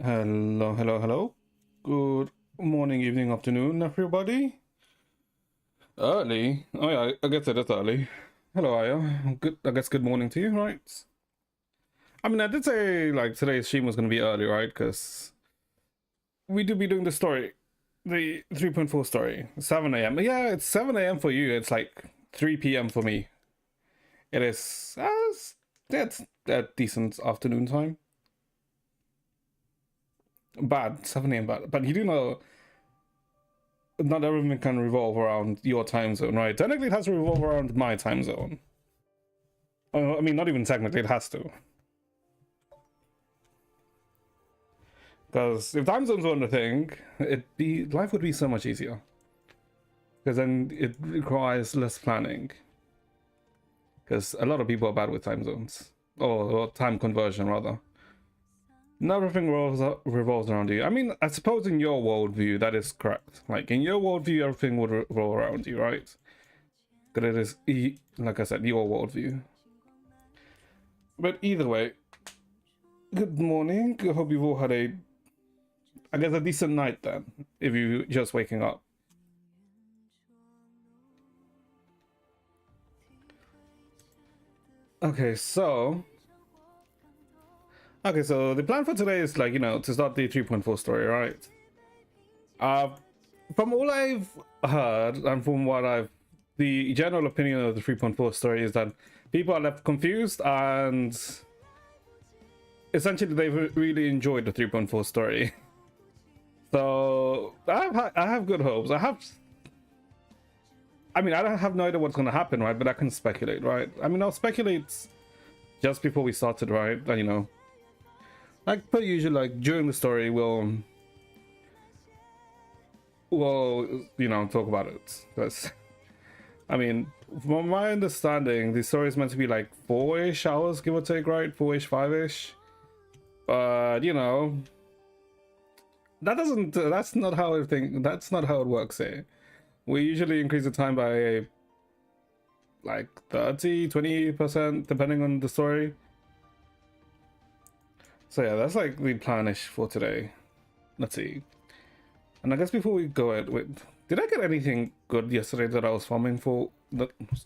Hello, hello, hello. Good morning, evening, afternoon, everybody. Early? Oh yeah, I guess it is early. Hello, Aya. Good. I guess good morning to you, right? I mean, I did say like today's stream was gonna be early, right? Because we do be doing the story, the 3.4 story, 7 a.m. Yeah, it's 7 a.m. for you. It's like 3 p.m. for me. It is. That's that decent afternoon time. Bad 7 a.m. bad, but you do know not everything can revolve around your time zone, right? Technically, it has to revolve around my time zone. I mean, not even technically, it has to. Because if time zones weren't a thing, life would be so much easier. Because then it requires less planning. Because a lot of people are bad with time zones, or time conversion rather. Not everything revolves around you. I mean, I suppose in your worldview that is correct. Like in your worldview, everything would revolve around you, right? But it is, like I said, your worldview. But either way, good morning. I hope you've all had I guess, a decent night then, if you're just waking up. Okay, so the plan for today is like, to start the 3.4 story, right? Uh, from all I've heard and from the general opinion of the 3.4 story is that people are left confused and essentially they've really enjoyed the 3.4 story. So I have good hopes. I mean, I don't have no idea what's going to happen, right? But I can speculate, right? I mean, I'll speculate just before we started, right? And, like per usual, like during the story, we'll talk about it. Because, I mean, from my understanding, the story is meant to be like 4-ish hours, give or take, right? 4-ish, 5-ish. But, that's not how it works here. We usually increase the time by like 30-20% depending on the story. So yeah, that's like the planish for today. Let's see. And I guess before we go ahead with, did I get anything good yesterday that I was farming for,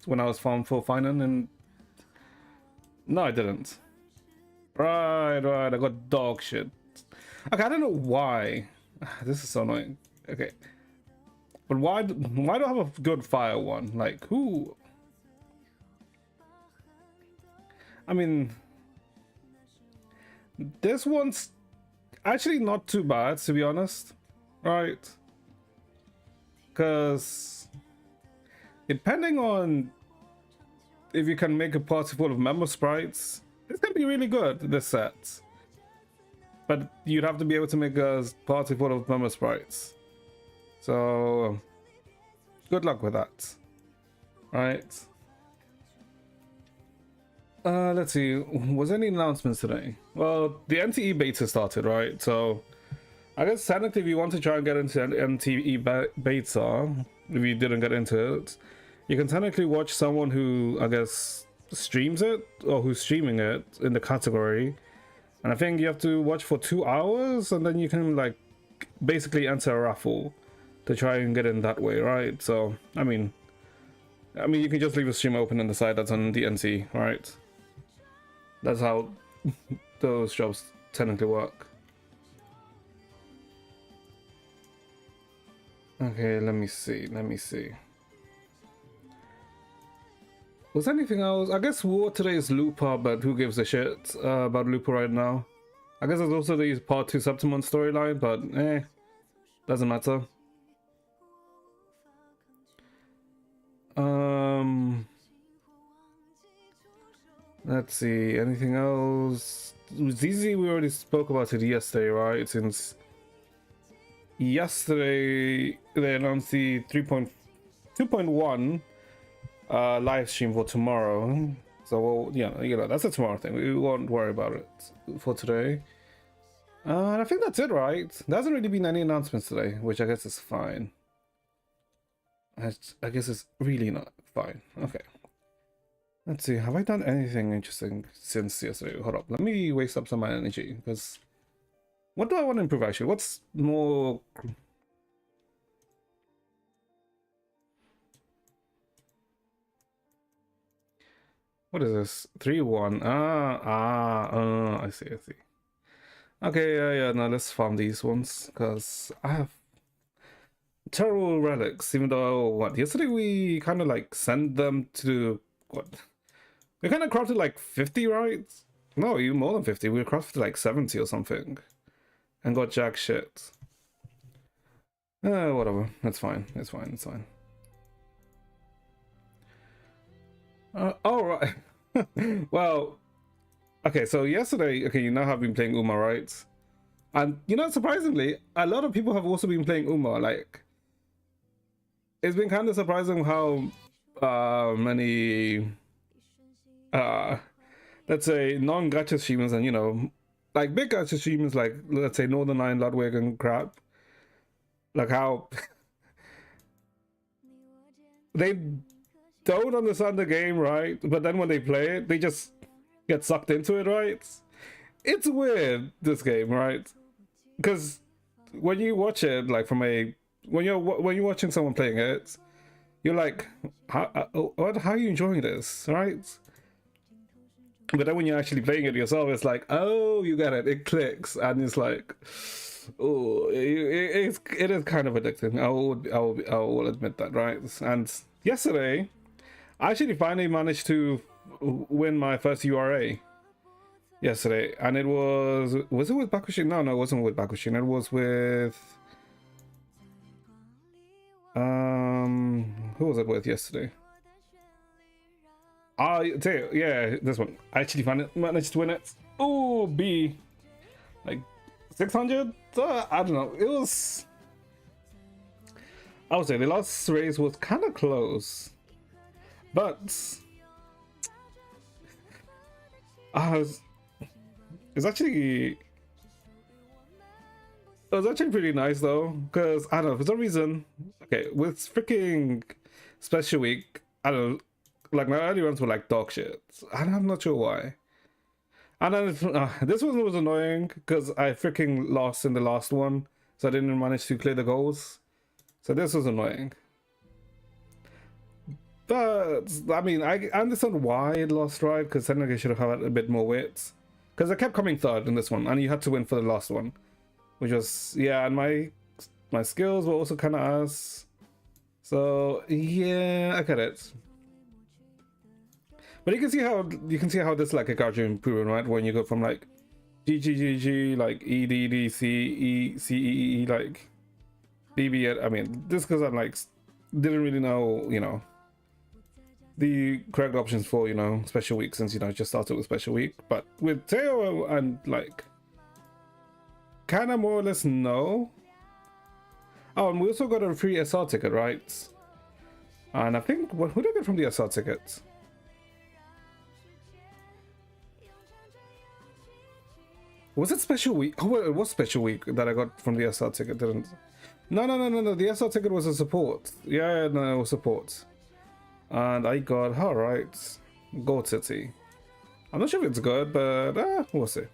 when I was farming for Phainon? And no, I didn't. Right, I got dog shit. Okay, I don't know why. This is so annoying. Okay, but why do I have a good fire one? Like, who? I mean, this one's actually not too bad, to be honest, right? Because depending on if you can make a party full of member sprites, this can be really good, this set. But you'd have to be able to make a party full of member sprites. So, good luck with that. Right. Let's see. Was there any announcements today? Well, the NTE beta started, right? So, I guess technically, if you want to try and get into NTE beta, if you didn't get into it, you can technically watch someone who, I guess, streams it or who's streaming it in the category. And I think you have to watch for 2 hours, and then you can like basically enter a raffle to try and get in that way, right? So, I mean, you can just leave the stream open and decide that's on the NC, right? That's how those jobs technically work. Okay, let me see. Was anything else? I guess war today is Looper, but who gives a shit about Looper right now? I guess there's also the part 2 Septimon storyline, but doesn't matter. Let's see, anything else? ZZ, we already spoke about it yesterday, right? Since yesterday they announced the 3.2.1 live stream for tomorrow. So, well, yeah, that's a tomorrow thing. We won't worry about it for today. And I think that's it, right? There hasn't really been any announcements today, which I guess is fine. I guess it's really not fine. Okay. Let's see, have I done anything interesting since yesterday? Hold up, let me waste up some of my energy, because What do I want to improve actually? What's more? What is this? 3-1. I see, I see. Okay, yeah, no, let's farm these ones, because I have terrible relics, even though, what, yesterday we kind of like sent them to, what? We kind of crafted like 50, right? No, even more than 50. We crafted like 70 or something. And got jack shit. Whatever. It's fine. It's fine. It's fine. All right. Well, okay, so yesterday, okay, you know have been playing Uma, right? And you know, surprisingly, a lot of people have also been playing Uma. Like, it's been kind of surprising how many let's say non-gacha streamers and, you know, like big gacha streamers like, let's say, Northern Line, Ludwig and crap, like how they don't understand the game, right? But then when they play it, they just get sucked into it, right? It's weird, this game, right? Because when you watch it, like from a when you're watching someone playing it, you're like, how are you enjoying this, right? But then when you're actually playing it yourself, it's like, oh, you get it, it clicks, and it's like, oh, it is kind of addicting. I will admit that, right? And yesterday, I actually finally managed to win my first URA yesterday, and it was it with Bakushin? No, it wasn't with Bakushin. It was with who was it with yesterday? Yeah, this one. I actually managed to win it. Oh, B, like 600. I don't know. It was. I would say the last race was kind of close, but it's actually pretty nice though, because I don't know, for some reason, okay, with freaking special week, I don't know, like my early runs were like dog shit, and I'm not sure why. And then this one was annoying because I freaking lost in the last one, so I didn't manage to clear the goals. So this was annoying. But I mean, I understand why it lost, right? Because Senegal should have had a bit more wit. Because I kept coming third in this one, and you had to win for the last one, which was, yeah. And my skills were also kind of ass. So yeah, I get it. But you can see how this like a gradual improvement, right? When you go from like G like EDDCE like BB. I mean, this because I'm like didn't really know, you know, the correct options for, you know, special week, since, you know, I just started with special week. But with Teo and like kind of more or less know. Oh, and we also got a free SR ticket, right? And I think who did I get from the SR ticket? Was it special week? Oh, well, it was special week that I got from the SR ticket, didn't? No. The SR ticket was a support. Yeah, no, it was support. And I got, alright, Gold City. I'm not sure if it's good, but we'll see.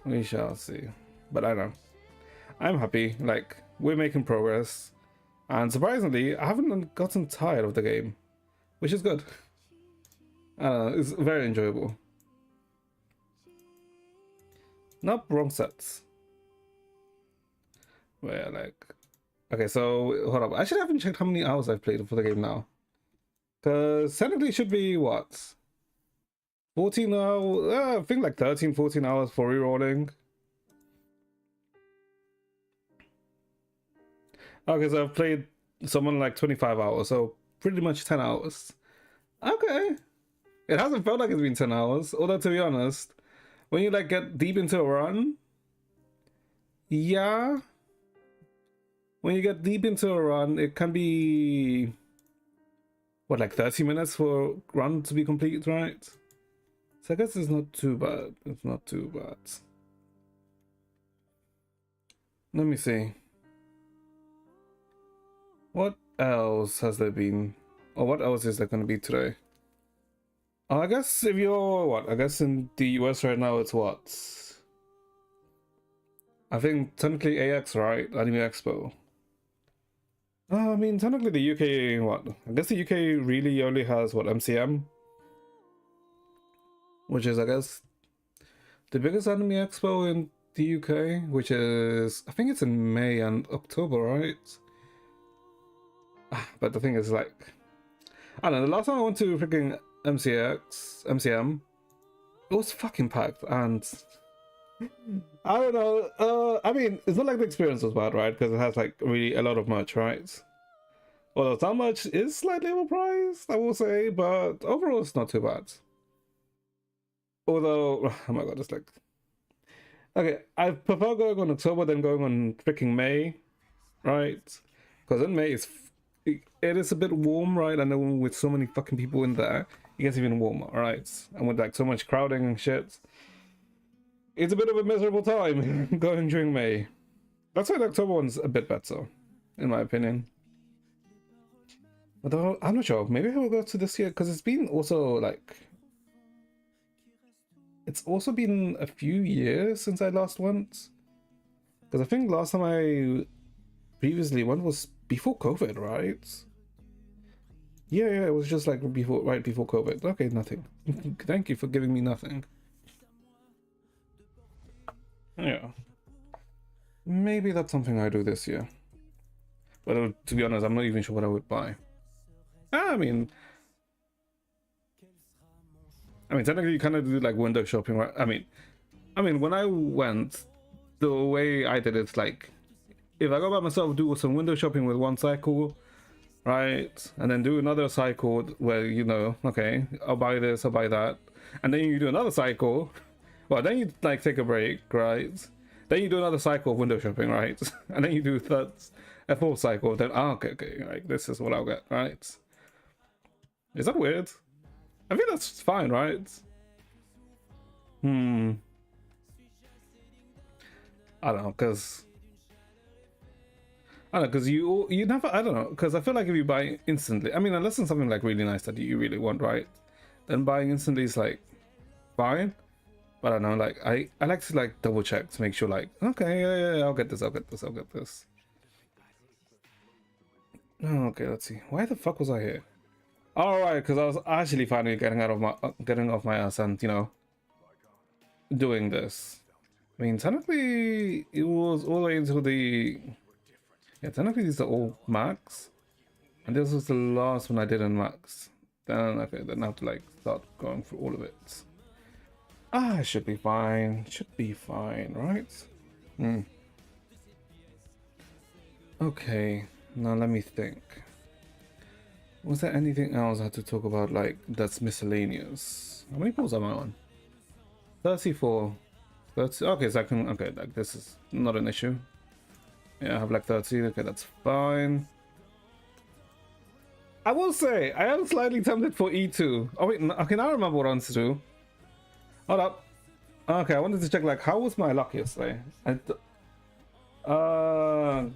We shall see. But I know. I'm happy. Like, we're making progress. And surprisingly, I haven't gotten tired of the game, which is good. I don't know, it's very enjoyable. Nope, wrong sets. Where, like, okay, so hold up. I actually haven't checked how many hours I've played for the game now. Because technically it should be what? 14 hours? I think like 13, 14 hours for rerolling. Okay, so I've played someone like 25 hours, so pretty much 10 hours. Okay. It hasn't felt like it's been 10 hours, although to be honest, when you like get deep into a run, yeah. When you get deep into a run, it can be what, like 30 minutes for a run to be complete, right? So I guess it's not too bad. It's not too bad. Let me see. What else has there been? Or what else is there going to be today? I guess if you're, what? I guess in the US right now it's what? I think technically AX, right? Anime Expo. I mean, technically the UK, what? I guess the UK really only has, what, MCM? Which is, I guess, the biggest anime expo in the UK, which is, I think it's in May and October, right? But the thing is, like, I don't know, the last time I went to freaking MCM, it was fucking packed, and I don't know, I mean, it's not like the experience was bad, right? Because it has, like, really a lot of merch, right? Although some merch is slightly overpriced, I will say, but overall it's not too bad. Although, oh my god, it's like, okay, I prefer going on October than going on freaking May, right? Because in May it is a bit warm, right? And then with so many fucking people in there, it gets even warmer, right? And with like so much crowding and shit, it's a bit of a miserable time going during May. That's why the October one's a bit better, in my opinion. Although I'm not sure, maybe I will go to this year because it's been also like. It's also been a few years since I last went. Because I think last time I previously went was before COVID, right? Yeah, it was just like right before COVID. Okay, nothing. Thank you for giving me nothing. Yeah. Maybe that's something I do this year. But to be honest, I'm not even sure what I would buy. I mean, technically you kind of do like window shopping, right? I mean, when I went, the way I did it's like, if I go by myself, do some window shopping with one cycle, right? And then do another cycle where, you know, okay, I'll buy this, I'll buy that. And then you do another cycle. Well, then you like take a break, right? Then you do another cycle of window shopping, right? And then you do a full cycle. Then, okay, like this is what I'll get, right? Is that weird? I think that's fine, right? I don't know, because you never, I don't know, because I feel like if you buy instantly, I mean, unless it's something like really nice that you really want, right? Then buying instantly is like fine. But I don't know, like I like to like double check to make sure, like, okay, yeah, I'll get this. Okay, let's see. Why the fuck was I here? All right, because I was actually finally getting off my ass and, you know, doing this. I mean, technically it was all the way until technically these are all max, and this was the last one I did in max. Then okay, then I have to like start going through all of it. It should be fine. Should be fine, right? Okay, now let me think. Was there anything else I had to talk about, like, that's miscellaneous? How many pulls am I on? 34. 30. Okay, so I can. Okay, like, this is not an issue. Yeah, I have like 30. Okay, that's fine. I will say, I am slightly tempted for E2. Oh, wait, okay, now I remember what I wanted to do. Hold up. Okay, I wanted to check, like, how was my luck yesterday? Let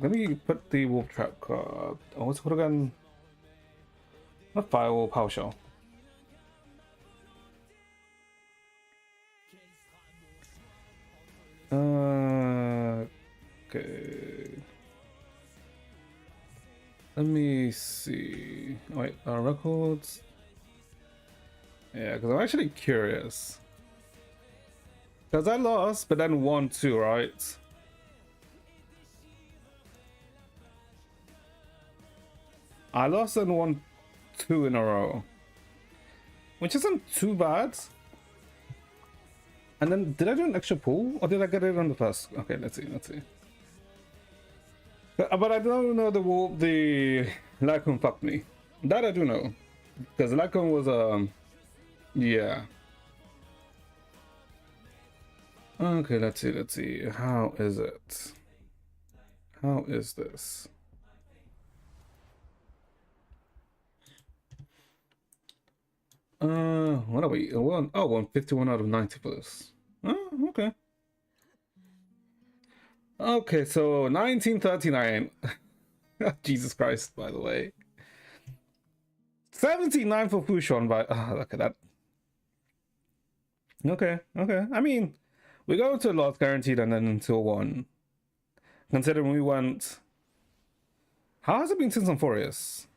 me put the wolf trap card. Oh, what's it called again? Not firewall, PowerShell. Okay. Let me see. Wait, our records. Yeah, because I'm actually curious. Because I lost, but then won too, right? I lost and won 2 in a row, which isn't too bad. And then, did I do an extra pull, or did I get it on the first? Okay, let's see. But I don't know the Lycon fucked me. That I do know, because Lycon was yeah. Okay, let's see. How is it? How is this? What are we? 151 out of 90 for this. Oh, okay. Okay, so 1939. Jesus Christ, by the way. 79 for Fushon by. Look at that. Okay. I mean, we go to a loss guaranteed and then into a 1. Considering we went... How has it been since Amphorius?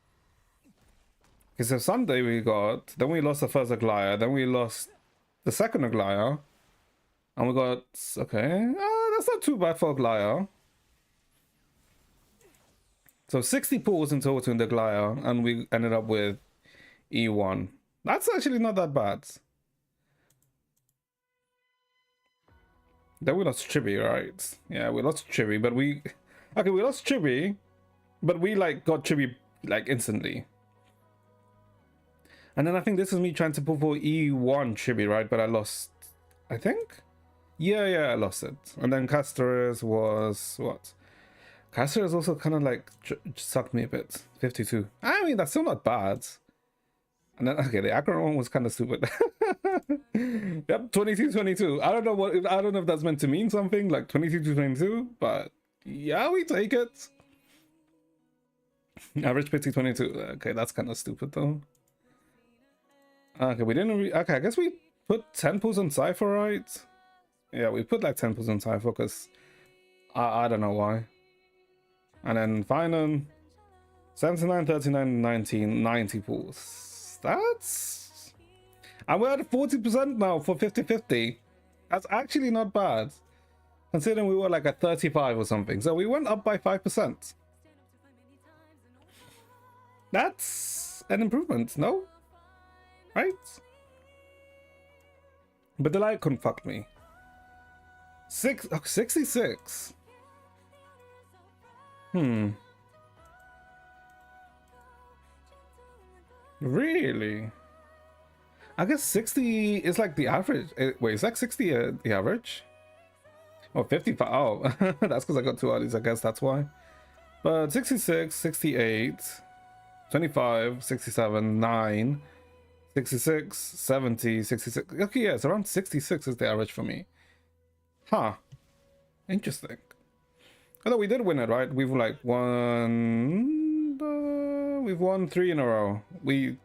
Because so Sunday we got... Then we lost the first Aglaya. Then we lost the second Aglaya. And we got... Okay. That's not too bad for Aglaya. So 60 pulls in total in the Aglaya. And we ended up with E1. That's actually not that bad. Then we lost Chibi, right? Yeah, we lost Chibi, but we... Okay, we lost Chibi, but we, like, got Chibi, like, instantly. And then I think this is me trying to pull for E1 Chibi, right? But I lost... I think? Yeah, I lost it. And then Castor's was... What? Castor's also kind of, like, sucked me a bit. 52. I mean, that's still not bad. And then, okay, the Akron one was kind of stupid. Yep, 22-22. I don't know if that's meant to mean something, like 22-22, but yeah, we take it. Average pity 22. Okay, that's kind of stupid though. Okay, we didn't okay, I guess we put 10 pulls on Cypher, right? Yeah, we put like 10 pulls on Cypher because I don't know why. And then Phainon 79, 39, 19, 90 pulls. That's... And we're at 40% now for 50-50. That's actually not bad. Considering we were like at 35 or something. So we went up by 5%. That's an improvement, no? Right? But the light couldn't fuck me. 66. Really? I guess 60 is like the average. Wait, is like 60 the average? Oh, 55. Oh, that's because I got two oddies. I guess that's why. But 66, 68, 25, 67, 9, 66, 70, 66. Okay, yeah, it's around 66 is the average for me. Huh. Interesting. Although we did win it, right? We've like won... we've won 3 in a row. We've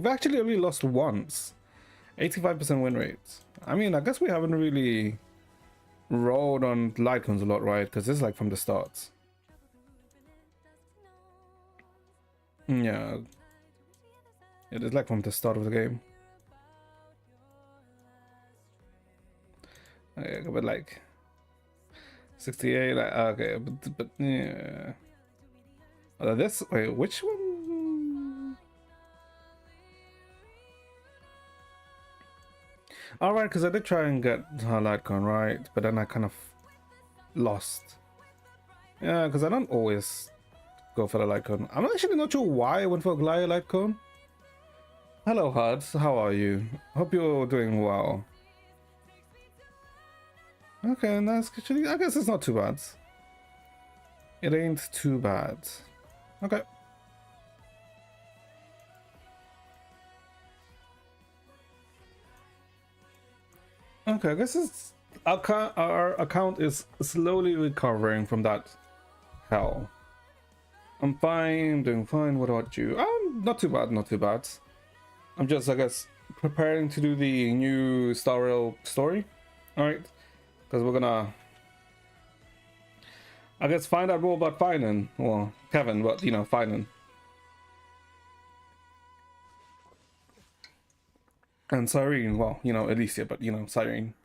actually only lost once. 85% win rate. I mean, I guess we haven't really rolled on Lightcones a lot, right? Because this is like from the start. Yeah. It is like from the start of the game. Okay, but like 68, okay, but yeah. This, wait, which one? Alright, because I did try and get Lightcon, right? But then I kind of lost. Yeah, because I don't always go for the Lightcon. I'm actually not sure why I went for Glaya Lightcon. Hello, Huds. How are you? Hope you're doing well. Okay, that's actually, I guess it's not too bad. It ain't too bad. Okay. Okay, I guess it's our account is slowly recovering from that hell. I'm fine, doing fine. What about you? Not too bad, not too bad. I'm just, I guess, preparing to do the new Star Rail story. Alright. Because we're gonna, I guess, find out more about Phainon. Well, Kevin, but, you know, Phainon. And Cyrene, well, you know, Alicia, but, you know, Cyrene.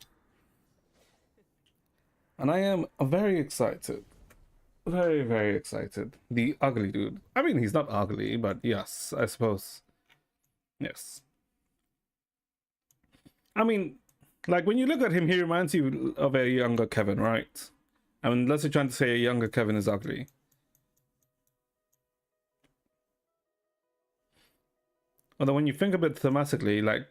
And I am very excited. Very, very excited. The ugly dude. I mean, he's not ugly, but yes, I suppose. Yes. I mean, like, when you look at him, he reminds you of a younger Kevin, right? I mean, unless you're trying to say a younger Kevin is ugly. Although when you think of it thematically, like,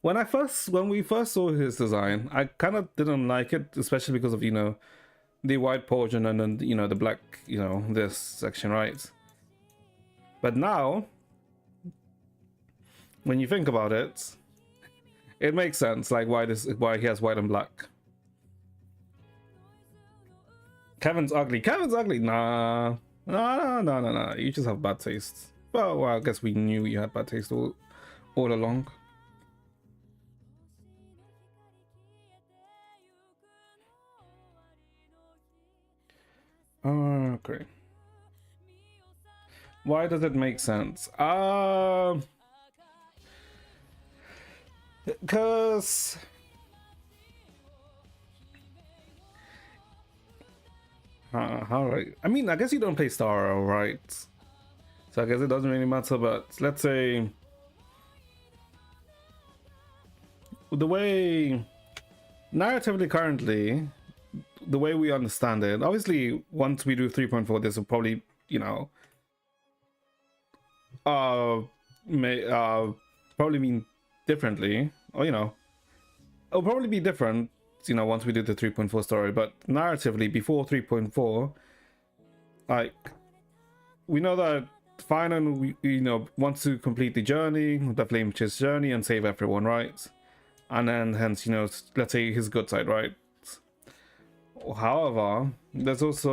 when we first saw his design, I kind of didn't like it, especially because of, you know, the white portion and then, you know, the black, you know, this section, right? But now, when you think about it, it makes sense, like, why he has white and black. Kevin's ugly. Kevin's ugly. Nah. No. You just have bad taste. Well, I guess we knew you had bad taste all along. Okay. Why does it make sense? Because how right? I mean, I guess you don't play Star, right? So I guess it doesn't really matter. But let's say the way narratively currently, the way we understand it, obviously, once we do 3.4, this will probably, you know, may probably mean differently, or you know, it'll probably be different, you know, once we do the 3.4 story. But narratively, before 3.4, like we know that Phainon, you know, wants to complete the journey, the Flame Chase journey, and save everyone, right? And then hence, you know, let's say his good side, right? However, there's also,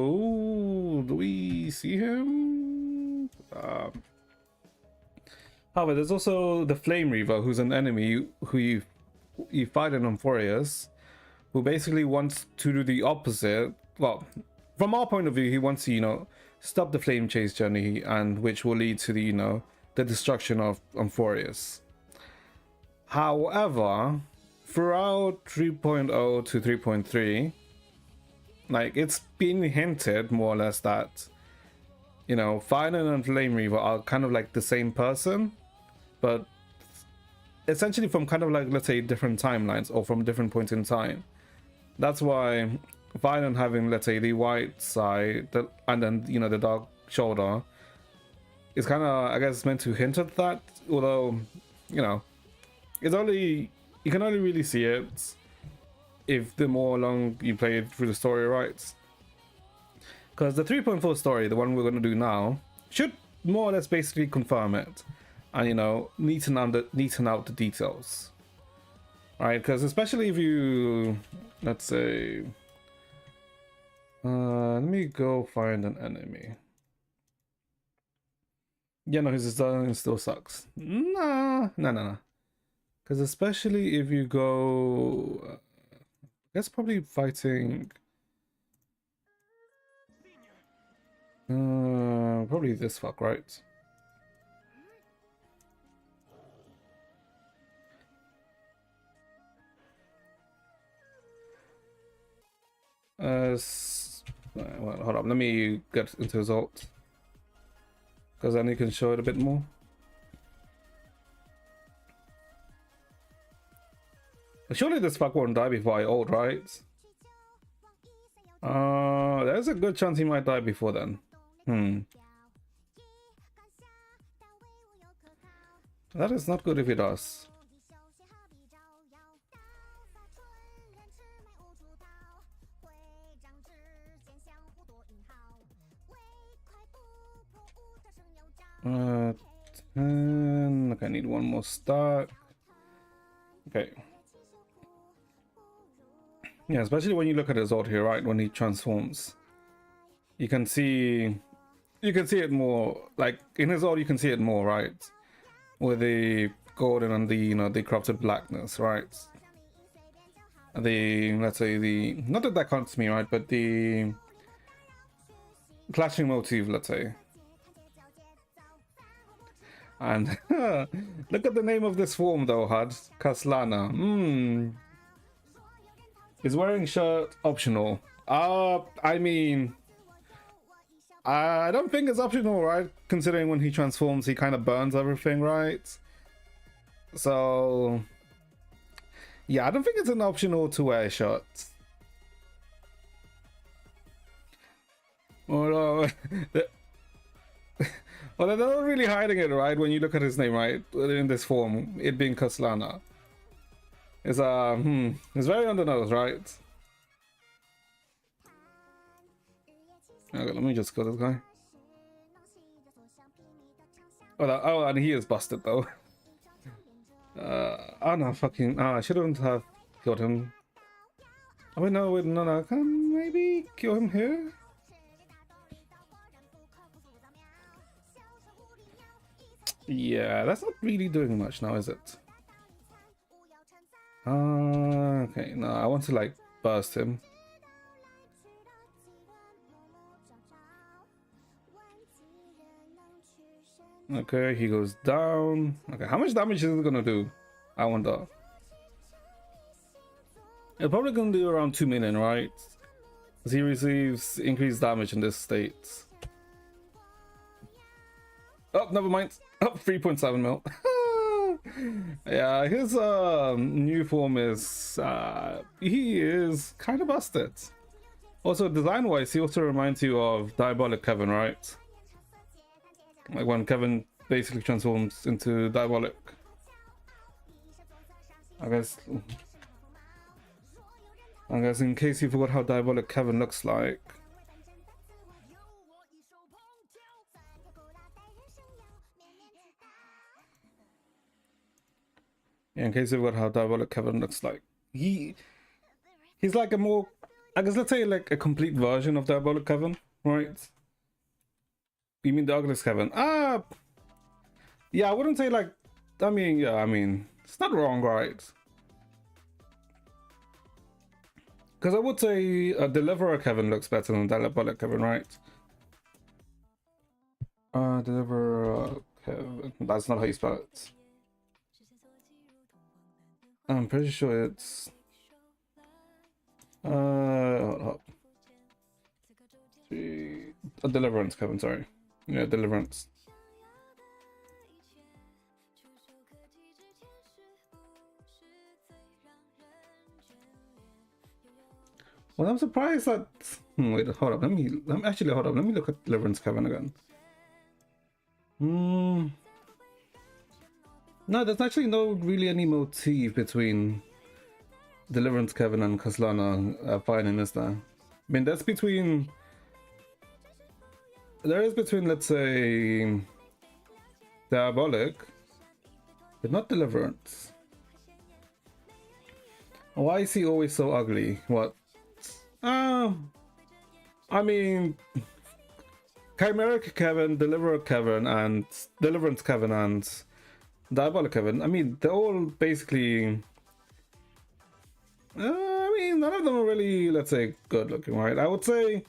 ooh, do we see him? However, there's also the Flame Reaver, who's an enemy who you fight in Amphorius, who basically wants to do the opposite. Well, from our point of view, he wants to, you know, stop the Flame Chase journey, and which will lead to the, you know, the destruction of Amphorius. However, throughout 3.0 to 3.3, like it's been hinted more or less that, you know, Phainon and Flame Reaver are kind of like the same person, but essentially from kind of like, let's say, different timelines or from different points in time. That's why Phainon having, let's say, the white side and then, you know, the dark shoulder is kind of, I guess, meant to hint at that, although, you know, it's only, you can only really see it if the more along you play it through the story, right? Because the 3.4 story, the one we're going to do now, should more or less basically confirm it, and, you know, neaten out the details, right? Because especially if you, let's say, let me go find an enemy. Yeah, no, his design still sucks. Nah. Because especially if you go, that's probably fighting. Probably this fuck, right? Well, hold up. Let me get into his ult, because then you can show it a bit more. Surely this fuck won't die before I ult, right? There's a good chance he might die before then. That is not good if he does. Okay, I need one more stack. Okay. Yeah, especially when you look at his ult here, right? When he transforms, you can see it more. Like in his ult, you can see it more, right? With the golden and the, you know, the corrupted blackness, right? The, let's say, the, not that counts me, right? But the clashing motif, let's say. And look at the name of this form though, Hud. Kaslana. Is wearing shirt optional? I mean, I don't think it's optional, right? Considering when he transforms, he kind of burns everything, right? So, yeah, I don't think it's an optional to wear shirts. Although, well, they're not really hiding it, right? When you look at his name, right? In this form, it being Kaslana. It's it's very on the nose, right? Okay, let me just kill this guy. Oh, and he is busted though. Oh no, fucking, I shouldn't have killed him. Oh wait, no, I can maybe kill him here. Yeah, that's not really doing much now, is it? Okay, no, I want to like burst him. Okay, he goes down. Okay, how much damage is it gonna do? I wonder. It's probably gonna do around 2 million, right? Because he receives increased damage in this state. Oh, never mind. Oh, 3.7 mil. Yeah, his new form is he is kind of busted. Also, design wise, he also reminds you of Diabolic Kevin, right? Like when Kevin basically transforms into Diabolic. I guess in case you forgot how Diabolic Kevin looks like. Yeah, in case you forgot how Diabolic Kevin looks like. He's like a more, I guess let's say like a complete version of Diabolic Kevin, right? You mean the ugliest Kevin? Yeah, I wouldn't say like, I mean, it's not wrong, right? Because I would say Deliverer Kevin looks better than Diabolic Kevin, right? Deliverer Kevin, that's not how you spell it. I'm pretty sure it's, hold up. Deliverance Kevin, sorry. Yeah, Deliverance. Well, I'm surprised that. Wait, hold up. Let me actually hold up. Let me look at Deliverance Kevin again. No, there's actually no really any motif between Deliverance Kevin and Kaslana Phainon, is there? I mean, that's between. There is between, let's say, Diabolic, but not Deliverance. Why is he always so ugly? What? I mean, Chimeric Kevin, Deliverer Kevin, and Deliverance Kevin, and Diabolic Kevin. I mean, they're all basically. I mean, none of them are really, let's say, good looking, right? I would say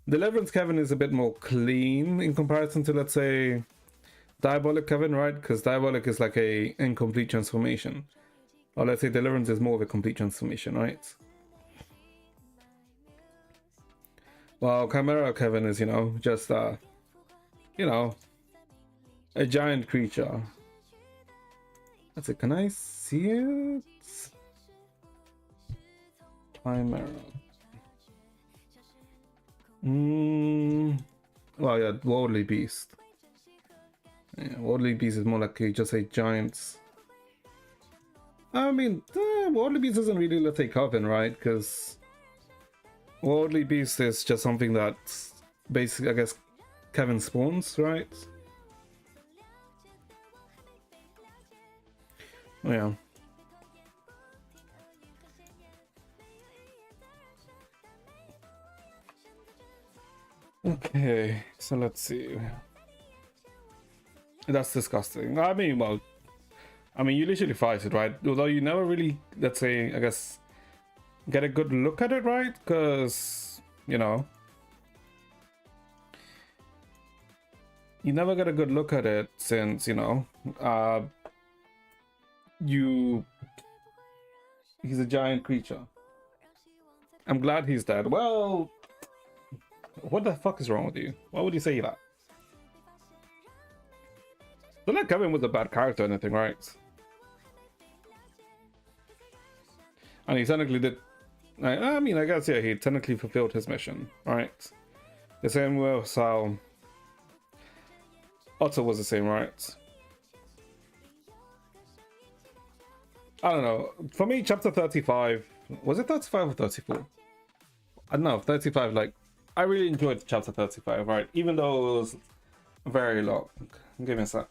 Deliverance Kevin is a bit more clean in comparison to, let's say, Diabolic Kevin, right? Because Diabolic is like a incomplete transformation. Or let's say Deliverance is more of a complete transformation, right? Well, Chimera Kevin is, just, you know, a giant creature. That's it. Can I see it? Chimera. Well, yeah, Worldly Beast. Yeah, Worldly Beast is more like just a giant. I mean, Worldly Beast isn't really, let's say, Coven, right? Because Worldly Beast is just something that basically, I guess, Kevin spawns, right? Oh, yeah. Okay, so let's see. That's disgusting. I mean, well, you literally fight it, right? Although you never really, let's say, I guess, get a good look at it, right? Because, you never get a good look at it since, he's a giant creature. I'm glad he's dead. Well, what the fuck is wrong with you? Why would you say that? Don't like Kevin was a bad character or anything, right? And he technically did. I mean, I guess, yeah, he technically fulfilled his mission, right? The same way as how Otto was the same, right? I don't know. For me, chapter 35, was it 35 or 34? I don't know, 35, like, I really enjoyed chapter 35, right? Even though it was very long. Give me a sec.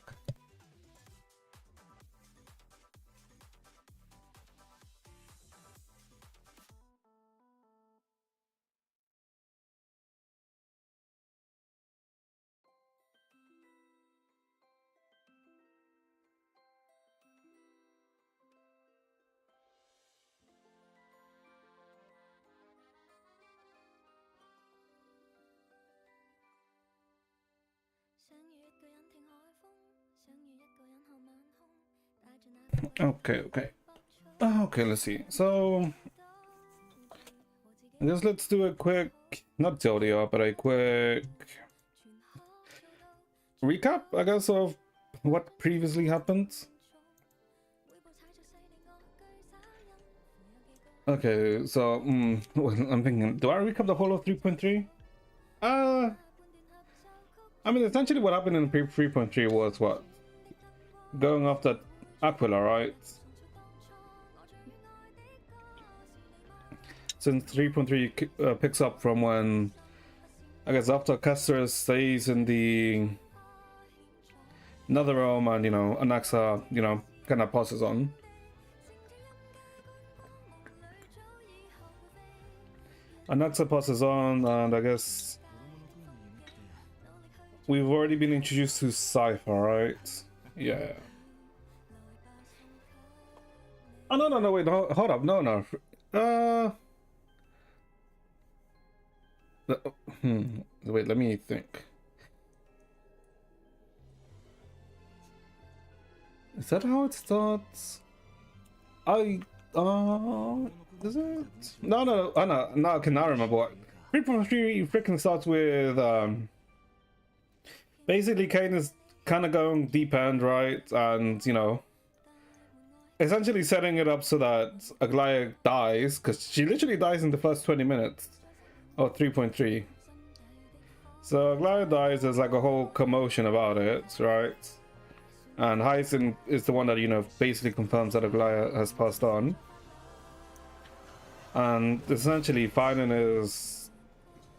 Okay, okay. Okay, let's see. So I guess let's do a quick, not TLDR, but a quick recap, I guess, of what previously happened. Okay, so I'm thinking, do I recap the whole of 3.3? I mean, essentially what happened in 3.3 was what? Going after Aquila, right? Since 3.3 picks up from when, I guess, after Castor stays in the Nether Realm and, you know, Anaxa, you know, kind of passes on. Anaxa passes on, and I guess we've already been introduced to Cypher, right? Yeah. Oh, no, wait, hold up, no. Wait, let me think. Is that how it starts? Is it? No, I cannot remember what. 3.3 freaking starts with, basically Kane is kind of going deep end, right? And, you know, essentially setting it up so that Aglaya dies, because she literally dies in the first 20 minutes of 3.3. So Aglaya dies, there's like a whole commotion about it, right? And Hyacinth is the one that, you know, basically confirms that Aglaya has passed on. And essentially Phainon is,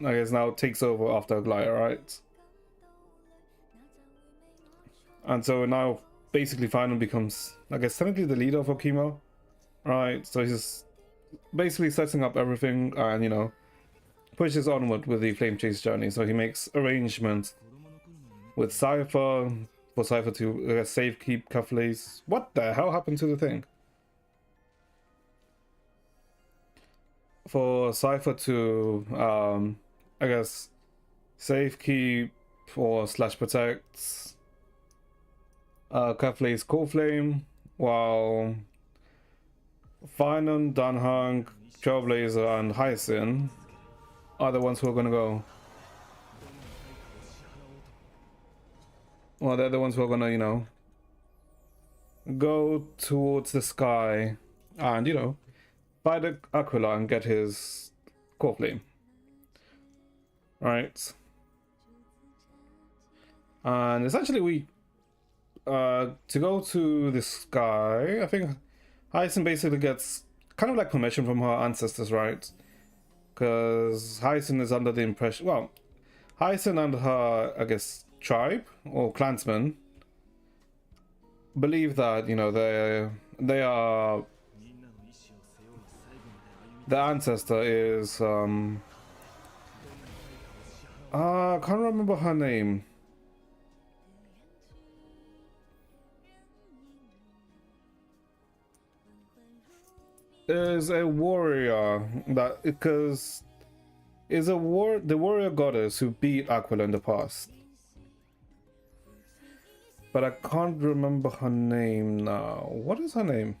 I guess, now takes over after Aglaya, right? And so now basically Phainon becomes, I guess, technically the leader of Okimo, right? So he's basically setting up everything and, you know, pushes onward with the Flame Chase journey. So he makes arrangements with Cypher for Cypher to save keep Cufflace. What the hell happened to the thing? For Cypher to, I guess, save keep or slash protect Cufflace Core Flame, while Phainon, Danhang, Trailblazer, and Hyacinth are the ones who are gonna go. Well, they're the ones who are gonna, you know, go towards the sky and, you know, fight Aquila and get his core flame. Right. And essentially we to go to the sky, I think Hyacinth basically gets kind of like permission from her ancestors, right? Because Hyacinth is under the impression, well, Hyacinth and her, I guess, tribe or clansmen believe that, you know, they are, the ancestor is I can't remember her name. Is a warrior that, because is the warrior goddess who beat Aquila in the past, but I can't remember her name now. What is her name?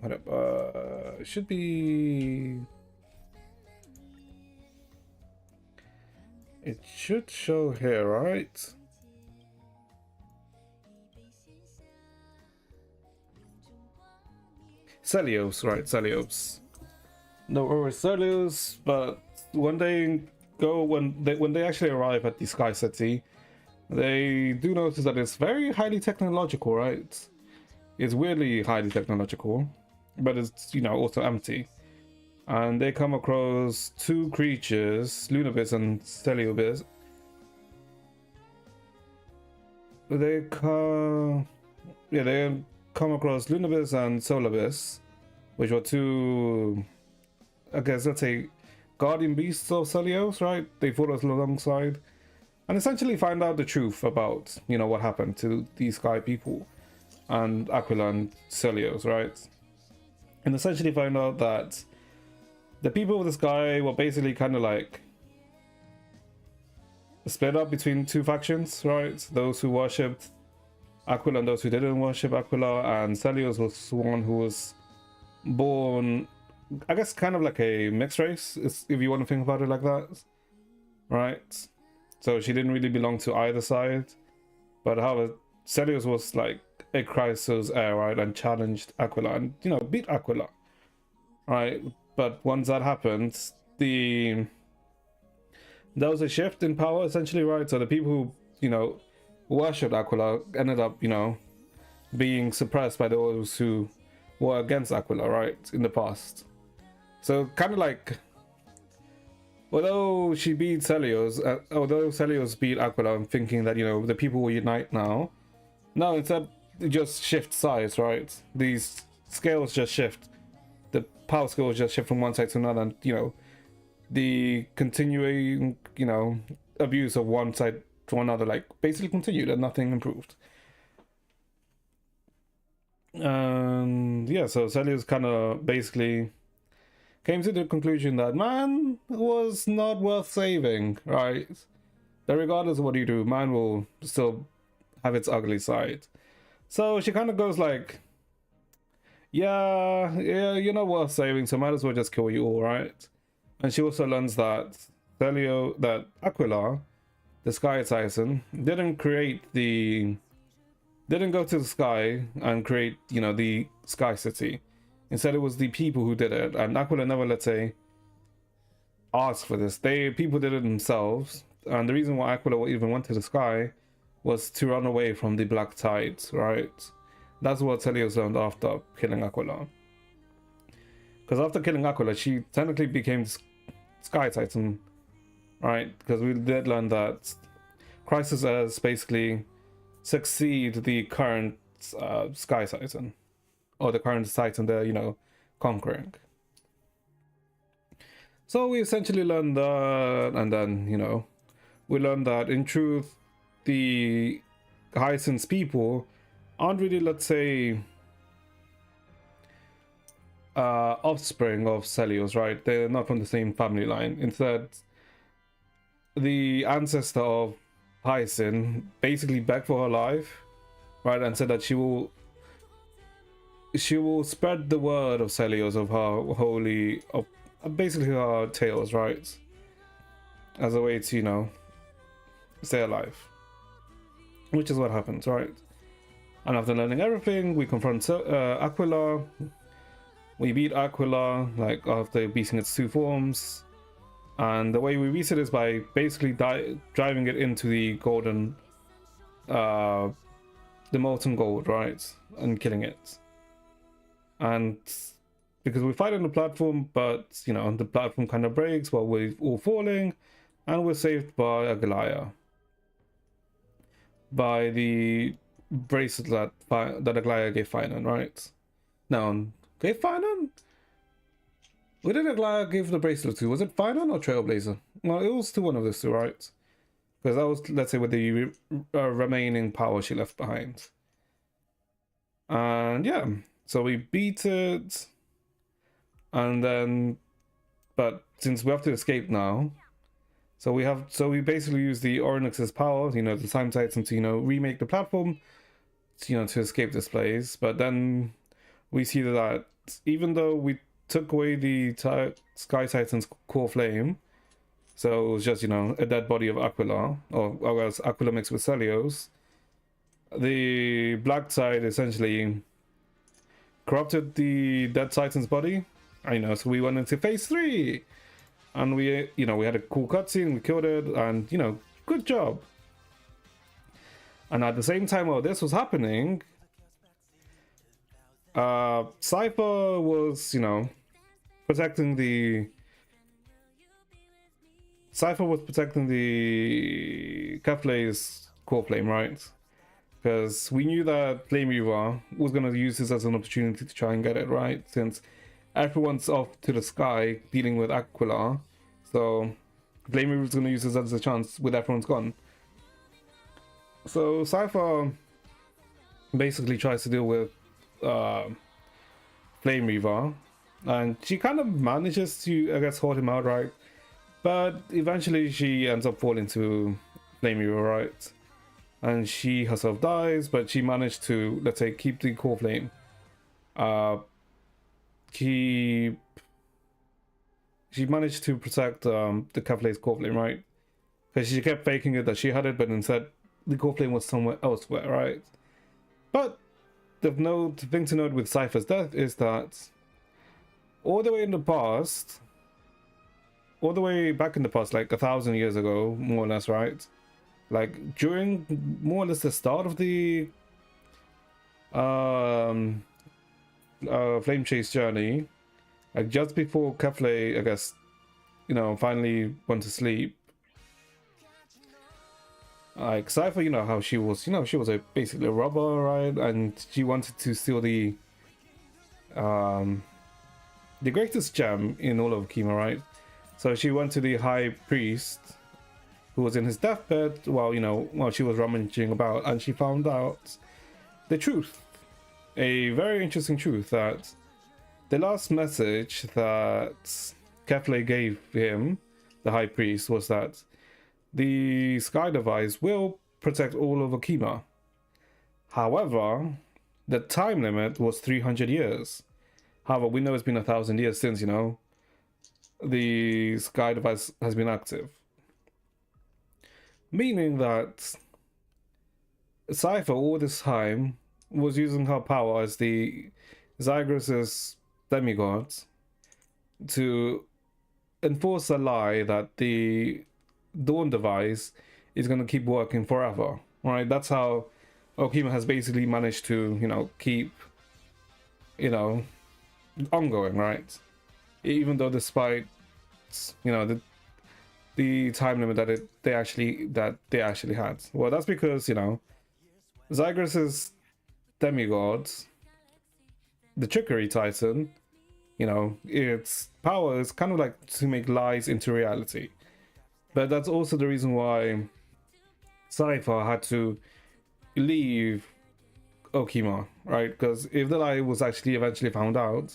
It should be, it should show here, right? Celios, right? Celios. No, or Celios, but when they go, when they actually arrive at the Sky City, they do notice that it's very highly technological, right? It's weirdly highly technological, but it's, you know, also empty. And they come across two creatures, Lunabis and Celiobis. They come across Lunabis and Solabis, which were two, I guess, let's say, guardian beasts of Celios, right? They fought us alongside, and essentially find out the truth about, you know, what happened to these Sky people and Aquila and Celios, right? And essentially find out that the people of the Sky were basically kind of like split up between two factions, right? Those who worshipped Aquila and those who didn't worship Aquila, and Celios was one who was born, I guess, kind of like a mixed race, if you want to think about it like that, right? So she didn't really belong to either side, but however, Celios was like a Chrysos heir, right, and challenged Aquila and, you know, beat Aquila, right? But once that happened, there was a shift in power, essentially, right? So the people who, you know, worshipped Aquila ended up, you know, being suppressed by those who were against Aquila, right, in the past. So kind of like, although she beat Celios, although Celios beat Aquila, I'm thinking that, you know, the people will unite now. No, instead, it just shift sides, right? These scales just shift. The power scales just shift from one side to another, and, you know, the continuing, you know, abuse of one side to another, like, basically continued and nothing improved. Yeah, so Celios kind of basically came to the conclusion that man was not worth saving, right? That regardless of what you do, man will still have its ugly side. So she kind of goes like, yeah, you're not worth saving, so might as well just kill you all, right? And she also learns that Aquila, the Sky Titan, didn't go to the sky and create, you know, the Sky City. Instead, it was the people who did it, and Aquila never, let's say, asked for this. People did it themselves, and the reason why Aquila even went to the sky was to run away from the Black Tides, right? That's what Celios learned after killing Aquila. Because after killing Aquila, she technically became Sky Titan, right? Because we did learn that Chrysos has basically succeed the current Sky Titan, or the current Titan they're, you know, conquering. So we essentially learned that, and then, you know, we learned that in truth, the Hyacinth's people aren't really, let's say, offspring of Celios, right? They're not from the same family line. Instead, the ancestor of Hyacinth basically begged for her life, right, and said that she will spread the word of Celios, of her basically her tales, right, as a way to, you know, stay alive, which is what happens, right? And after learning everything, we confront Aquila. We beat Aquila, like, after beating its two forms. And the way we beat it is by basically driving it into the golden, the molten gold, right? And killing it. And because we fight on the platform, but, you know, the platform kind of breaks while we're all falling, and we're saved by Aglaya. By the bracelet that Aglaya gave Phainon, right? No, gave Phainon? Who did Aglaya give the bracelet to? Was it Phainon or Trailblazer? Well, it was to one of those two, right? Because that was, let's say, with the remaining power she left behind. And yeah, so we beat it. And then, but since we have to escape now, so we basically use the Oryx's power, you know, the Time Titan, to, you know, remake the platform, to, you know, to escape this place. But then we see that even though we took away the Sky Titan's core flame, so it was just, you know, a dead body of Aquila, or else Aquila mixed with Celios, the Black Tide essentially corrupted the dead Titan's body. I know, so we went into phase 3, and we, you know, we had a cool cutscene, we killed it, and, you know, good job. And at the same time while this was happening, Cypher was, you know, protecting the Kefle's core flame, right? Because we knew that Flame Reaver was going to use this as an opportunity to try and get it, right? Since everyone's off to the sky dealing with Aquila, so Flame Reaver's going to use this as a chance with everyone's gone. So Cypher basically tries to deal with Flame Reaver, and she kind of manages to, I guess, hold him out, right? But eventually she ends up falling to Flame Reaver, right? And she herself dies, but she managed to, let's say, keep the core flame. She managed to protect the Kefle's core flame, right? Because she kept faking it that she had it, but instead the core flame was somewhere elsewhere, right? But the thing to note with Cypher's death is that all the way in the past, all the way back in the past, like 1,000 years ago, more or less, right? Like during more or less the start of the Flame Chase journey, like just before Kefle, I guess, you know, finally went to sleep. Like Cypher, you know how she was, she was basically a robber, right? And she wanted to steal the greatest gem in all of Kima, right? So she went to the high priest, who was in his deathbed while she was rummaging about, and she found out the truth, a very interesting truth, that the last message that Kefle gave him, the high priest, was that the Sky Device will protect all of Akima. However, the time limit was 300 years. However, we know it's been 1,000 years since, the Sky Device has been active. Meaning that Cypher all this time was using her power as the Zagreus' demigod to enforce a lie that the Dawn Device is going to keep working forever, right? That's how Okima has basically managed to, keep, ongoing, right? Even though despite, the time limit that they actually had. Well, that's because, Zagreus' demigod, the Trickery Titan, its power is kind of like to make lies into reality. But that's also the reason why Cypher had to leave Okima, right? Because if the lie was actually eventually found out,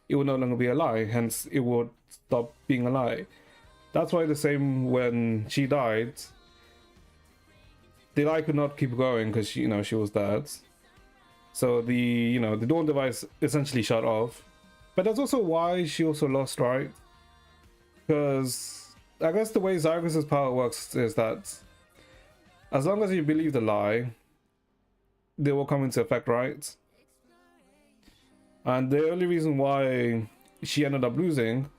it would no longer be a lie, hence it would stop being a lie. That's why the same when she died, the lie could not keep going because she was dead. So the Dawn Device essentially shut off. But that's also why she also lost, right? Because I guess the way Zagreus' power works is that as long as you believe the lie, they will come into effect, right? And the only reason why she ended up losing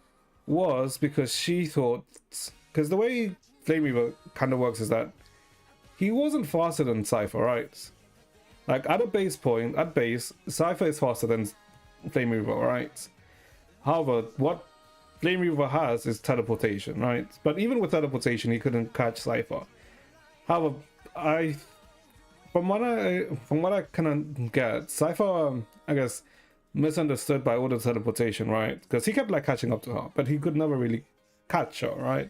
was because she thought, because the way Flame Reaver kind of works is that he wasn't faster than Cypher, right? Like at base, Cypher is faster than Flame Reaver, right? However, what Flame Reaver has is teleportation, right? But even with teleportation, he couldn't catch Cypher. However, from what I kind of get, Cypher, I guess, misunderstood by all the teleportation, right? Because he kept like catching up to her, but he could never really catch her, right?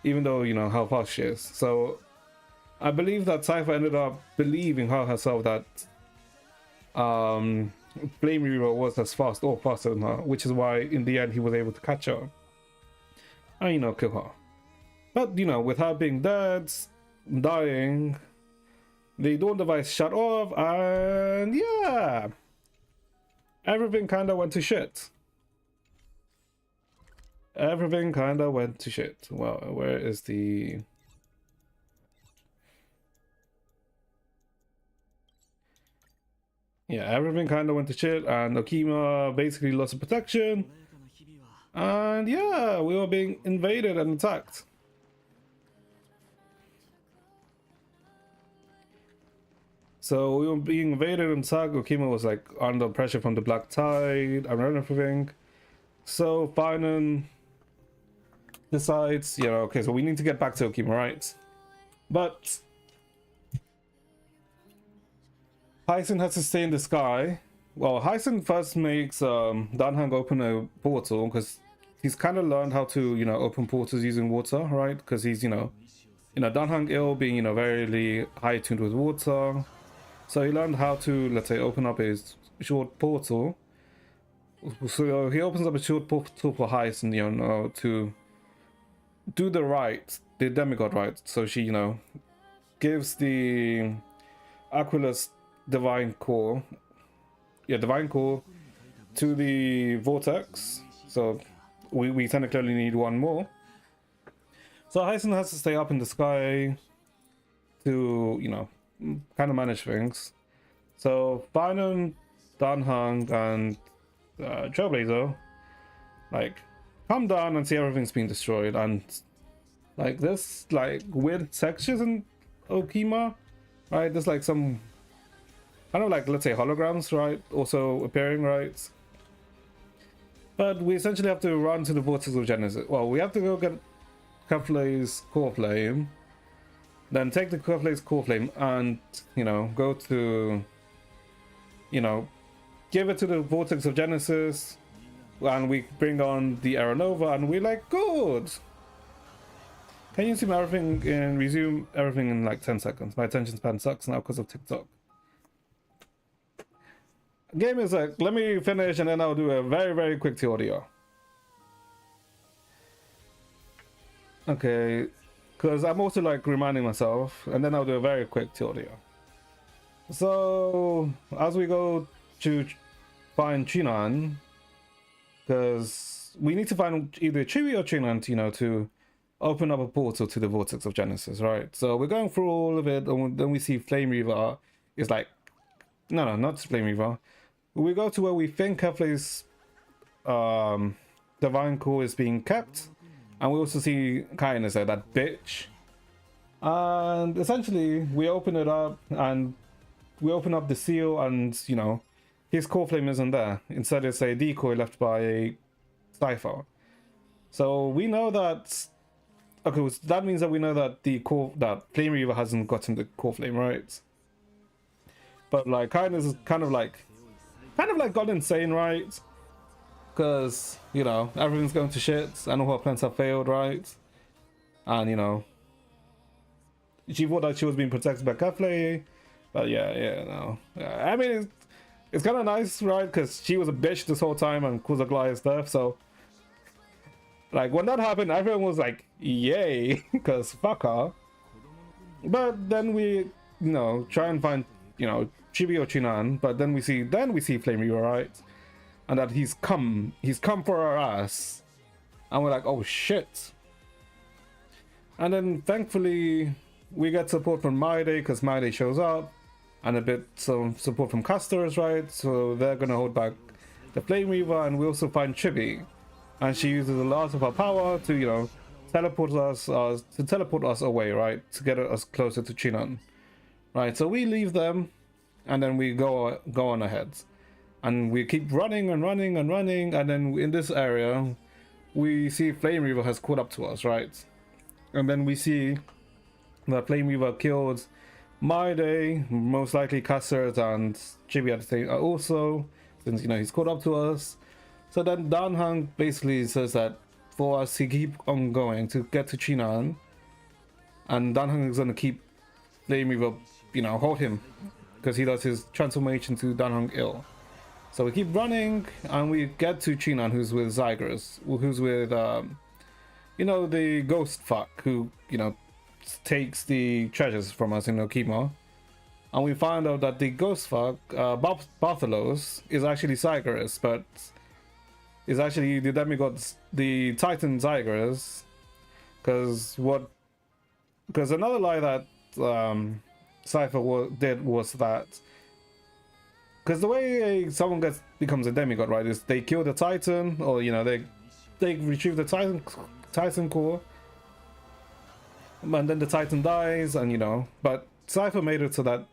Even though how fast she is. So I believe that Cypher ended up believing herself that Flame Reaver was as fast or faster than her, which is why in the end he was able to catch her and kill her. But with her being dead, dying, the Dawn Device shut off, and yeah, everything kind of went to shit. Everything kind of went to shit. Well, where is the... Yeah, everything kind of went to shit, and Okima basically lost her protection. And yeah, we were being invaded and attacked. So we were being invaded and attacked. Okima was like under pressure from the Black Tide and everything. So Phainon decides, okay, so we need to get back to Okima, right? But Hyson has to stay in the sky. Well, Hyson first makes Danhang open a portal because he's kind of learned how to, open portals using water, right? Because he's, Danhang Il being, very high tuned with water. So he learned how to, let's say, open up his short portal. So he opens up a short portal for Hyson, to do the demigod right. So she, you know, gives the Aquilus divine core, divine core to the vortex. So we technically only need one more. So Hyson has to stay up in the sky to, you know, kind of manage things. So Phainon, Danhang, and Trailblazer, like, come down and see everything's been destroyed, and like this like weird textures in Okima, right? There's like some kind of like, let's say, holograms, right, also appearing, right? But we essentially have to run to the vortex of Genesis. Well, we have to go get Keflei's core flame, then take the Keflei's core flame and, you know, go to, you know, give it to the vortex of Genesis, and we bring on the Aeronova, and we're like, good. Can you resume everything in like 10 seconds? My attention span sucks now because of TikTok. Game is like, let me finish and then I'll do a very, very quick tutorial. Okay, because I'm also like reminding myself, and then I'll do a very quick tutorial. So, as we go to find Chinan, because we need to find either Chewie or Chinan, you know, to open up a portal to the vortex of Genesis, right? So we're going through all of it, and then we see Flame Reaver is like, no, not Flame Reaver. We go to where we think Keflei's divine core is being kept, and we also see Kain is there, that bitch. And essentially, we open it up, and we open up the seal, and, you know, his core flame isn't there. Instead, it's a decoy left by a Cypher. So we know that. Okay, so that means that we know that that Flame Reaver hasn't gotten the core flame, right? But like, Kain is kind of like got insane, right? Because, you know, everything's going to shit, and all her plans have failed, right? And, you know, she thought that she was being protected by Keflei, but no. Yeah, I mean, it's kind of nice, right? Because she was a bitch this whole time and caused Aglaya's death, so like, when that happened, everyone was like, yay, because fuck her. But then we, you know, try and find, you know, Chibi or Chinan, but then we see Flame Reaver, right? And that he's come for our ass. And we're like, oh shit. And then thankfully we get support from Maide, because Maide shows up, and a bit some support from Castors, right? So they're gonna hold back the Flame Reaver, and we also find Chibi. And she uses a lot of her power to, you know, teleport us away, right? To get us closer to Chinan. Right, so we leave them, and then we go on ahead. And we keep running and running and running, and then in this area, we see Flame Reaver has caught up to us, right? And then we see that Flame Reaver killed Maide, most likely Castors and Chibi at the same also, since, you know, he's caught up to us. So then Danhang basically says that for us to keep on going to get to Chinan, and Danhang is going to keep Flame Reaver, you know, hold him, because he does his transformation to Danhang ill. So we keep running, and we get to Chinan, who's with Zygris, who's with, you know, the ghost fuck, who, you know, takes the treasures from us in Okima. And we find out that the ghost fuck, Bartholos, is actually Zygris, but is actually the demigods, the Titan Zygris. Because another lie that Cypher did was that, because the way someone becomes a demigod, right, is they kill the Titan, or, you know, they retrieve the Titan core, and then the Titan dies, and, you know, but Cypher made it so that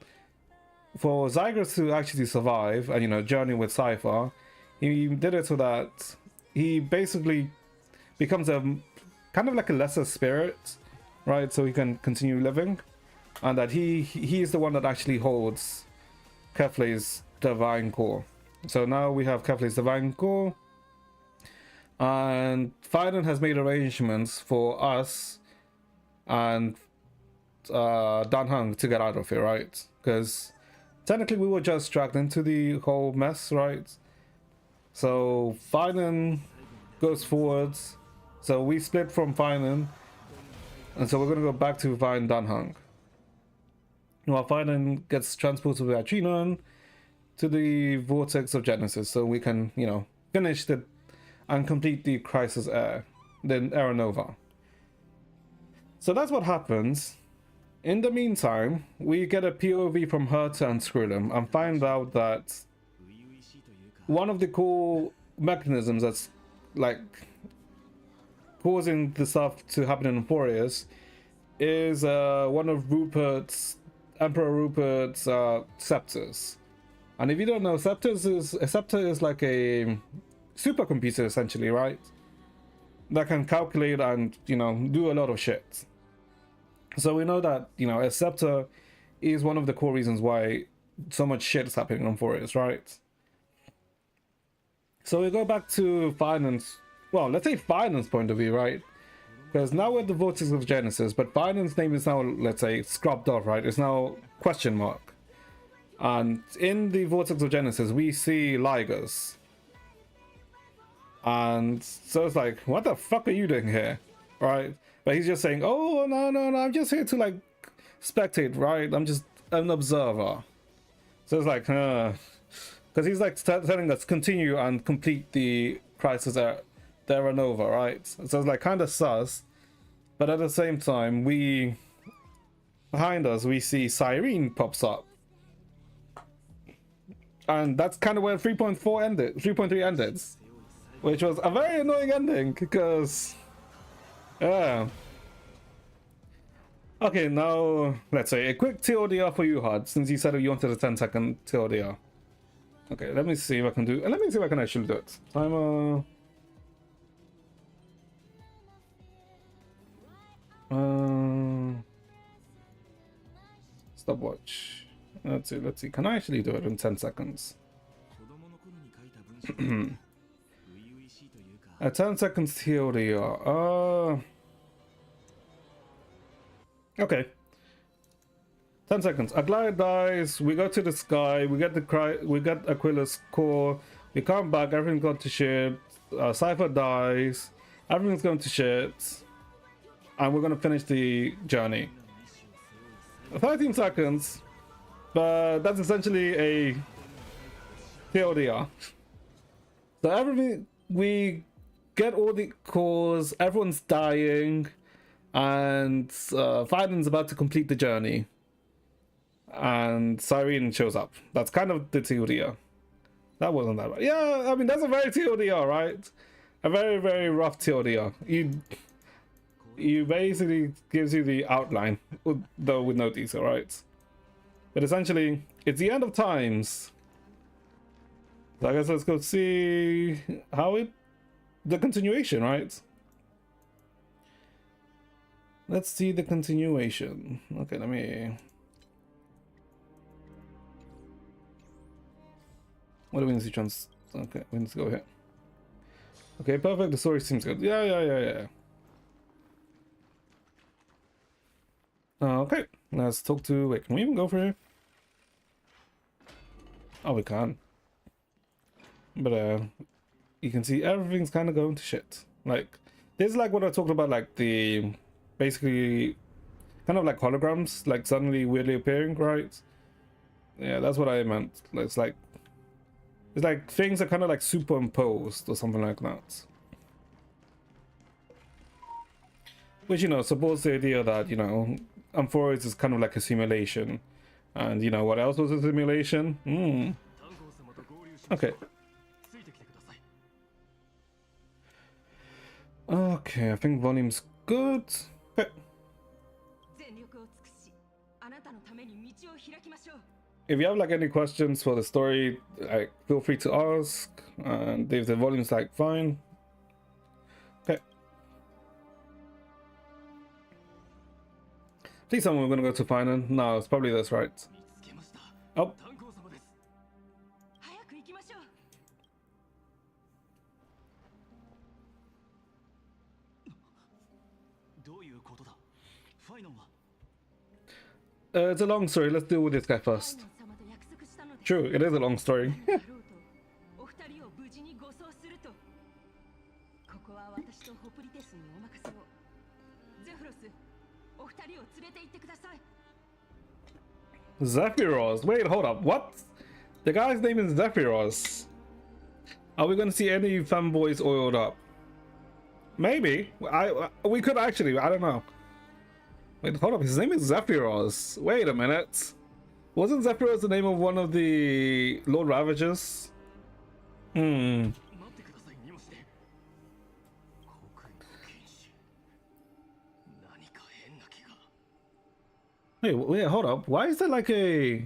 for Zygris to actually survive and, you know, journey with Cypher, he did it so that he basically becomes a kind of like a lesser spirit, right? So he can continue living, and that he is the one that actually holds Keflei's divine core. So now we have Keflei's divine core, and Phainon has made arrangements for us and Danhang to get out of here, right? Because technically we were just dragged into the whole mess, right? So Phainon goes forwards, so we split from Phainon, And so we're gonna go back to find Danhang. While Phainon gets transported with Phainon to the vortex of Genesis, so we can, you know, finish the and complete the crisis air, then Aeronova. So that's what happens. In the meantime, we get a POV from her to unscrew them and find out that one of the core mechanisms that's like causing the stuff to happen in Emporius is one of Emperor Rupert's scepters. And if you don't know, a scepter is like a supercomputer essentially, right? That can calculate and, you know, do a lot of shit. So we know that, you know, a scepter is one of the core reasons why so much shit is happening on Phainon, right? So we go back to Phainon's, well, let's say Phainon's point of view, right? Because now we're at the Vortex of Genesis, but Phainon's name is now, let's say, scrubbed off, right? It's now question mark. And in the Vortex of Genesis, we see Ligas. And so it's like, what the fuck are you doing here? Right? But he's just saying, oh, no, I'm just here to, like, spectate, right? I'm just an observer. So it's like, because he's, like, telling us continue and complete the crisis at Aeronova, right? So it's, like, kind of sus. But at the same time, behind us, we see Cyrene pops up. And that's kind of where 3.3 ended. Which was a very annoying ending, because... yeah. Okay, now, let's say, a quick TLDR for you, Hud, since you said you wanted a 10-second TLDR. Okay, let me see if I can do... let me see if I can actually do it. Timer... stopwatch. Let's see. Can I actually do it in 10 seconds? A 10 seconds TLDR. Okay. 10 seconds. Aglaya dies. We go to the sky. We get Aquila's core. We come back. Everything's gone to shit. Cypher dies. Everything's going to shit. And we're gonna finish the journey. 13 seconds. But that's essentially a TLDR. So everything, we get all the cores, everyone's dying, and Phainon's about to complete the journey. And Cyrene shows up. That's kind of the TLDR. That wasn't that bad. Yeah, I mean, that's a very TLDR, right? A very, very rough TLDR. You basically gives you the outline, though with no detail, right? But essentially, it's the end of times. So I guess let's go see the continuation, right? Let's see the continuation. Okay, let me... what do we need to okay, we need to go here. Okay, perfect. The story seems good. Yeah. Okay, let's talk to... wait, can we even go for here? Oh, we can. But you can see everything's kind of going to shit. Like, this is like what I talked about, like the basically kind of like holograms, like suddenly weirdly appearing, right? Yeah, that's what I meant. It's like things are kind of like superimposed or something like that. Which, you know, supports the idea that, you know, Amphoris is kind of like a simulation. And, you know, what else was a simulation? Okay. Okay, I think volume's good. Okay. If you have like any questions for the story, like feel free to ask. And if the volume's like fine. Okay. Please tell me we're gonna go to Phainon. No, it's probably this, right? Oh. It's a long story. Let's deal with this guy first. True, it is a long story. Zephyros. Wait, hold up. What? The guy's name is Zephyros. Are we gonna see any fanboys oiled up? Maybe. We could actually. I don't know. Wait, hold up. His name is Zephyros. Wait a minute. Wasn't Zephyros the name of one of the Lord Ravagers? Hmm. Wait, hold up. Why is there like a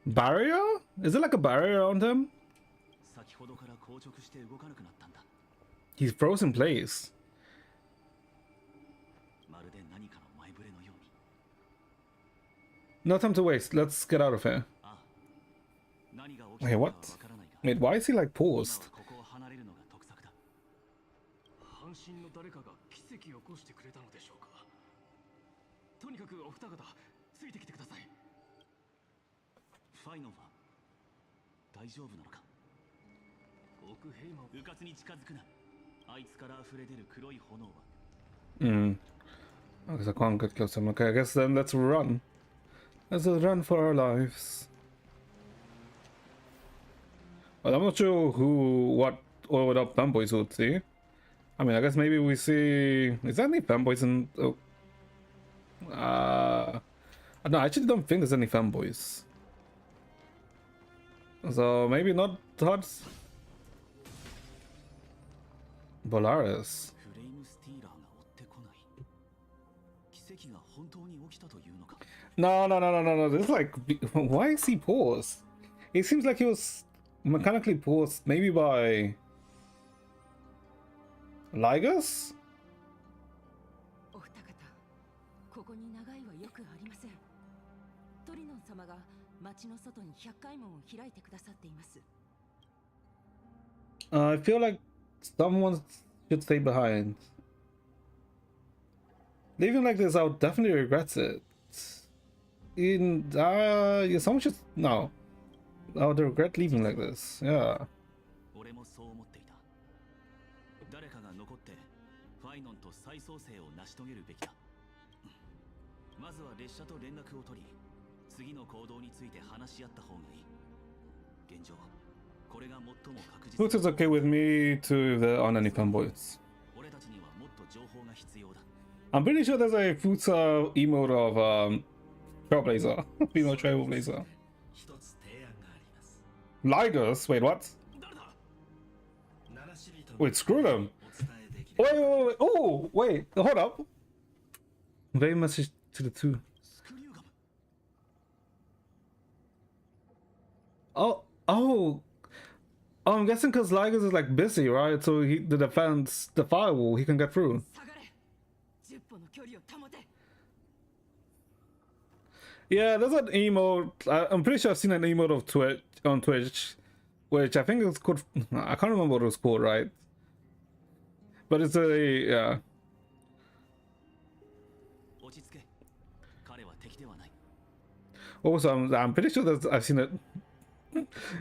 barrier? Is it like a barrier around him? He's frozen in place. No time to waste. Let's get out of here. Wait, what? Wait, why is he like paused? I guess I can't get close to him. Okay, I guess then let's run. Let's run for our lives. Well, I'm not sure what oiled up fanboys would see. I mean, I guess maybe we see... Is there any fanboys in... Oh. No, I actually don't think there's any fanboys. So maybe not Tots. Polaris. No. This is like... Why is he paused? It seems like he was mechanically paused maybe by... Ligus? I feel like someone should stay behind. Leaving like this, I would definitely regret it. Yeah, someone should... No. I would regret leaving like this. Yeah. Looks is okay with me too if there aren't any fanboys. I'm pretty sure there's a Futa emote of Trailblazer. Female Trailblazer. Ligers? Wait, what? Wait, screw them. Wait. Oh, wait. Hold up. Very message to the two. Oh, I'm guessing because Ligers is like busy, right? So the defense, the firewall, he can get through. Yeah, there's an emote. I'm pretty sure I've seen an emote of Twitch on Twitch, which I think it's called. I can't remember what it was called, right? But it's yeah. Also, I'm pretty sure that I've seen it.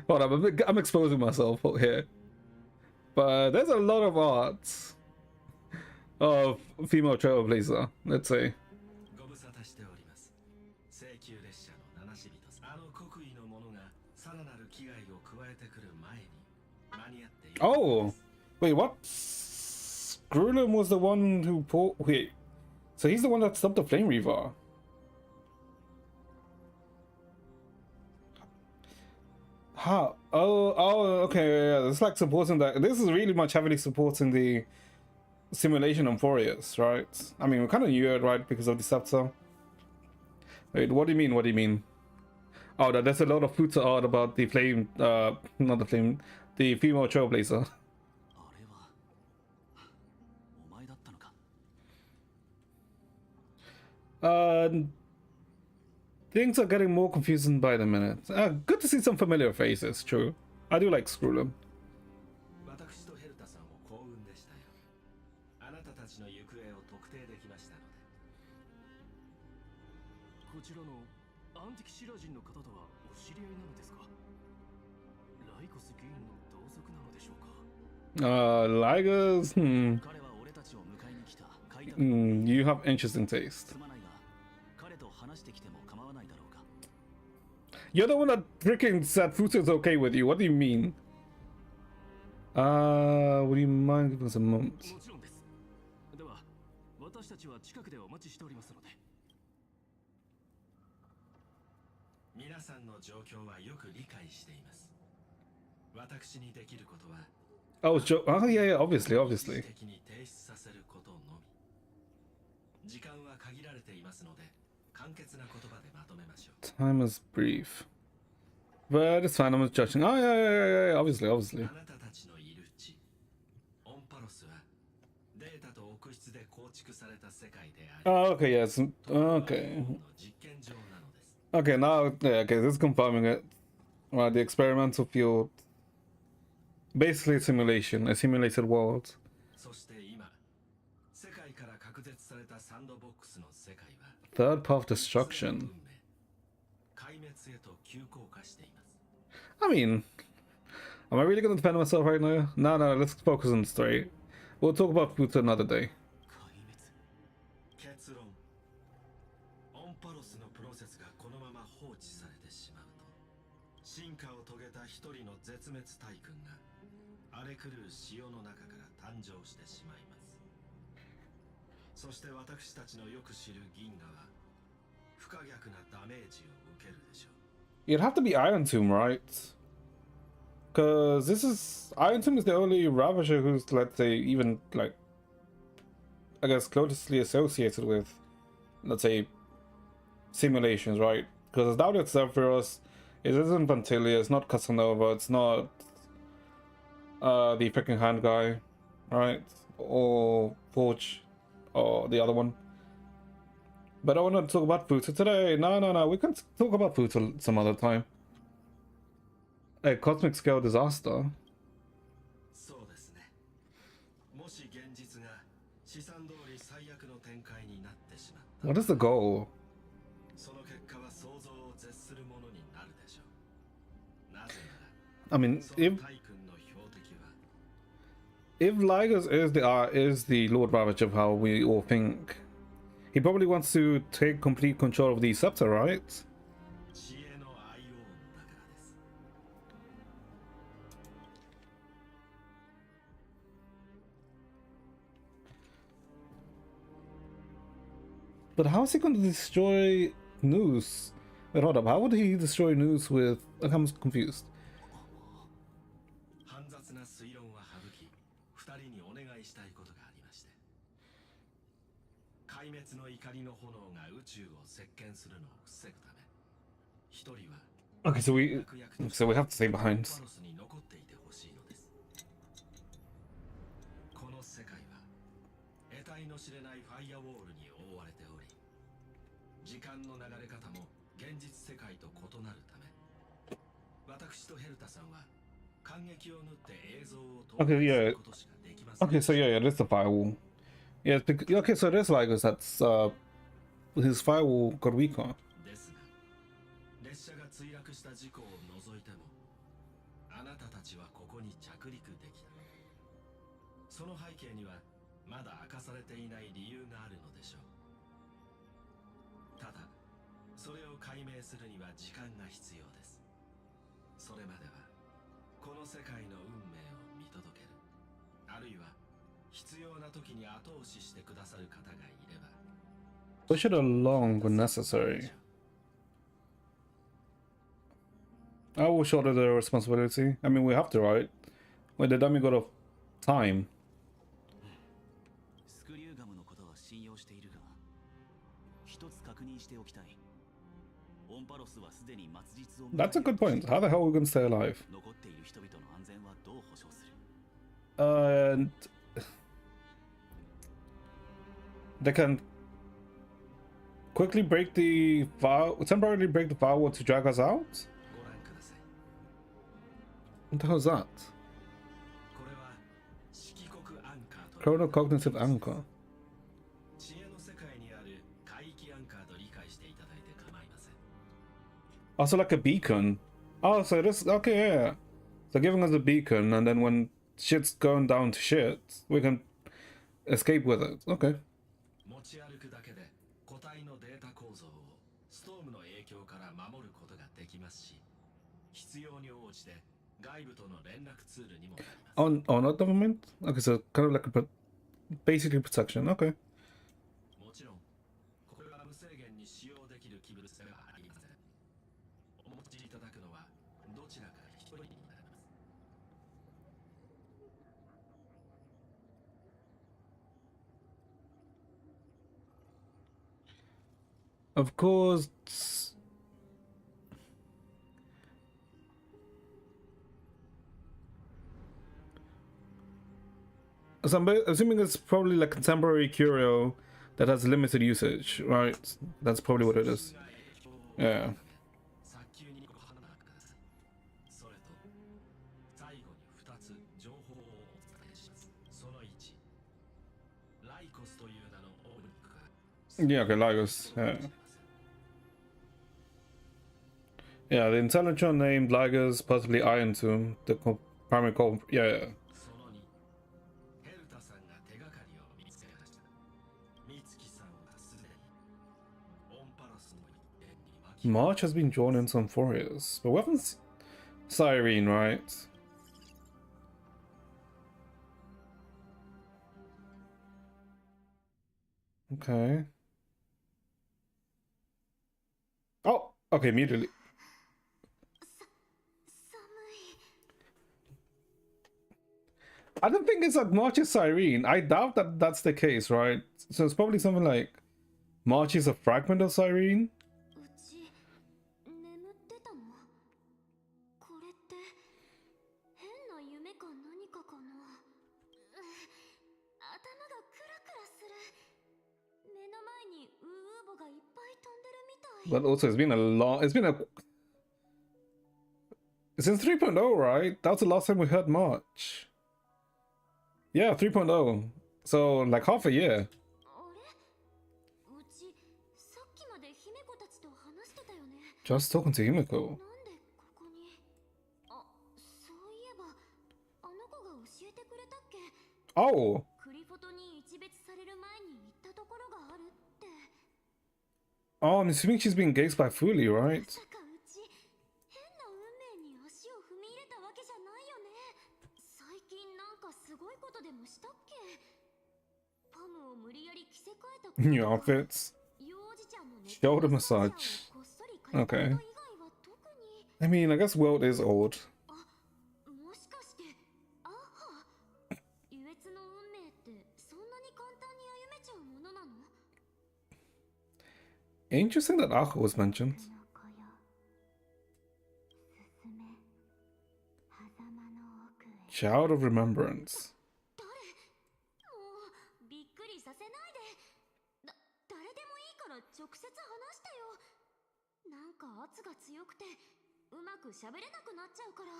Hold on, I'm exposing myself here. But there's a lot of art of female Trailblazer. Let's say. Oh, wait, what? Grulum was the one who wait, so he's the one that stopped the Flame Reaver. How? Oh, okay, yeah. It's like supporting that. This is really much heavily supporting the simulation on Furious, right? I mean, we kind of knew it, right, because of the scepter. Wait, what do you mean? What do you mean? Oh, there's a lot of Futa art about the flame, not the flame, the female Trailblazer. Things are getting more confusing by the minute. Good to see some familiar faces, true. I do like Screwlum. Ligers? You have interesting taste. You're the one that freaking said Futo's okay with you. What do you mean? Would you mind giving us a moment? もちろんです。では、私たちは近くでお待ちしておりますので。皆さんの状況はよく理解しています。私にできることは。Oh, yeah, yeah, obviously. 的に提出させることのみ。時間は限られていますので、簡潔な言葉でまとめましょう。Time is brief. But it's fine, I'm just judging. Oh, yeah, obviously. あなたたちのいる地、オンパロスはデータと奥室で構築された世界であり。Oh, okay, yes. Okay. Okay, now, yeah, okay, this is confirming it. Right, the experimental field. Basically a simulation, a simulated world. そして今、世界から隔絶されたサンドボックスの世界は Third path destruction. 壊滅へと急降下しています。I mean, am I really gonna defend myself right now? No, let's focus on the story. We'll talk about food another day. 結論、オンパロスのプロセスがこのまま放置されてしまうと、進化を遂げた一人の絶滅大軍が荒れ狂う潮の中から誕生してしまいます。そして私たちのよく知る銀河は不可逆なダメージを受けるでしょう。You'd have to be Iron Tomb, right? Because Iron Tomb is the only Ravager who's, let's say, even, like, I guess, closely associated with, let's say, simulations, right? Because it's doubted Zephyros, it isn't Vantilia, it's not Casanova, it's not the freaking hand guy, right? Or Forge, or the other one. But I want to talk about Futo today. No, we can talk about Futo some other time. A cosmic scale disaster. What is the goal? I mean, if Lygus is the Lord Ravager of how we all think, he probably wants to take complete control of the scepter, right? But how is he going to destroy Noose? Wait, hold up. How would he destroy Noose with... I'm confused. Okay, so we have to stay behind. Okay, yeah. Okay, so yeah, it is the firewall. Yeah, okay, so there's Lygus that's his firewall got weaker. Push it along when necessary. I will shoulder the responsibility. I mean, we have to, right? Wait, the dummy got off time. That's a good point. How the hell are we going to stay alive? And they can quickly break the temporarily break the firewall to drag us out? What the hell is that? Chronocognitive anchor. Also, like a beacon. Oh, so this, okay, yeah. So giving us a beacon, and then when shit's going down to shit, we can escape with it. Okay. ますし、必要に応じて外部との連絡ツールにもなります。On not government? Okay, so kind of like basically protection. Okay. もちろん、これは無制限に使用できる器物ではありません。お持ちいただくのはどちらか一人になります。Of course. So I'm assuming it's probably like contemporary curio that has limited usage, right? That's probably what it is. Yeah. 早急にご判断ください。それと最後に2つ情報をお伝えします。その1、ライコスという名のオーブックが Yeah, okay, Lagos. Yeah. Yeah, the intelligent named Lagos, possibly Iron Tomb, the primary call. Yeah, yeah. その2、ヘルタさんが手がかりを見つけました。美月さんはすでにオンパロスの一点に巻き March has been drawn in some forests, but we haven't Cyrene, right? Okay. Oh, okay, immediately. I don't think it's like March is Cyrene. I doubt that that's the case, right? So it's probably something like March is a fragment of Cyrene. うち眠ってたの？これって変な夢か何かかな。頭がクラクラする。目の前にウーボがいっぱい飛んでるみたい。 But also, it's been a since 3.0, right? That was the last time we heard March. Yeah, 3.0. So like half a year. あれ？うちさっきまで姫子たちと話してたよね。 Just talking to Himiko. なんでここに？あ、そういえばあの子が教えてくれたっけ？ Oh, クリフォトに一別される前に行ったところがあるって。 oh, I'm assuming she's being gazed by Fuli, ま right? さかうち変な運命に足を踏み入れたわけじゃないよね。最近なんかすごいことでもしたっけ？パムを無理やり着せ替えたこととか New outfits. 幼児ちゃんのネッ Shoulder トマッサー massage. ジャーをこっそり借りたこと以外は特に。 I mean, I guess world is old. あ、もしかしてアッハ、優越の運命ってそんなに簡単に歩めちゃうものなの？ Interesting that Akko was mentioned. この子よ、進め、狭間の奥へ。 Child of Remembrance. 誰？もうびっくりさせないで。誰でもいいから直接話してよ。なんか圧が強くてうまく喋れなくなっちゃうから。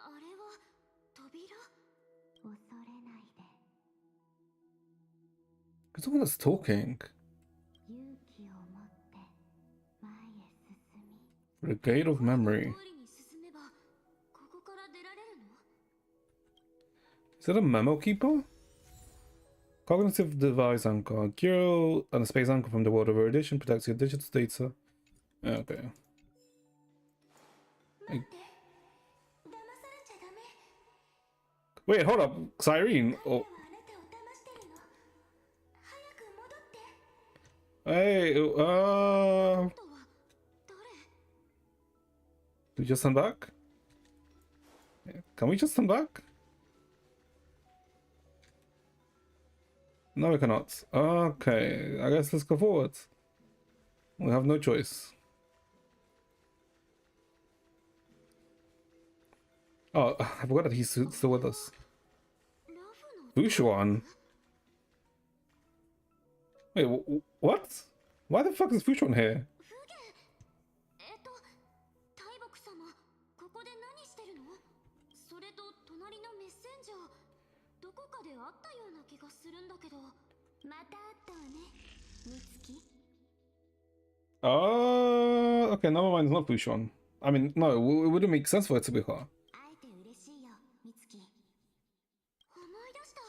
あれは扉？恐れないで。 Someone that's talking. 勇気を持って前へ進み。 The Gate of Memory. 通りに進めばここから出られるの？ Is that a memo keeper? Cognitive device anchor. Giro and a space anchor from the world of erudition protects your digital data. Okay. 待って、騙されちゃダメ。 Wait, hold up. Cyrene. 彼ら Oh, はあなたを騙してるの。早く戻って。 hey. あとは誰？ Do we just turn back? Can we just turn back? No, we cannot. Okay, I guess let's go forward. We have no choice. Oh, I forgot that he's still with us. ラフの Fushuan. Wait, what? Why the fuck is Fushuan here? フゲ。大木様、ここで何してるの？それと隣のメッセンジャー、どこかで会ったような気がするんだけど。また会ったわね、美月。 Okay, never mind, it's not Fushuan. I mean, no, it wouldn't make sense for it to be her. 会えて嬉しいよ、美月。思い出した。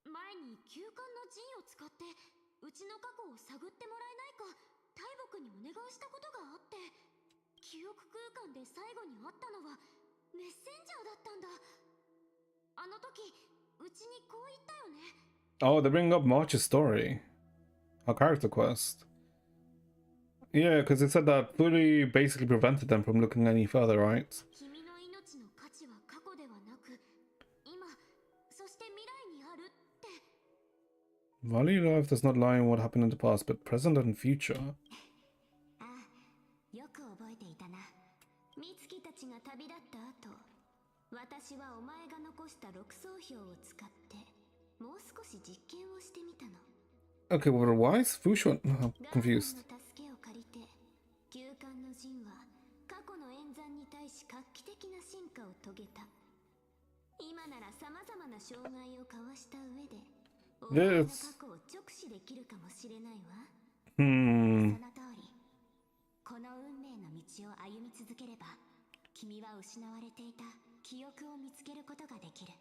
前に休館の陣を使ってうちの過去を探ってもらえないか大木にお願いしたことがあって。き記憶空間で最後に会ったのはメッセンジャーだったんだ。あの時うちにこう言ったよね。 Oh, they bring up March's story. Her character quest. Yeah, because it said that fully basically prevented them from looking any further, right? 君の命の価値は過去ではなく今そして未来にあるって。 Value life does not lie in what happened in the past, but present and future. ああ、よく覚えていたな。美月たちが旅立った後、私はお前が残した6層標を使ってもう少し実験をしてみたの。 Okay, well, why is Fushu confused? ガーデンの助けを借りて、旧館の陣は過去の演算に対し画期的な進化を遂げた。今なら様々な障害をかわした上で、お前の過去を直視できるかもしれないわ。その通り、この運命の道を歩み続ければ、君は失われていた記憶を見つけることができる。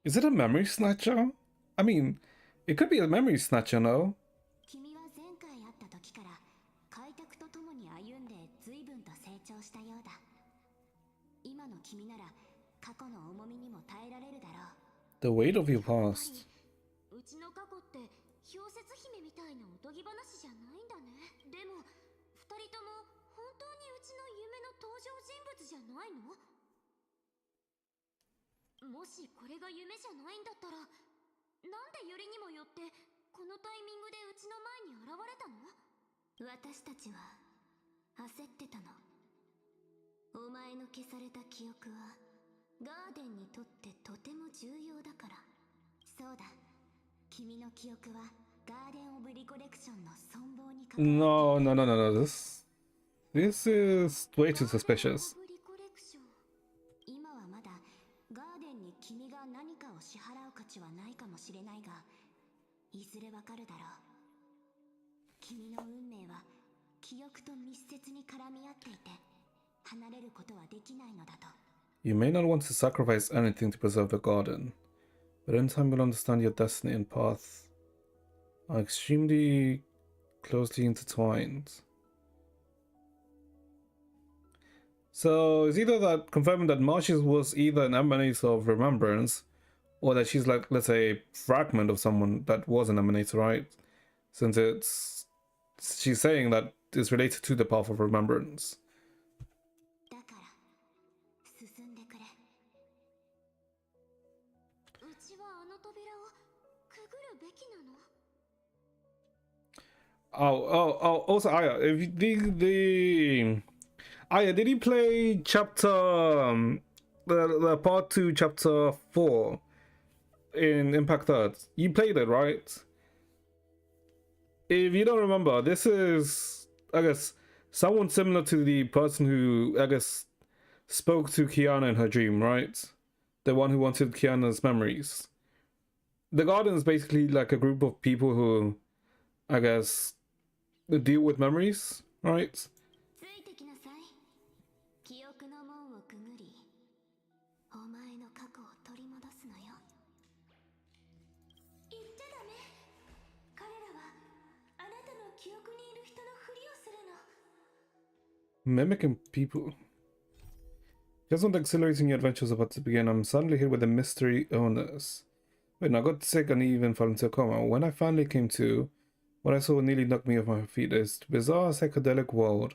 Is it a memory snatcher? I mean, it could be a memory snatcher, no? 君は前回会った時から開拓とともに歩んで随分と成長したようだ。今の君なら過去の重みにも耐えられるだろう。 The weight of your past. うちの過去って氷雪姫みたいなおとぎ話じゃないんだね。でも二人とも本当にうちの夢の登場人物じゃないの？もしこれが夢じゃないんだったら、なんでよりにもよってこのタイミングでうちの前に現れたの？私たちは焦ってたの。お前の消された記憶はガーデンにとってとても重要だから。そうだ、君の記憶はガーデン・オブ・リコレクションの存亡に関わ No, no, no, no, no. This is way too suspicious. 今はまだガーデンに君が何かを支払う価値はないかもしれないが、いずれわかるだろう。君の運命は記憶と密接に絡み合っていて、離れることはできないのだと。 You may not want to sacrifice anything to preserve the garden, but in time you'll understand your destiny and path are extremely closely intertwined. So it's either that confirming that Marshall was either an emanator of remembrance, or that she's like, let's say, a fragment of someone that was an emanator, right? Since she's saying that it's related to the path of remembrance. だから進んでくれ。うちはあの扉をくぐるべきなの？ Also, Aya, if Aya, did you play chapter the part 2, chapter 4 in Impact Third? You played it, right? If you don't remember, this is, I guess, someone similar to the person who, I guess, spoke to Kiana in her dream, right? The one who wanted Kiana's memories. The Garden is basically like a group of people who, I guess, deal with memories, right? ついてきなさい。記憶の門をくぐり、お前の過去を取り戻すのよ。言っちゃダメ。彼らはあなたの記憶にいる人のふりをするの。 Mimicking people. Just not exhilarating your adventures about to begin. I'm suddenly hit with a mystery illness. Wait, I got sick and even fell into a coma. When I finally came to, what I saw nearly knocked me off my feet. This bizarre psychedelic world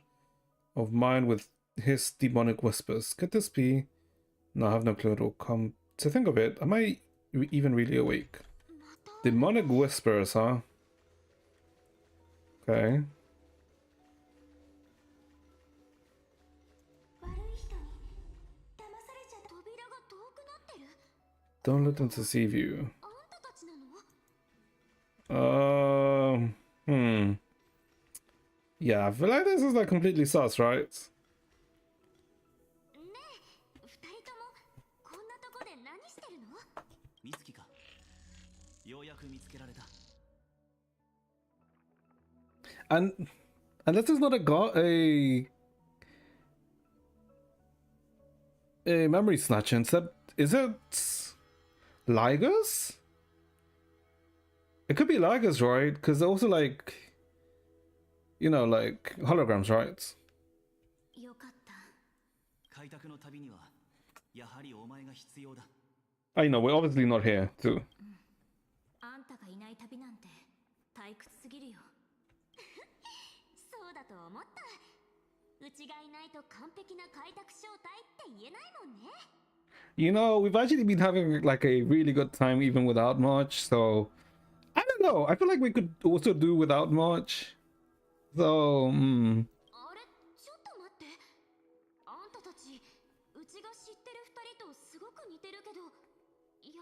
of mine with his demonic whispers. Could this be? No, I have no clue at all. Come to think of it, am I even really awake? Demonic whispers, huh? Okay. 悪い人に騙されちゃった。扉が遠くなってる。 Don't let them deceive you. あんたたちなの？ Yeah, I feel like this is like completely sus, right? ねえ、二人ともこんなとこで何してるの？美月か。ようやく見つけられた。 And this is not a memory snatcher. Instead, is it Ligers? It could be Ligers, right? Because they're also like, you know, like holograms, right? よかった。開拓の旅にはやはりお前が必要だ。 I know we're obviously not here to. あんたがいない旅なんて退屈すぎるよ。そうだと思った。うちがいないと完璧な開拓招待って言えないもんね。You know, we've actually been having like a really good time even without March, so I don't know. I feel like we could also do without March. So, あれ、ちょっと待って。あんたたち、うちが知ってる二人とすごく似てるけど、や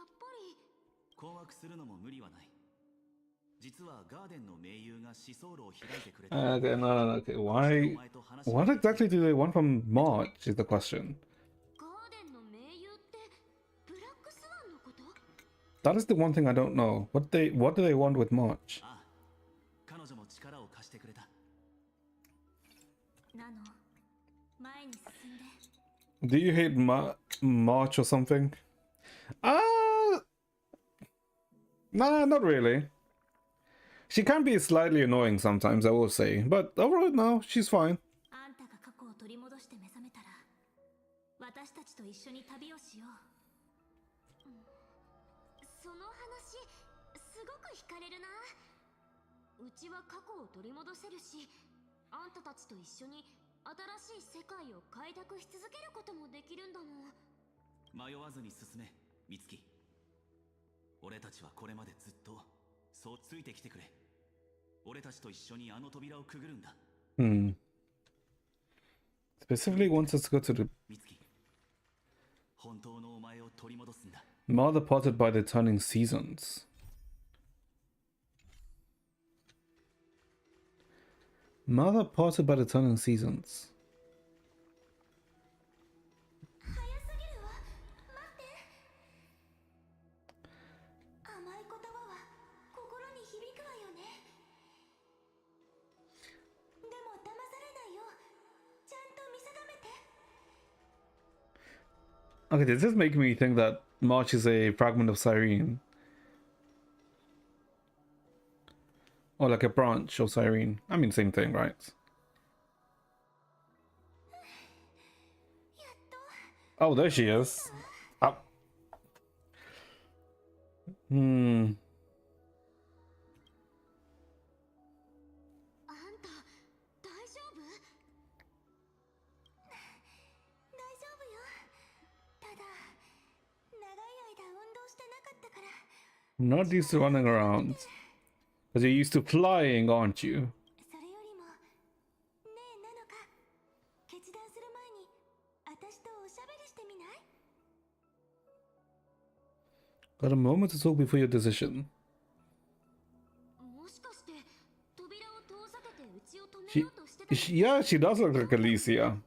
っぱり。困惑するのも無理はない。実はガーデンの盟友が思想路を開いてくれた。 okay, no. Okay, why? What exactly do they want from March? Is the question. ガーデンの盟友ってブラックスワンのこと？ That is the one thing I don't know. What do they want with March? ああ、彼女も力を貸してくれた。なの、前に進んで。 Do you hate March or something? Nah, not really. She can be slightly annoying sometimes, I will say, but overall, no, she's fine. あんたが過去を取り戻して目覚めたら、私たちと一緒に旅をしよう。その話、すごく惹かれるな。うちは過去を取り戻せるし、あんたたちと一緒に新しい世界を開拓し続けることもできるんだもん。迷わずに進め、美月。俺たちはこれまでずっとそうついてきてくれ。俺たちと一緒にあの扉をくぐるんだ。Specifically wants us to go to the 美月、本当のお前を取り戻すんだ。 Mother parted by the turning seasons. Mother parted by the turning seasons. 早すぎるわ。待って。甘い言葉は心に響くわよね。でも騙されないよ。ちゃんと見定めて。 Okay, does this make me think that March is a fragment of Cyrene? Or like a branch of Cyrene? I mean, same thing, right? やっと。 Oh, there she is. Up. あんた、大丈夫？大丈夫よ。ただ、長い間運動してなかったから。 Not used to running around. Because you're used to flying, aren't you? それよりも、ねえなのか、決断する前に、私とおしゃべりしてみない？ Got a moment to talk before your decision. もしかして、扉を遠ざけてうちを止めようとしてた？ Yeah, she does look like Alicia.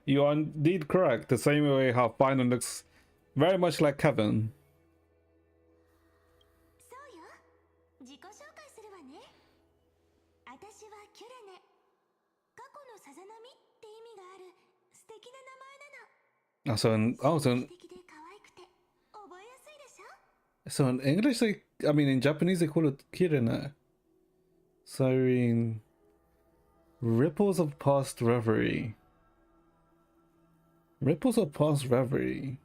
You are indeed correct. The same way how Phainon looks very much like Kevin. そうよ。自己紹介するわね。私はキュレネ。過去のさざ波って意味がある素敵な名前なの。 素敵で可愛くて覚えやすいでしょ？ So in English, in Japanese, they call it Kirene. Cyrene. Ripples of past reverie. Ripples of past reverie.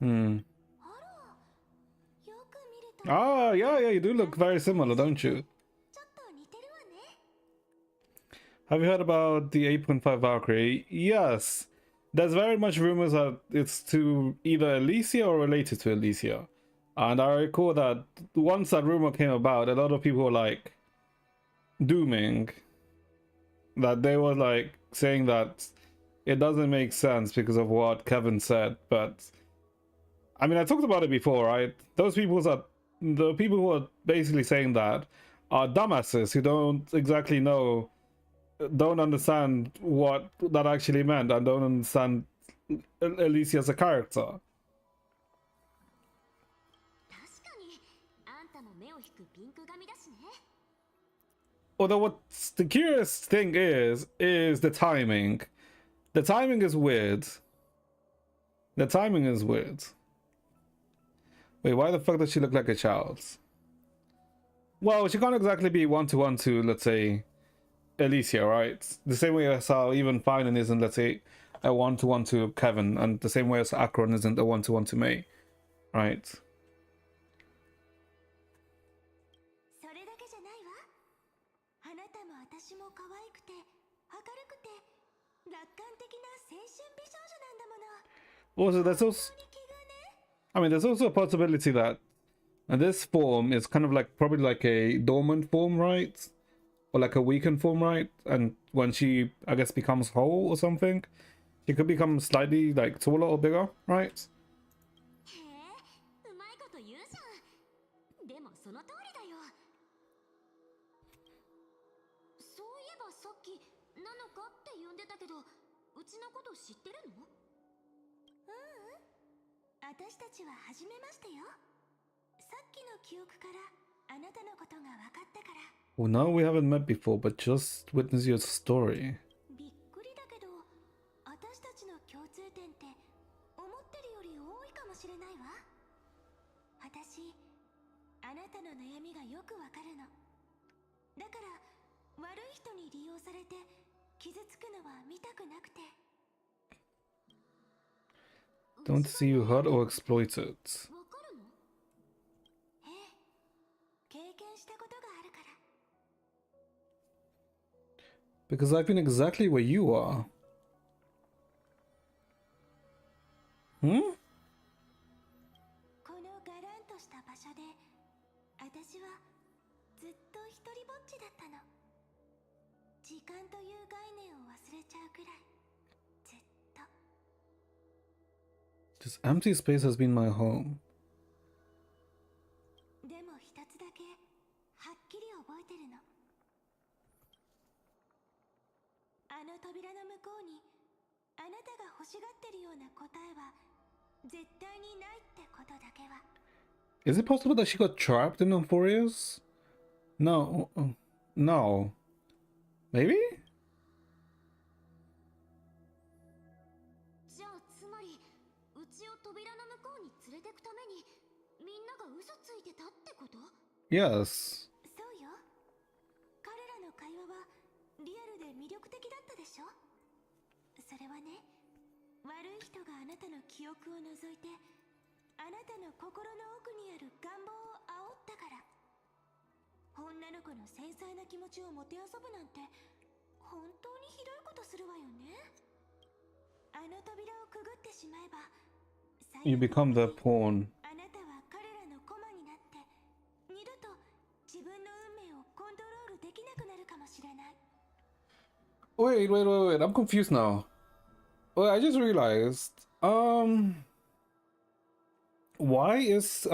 あら、よく見ると Ah, yeah, you do look very similar, don't you? ちょっと似てるわね。 Have you heard about the 8.5 Valkyrie? Yes. There's very much rumors that it's to either Alicia or related to Alicia. And I recall that once that rumor came about, a lot of people were like dooming that they were like saying that it doesn't make sense because of what Kevin said. But I mean, I talked about it before, right? The people who are basically saying that are dumbasses who don't exactly know, don't understand what that actually meant, and don't understand Alicia as a character. 確かに、あんたも目を引くピンク髪だしね。 Although what's the curious thing is the timing. The timing is weird. The timing is weird. Wait, why the fuck does she look like a child? Well, she can't exactly be one-to-one to, let's say, Alicia, right? The same way as how even Phainon isn't, let's say, a one-to-one to Kevin, and the same way as Akron isn't a one-to-one to May, right? それだけじゃないわ。あなたも私も可愛くて、明るくて、楽観的な青春美少女なんだもの。 Also, there's also, I mean, there's also a possibility that this form is kind of like probably like a dormant form, right? Or like a weakened form, right? And when she, I guess, becomes whole or something, she could become slightly like taller or bigger, right? へえ、うまいこと言うじゃん。でもその通りだよ。そういえばさっきなのかって呼んでたけど、うちのこと知ってるの？私たちは初めましてよ。さっきの記憶からあなたのことが分かったから。 Well, now we haven't met before, but just witness your story. びっくりだけど、私たちの共通点って思ってるより多いかもしれないわ。私、あなたの悩みがよくわかるの。だから悪い人に利用されて傷つくのは見たくなくて。 Don't see you hurt or exploited. わかるの？ええ、経験したことがあるから。 Because I've been exactly where you are. Hmm? このガランとした場所で私はずっと一人ぼっちだったの。時間という概念を忘れちゃうくらいずっと。 This empty space has been my home. でも一つだけはっきり覚えてるの。あの扉の向こうにあなたが欲しがってるような答えは絶対にないってことだけは。 Is it possible that she got trapped in Euphoria's? No. No. Maybe? じゃあつまりうちを扉の向こうに連れてくためにみんなが嘘ついてたってこと？ Yes. そうよ。彼らの会話はリアルで魅力的だったでしょ。それはね、悪い人があなたの記憶を除いてあなたの心の奥にある願望を煽ったから。女の子の繊細な気持ちをもてあそぶなんて本当にひどいことするわよね。あの扉をくぐってしまえば You become the pawn. あなたは彼らの駒になって二度と自分の運命をコントロールできなくなるかもしれない。 Wait. I'm confused now. Wait, I just realized. Why is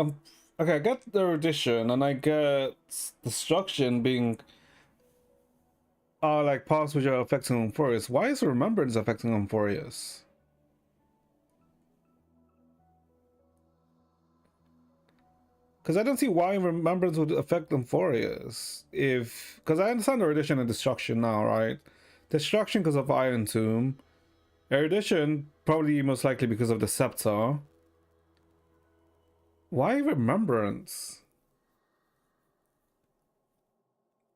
okay, I get the erudition and I get destruction being like parts which are affecting Euphorius. Why is remembrance affecting Euphorius? Because I don't see why remembrance would affect Euphorius. Because I understand erudition and destruction now, right? Destruction because of Iron Tomb. Erudition probably most likely because of the Scepter. Why remembrance?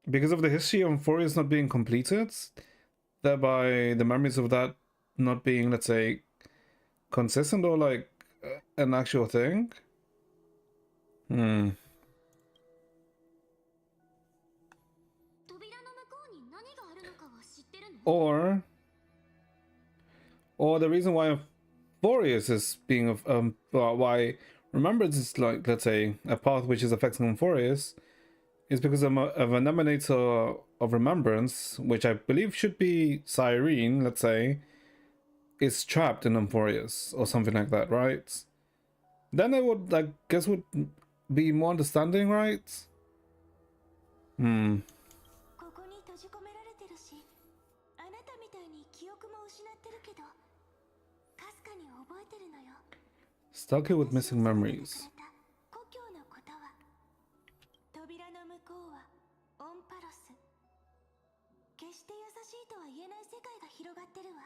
Because of the history of Euphorius not being completed? Thereby the memories of that not being, let's say, consistent or like an actual thing? Hmm. 扉の向こうに何があるのかは知ってるの？ Or the reason why Euphorius is being why remembrance is like, let's say, a path which is affecting Euphorius is because of an emanator of remembrance, which I believe should be Cyrene, let's say, is trapped in Euphorius or something like that, right? Then I would, I guess, would be more understanding, right? Hmm. ここに閉じ込められてるし、あなたみたいに記憶も失ってるけど、かすかに覚えてるのよ。 Stuck here with missing memories. 故郷のことは、扉の向こうはオンパロス。決して優しいとは言えない世界が広がってるわ。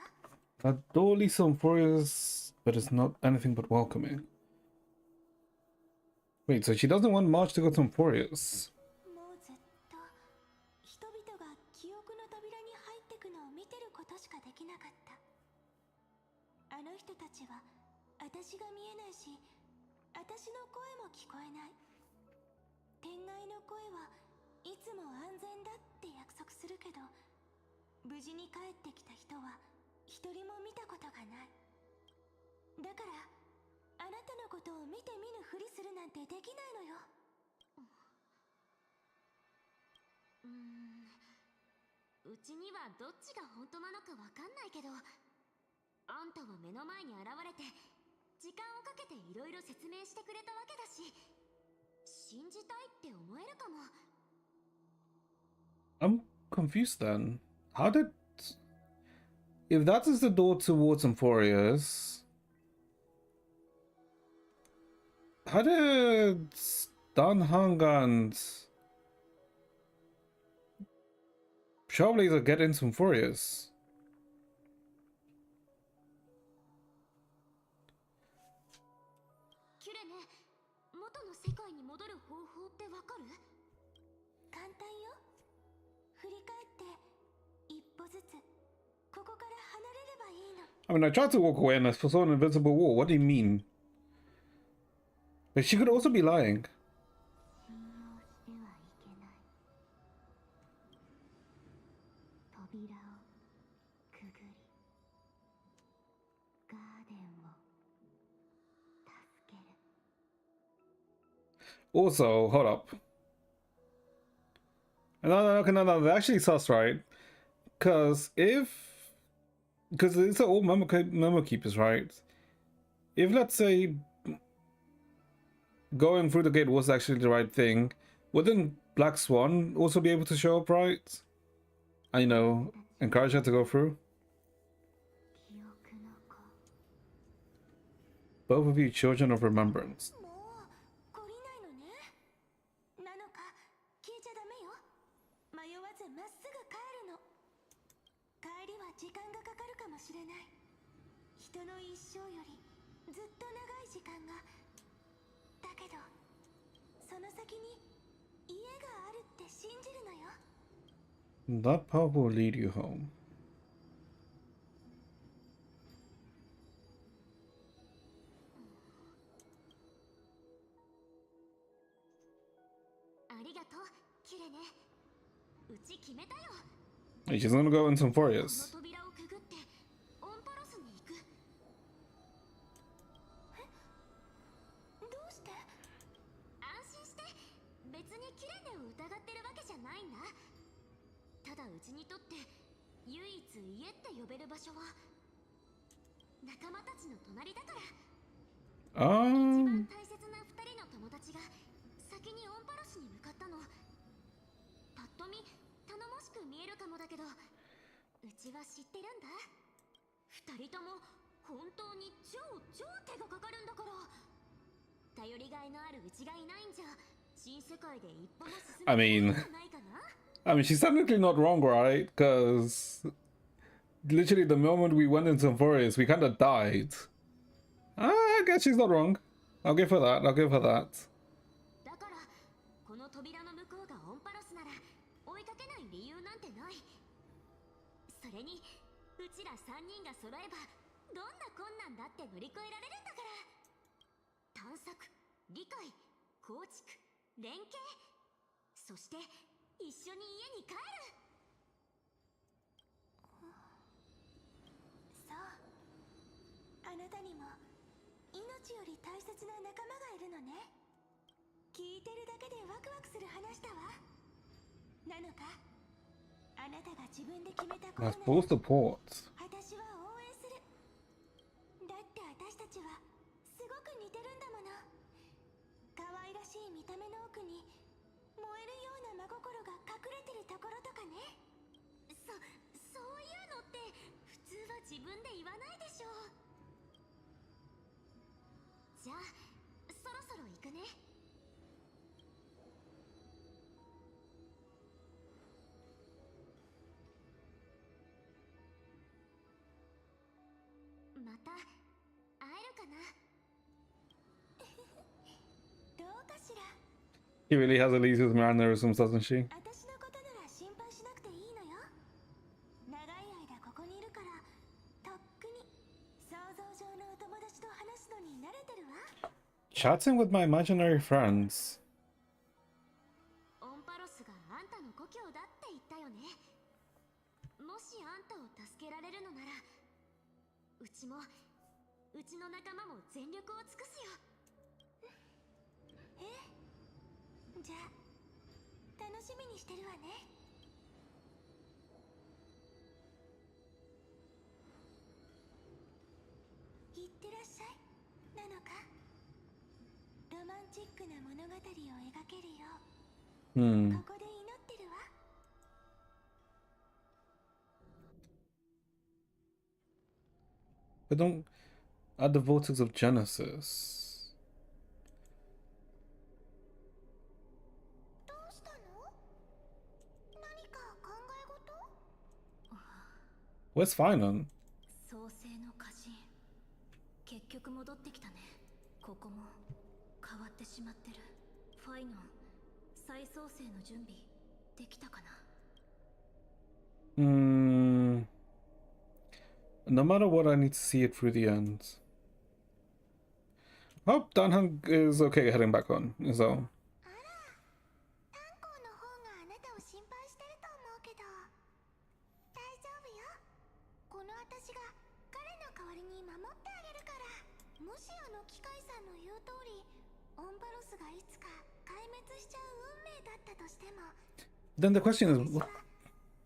A door leads to Euphorius, but it's not anything but welcoming. Wait, so she doesn't want March to go to Euphorius. もうずっと人々が記憶の扉なかった。あの人たちは私が見えないし、私の声も聞こえない。天外の声はいつも安全だって約束するけど、無事に帰ってきた人は一人も見たことがない。だからあなたのことを見て見ぬふりするなんてできないのよ。うちにはどっちが本当なのかわかんないけど、あんたは目の前に現れて時間をかけていろいろ説明してくれたわけだし、信じたいって思えるかも。I'm confused then. How did... If that is the door towards Emphorius, how did Danhang and Trailblazer get into Emphorius? キュレネ、元の世界に戻る方法ってわかる？簡単よ。振り返って一歩ずつここから離れればいいの。 I mean, I tried to walk away and I saw an invisible wall. What do you mean? But she could also be lying. 信用してはいけない。扉をくぐり、ガーデンを助ける。 Also, hold up. No, they're actually sus, right? Because these are all memo keepers, right? If, let's say, going through the gate was actually the right thing, wouldn't Black Swan also be able to show up, right? And, you know, encourage her to go through? 記憶の子。 Both of you children of remembrance. もう懲りないのね。なのか聞いちゃダメよ。迷わずまっすぐ帰るの。帰りは時間がかかるかもしれない。人の一生よりずっと長い時間が。だけどその先に家があるって信じるのよ。 That path will lead you home. ありがとう、キュレネ。うち決めたよ。 She's gonna go in some この Emphorius. 扉をくぐってオンパロスに行く。どうして？安心して。別にキュレネを疑ってるわけじゃないんだ。ただうちにとって唯一家って呼べる場所は仲間たちの隣だから。一番大切な2人の友達が先にオンパロスに向かったの。パッと見頼もしく見えるかもだけど、うちは知ってるんだ。2人とも本当に超手がかかるんだから。頼りがいのあるうちがいないんじゃ新世界で一歩も進めないんじゃないかな。I mean, she's technically not wrong, right? Because literally the moment we went into Emphorius, we kind of died. I guess she's not wrong. I'll give her that. だからこの扉の向こうがオンパロスなら追いかけない理由なんてない。それにうちら3人が揃えばどんな困難だって乗り越えられるんだから。探索、理解、構築、連携、そして一緒に家に帰る。そう。あなたにも命より大切な仲間がいるのね。聞いてるだけでワクワクする話だわ。なのかあなたが自分で決めたことなら That's both the ports. 私は応援する。だって私たちはすごく似てるんだもの。可愛らしい見た目の奥に燃えるような真心が隠れてるところとかね。そういうのって普通は自分で言わないでしょ。じゃあそろそろ行くね。また会えるかな。どうかしら。 He really has Elise's mannerisms, doesn't she? 私のことなら心配しなくていいのよ。長い間ここにいるから Chatting with my imaginary friends. オンパロスがあんたの故郷だって言ったよね。もしあんたを助けられるのなら、うちもうちの仲間も全力を尽くすよ。じゃあ楽しみにしてるわね。いってらっしゃいなのか。ロマンチックな物語を描けるよう、Hmm. ここで祈ってるわ。But don't add the vortex of Genesis. どうしたの？何か考え事？ Where's Phainon? 創世の歌人、結局戻ってきたね。ここも変わってしまってる。ファイノン、再創生の準備できたかな。 Hmm. No matter what, I need to see it through the end. Hope Danhang is okay heading back on. So. あら、炭鉱の方があなたを心配してると思うけど、大丈夫よ。この私が彼の代わりに守ってあげるから。もしあの機械さんの言う通り、オンバロスがいつか壊滅しちゃう運命だったとしても、 Then the question is, 私 what? は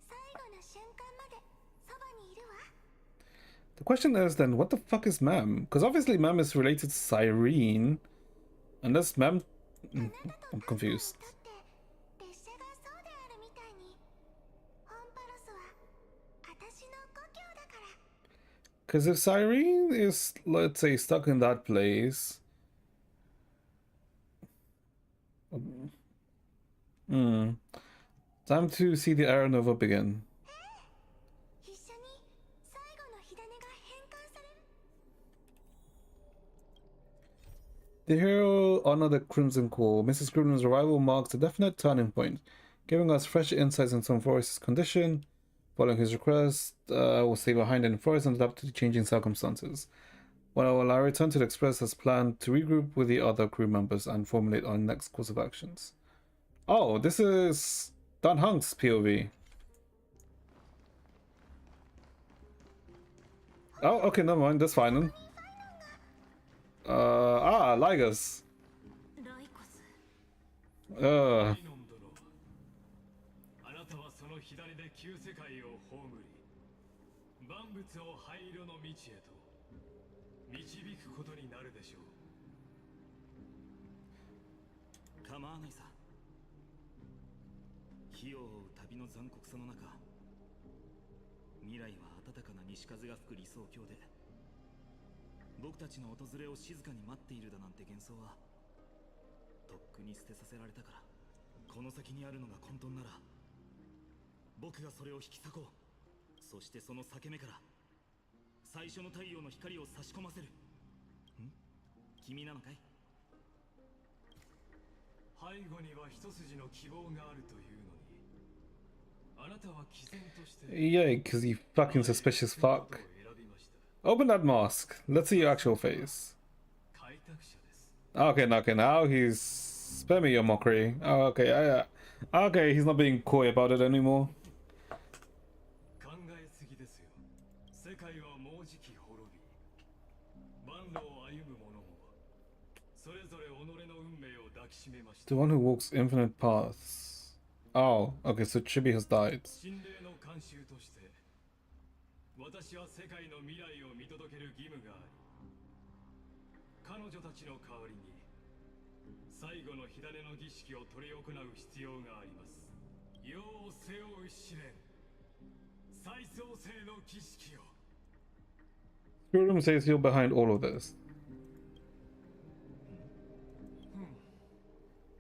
最後の瞬間までそばにいるわ。 The question is then, what the fuck is Mem? Because obviously Mem is related to Cyrene, unless Mem. あな I'm たとタッグに confused. とって列車がそうであるみたいに、オンパロスは私の故郷だから。 Because if Cyrene is, let's say, stuck in that place. Hmm. Time to see the Era Nova begin. 一緒に最後の火種が変換される。 The hero honored the Crimson Call. Mrs. Scrivener's arrival marks a definite turning point, giving us fresh insights into Forest's condition. Following his request, we'll stay behind in the forest and adapt to the changing circumstances. While I return to the Express as planned to regroup with the other crew members and formulate our next course of actions. Oh, this is Dan Hunk's POV. Oh, okay, never mind. That's fine then. Ligas. ライコス、 ファイノン殿、あなたはその左で旧世界を葬り、万物を灰色の道へと導くことになるでしょう。構わないさ。火を追う旅の残酷さの中、未来は暖かな西風が吹く理想郷で、僕たちの訪れを静かに待っているだなんて幻想はとっくに捨てさせられたから。この先にあるのが混沌なら、僕がそれを引き裂こう。そしてその裂け目から最初の太陽の光を差し込ませる。君なのかい？背後には一筋の希望があるというのに、あなたは毅然として Yeah, because you fucking suspicious fuck. 選びました。 Open that mask. Let's see your actual face. 開拓者です。 Okay, now he's spare me your mockery. Oh, okay, okay, he's not being coy about it anymore. 考えすぎですよ。世界はもうじき滅び、万路を歩む者もそれぞれ己の運命を抱きしめました。 The one who walks infinite paths. Oh, okay, so Chibi has died. 神霊の慣習として、私は世界の未来を見届ける義務があり、彼女たちの代わりに最後の火種の儀式を執り行う必要があります。世を背負う試練、再創生の儀式を。 Scrivener says you're behind all of this.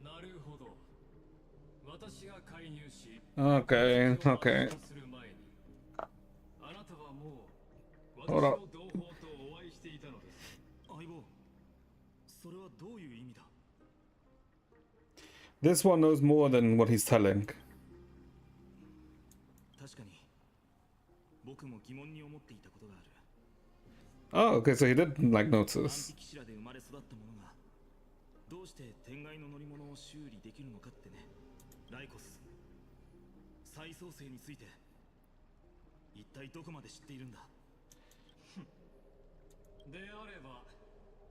なるほど。私が介入し、 Okay, okay. する前に、あなたはもう私ほらの同胞とお会いしていたのです。相棒、それはどういう意味だ？ This one knows more than what he's telling. 確かに僕も疑問に思っていたことがある。 Oh, okay, so he did like アン notice. ティキシラで生まれ育った者がどうして天外の乗り物を修理できるのかってね。ライコス、再創生について一体どこまで知っているんだ。であれば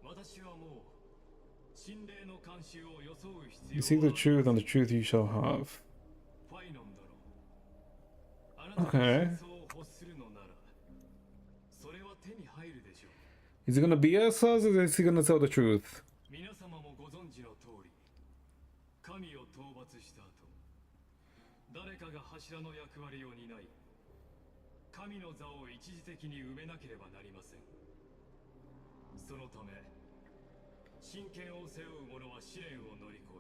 私はもう心霊の慣習を装う必 You 要 seek the は truth, and the truth you shall have. ファイノンだろう。あなたが Okay. 真相を欲するのならそれは手に入るでしょう。 Is he gonna BS us, or is he gonna tell the truth? 皆様もご存知の通り神を討伐した後、誰かが柱の役割を担い神の座を一時的に埋めなければなりません。そのため真剣を背負う者は試練を乗り越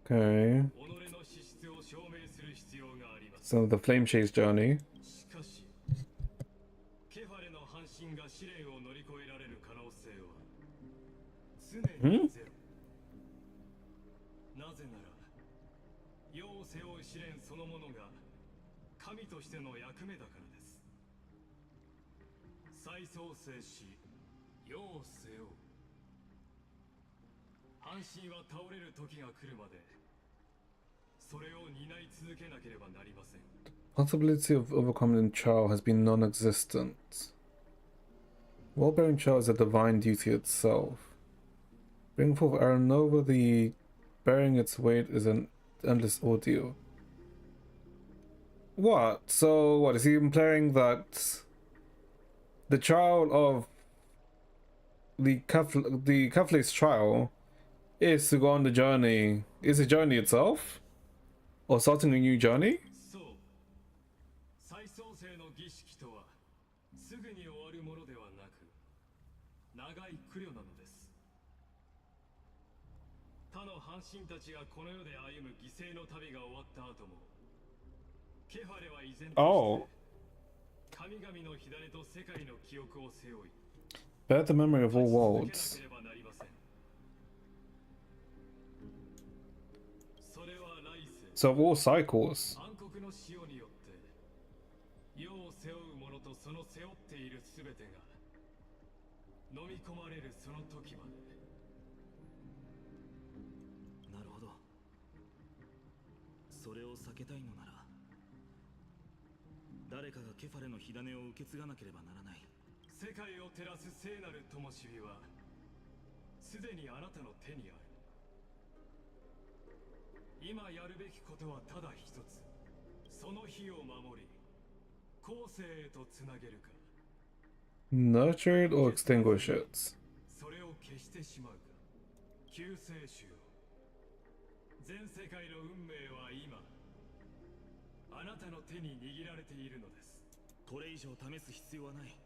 Okay. え己の資質を証明する必要があります。 So the flame chase journey. しかしケファレの半身が試練を乗り越えられる可能性は常にゼロ。なぜなら世を背負う試練そのものが神としての役目だからです。再創生し世を背負う。半身は倒れる時が来るまでそれを担い続けなければなりません。 Possibility of overcoming Chao has been non-existent. Well-bearing Chao is a divine duty itself. Bringing forth Aranova, the bearing its weight is an endless ordeal. What? So what is he implying that the trial of the Catholics trial is to go on the journey? Is the journey itself? Or starting a new journey? そう、再創生の儀式とはすぐに終わるものではなく長い苦慮なのです。他の半身たちがこの世で歩む犠牲の旅が終わった後もケファレは依然として Oh. 神々の火種と世界の記憶を背負い Bear the memory of all 立ち worlds. 続けなければなりません。それは来世 So of all cycles. 暗黒の潮によって世を背負う者とその背負っているすべてが飲み込まれるその時まで。なるほど。それを避けたいのなら誰かがケファレの火種を受け継がなければならない。世界を照らす聖なる灯火はすでにあなたの手にある。今やるべきことはただ一つ。その火を守り後世へとつなげるか、 Nurture it or extinguish it. それを消してしまうか。救世主よ、全世界の運命は今あなたの手に握られているのです。これ以上試す必要はない。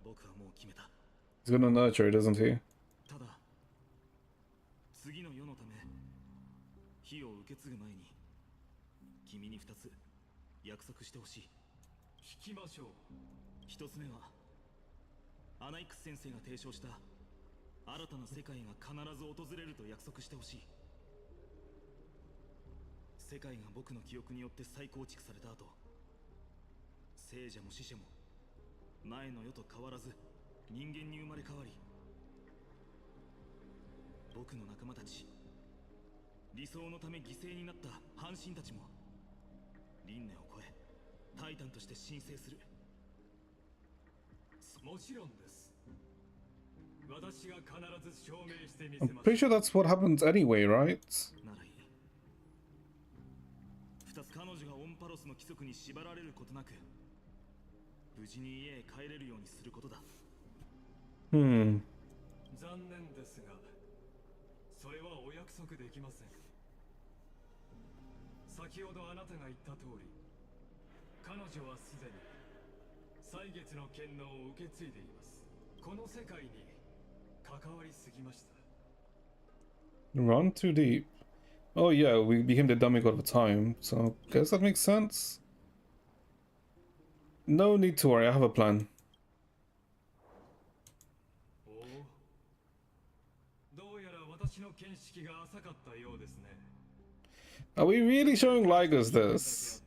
僕はもう決めた。 He's gonna nurture it, isn't he? ただ次の世のため火を受け継ぐ前に君に2つ約束してほしい。聞きましょう。1つ目はアナイクス先生が提唱した新たな世界が必ず訪れると約束してほしい。世界が僕の記憶によって再構築された後、聖者も死者も前の世と変わらず人間に生まれ変わり、僕の仲間たち、理想のため犠牲になった半身たちも輪廻を超えタイタンとして神聖する。もちろんです。私が必ず証明してみせ I'm ます。 pretty sure that's what happens anyway, right? ならいい。2つ、彼女がオンパロスの規則に縛られることなく無事に家へ帰れるようにすることだ。Hmm. 残念ですがそれはお約束できません。先ほどあなたが言った通り、彼女はすでに歳月の権能を受け継いでいます。この世界に関わりすぎました。 Run too deep. Oh yeah, we became the demigod of time, so guess that makes sense. No need to worry, I have a plan. おお、どうやら私の見識が浅かったようですね。 Are we really showing Ligers this?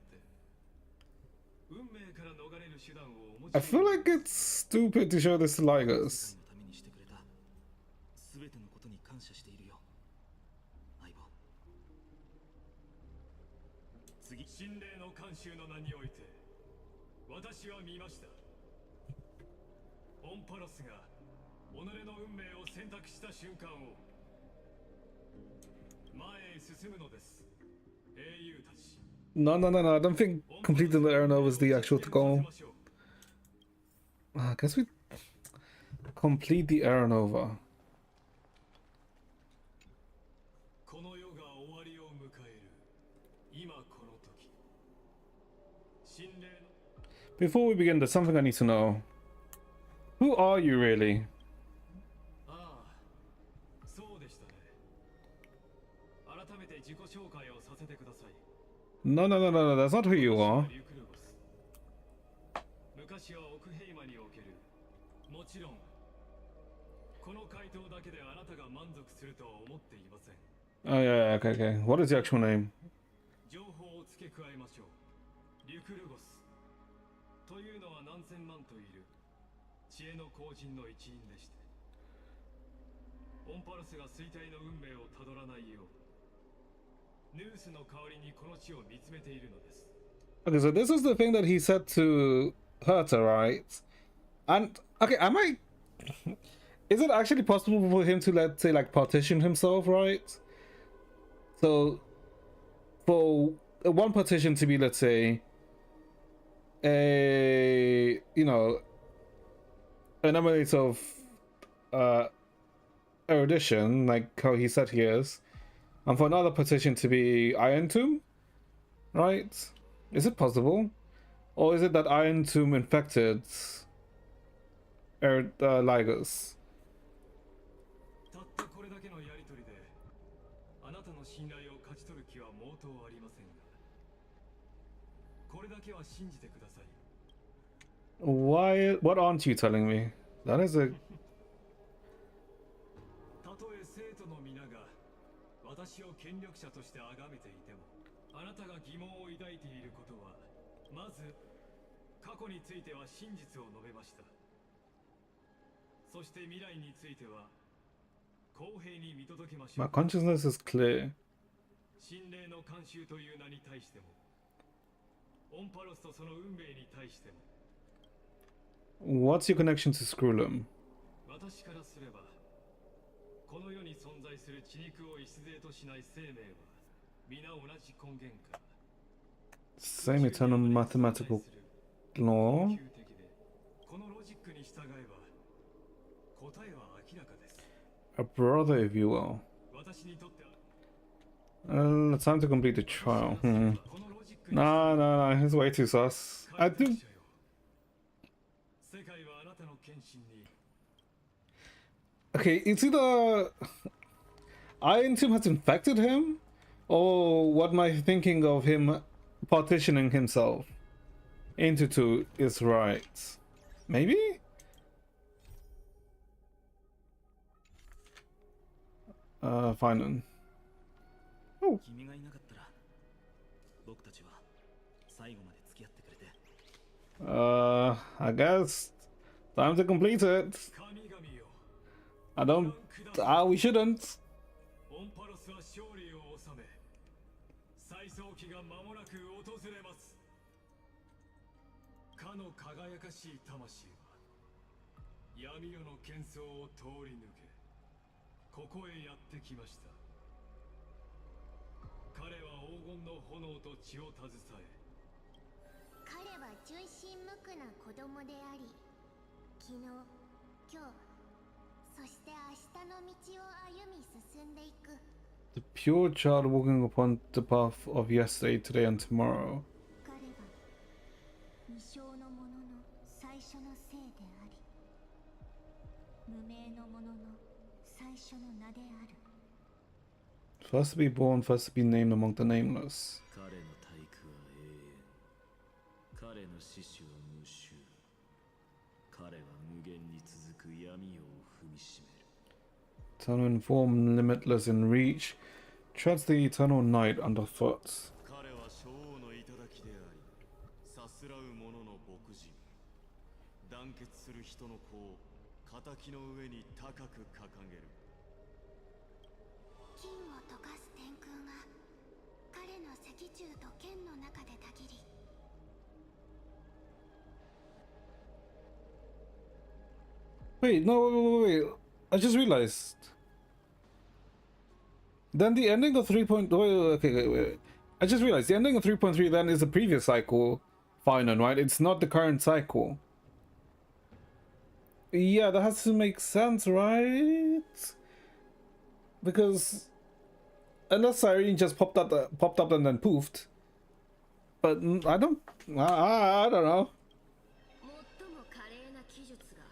運命から逃れる手段をお持ち I feel like it's stupid to show this to Ligers. 世界のためにしてくれた全てのことに私は見ました。オンパロスが己の運命を選択した瞬間を前へ進むのです。英雄たち。No, no, no, no. I don't think completing the Aranova is the actual goal. I guess we complete the Aranova. この世が終わりを迎える今この時。心霊の Before we begin, there's something I need to know. Who are you really? ああ、そうでしたね。改めて自己紹介をさせてください。No, no, no, no, no. That's not who you are. 昔は奥平間における。もちろん、この回答だけであなたが満足するとは思っていません。Oh, yeah, yeah, okay, okay. What is your actual name? 情報を付け加えましょう。リュクルゴス。というのは何千万といる知恵の後人の一員でして。オンパルスが衰退の運命をたどらないよう、ヌースの代わりにこの地を見つめているのです。Okay, so this is the thing that he said to Herta, right? And, okay, am I... Is it actually possible for him to, let's say, like, partition himself, right? So, for one partition to be, let's say, a, you know, an eminence of erudition, like how he said he is, and for another partition to be Iron Tomb, right? Is it possible? Or is it that Iron Tomb infected Ligus? たったこれだけのやりとりで、あなたの信頼を勝ち取る気は毛頭ありませんが、これだけは信じてください。Why? What aren't you telling me? That is a... たとえ生徒の皆が私を権力者として崇めていても、あなたが疑問を抱いていることは、まず過去については真実を述べました。そして未来については公平に見届けましょ My う。 consciousness is clear. 心霊の慣習という名に対しても、オンパロスとその運命に対しても、 What's your connection to Screwlum? 私からすれば、この世に存在する血肉を礎としない生命は皆同じ根源から Same eternal mathematical law? 究的で、このロジックに従えば答えは明らかです。 A brother, if you will. 私にとっては It's time to complete the trial. このロジックに No, no, no, it's way too sus. I do... 世界はあなたの献身に Okay, it's either Iron Tomb has infected him, or what my thinking of him partitioning himself into two is right. Maybe? Phainon. 君がいなかったら僕たちは最後まで付き合ってくれて I guess time to complete it. 神々よ、 I don't... we shouldn't. オンパロスは勝利を収め、再創期が間もなく訪れます。かの輝かしい魂は闇夜の喧騒を通り抜け、ここへやってきました。彼は黄金の炎と血を携え、彼は純真無垢な子供であり、昨日、今日、そして明日の道を歩み進んでいく。 The pure child walking upon the path of yesterday, today, and tomorrow. 彼は未生のものの最初の生であり、無名のものの最初の名である。 First to be born, first to be named among the nameless. 彼の体育は永遠、彼の死守は無臭、彼は無限に続く闇夜を踏みしめる。 Eternal in form, limitless in reach, treads the eternal night underfoot. 彼は諸王の頂であり、さすらう者の牧人、団結する人の子を仇の上に高く掲げる。金を溶かす天空が彼の脊柱と剣の中でたぎり、Wait, no, wait. I just realized. Then the ending of 3. Wait. I just realized the ending of 3.3 then is the previous cycle, Phainon, right? It's not the current cycle. Yeah, that has to make sense, right? Because unless Irene just popped up and then poofed. But I don't know. 最も華麗な記述が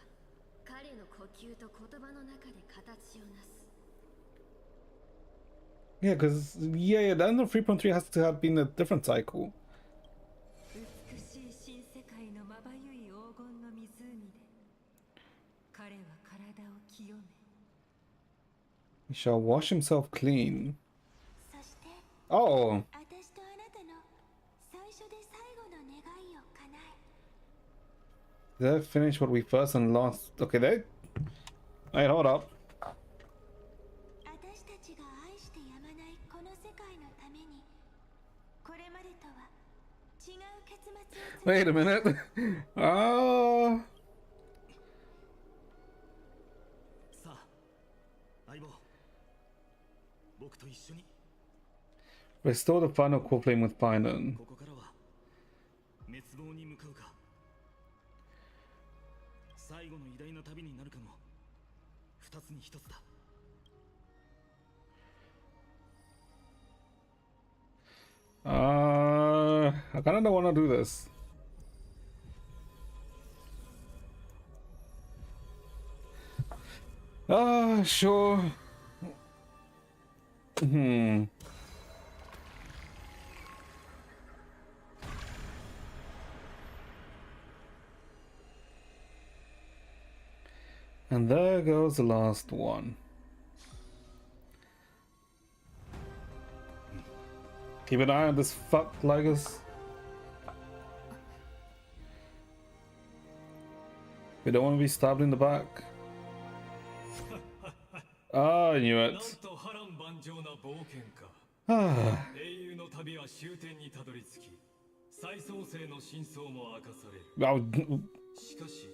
彼の呼吸と言葉の中で形をなす。 Yeah, because yeah, the end of 3.3 has to have been a different cycle. 美しい新世界のまばゆい黄金の湖で彼は体を清め He shall wash himself clean. そして Oh, 私とあなたの最初で最後の願いを叶え they finish what we first and last. Okay, they. Wait, hold up. 私たちが愛してやまないこの世界のためにこれまでとは違う結末を Wait a minute. Ah. さあ相棒僕と一緒に Restore the final core flame with Phainon. ここからは滅亡に向かうか最後の偉大な旅になるかも二つに一つだ I kind of don't want to do this. Sure. And there goes the last one. Keep an eye on this fuck Ligus. We don't want to be stabbed in the back. Ah, I knew なん it. と波乱万丈な冒険か Ah, 英雄の旅は終点にたどり着き再創生の真相も明かされる oh, しかし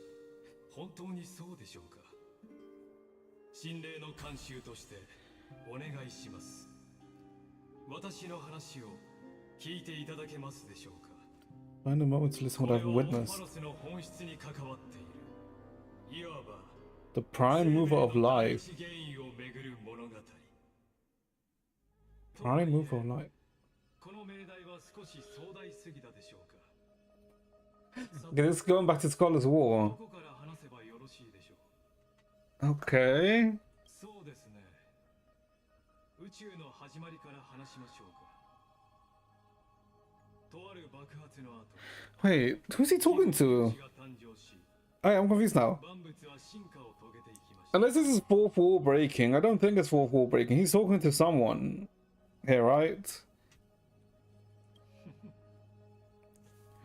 本当にそうでしょうか心霊の慣習としてお願いします私の話を聞いていただけますでしょうか find a moment to listen こ what れ I've はオン witnessed. パロスの本質に関わっているいわば The prime mover of 生命の life. 第一原因をめぐる物語 Prime mover of life. この命題は少し壮大すぎたでしょうか Okay, this is going back to Scholar's ど War. こから話せばよろしいでしょう Okay. そうですね宇宙の始まりから話しましょうかとある爆発の後 Wait, who's he talking to? が誕生し I'm confused now. 万物は進化を遂げていきました Unless this is fourth wall breaking, I don't think it's fourth wall breaking. He's talking to someone here, right?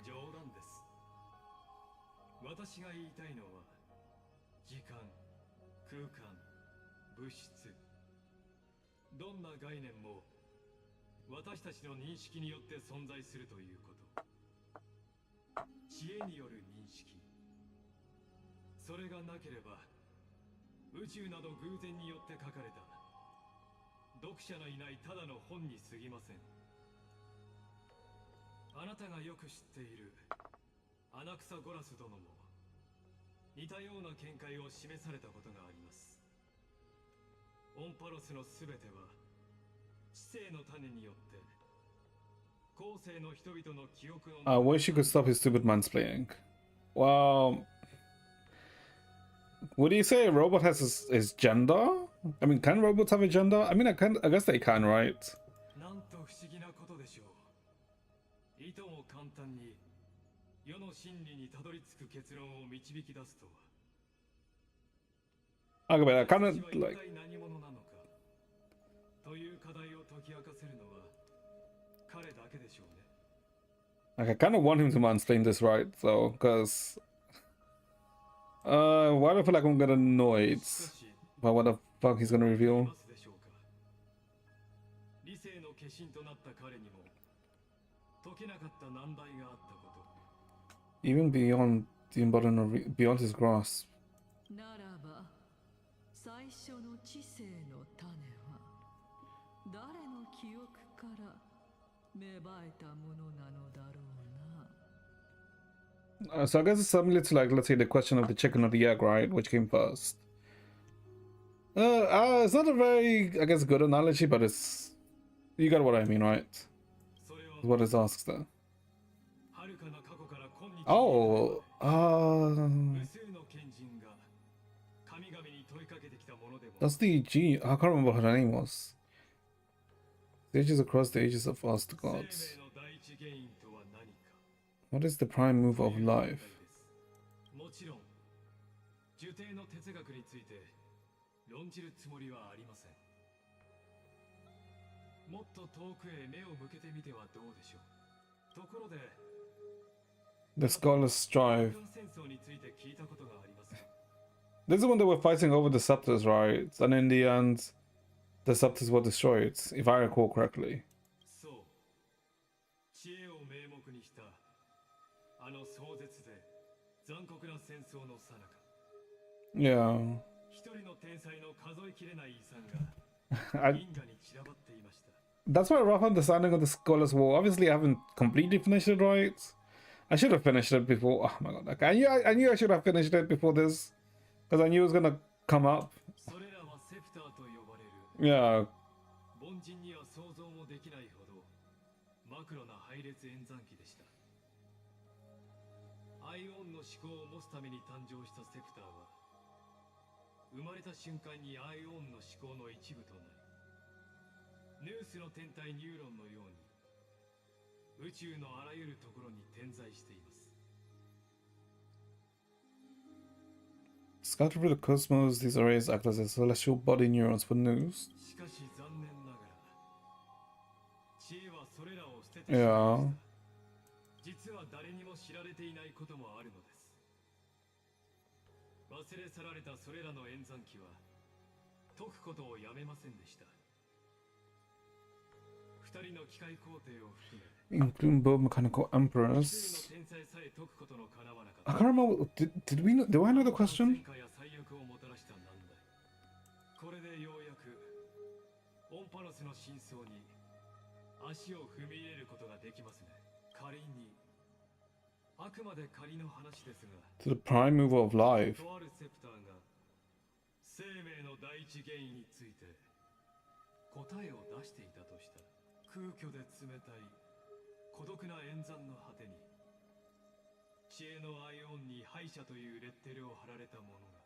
冗談です私が言いたいのは時間空間物質どんな概念も私たちの認識によって存在するということ知恵による認識それがなければ宇宙など偶然によって書かれた読者のいないただの本に過ぎませんあなたがよく知っているアナクサゴラス殿も似たような見解を示されたことがありますオンパロスのすべては知性の種によって後世の人々の記憶の I wish you could stop his stupid mansplaining. Well, would you say a robot has his gender? I mean, can robots have a gender? I mean, I guess they can, right? なんと不思議なことでしょういとも簡単に世の真理にたどり着く結論を導き出すとは Okay, but I kind 私 of は一 like. 体何者なのかという課題を解き明かせるのは彼だけでしょうね Like, I kind of want him to mansplain this, right? Though, because why do I feel like I'm gonna annoyed しかし by what the fuck he's gonna い reveal? ますでしょうか理性の化身となった彼にも解けなかった難題があったこと Even beyond the embodiment of beyond his grasp. ならば初の知性の種は誰の記憶から芽生えたものなのだろうな。 So I guess it's similar to, like, let's say the question of the chicken or the egg, right? Which came first? It's not a very, I guess, good analogy, but it's, you got what I mean, right? それは What it asks there. 遥かな過去から今日に Oh, 無数の賢人が神々に問いかけてきたものでも that's the G. I can't remember what her name was. The ages across the ages of us, the 生 gods. 命の第一原因とは何か What is the prime mover of という問題 life? ですもちろん受精の哲学について論じるつもりはありません。もっと遠くへ目を向けてみてはどうでしょう。ところで The scholars strive. 日韓戦争について聞いたことがありません。 This is when they were fighting over the scepters, right? And in the end, the scepters were destroyed, if I recall correctly. そう知恵を名目にしたあの壮絶で残酷な戦争の最中 Yeah. 一人の天才の数えきれない遺産 I, が因果に散らばっていました。 that's my rough understanding of the Scholars War. Obviously, I haven't completely finished it, right? I should have finished it before. Oh my god, I knew I should have finished it before this. Because I knew it was gonna come up. それらはセプターと呼ばれる Yeah. 凡人には想像もできないほどマクロな配列演算機でした。アイオンの思考を持つために誕生したセプターは生まれた瞬間にアイオンの思考の一部となり、ヌースの天体ニューロンのように宇宙のあらゆるところに点在しています。 Scattered through the cosmos, these arrays act as a celestial body neurons for news. しかし残念ながら知恵はそれらを捨ててしまいました。 Yeah. 実は誰にも知られていないこともあるのです。忘れ去られたそれらの演算機は解くことをやめませんでした。二人の機械工程を含め Including both mechanical 一人の emperors. 天才さえ解くことの叶わなか I った。 can't remember. Did we know? Do I know the question? 戦火や最悪をもたらした難題。これでようやくオンパロスの真相に足を踏み入れることができますね。仮にあくまで仮の話ですが、 To the prime mover of life. とあるセプターが生命の第一原因について答えを出していたとしたら、空虚で冷たい孤独な演算の果てに知恵のアイオンに敗者というレッテルを貼られたものが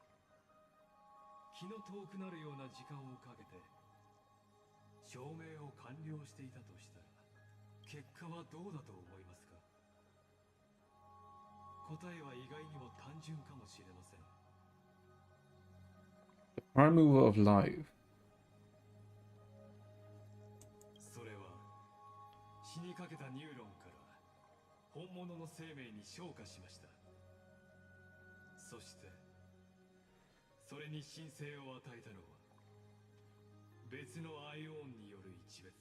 気の遠くなるような時間をかけて証明を完了していたとしたら、結果はどうだと思いますか。答えは意外にも単純かもしれません。 Prime mover of life. それは死にかけたニューロンから本物の生命に昇華しました。そしてそれに神性を与えたのは別のアイオンによる一別。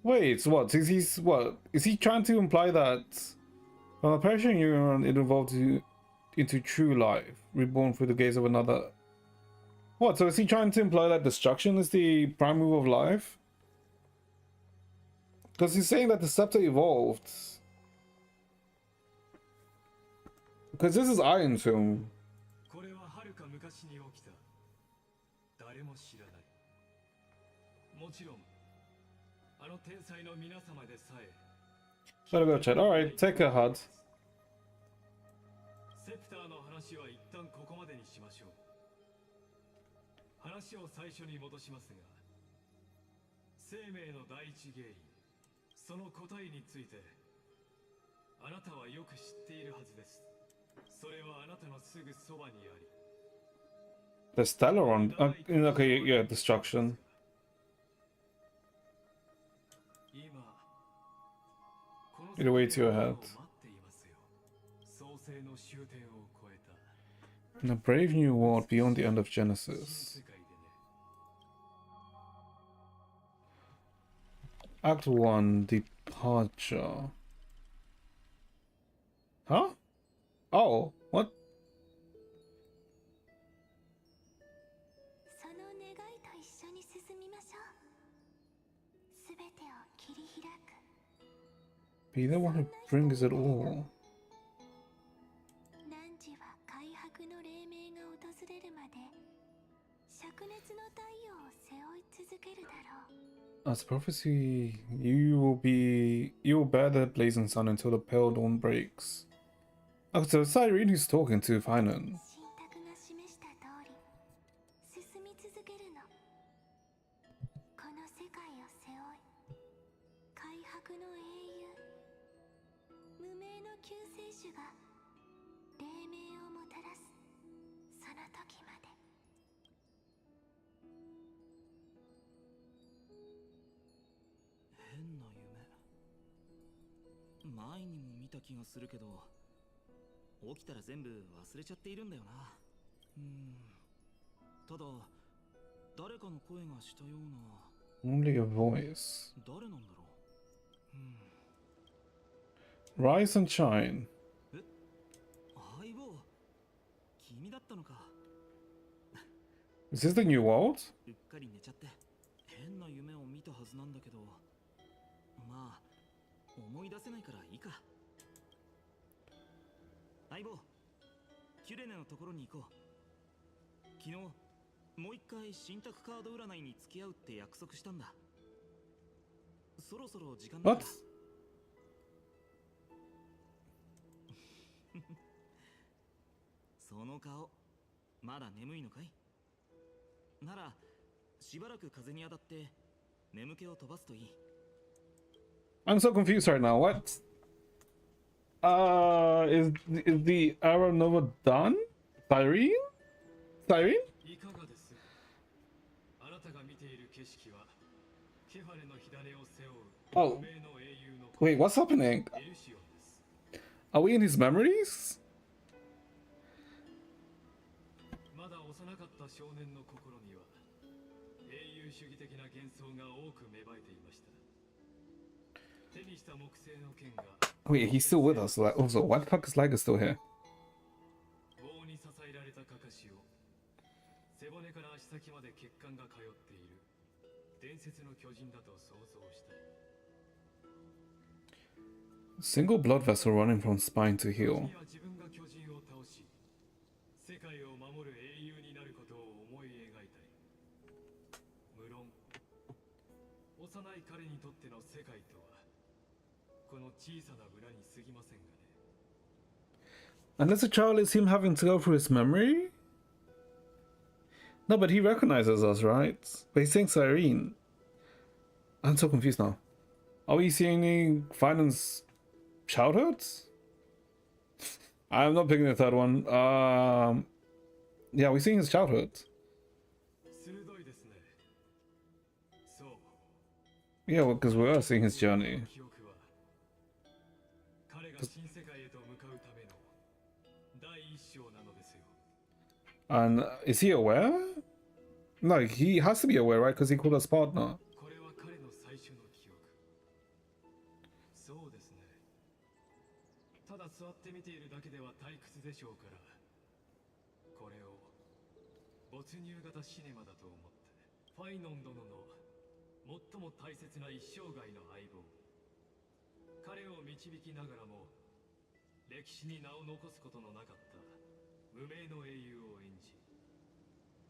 Wait, what? Is he trying to imply that from a perishing neuron it evolved into true life, reborn through the gaze of another? What? So is he trying to imply that destruction is the prime move of life? Because he's saying that the scepter evolved. Because this is Iron Film. これは遥か昔に起きた誰も知らない。もちろんあの天才の皆様でさえ Gotta go chat. Alright, take a HUD. セプターの話は一旦ここまでにしましょう。話を最初に戻しますが、生命の第一原因、その答えについてあなたはよく知っているはずです。それはあなたのすぐそばにあり、 The Stellaron. Okay, yeah, destruction. 今この It awaits your head. 待っていますよ。創世の終点を超えた In a brave new world beyond the end of Genesis. 世界でね。 Act 1, Departure. Huh? Oh, what? てを切り開く。 Be the one who brings it all. 汝は開白の黎明が訪れるまで灼熱の太陽を背負い続けるだろう。 As prophecy, you will bear the blazing sun until the pale dawn breaks. Oh, so it's Cyrene who's talking to Phainon. 神託が示した通り進み続けるの。この世界を背負い開白の英雄、無名の救世主が黎明をもたらすその時まで。変な夢。前にも見た気がするけど、起きたら全部忘れちゃっているんだよな。ただ誰かの声がしたような。 Only a voice. 誰なんだろう。Rise and shine. 相棒、君だったのか。 Is this the new world? うっかり寝ちゃって変な夢を見たはずなんだけど、まあ思い出せないからいいか。相棒、キュレネのところに行こう。昨日もう一回神託カード占いに付き合うって約束したんだ。そろそろ時間だか What? ら。その顔、まだ眠いのかい？ならしばらく風に当たって眠気を飛ばすといい。 I'm so confused right now. What? Is the Arrow Nova done? Cyrene? Cyrene? いかがです？あなたが見ている景色はケファレの火種を背負う Oh. 無名の英雄の Wait, what's happening? エルシオンです。 Are we in his memories? まだ幼かった少年の心には英雄主義的な幻想が多く芽生えていました。手にした木製の剣が Wait, he's still with us. Like, also, why the fuck is Liger still here? 棒に支えられたかかしを背骨から足先まで血管が通っている伝説の巨人だと想像したい。 Single blood vessel running from spine to 君 heel. は自分が巨人を倒し世界を守る英雄になることを思い描いたい。無論幼い彼にとっての世界とはこの小さな村に過ぎませんがね。 Unless the child is him having to go through his memory? No, but he recognizes us, right? But he's saying Cyrene. I'm so confused now. Are we seeing Phainon's childhood? I'm not picking the third one. Yeah, we're seeing his childhood. 鋭いですね。そう。 Yeah, because we are seeing his journey. 記憶は彼が新世界へと向かうための第一章なのですよ。 And is he aware? No, he has to be aware, right? Because he called us partner. これは彼の最初の記憶。そうですね。ただ座って見ているだけでは退屈でしょうから、これを没入型シネマだと思って、ファイノン殿の最も大切な一生涯の相棒。彼を導きながらも、歴史に名を残すことのなかった無名の英雄を演じ、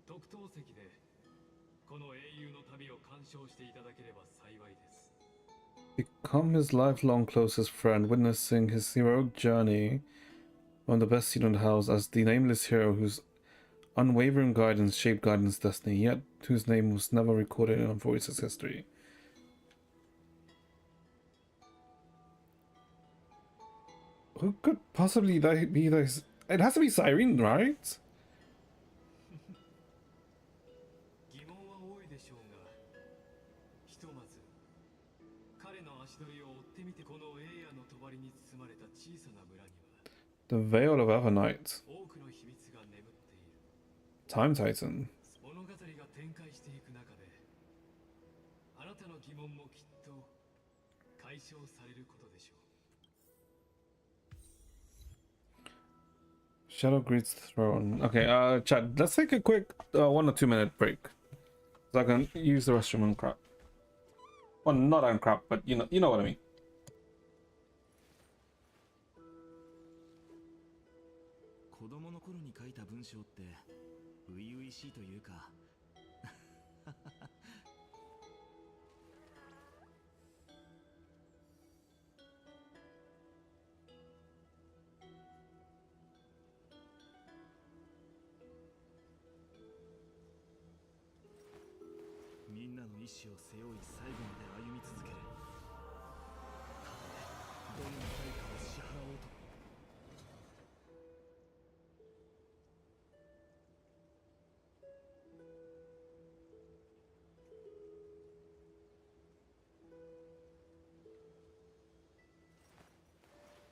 特等席でこの英雄の旅を鑑賞していただければ幸いです。 Become his lifelong closest friend, witnessing his heroic journey on the best seat in the house as the nameless hero whose unwavering guidance shaped Gaiden's destiny, yet whose name was never recorded in Voice's history. Who could possibly be this? It has to be Cyrene, right? 疑問は多いでしょうが、ひとまず彼の足取りを追ってみて、この栄夜の帳に包まれた小さな村には The Veil of Evernight. 多くの秘密が眠っている。 Time Titan. 物語が展開していく中で、あなたの疑問もきっと解消されることでしょう。 Shadow greets the throne. Okay, chat, let's take a quick 1 or 2 minute break. So I can use the restroom and crap. Well, not on crap, but you know what I mean. 子供の頃に書いた文章って初々しいというかみんなの意志を背負い最後まで歩み続ける。たとえどんな対価を支払おうと。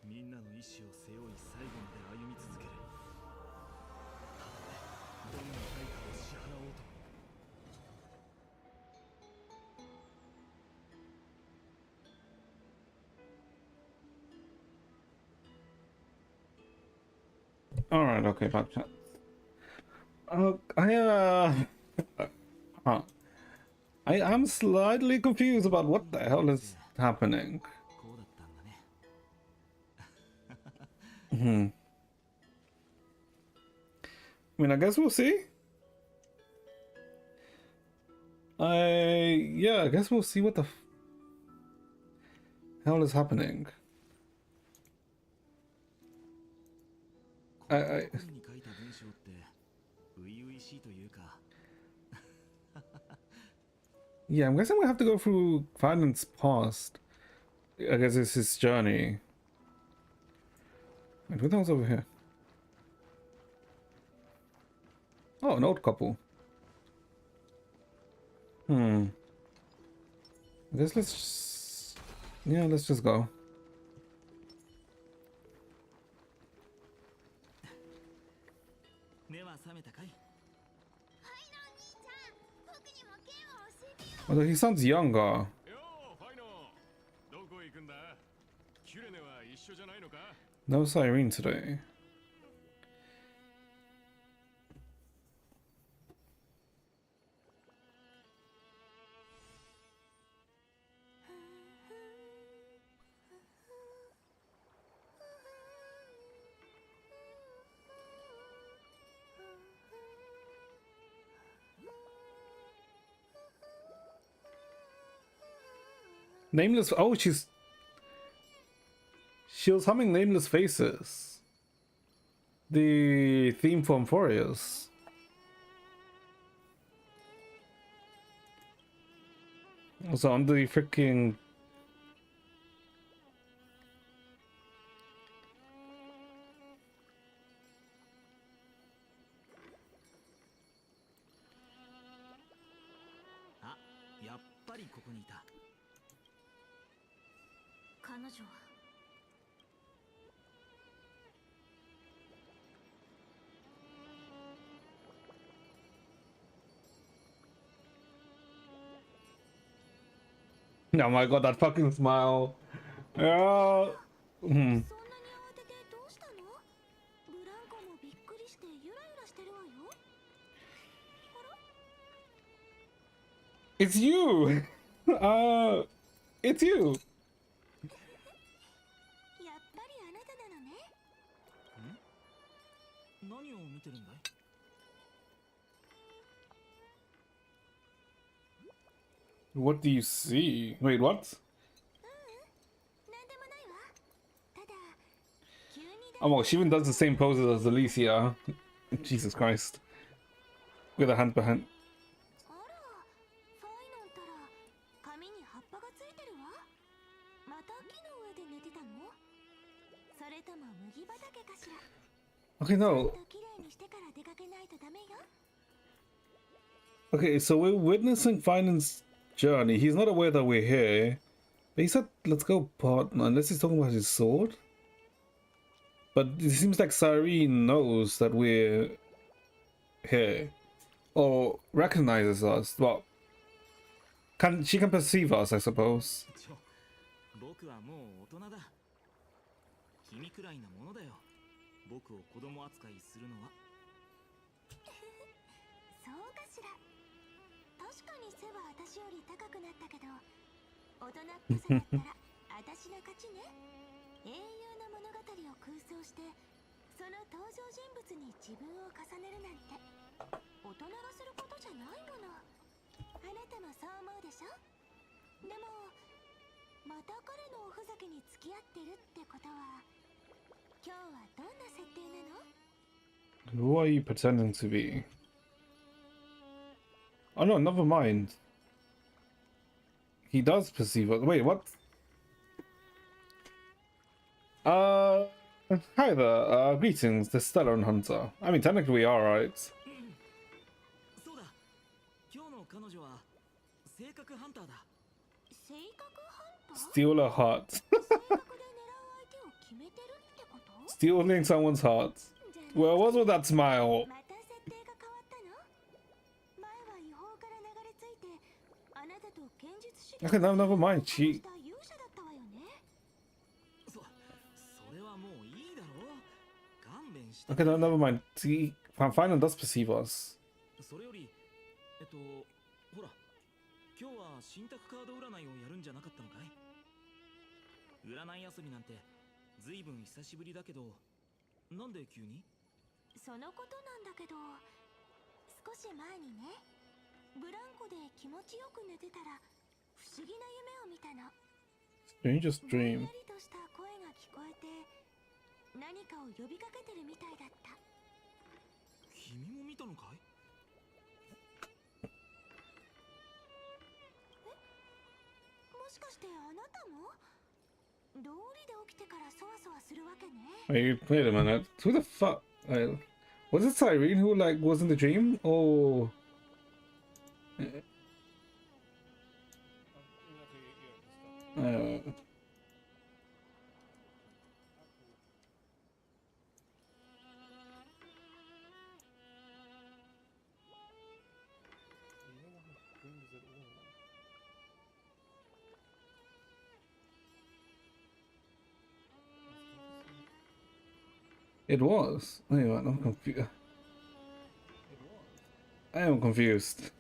みんなの意志を背負い最後まで歩み続ける。たとえどんな対価を支払おうと。All right, okay, back chat. Huh. I am slightly confused about what the hell is happening. こうだったんだね。I mean, I guess we'll see. Yeah, I guess we'll see what the hell is happening. 子供の頃に書いた文章って初々しいというか。Yeah, I'm guessing we have to go through Phainon's past. I guess it's his journey. Wait, who the hell's over here? Oh, an old couple. I guess let's just... Yeah, let's just go. 目は覚めたかい？ Although he sounds younger. よーファイノン、どこ行くんだ？キュレネは一緒じゃないのか？ No siren today. Nameless. Oh, she was humming Nameless Faces. The theme from Furious. Also on the freaking...あ、やっぱりここにいた。彼女は Oh my god, that fucking smile. Yeah. そんなに慌ててどうしたの？ブランコもびっくりしてゆらゆらしてるわよ。あら？ It's you. It's you. やっぱりあなたなのね。何を見てるんだい？ What do you see? Wait, what? なんでもないわ。ただ急に Oh, well, she even does the same poses as Alicia. Jesus Christ. With a hand behind. あら、ファイノンったら髪に葉っぱがついてるわ。また木の上で寝てたの？それとも麦畑かしら。 Okay, no. 綺麗にしてから出かけないとダメよ。 Okay, so we're witnessing Phainon's journey. He's not aware that we're here. But he said, let's go partner, unless he's talking about his sword. But it seems like Cyrene knows that we're here. Or recognizes us. Well, she can perceive us, I suppose. 僕はもう大人だ。君くらいなものだよ。僕を子供扱いするのは。そうかしら。確かに背は私より高くなったけど、大人っぽさだったら私の勝ちね。英雄の物語を空想してその登場人物に自分を重ねるなんて大人がすることじゃないもの。あなたもそう思うでしょ。でもまた彼のおふざけに付き合ってるってことは今日はどんな設定なの？ Who are you pretending to be? Oh no, never mind. He does perceive us. Wait, what? Hi there. Greetings, the Stellar Hunter. I mean, technically we are, right? そうだ。今日の彼女は性格ハンターだ。性格ハンター？ Steal a heart. 性格で狙う相手を決めてるってこと？ Stealing someone's heart. Well, what's with that smile? また設定が変わったの？前は違法から流れ着いてあなたと剣術師 Okay, never mind. 勇者だったわよね。それはもういいだろう。勘弁して。 Okay, never mind. See, Phainon does perceive us. それよりほら、今日は信託カード占いをやるんじゃなかったのかい？占い遊びなんてずいぶん久しぶりだけど、なんで急に？そのことなんだけど、少し前にね、ブランコで気持ちよく寝てたら不思議な夢を見たの。 Strangest ぼん dream. やりとした声が聞こえて何かを呼びかけてるみたいだった。君も見たのかい？もしかしてあなたも道理で起きてからそわそわするわけね。 Wait a minute. Who the fuck? Was it Cyrene who like was in the dream? Oh. It was. Wait, what? I'm confused. I am confused.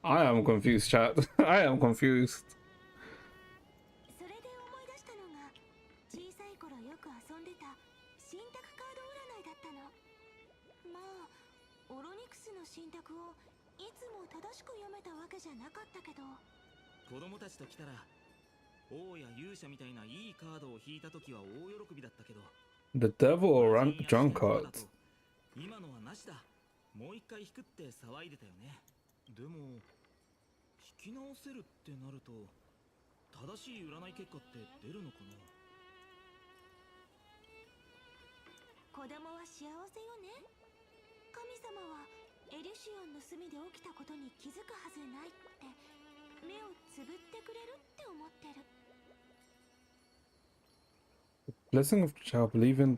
I am confused, chat. I am confused. それで思い出したのが小さい頃よく遊んでた信託カード占いだったの。まあオロニクスの信託をいつも正しく読めたわけじゃなかったけど、子供たちと来たら王や勇者みたいないいカードを引いた時は大喜びだったけど、 The devil or drunkard. 今のはなしだ。もう一回引くって騒いでたよね。でも引き直せるってなると正しい占い結果って出るのかな？子供は幸せよね。神様はエリシオンの隅で起きたことに気づくはずないって目をつぶってくれるって思ってる。 Blessing of child, believing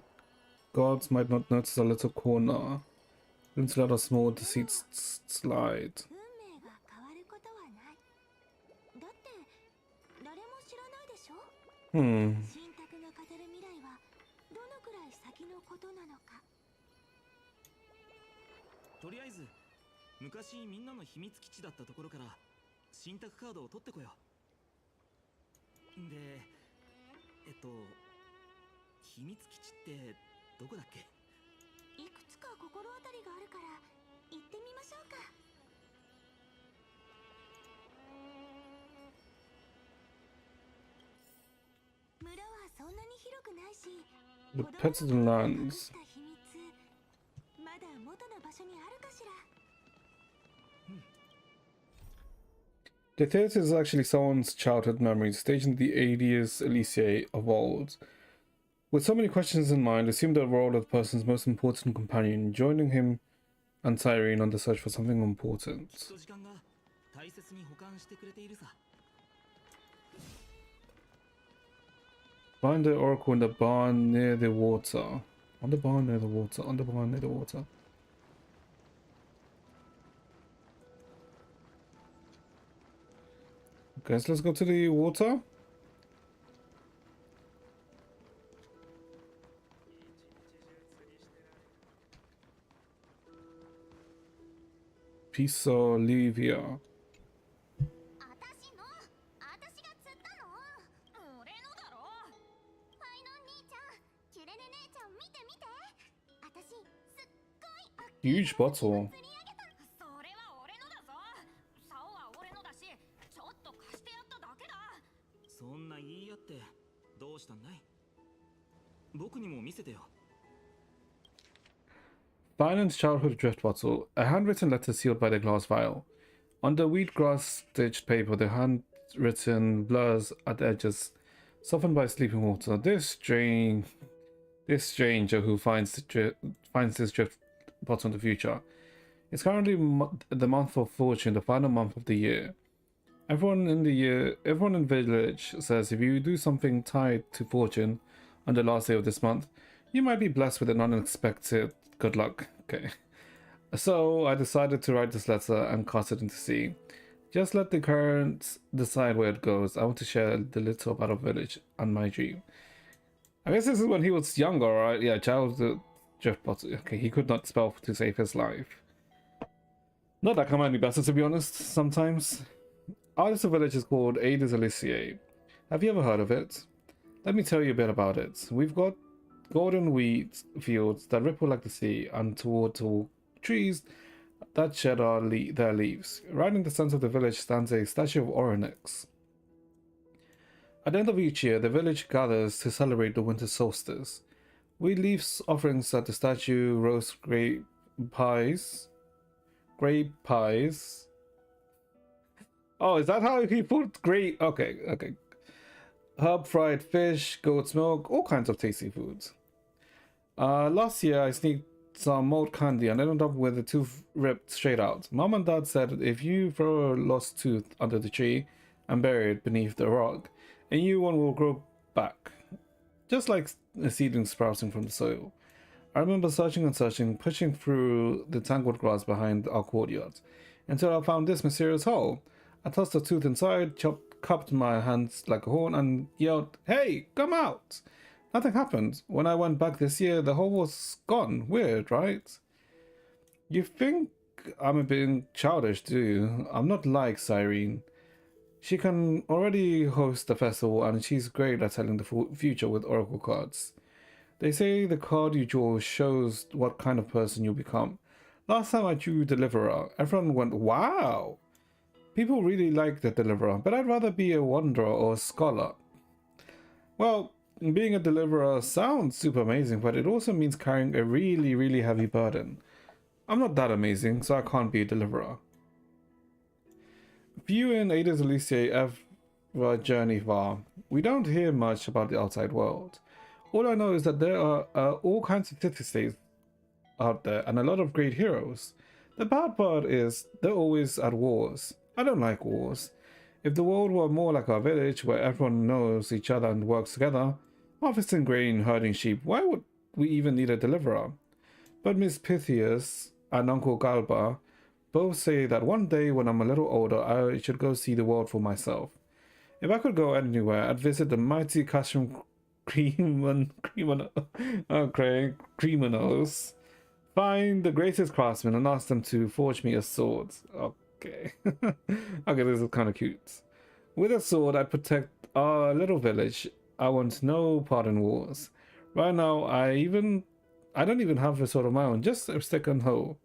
gods might not notice a little corner. Let's let a small deceit slide. 運命が変わることはない。だって誰も知らないでしょ。 信託が語る未来はどのくらい先のことなのか。とりあえず昔みんなの秘密基地だったところから信託カードを取ってこよう。で秘密基地ってどこだっけ？いくつか心当たりがあるから行ってみましょうか。村はそんなに広くないし、 The 子供 pets of the の lands. 隠した秘密まだ元の場所にあるかしら。 The theatre is actually someone's childhood memory, staged in the Aedius Elysiae of old. With so many questions in mind, assume the role of the person's most important companion, joining him and Cyrene on the search for something important. きっと時間が大切に保管してくれているさ。 Find the oracle in the barn near the water. On the barn near the water. On the barn near the water. Okay, so let's go to the water. Peace Olivia. 私が釣っ huge bottle. それは俺のだぞ。竿は俺のだし、ちょっと貸してやっただけだ。そんな言い合ってどうしたんだい？僕にも見せてよ。 Phainon childhood drift bottle. A handwritten letter sealed by the glass vial. On the wheatgrass stitched paper, the handwritten blurs at the edges, softened by sleeping water. This stranger who finds this drift bottle in the future. It's currently the month of fortune, the final month of the year. Everyone in the village says if you do something tied to fortune on the last day of this month, you might be blessed with an unexpected good luck. Okay. So I decided to write this letter and cast it into sea. Just let the currents decide where it goes. I want to share the little about our village and my dream. I guess this is when he was younger, right? Yeah, childhood drift bottle. Okay, he could not spell to save his life. Not that can be better, to be honest, sometimes. Our little village is called Aedes Aliciae. Have you ever heard of it? Let me tell you a bit about it. We've got golden wheat fields that ripple like the sea, and tall trees that shed their leaves. Right in the center of the village stands a statue of Oryx. At the end of each year, the village gathers to celebrate the winter solstice. We leave offerings at the statue, roast grape pies. Oh, is that how he put grape? Okay. Herb fried fish, goat's milk, all kinds of tasty foods. Last year I sneaked some mold candy and ended up with a tooth ripped straight out. Mom and Dad said if you throw a lost tooth under the tree and bury it beneath the rock, a new one will grow back, just like a seedling sprouting from the soil. I remember searching and searching, pushing through the tangled grass behind our courtyard, until I found this mysterious hole. I tossed a tooth inside, cupped my hands like a horn, and yelled, "Hey, come out!" Nothing happened. When I went back this year, the hole was gone. Weird, right? You think I'm being childish, do you? I'm not like Cyrene. She can already host the festival, and she's great at telling the future with oracle cards. They say the card you draw shows what kind of person you'll become. Last time I drew Deliverer, everyone went, "Wow!" People really like the Deliverer, but I'd rather be a wanderer or a scholar. Well, being a Deliverer sounds super amazing, but it also means carrying a really, really heavy burden. I'm not that amazing, so I can't be a Deliverer. Few in Aedes Aliciae ever journey far. We don't hear much about the outside world. All I know is that there are all kinds of city-states out there and a lot of great heroes. The bad part is they're always at wars. I don't like wars. If the world were more like our village, where everyone knows each other and works together, harvesting grain, herding sheep, why would we even need a deliverer? But Miss Pythias and Uncle Galba both say that one day when I'm a little older, I should go see the world for myself. If I could go anywhere, I'd visit the mighty Casham criminals, find the greatest craftsmen and ask them to forge me a sword. Okay. Okay, this is kind of cute. With a sword, I'd protect our little village. I want no part in wars. Right now, I don't even have a sword of my own, just a stick and hoe.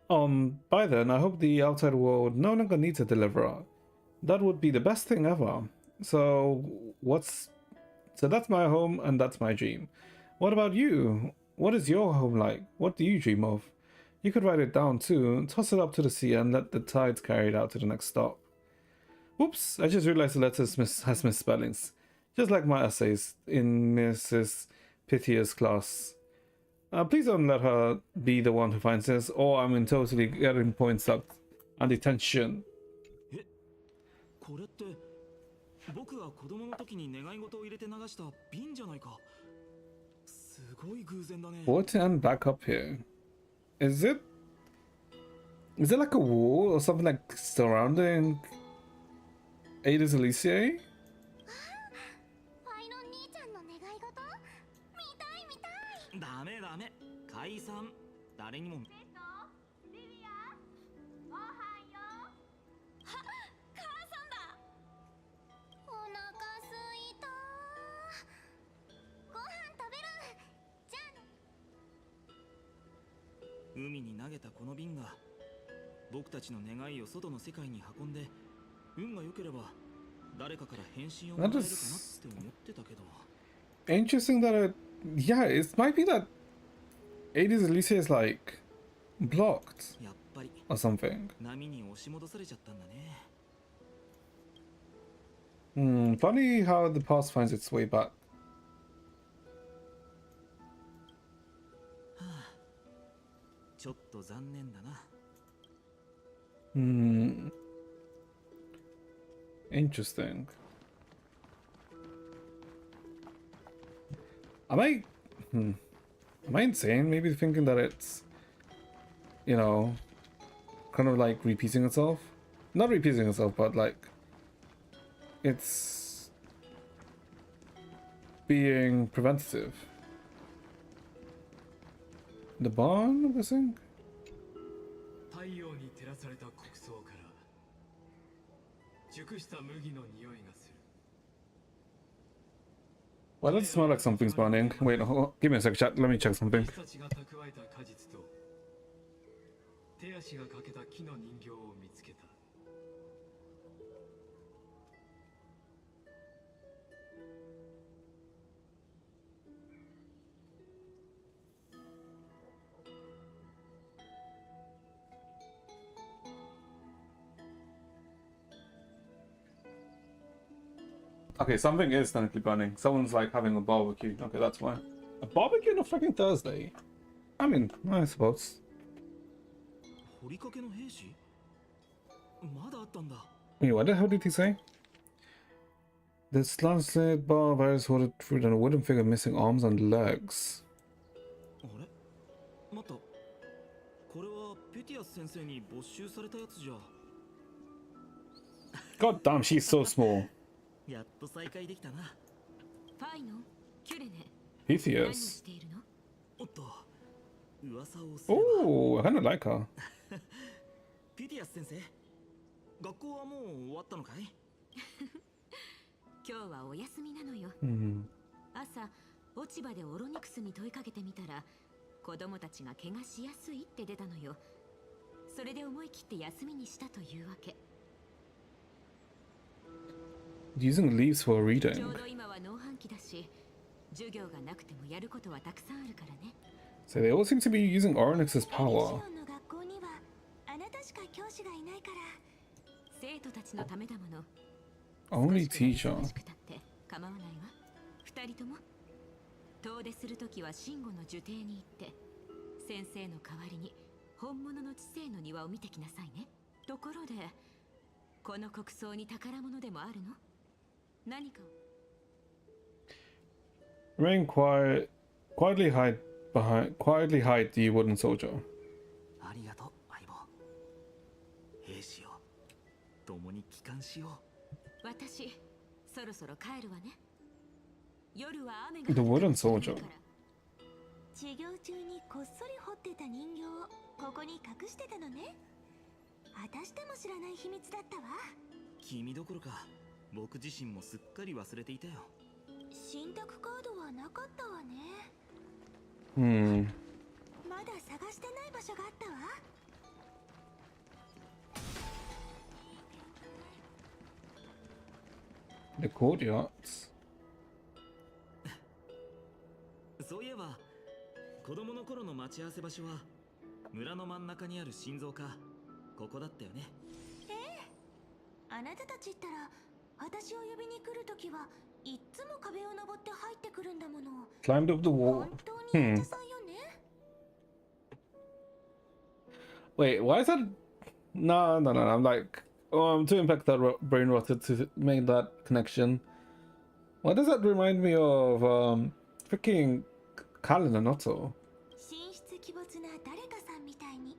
By then, I hope the outside world no longer needs a deliverer. That would be the best thing ever. So that's my home and that's my dream. What about you? What is your home like? What do you dream of? You could write it down too, toss it up to the sea and let the tides carry it out to the next stop. Whoops, I just realized the letter has misspellings. Just like my essays in Mrs. Pythia's class. Please don't let her be the one who finds this, or I'm in totally getting points up and detention. これって僕が子供の時に願い事を入れて流した瓶じゃないか。すごい偶然だね。 What and back up here? Is it like a wall or something like surrounding Aedes Aliciae? ファイノン兄ちゃんの願い事見たい見たい。ダメダメ、解散。誰にも。ベト、リリア、おはよう。母さんだ。お腹すいた。ご飯食べる。じゃあね。海に投げたこの瓶が僕たちの願いを外の世界に運んで、運が良ければ誰かから返信をもらえるかなって思ってたけど。Interesting that yeah, it might be that Ades Alicia is like blocked やっぱり or something. 波に押し戻されちゃったんだね。Funny how the past finds its way back. ちょっと残念だな。Interesting. Am I insane? Maybe thinking that it's, you know, kind of like repeating itself? Not repeating itself, but like it's being preventative. The barn, I'm guessing? 太陽に照らされた穀倉から熟した麦の匂いがする。 Why does it smell like something's burning? Wait, give me a sec, chat. Let me check something. 私たちが蓄えた果実と手足が欠けた木の人形を見つけた。 Okay, something is technically burning. Someone's like having a barbecue. Okay, that's why. A barbecue on a fucking Thursday? I mean, I suppose. 掘りかけの兵士？まだあったんだ。 Wait, what the hell did he say? The slanted bar virus hoarded fruit and a wooden figure missing arms and legs. あれ？待った。これはペティアス先生に没収されたやつじゃ。 God damn, she's so small. やっと再会できたな。ファイノン、キュレネ、何を Pythias. しているの？おっと、噂をすれば。 Oh, I kind of like her. ペティアス先生、学校はもう終わったのかい？今日はお休みなのよ。 朝、落ち葉でオロニクスに問いかけてみたら、子供たちが怪我しやすいって出たのよ。それで思い切って休みにしたというわけ。 Using leaves for ちょ reading. うど今は農繁期だし、授業がなくてもやることはたくさんあるからね。 So they all seem to be using Oryx's エリシ power. オンの学校にはあなたしか教師がいないから。生徒たちのためだもの。 Only 少しくらい teacher. 忙しくたって構わないわ。二人とも遠出するときは慎吾の授弟に行って先生の代わりに本物の知性の庭を見てきなさいね。ところでこの国葬に宝物でもあるの？何か Remain quiet. Quietly hide the wooden soldier. ありがとう、相棒。兵士よ、共に帰還しよう。私そろそろ帰るわね。夜は雨が The 降る wooden かも soldier. しれないから。授業中にこっそり掘ってた人形をここに隠してたのね。私でも知らない秘密だったわ。君どころか、僕自身もすっかり忘れていたよ。信託カードはなかったわね。まだ探してない場所があったわ。 The courtyards. そういえば、子供の頃の待ち合わせ場所は村の真ん中にある心臓か、ここだったよね。あなたたちったら私を呼びに来るときはいっつも壁を登って入ってくるんだもの。 Climbed up the wall. 本当にやっちゃさんよね。 Wait, why is that? No. I'm like, oh, I'm too impacted that brain rotted to make that connection. Why does that remind me of freaking Kalin and Otto? 神出鬼没な誰かさんみたいに。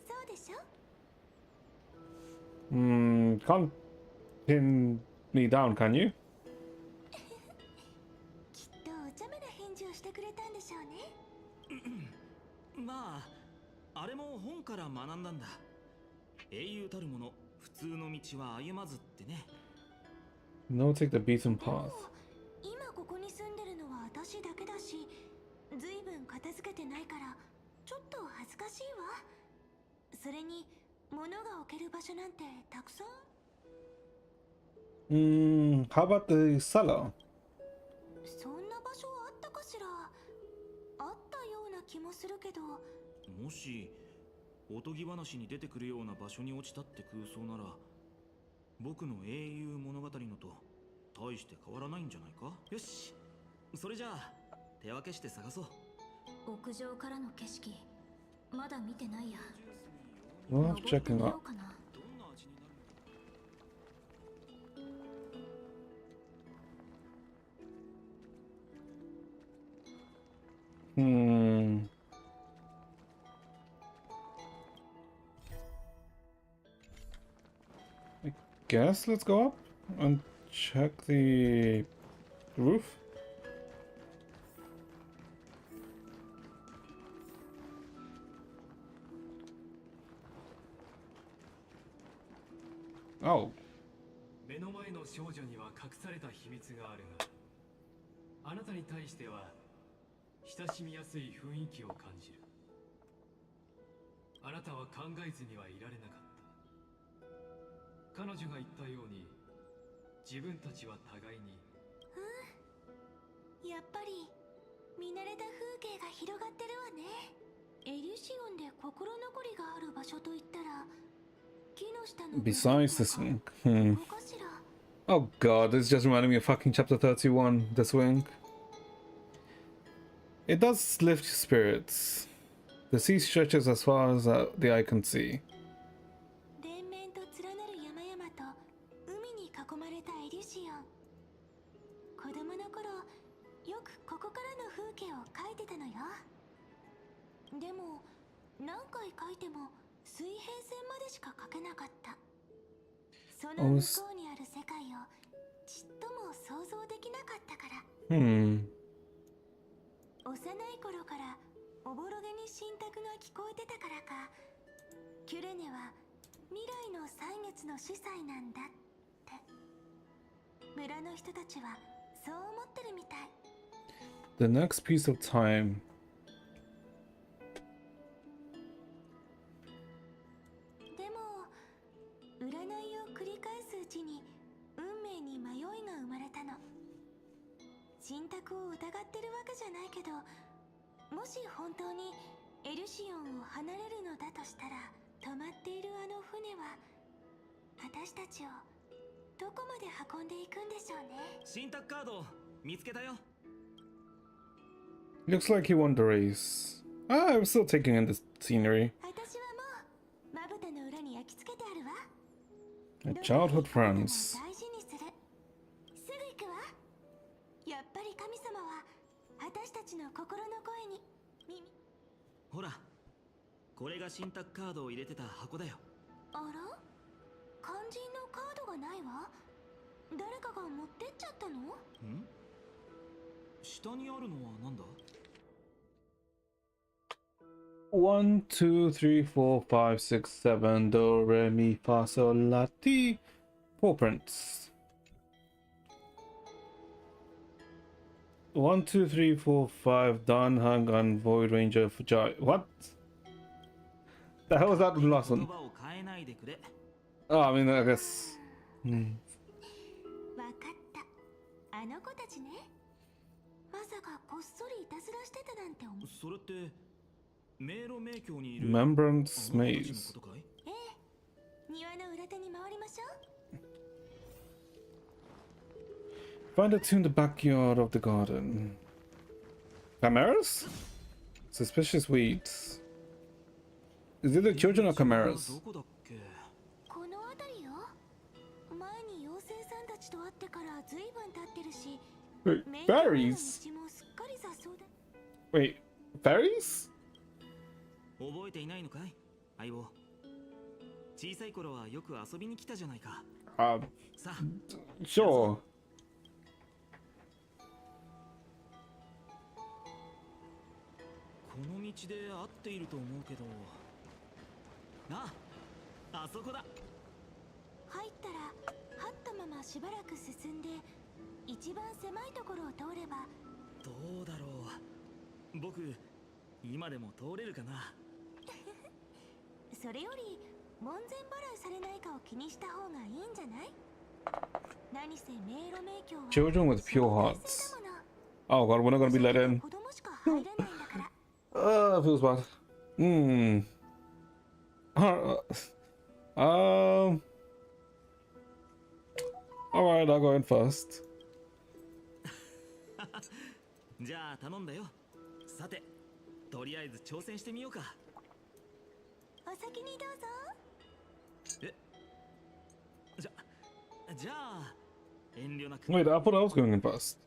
そうでしょ？ Can't pin me down, can you? きっとお茶目な返事をしてくれたんでしょうね。まあ、あれも本から学んだんだ。英雄たるもの、普通の道は歩まずってね。No, take the beaten でも path. 今ここに住んでるのは私だけだし、ずいぶん片付けてないからちょっと恥ずかしいわ。それに物が置ける場所なんてたくさん。How about the cellar? そんな場所あったかしら。あったような気もするけど。もしおとぎ話に出てくるような場所に落ちたって空想なら、僕の英雄物語のと大して変わらないんじゃないか。よし、それじゃあ手分けして探そう。屋上からの景色まだ見てないや。 Well, 登って checking みよ out. うかな。どんな味になるのか。I guess let's go up and check the roof. Oh. 目の前の少女には隠された秘密があるが、あなたに対しては親しみやすい雰囲気を感じる。あなたは考えずにはいられなかった。彼女が言ったように、自分たちは互いに。やっぱり見慣れた風景が広がってるわね。エリュシオンで心残りがある場所といったら、木の下の Besides this wing. ここかしら。 Oh god, this is just reminding me of fucking chapter 31, this wing. It does lift your spirits. The sea stretches as far as the eye can see. 連綿と連なる山々と海に囲まれたエリュシオン。子供の頃、よくここからの風景を描いてたのよ。でも何回描いても水平線までしか描けなかった。その向こうにある世界をちっとも想像できなかったから。幼い頃からおぼろげに神託が聞こえてたからか、キュレネは未来の歳月の司祭なんだって。村の人たちはそう思ってるみたい。 The next piece of time. でも占いを繰り返すうちに運命に迷いが生まれたの。神託を疑ってるわけじゃないけど、もし本当にエルシオンを離れるのだとしたら、止まっているあの船は私たちをどこまで運んでいくんでしょうね。神託カード見つけたよ。 Looks like he won the race. Ah, I'm still taking in the scenery. 私はもうまぶたの裏に焼き付けてあるわ。 My childhood friends. 大事にする。すぐ行くわ。やっぱり神様は私たちの心の声に耳。ほら、これが神託カードを入れてた箱だよ。あら、肝心のカードがないわ。誰かが持ってっちゃったの？ん？下にあるのはなんだ？1, 2, 3, 4, 5, 6, 7, do, re, mi, fa, sol, la, ti. Paw prints. 1, 2, 3, 4, 5, Dan, Hang, and Void Ranger, Fujai. What? The hell was that last 言 one? 葉を変えないでくれ。 Oh, I mean, I guess. わかった。あの子たちね。まさかこっそりいたずらしてたなんて思う。それって迷路迷宮にいる Remembrance あの子たち Maze. のことかい？ええ、庭の裏手に回りましょう。 Find a tune in the backyard of the garden. Chimeras? Suspicious weeds. Is it the children or chimeras? どこだっけ？この辺りよ。前に妖精さんたちと会ってからずいぶん経ってるし、 Wait, メインの berries? 道もすっかり雑草だ。 Wait, berries? 覚えていないのかい相棒。小さい頃はよく遊びに来たじゃないか。さあ Sure. この道で合っていると思うけど。あそこだ。入ったら張ったまましばらく進んで、一番狭いところを通れば。どうだろう。僕今でも通れるかな。それより門前払いされないかを気にした方がいいんじゃない？何せ迷路迷宮は Children with pure hearts. Oh god, we're not gonna be let in. 子供しか入れないんだから。Feels bad. Hmm. Alright, I'll go in first. じゃあ頼んだよ。さて、とりあえず挑戦してみようか。お先にどうぞ。え、じゃあ遠慮なく。 Wait, I thought I was going in first.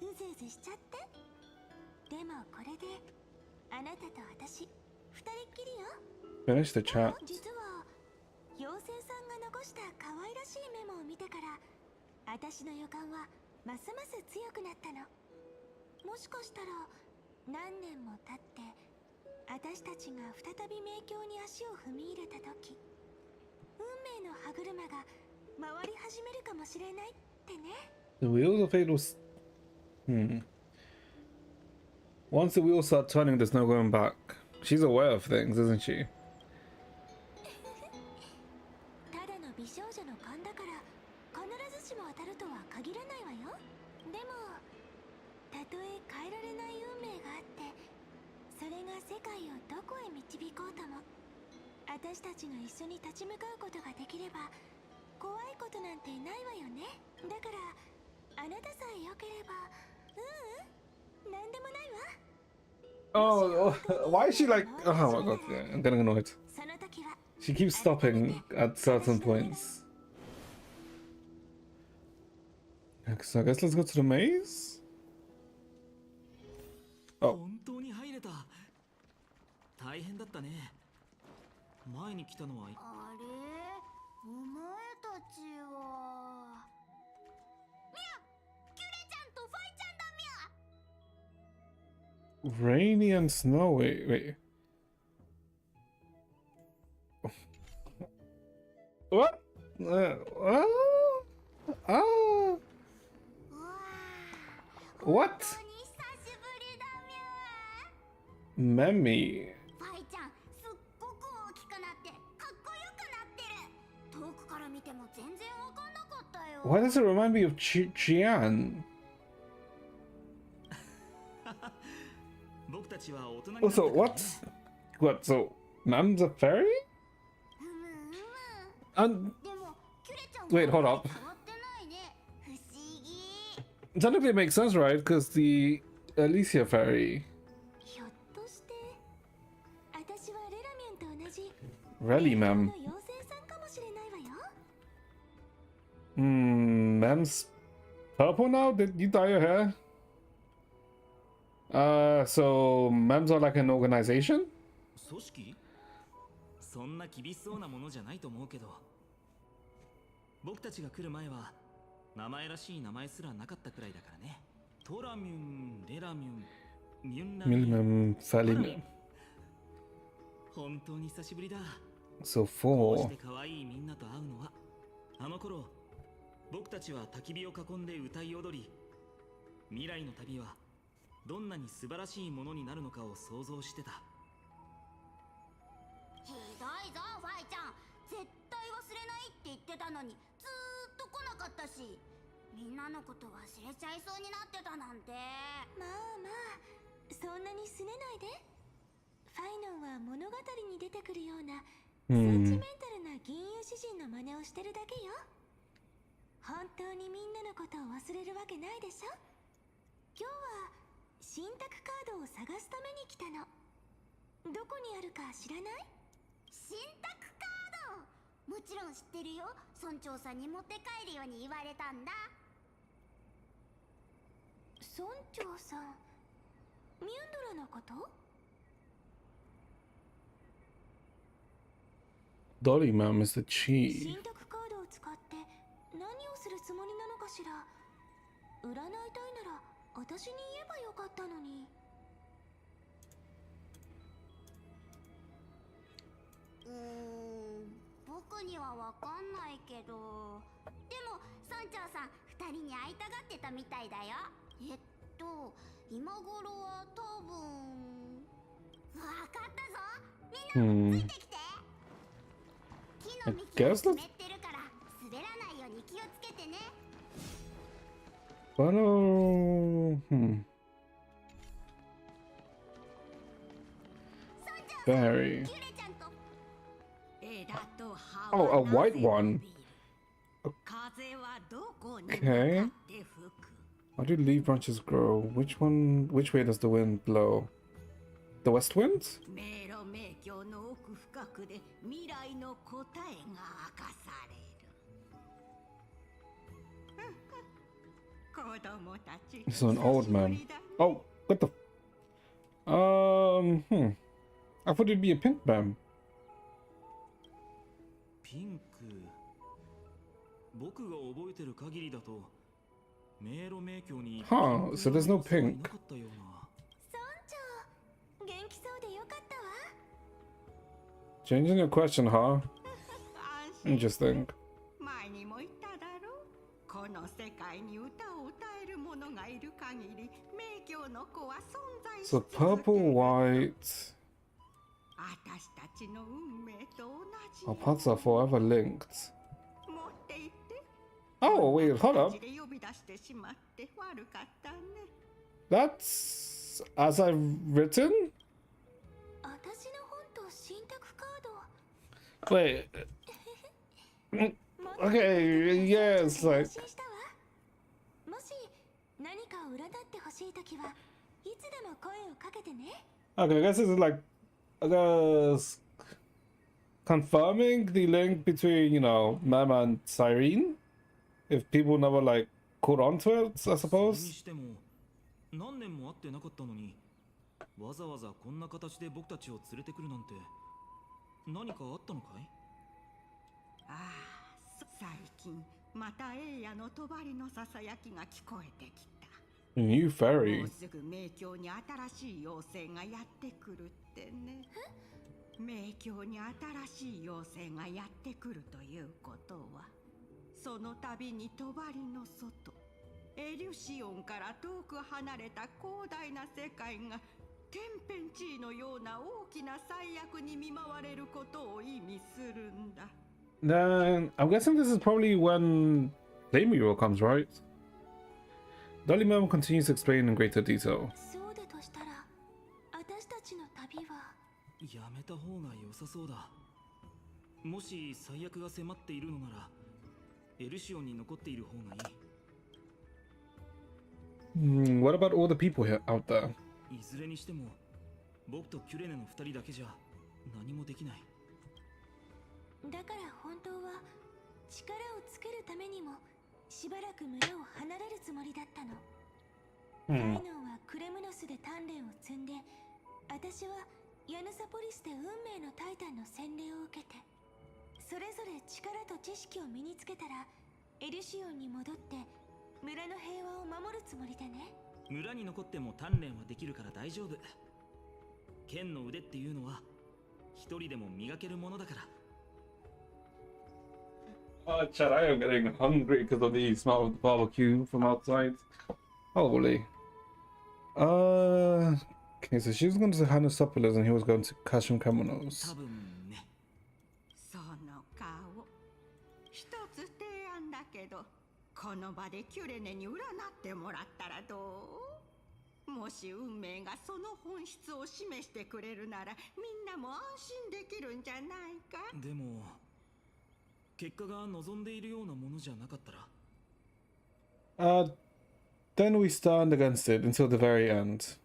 うずうずしちゃって。でもこれであなたと私二人っきりよ。 Finish the chat. 実は妖精さんが残した可愛らしいメモを見てから私の予感はますます強くなったの。もしかしたら何年も経って私たちが再び迷宮に足を踏み入れた時、運命の歯車が回り始めるかもしれないってね。 The wheels of fate was. Once the wheels start turning, there's no going back. She's aware of things, isn't she? ただの美少女の勘だから必ずしも当たるとは限らないわよ。でもたとえ変えられない運命があって、それが世界をどこへ導こうとも、私たちが一緒に立ち向かうことができれば怖いことなんてないわよね。だからあなたさえ良ければ、なんでもないわ。 Oh, why is she like. Oh my god, yeah, I'm getting annoyed. その時は She keeps stopping at certain points. So I guess let's go to the maze? Oh. 本当に入れた。大変だったね。前に来たのは。あれ、お前たちは。みゃ、キュレちゃんとファイちゃんだみゃ。 Rainy and snowy. Wait. What? What? 本当に久しぶりだみゃ。 Memmy. ファイちゃん、すっごく大きくなってかっこよくなってる。遠くから見ても全然わかんなかったよ。 Why does it remind me of Chian? 僕たちは大人になった Also, からね。 what? So, Mam's a fairy? うむうむ。 And でもキュレちゃんは wait, hold up. 変わってないね。不思議。 Technically, it makes sense, right? Because the Alicia fairy. ひょっとして私はレラミュンと同じ Really, の ma'am. 妖精さんかもしれないわよ。 Mam's purple now? Did you dye your hair? So Mam's are like an organization? 組織？そんな厳しそうなものじゃないと思うけど、僕たちが来る前は名前らしい名前すらなかったくらいだからね。トラミュン、レラミュン、ミュンラミュン、 Milmem, Falim. 本当に久しぶりだ。 So こう four. して可愛いみんなと会うのは、あの頃僕たちは焚き火を囲んで歌い踊り、未来の旅はどんなに素晴らしいものになるのかを想像してた。ひどいぞファイちゃん。絶対忘れないって言ってたのにずーっと来なかったし、みんなのこと忘れちゃいそうになってたなんて。まあまあ、そんなに拗ねないで。ファイノンは物語に出てくるようなセンチメンタルな銀融詩人の真似をしてるだけよ。本当にみんなのことを忘れるわけないでしょ。今日は信託カードを探すために来たの。どこにあるか知らない？信託カード、もちろん知ってるよ。村長さんに持って帰るように言われたんだ。村長さん、ミュンドラのこと？ Dolly Mam is the 信 chi. 託カードを使って何をするつもりなのかしら。占いたいなら私に言えばよかったのに。僕にはわかんないけど、でも村長さん2人に会いたがってたみたいだよ。今頃は多分わかったぞ。みんなついてきて。木の幹が湿ってるから滑らないように気をつけてね。Berry. Oh, a white one. Okay. Why do leaf branches grow? Which way does the wind blow? The west wind? 迷路迷宮の奥深くで未来の答えが明かされる。子供たち。This is an old man. Oh, what the? I thought it'd be a pink man. ピンク。僕が覚えてる限りだと迷路迷宮に Huh, so there's no pink. 村長、元気そうでよかったわ。 Changing your question, huh? Interesting. 前にも言っただろ。この世界に歌を歌える者がいる限り、迷宮の子は存在し So 続ける。 purple, white. 私たちの運命と同じ。 Our paths are forever linked. 持って行って。 Oh, wait, hold up. で呼び出してしまって悪かったね。 That's as I've written? 私の本と信託カード。 Wait. Okay, yes, like. 安心したわ。もし何かを占ってほしいときはいつでも声をかけてね。 Okay, I guess this is like, I guess, confirming the link between, you know, Mama and Cyrene? If people never, like, caught on to it, I それに suppose? しても何年も会ってなかったのにわざわざこんな形で僕たちを連れてくるなんて何かあったのかい？ああ、最近またエイヤの帳のささやきが聞こえてきた。 New も fairy. うすぐ迷宮に新しい妖精がやってくるってね。迷宮に新しい妖精がやってくるということは、その度に帳の外、エリュシオンから遠く離れた広大な世界が天変地異のような大きな災厄に見舞われることを意味するんだ。 Then, I'm guessing this is probably when Daimyo comes, right? Dolly Mom continues to explain in greater detail. そうだとしたら私たちの旅は。やめた方が良さそうだ。もし最悪が迫っているのならエルシオンに残っている方がいい。 What about all the people here out there? いずれにしても僕とキュレネの2人だけじゃ何もできない。だから本当は力をつけるためにもしばらく村を離れるつもりだったの。ファイノンはクレムノスで鍛錬を積んで、私はヤヌサポリスで運命のタイタンの洗礼を受けて、それぞれ力と知識を身につけたらエルシオンに戻って村の平和を守るつもりだね。村に残っても鍛錬はできるから大丈夫。剣の腕っていうのは一人でも磨けるものだから。 Chad, I am getting hungry because of the smell of the barbecue from outside. Holy. Okay, so she was going to Hannah Sopolis and he was going to Kashim 多 Kimonos. 分ね。その顔、一つ提案だけど、この場でキュレネに占ってもらったらどう？もし運命がその本質を示してくれるなら、みんなも安心できるんじゃないか？でも結果が望んでいるようなものじゃなかったら。Then we stand against it until the very end.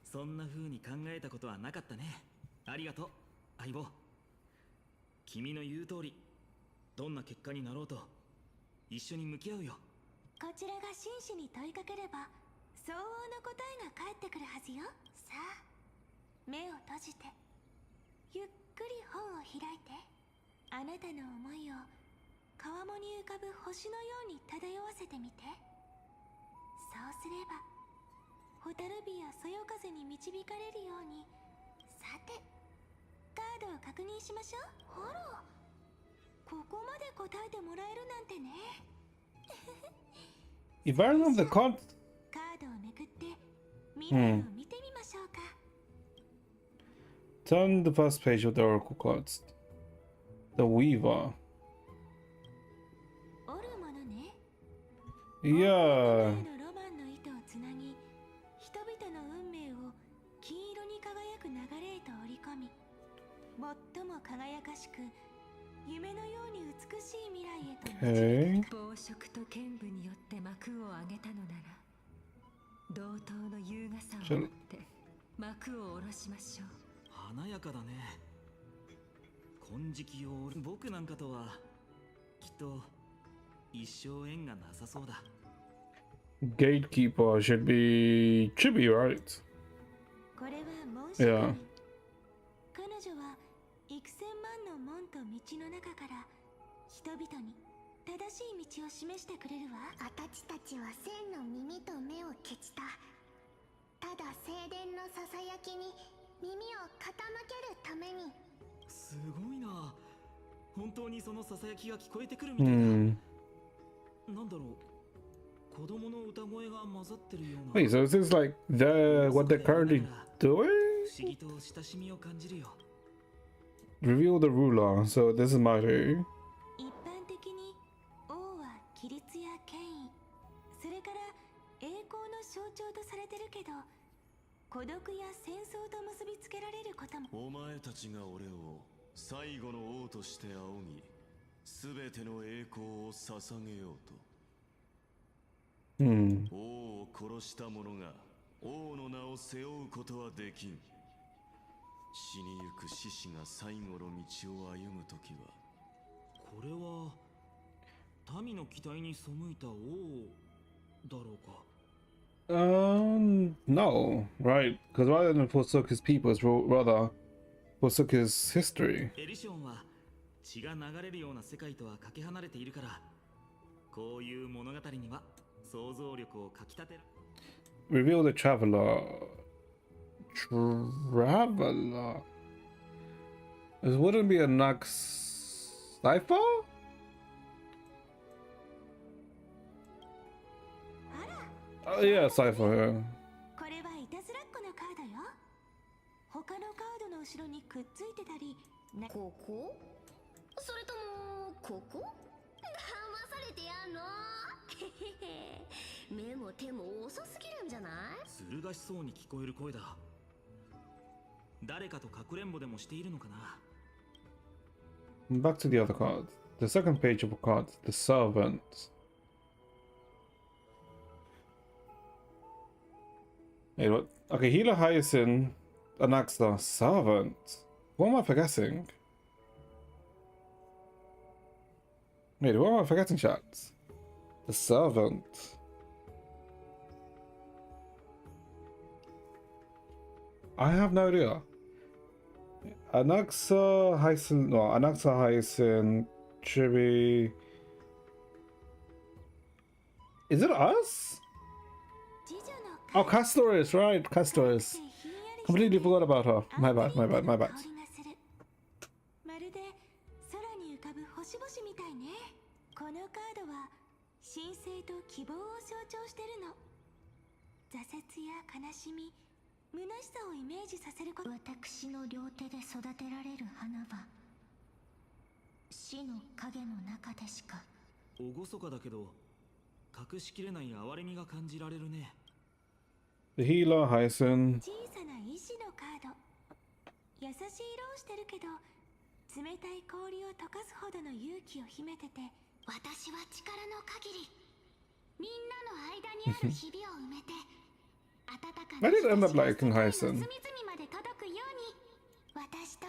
そんな風に考えたことはなかったね。ありがとう、相棒。君の言う通り、どんな結果になろうと一緒に向き合うよ。こちらが真摯に問いかければ相応の答えが返ってくるはずよ。さあ、目を閉じてゆっくり本を開いて、あなたの思いを川面に浮かぶ星のように漂わせてみて。そうすれば蛍火やそよ風に導かれるように。さて、カードを確認しましょう。あら、ここまで答えてもらえるなんてね。If I remember the card. カードをめくって未来を見てみましょうか。 Turn the first page of the oracle cards. The Weaver. 折るものね。 Yeah. のロマンの糸をつなぎ、人々の運命を金色に輝く流れへと織り込み、最も輝かしく夢のように美しい未来へと導く。暴食と剣舞によって幕を上げたのなら、同等の優雅さを持って幕を下ろしましょう。華やかだね。金色を僕なんかとはきっと一生縁がなさそうだ。 Gatekeeper should be right? これは申し訳ない。 Yeah. 彼女は幾千万の門と道の中から人々に正しい道を示してくれるわ。私たちは千の耳と目を消した。ただ静電のささやきに耳を傾けるために。すごいな。本当にそのささやきが聞こえてくるみたいだ。Hmm. なんだろう、子供の歌声が混ざってるような。 Wait, so is this like what they're currently doing? 不思議と親しみを感じるよ。 Reveal the ruler. So this is mighty. 一般的に王は規律や権威、それから栄光の象徴とされてるけど、孤独や戦争と結びつけられることも。お前たちが俺を最後の王として仰ぎ、すべての栄光を捧げようと。 Hmm. 王を殺した者が王の名を背負うことはできん。死にゆく志士が最後の道を歩むときは。これは民の期待に背いた王だろうか。 No, right? Because rather than forsook his people, it's rather forsook his history. エリションは血が流れるような世界とはかけ離れているから、こういう物語には想像力をかきたてる。 Reveal the traveler. Traveler. This wouldn't be a Nux cipher? あら、 Yeah, cipher. Yeah. これはいたずらっ子のカードよ。他のカードの後ろにくっついてたり、ここ？それともここ？騙されてやんの？目も手も遅すぎるんじゃない？ずる賢しそうに聞こえる声だ。誰かとかくれんぼでもしているのかな。 Back to the other cards. The second page of the cards. The servant. Hey, what? Okay, Healer Hyacinth. Anaxa. Servant. What am I forgetting? Wait, what am I forgetting, chat? The servant. I have no idea. Anaxa Hyacinth. No, Anaxa Hyacinth. Chibi. Is it us? 次女の Oh, Castoris, right? Castoris. ひんやり Completely forgot about her. My bad, my bad, my bad. 香りがする。まるで空に浮かぶ星々みたいね。このカードは神聖と希望を象徴してるの。挫折や悲しみ、虚しさをイメージさせること。私の両手で育てられる花は死の影の中でしか。厳かだけど隠しきれない哀れみが感じられるね。 The healer, Hyacinth. 小さな石のカード。優しい色をしてるけど、冷たい氷を溶かすほどの勇気を秘めてて。私は力の限りみんなの間にあるひびを埋めて温か I な did end up 日 liking 差 Hyacinth. しが世界の隅々まで届くように私と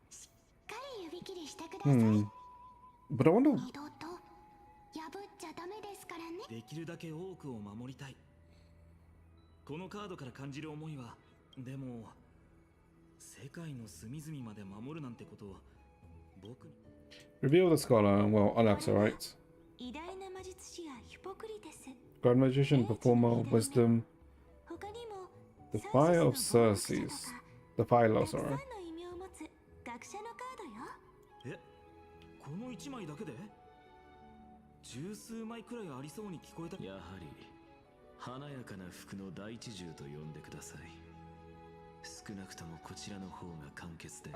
しっかり指切りしてください、 But I wonder. 二度と破っちゃダメですからね。できるだけ多くを守りたい。このカードから感じる思いは、でも世界の隅々まで守るなんてことを僕に。 Reveal the scholar. Well, Anaxa, right? 偉大な魔術師やヒポクリテス。 God magician, performer, wisdom. 他にも The fire of Circes. The Phainon, たくさん sorry. の異名を持つ学者のカードよ。え、この1枚だけで？十数枚くらいありそうに聞こえた。やはり華やかな服の第一銃と呼んでください。少なくともこちらの方が簡潔で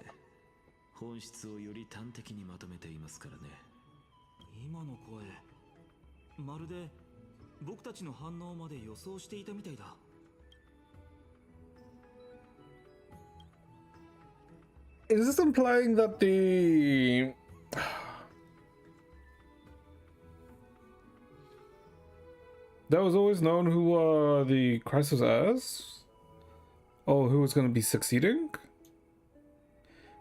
本質をより端的にまとめていますからね。今の声、まるで僕たちの反応まで予想していたみたいだ。Is this implying that the that was always known who the Christ was as? Oh, who was going to be succeeding?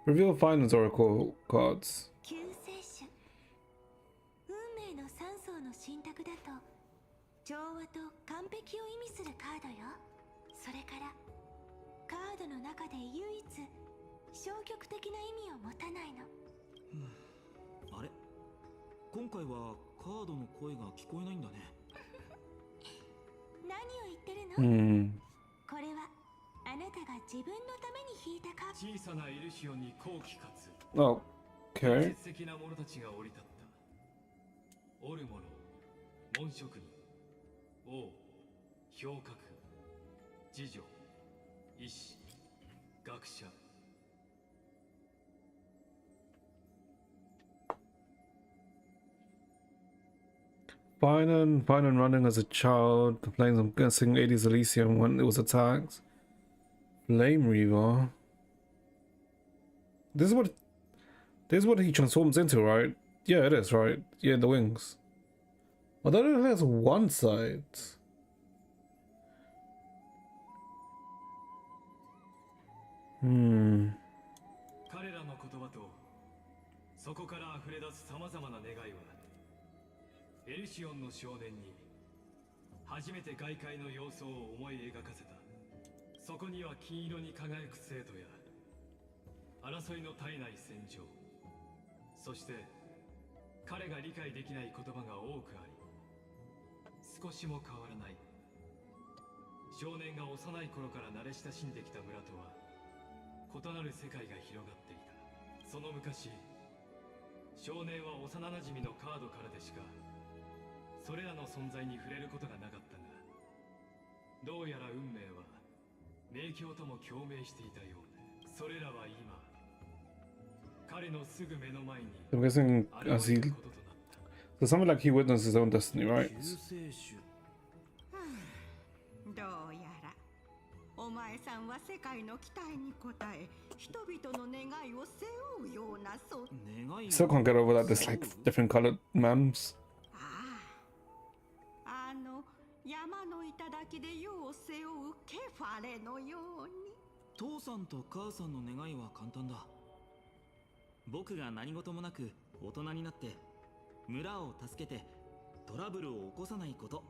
Reveal Phainon's Oracle cards. 救世主、運命の三層の信託だと調和と完璧を意味するカードよ。それからカードの中で唯一消極的な意味を持たないの。あれ、今回はカードの声が聞こえないんだね。何を言ってるの、Hmm. これはあなたが自分のために引いたカード。小さなイルシオンに好奇かつ Oh, 伝 okay. 説的な者たちが降り立った。おる者、門職人、王、侠客、侍女、医師、学者。Phainon running as a child, playing I'm guessing 80s Elysium when it was attacked. Flame Reaver. This is what he transforms into, right? Yeah, it is, right? Yeah, the wings. Well, that only has one side. Hmm. 彼らの言葉とそこから溢れ出すさまざまな願いはエルシオンの少年に初めて外界の様相を思い描かせた。そこには金色に輝く生徒や争いの絶えない戦場、そして彼が理解できない言葉が多くあり、少しも変わらない少年が幼い頃から慣れ親しんできた村とは異なる世界が広がっていた。その昔、少年は幼なじみのカードからでしかそれらの存在に触れることがなかったが、どうやら運命は冥境とも共鳴していたようで、それらは今彼のすぐ目の前に I'm guessing 現 as れ he ることとなった。 so something like he witnessed his own destiny, right? 救世主。どうやらお前さんは世界の期待に応え人々の願いを背負うようなそう。願い Still can't get over that there's like different colored memes. あの山の頂で世を背負うケファレのように。父さんと母さんの願いは簡単だ。僕が何事もなく大人になって村を助けてトラブルを起こさないこと。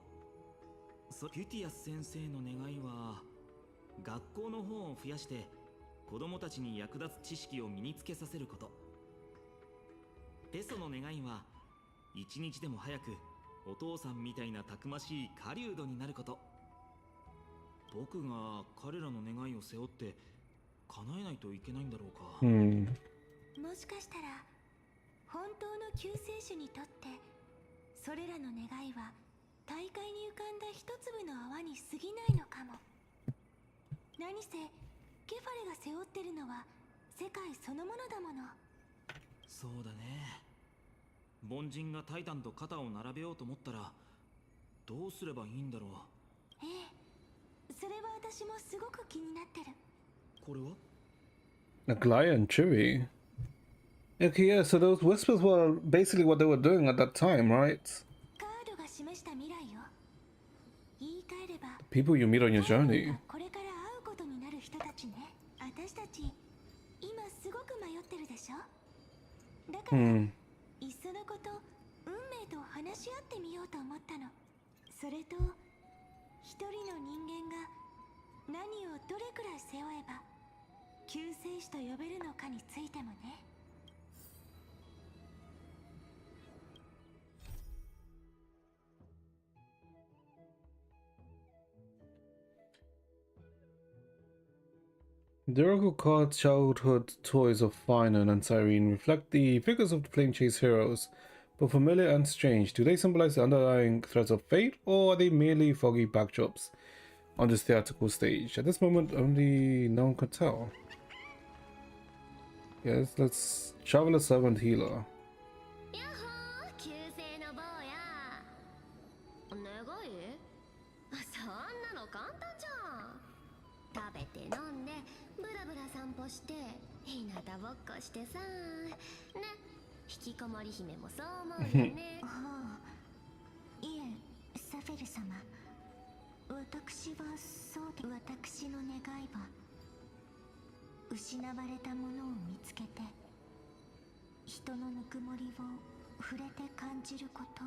ピュティアス先生の願いは学校の本を増やして子供たちに役立つ知識を身につけさせること。ペソの願いは一日でも早くお父さんみたいなたくましい狩人になること。僕が彼らの願いを背負って叶えないといけないんだろうか。Hmm. もしかしたら本当の救世主にとってそれらの願いは大海に浮かんだ一粒の泡に過ぎないのかも。何せケファレが背負ってるのは世界そのものだもの。そうだね。凡人がタイタンと肩を並べようと思ったらどうすればいいんだろう。ええ、それは私もすごく気になってる。これは Aglaya and Chewy. Okay, yeah, so those whispers were basically what they were doing at that time, right? カードが示した未来よ。言い換えれば People you meet on your 彼ら journey. がこれから会うことになる人たちね。私たち今すごく迷ってるでしょ。だから、Hmm. いっそのこと運命と話し合ってみようと思ったの。それと一人の人間が何をどれくらい背負えば救世主と呼べるのかについてもね。The Oracle card childhood toys of Phainon and Cyrene reflect the figures of the Flame Chase heroes, but familiar and strange. Do they symbolize the underlying threats of fate, or are they merely foggy backdrops on this theatrical stage? At this moment, only no one could tell. Yes, let's travel a servant healer. やっほー、旧姓の坊や。願い？そんなの簡単じゃん。食べて飲んでブラブラ散歩して日向ぼっこしてさ。ね、引きこもり姫もそう思うよね。はあ、いえ、サフェル様。私はそうで、私の願いは失われたものを見つけて人のぬくもりを触れて感じること。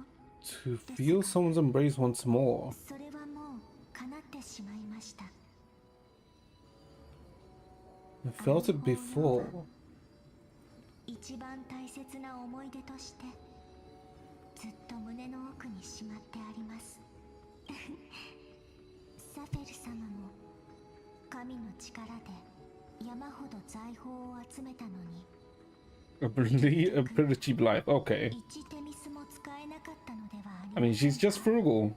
To feel someone's embrace once more. それはもう叶ってしまいました。 I felt it before. 一番大切な思い出としてずっと胸の奥にしまってあります。サフェル様も神の力で山ほど財宝を集めたのに A pretty cheap life. Okay. 一テミスも使えなかったのではあり I ま mean, せん she's just frugal.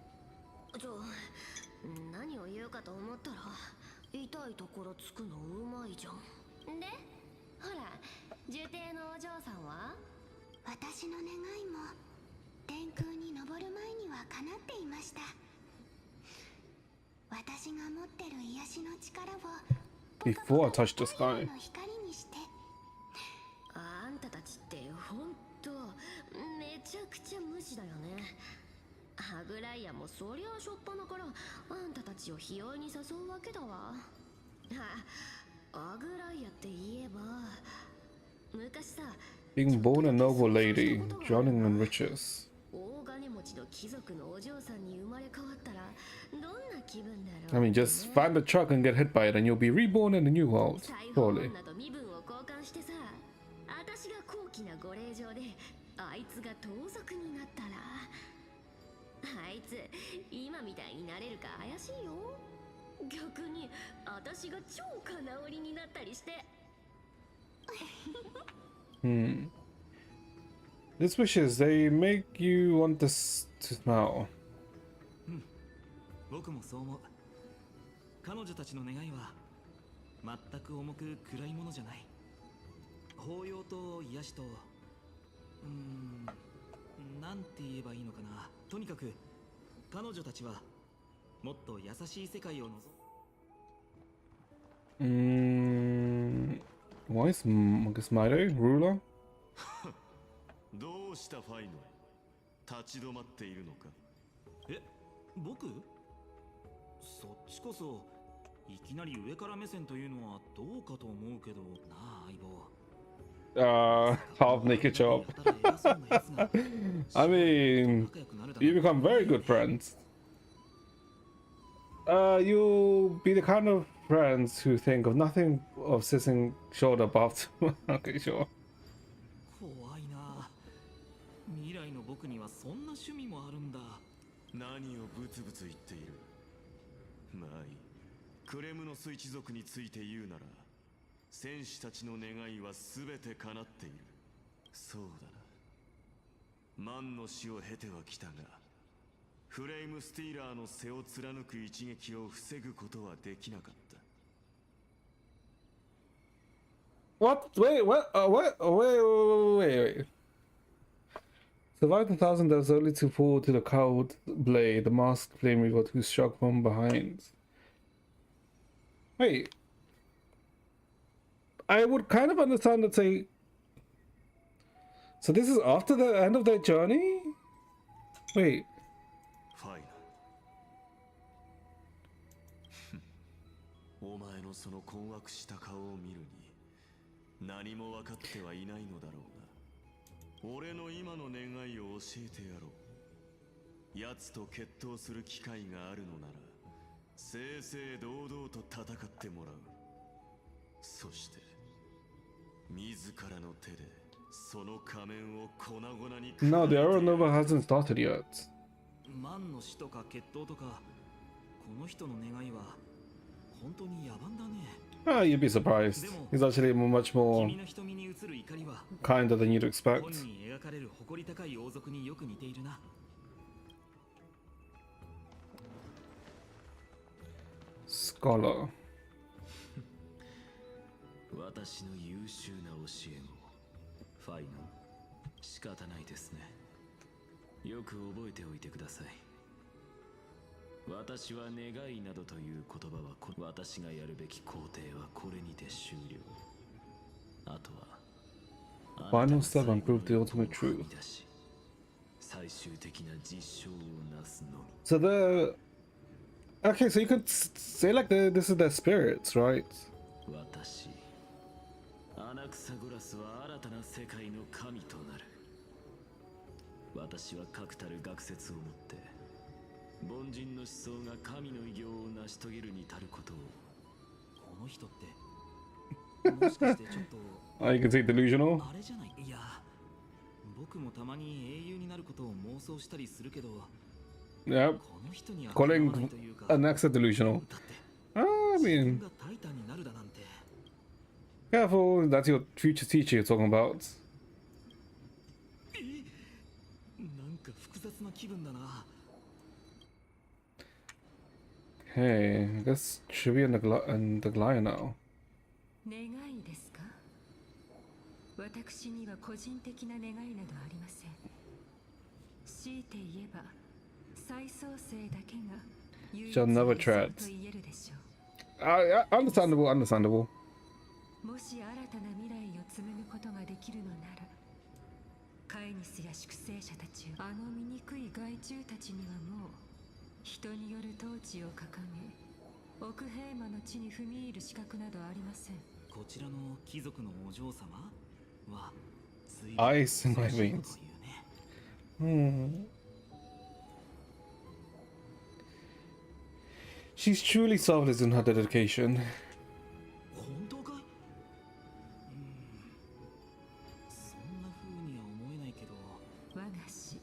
何を言うかと思ったら痛いところつくのうまいじゃん。で、ほら、呪帝のお嬢さんは？私の願いも天空に昇る前には叶っていました。私が持ってる癒しの力を Before I touched the sky. の光にして。あんたたちってほんとめちゃくちゃ無視だよね。ハグライアもそりゃあしょっぱなからあんたたちを悲哀に誘うわけだわ。アグライアって言えば昔さ、 Being born a noble lady, drowning in riches. 大金持ちの貴族のお嬢さんに生まれ変わったらどんな気分だろう。 I mean, just find a truck and get hit by it, and you'll be reborn in a new world. 裁縫 Surely. 女と身分を交換してさ、私が高貴なご令嬢であいつが盗賊になったら、あいつ今みたいになれるか怪しいよ。逆に私が超金織りになったりして。These wishes, they make you want this to smile. 僕もそう思う。彼女たちの願いは全く重く暗いものじゃない。抱擁と癒しと、なんて言えばいいのかな。とにかく彼女たちはもっと優しい世界を望む。Why is Smiley ruler? どうしたファイノン、立ち止まっているのか。え、僕？そっちこそいきなり上から目線というのはどうかと思うけどなあ、相棒。Half naked job. I mean, you become very good friends. You'll be the kind of friends who think of nothing of sitting shoulder above. Okay, sure. 怖いな。未来の僕にはそんな趣味もあるんだ。何をブツブツ言っている。まあいい。クレムノス一族について言うなら、戦士たちの願いは全て叶っている。そうだな。万の死を経てはきたが、フレイムスティーラーの背を貫く一撃を防ぐことはできなかった。What? Wait, what? Wait. Survived 1,000 deaths only to fall to the cowed blade, the masked flame reaver who struck from behind. Wait. I would kind of understand that say. So this is after the end of their journey? Wait. ファイナ。お前のその困惑した顔を見るに何も分かってはいないのだろうな。俺の今の願いを教えてやろう。奴と決闘する機会があるのなら正々堂々と戦ってもらう。そして自らの手でその仮面を粉々に。 No, the Arrow Nova hasn't started yet. 万の死とか決闘とか、この人の願いは本当に野蛮だね。Oh, you'd be surprised. He's actually much more 君の瞳に映る怒りは kinder than you'd 本 expect. に描かれる誇り高い王族によく似ているな。 Scholar. 私の優秀な教え子ファイノン、仕方ないですね。よく覚えておいてください。私は願いなどという言葉は私がやるべき工程はこれにて終了。あとは Final step and prove the ultimate truth. 最終的な実証をなすのみ。 So okay, so you could say like this is their spirits, right? 私アナクサゴラスは新たな世界の神となる。私は確たる学説をもって凡人の思想が神の偉業を成し遂げるに足ることを。この人ってもしかしてちょっと You can say delusional. あれじゃない。いや、僕もたまに英雄になることを妄想したりするけど、 Yep. この人には Calling かなわないというか、 an accent delusional. だって I 自 mean, 分がタイタンになるだなんて。 careful, that's your future teacher you're talking about. なんか複雑な気分だな。 Hey, I guess should be in the Glaya now. 願いですか？私には個人的な願いなどありません。強いて言えば、再創生だけが唯一 Shall never 理想 tread. と言えるでしょう。Understandable, understandable. もし新たな未来を紡ぐことができるのなら、カイニスや粛清者たち、あの醜い害虫たちにはもう人による統治を掲げ、奥平魔の地に踏み入る資格などありません。こちらの貴族のお嬢様は Ice in my veins. She's truly selfless in her dedication. 本当かい？そんな風には思えないけど。我が師、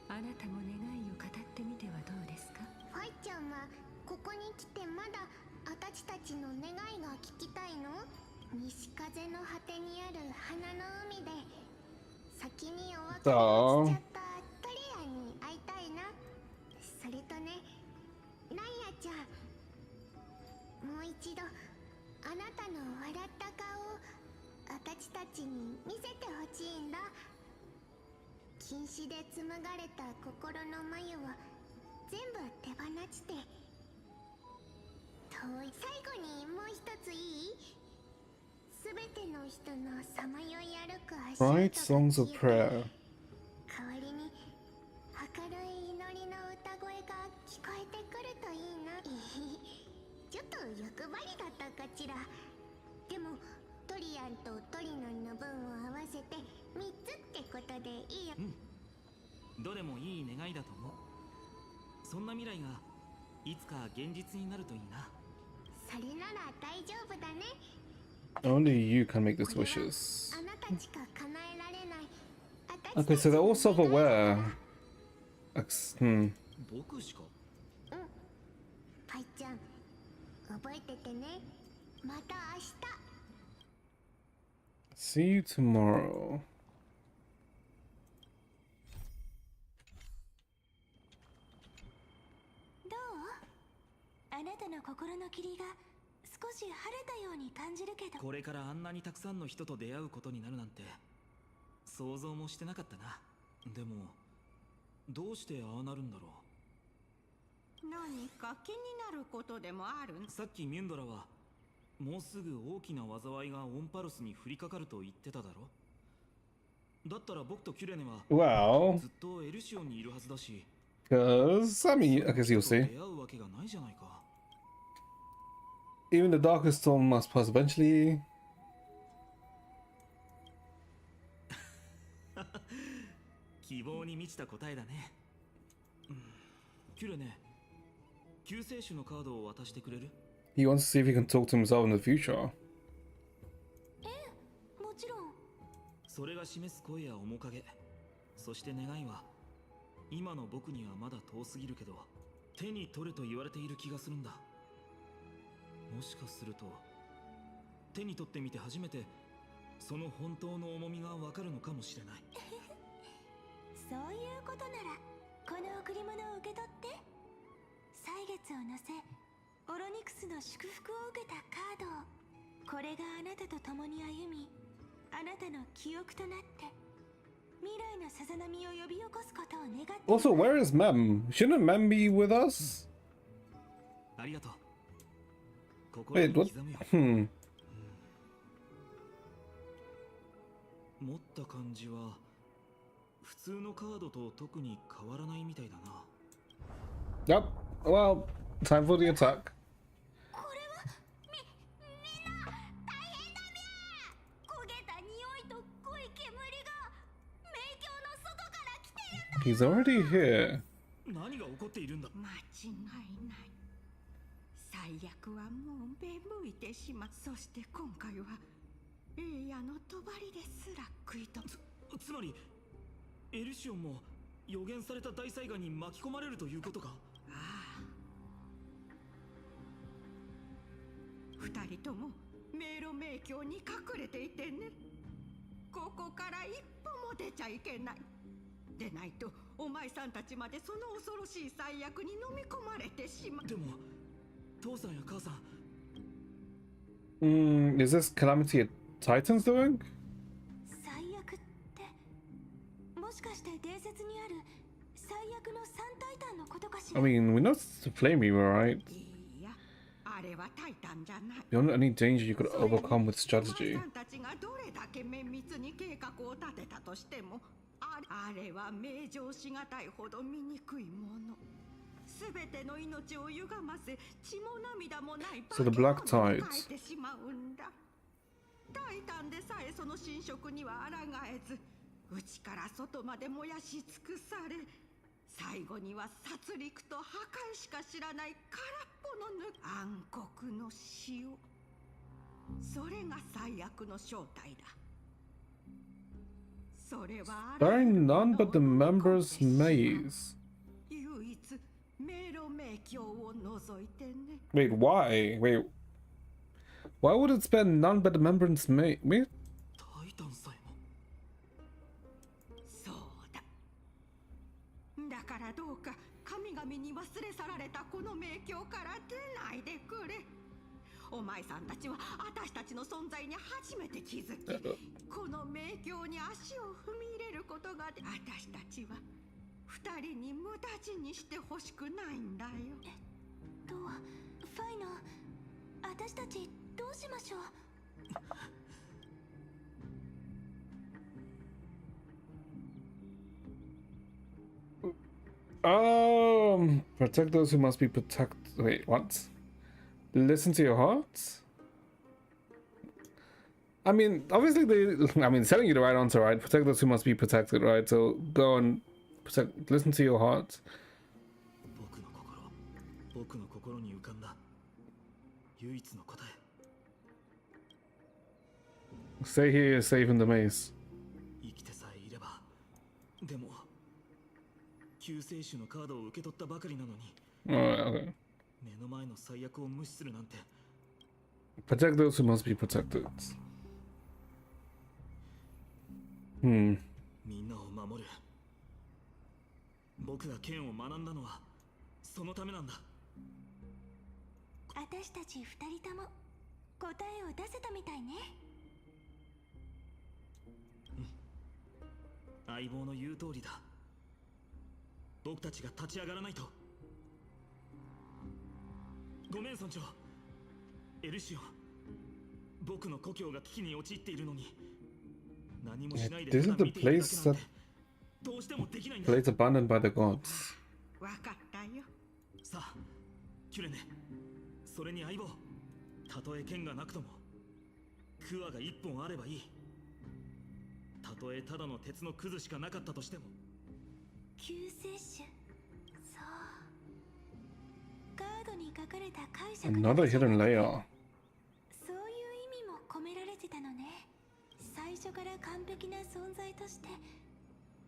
あなたも願いを語ってみてはどうですか？ファイちゃんはここに来てまだ私たちの願いが聞きたいの？西風の果てにある花の海で先にお別れをしちゃったトリアンに会いたいな。それとね、ライアちゃん、もう一度あなたの笑った顔を私たちに見せてほしいんだ。禁止で紡がれた心の眉を全部手放して最後にもう一ついい？すべての人のさまよい歩く足音が Right songs of prayer. 代わりに明るい祈りの歌声が聞こえてくるといいな。ちょっと欲張りだったかしら。でもトリアンとトリノンの分を合わせて3つってことでいいよ。どれもいい願いだと思う。そんな未来がいつか現実になるといいな。それなら大丈夫だね。 Only you can make these wishes. あなたしか叶えられない。 Okay, so they're all self-aware. 僕しか。ファイちゃん、覚えててね。また明日。 See you tomorrow. どう？あなたの心の霧が少し晴れたように感じるけど。これからあんなにたくさんの人と出会うことになるなんて想像もしてなかったな。でもどうしてああなるんだろ何か気になることでもあるん？う。さっきミュンドラはもうすぐ大きな災いがオンパロスに降りかかると言ってただろ。だったら僕とキュレネは Well, ずっとエルシオンにいるはずだし、 because I mean, I guess you'll 出 see. 会うわけがないじゃないか。 Even the darkest storm must pass eventually. 希望に満ちた答えだね。キュレネ、救世主のカードを渡してくれる？ He wants to see if he can talk to himself in the future. もちろん。それが示す声や面影、そして願いは今の僕にはまだ遠すぎるけど手に取れと言われている気がするんだ。もしかすると手に取ってみて初めてその本当の重みがわかるのかもしれない。そういうことならこの贈り物を受け取って。歳月を乗せオロニクスの祝福を受けたカードを。これがあなたと共に歩み、あなたの記憶となって未来のさざ波を呼び起こすことを願って。 Also, where is Mem? Shouldn't Mem be with us? ありがとう。Wait, what? 刻むよ。 Hmm. 持った感じは普通のカードと特に変わらないみたいだな。 Yep. Well, time for the attack. これはみんな大変だみゃ。焦げた匂いと濃い煙が冥境の外から来てるんだ。 He's already here. 何が起こっているんだ。間違いない。最悪はもう芽吹いてしまう。そして今回は栄夜の帳ですら食いとつまりエルシオンも予言された大災害に巻き込まれるということか。ああ、二人とも迷路迷宮に隠れていてね。ここから一歩も出ちゃいけない。でないとお前さんたちまでその恐ろしい最悪に飲み込まれてしまう。でも父さんや母さん。Is this Calamity a Titan's doing? 最悪ってもしかして伝説にある最悪の三タイタンのことかしら。 I mean, we know it's a flame weaver, right? いや、あれはタイタンじゃない。 Beyond any danger you could overcome with お strategy. 前さんたちがどれだけ綿密に計画を立てたとしても、あれは名状しがたいほど醜いもの。すべての命を歪ませ、血も涙もない So the Black 化け物に Tides. 変えてしまうんだ。タイタンでさえその侵食には抗えず、内から外まで燃やし尽くされ、最後には殺戮と破壊しか知らない空っぽの暗黒の塩。それが最悪の正体だ。それは Sparing none but the members' maze. 唯一迷路迷宮を除いてね。 Wait, why? Wait. Why would it spend none but the members' maze? Wait. タイタンさえも。そうだ。だからどうか神々に忘れ去られたこの迷宮から出ないでくれ。お前さんたちは私たちの存在に初めて気づき、この迷宮に足を踏み入れることがで、私たちは二人に無駄死にしてほしくないんだよ。ファイノン、私たちどうしましょう。Protect those who must be protected. Wait, what? Listen to your heart? I mean, obviously telling you the right answer, right? Protect those who must be protected, right? So go and protect, listen to your heart. 僕の心に浮かんだ唯一の答え。 Stay here, you're safe in the maze. 生きてさえいれば。でも救世主のカードを受け取ったばかりなのに、 Alright, okay. 目の前の最悪を無視するなんて。 Protect those who must be protected. みんなを守る。僕が剣を学んだのはそのためなんだ。私たち二人とも答えを出せたみたいね。相棒の言う通りだ。僕たちが立ち上がらないと。ごめん村長。エルシオン、僕の故郷が危機に陥っているのに何もしないで This is ただ the 見ているだ place けなん that てどうしてもできないんだ。 place abandoned by the gods. わかったよ。さあキュレネ、それに相棒、たとえ剣がなくともクワが一本あればいい。たとえただの鉄のクズしかなかったとしても。救世主、そうカードに書かれた解釈 Another hidden layer. そういう意味も込められてたのね。最初から完璧な存在として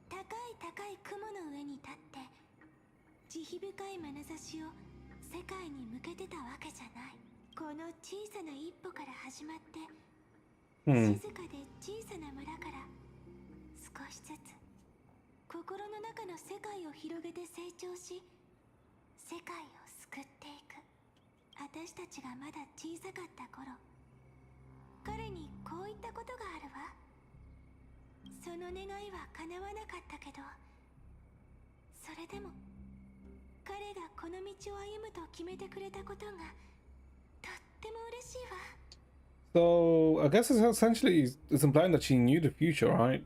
高い高い雲の上に立って慈悲深い眼差しを世界に向けてたわけじゃない。この小さな一歩から始まって、Hmm. 静かで小さな村から少しずつ心の中の世界を広げて成長し、世界を救っていく。私たちがまだ小さかった頃、彼にこう言ったことがあるわ。その願いは叶わなかったけど、それでも彼がこの道を歩むと決めてくれたことがとっても嬉しいわ。So I guess it's essentially it's implying that she knew the future, right?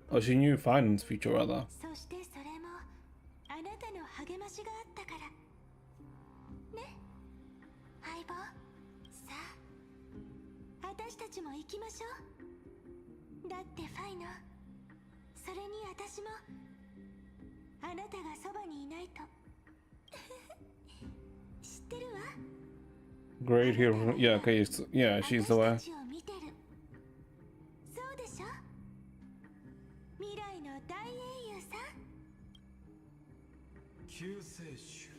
Or she knew Phainon's future rather. そしてそれもあなたの励ましがあったからね、相棒。さあ、私たちも行きましょう。だってファイノ、それに私もあなたがそばにいないと知ってるわ。 Great hero. Yeah, okay. Yeah, she's aware. 私たちを見てる。そうでしょ、未来の大英雄さん。救世主、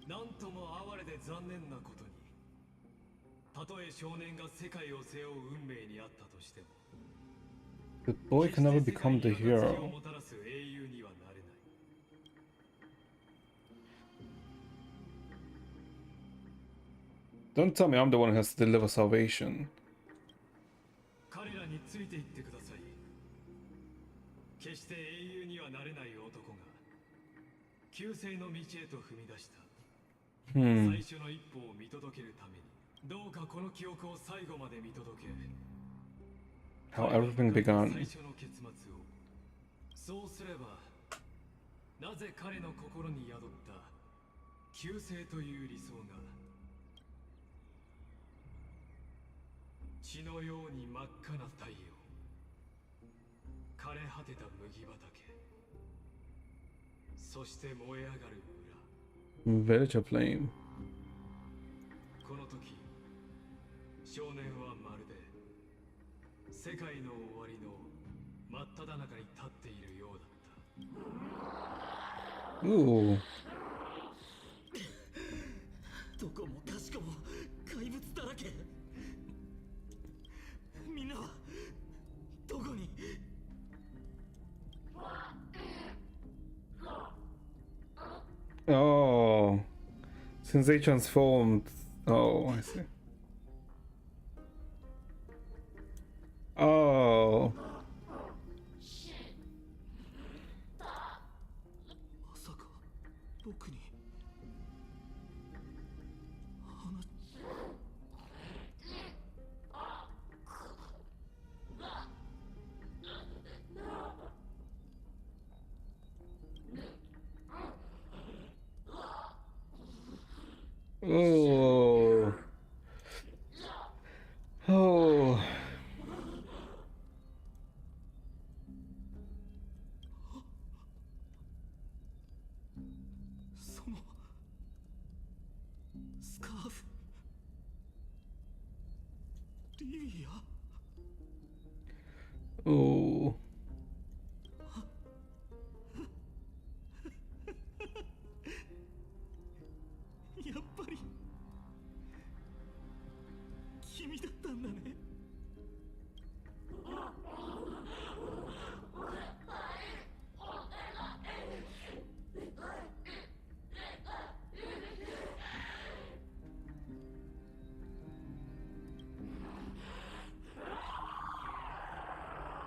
なんとも哀れで残念なことに、たとえ少年が世界を背負う運命にあったとしても、 The boy can never become the 決して世界に暁を hero. もたらす英雄にはなれない。 Don't tell me I'm the one who has to deliver salvation. 彼らについていってください。決して英雄にはなれない男が救世の道へと踏み出した、Hmm. 最初の一歩を見届けるために、どうかこの記憶を最後まで見届け、 How everything 最 began. 初の結末を。そうすれば、なぜ彼の心に宿った救世という理想が血のように真っ赤な太陽、枯れ果てた麦畑、そして燃え上がる村。 Villager flame. この時、少年はまるで世界の終わりの真っ只中に立っているようだった。 Ooh. どこもかしこも怪物だらけ。みんなはどこに？ Oh. Since they transformed. Oh, I see. Oh. まさか僕に話。 Oh. Oh. そのスカーフ、リビア。 Oh. やっぱり君だったんだね。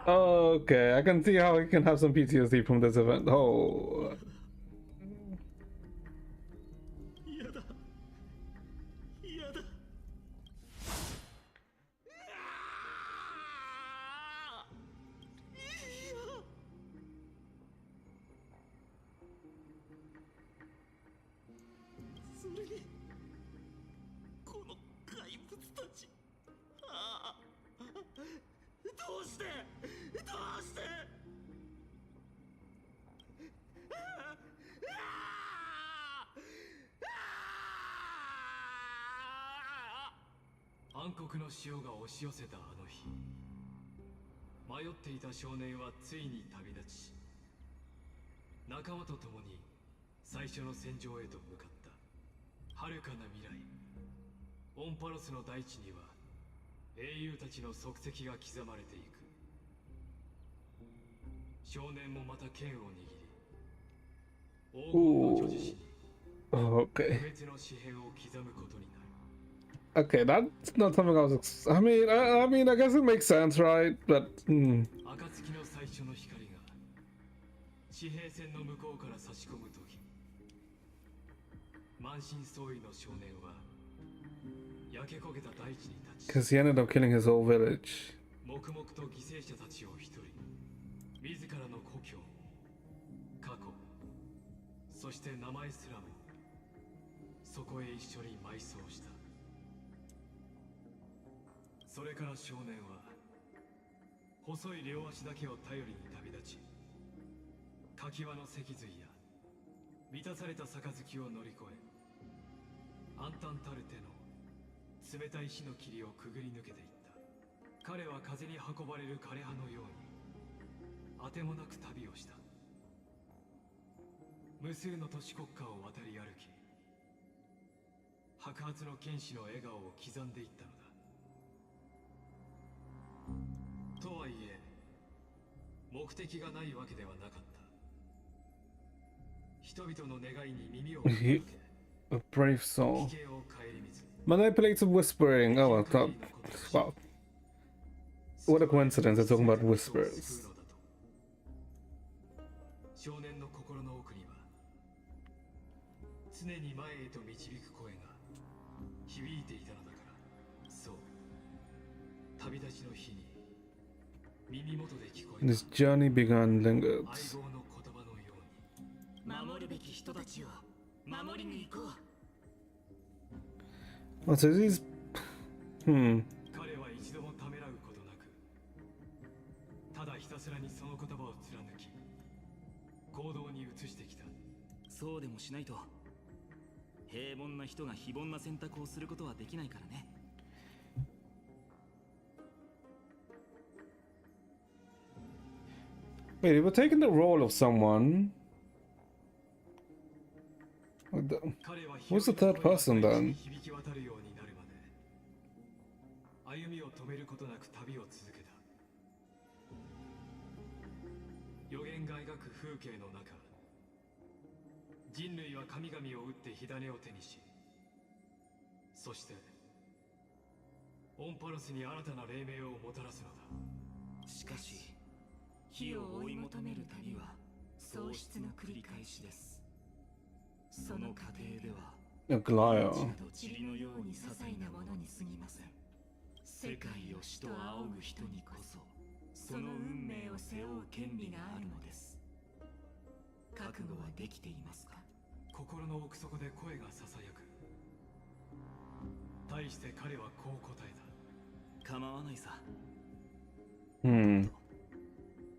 Okay, I can see how he can have some PTSD from this event. Oh. 嫌だ嫌だ。 それにこの怪物たち、ああ、どうしてどうして。 暗黒の潮が押し寄せたあの日、迷っていた少年はついに旅立ち、仲間と共に最初の戦場へと向かった。遥かな未来、オンパロスの大地には英雄たちの足跡が刻まれていく。少年もまた剣を握り、黄金の巨樹紙に Okay. 不滅の紙片を刻むことになる。 Okay, that's not something I was. I mean, I mean, I guess it makes sense, right? But暁の最初の光が地平線の向こうから差し込むとき、満身創痍の少年は焼け焦げた大地に立ち、 because he ended up killing his whole village. 黙々と犠牲者たちを一人、自らの故郷、過去、そして名前すらもそこへ一緒に埋葬した。それから少年は細い両足だけを頼りに旅立ち、垣輪の脊髄や満たされた杯を乗り越え、暗淡たる手の冷たい火の霧をくぐり抜けていった。彼は風に運ばれる枯葉のようにあてもなく旅をした。無数の都市国家を渡り歩き、白髪の剣士の笑顔を刻んでいったのだ。とはいえ目的がないわけではなかった。人々の願いに耳を傾け、 A brave soul. 危険を顧みず、 Manipulative whispering. Oh, well, wow. What a coincidence. They're talking about whispers. 少年の心の奥には常に前へと導く声が響いていたのだから。そう、旅立ちの日に耳元で聞こえ This た journey begun 相 lingered. 棒の言葉のように、守るべき人たちを守りに行こう。 Oh, so these. 彼は一度もためらうことなく、ただひたすらにその言葉を貫き行動に移してきた。そうでもしないと平凡な人が非凡な選択をすることはできないからね。 Wait, we're taking the role of someone.彼は Who's the third person then? 響き渡るようになるまで歩みを止めることなく旅を続けた。予言が描く風景の中、人類は神々を撃って火種を手にし、そしてオンパロスに新たな黎明をもたらすのだ。しかし火を追い求める旅は喪失の繰り返しです。その過程では A Glaya. 塵のように些細なものに過ぎません。世界を死と仰ぐ人にこそその運命を背負う権利があるのです。覚悟はできていますか？心の奥底で声がささやく。対して彼はこう答えた。構わないさ。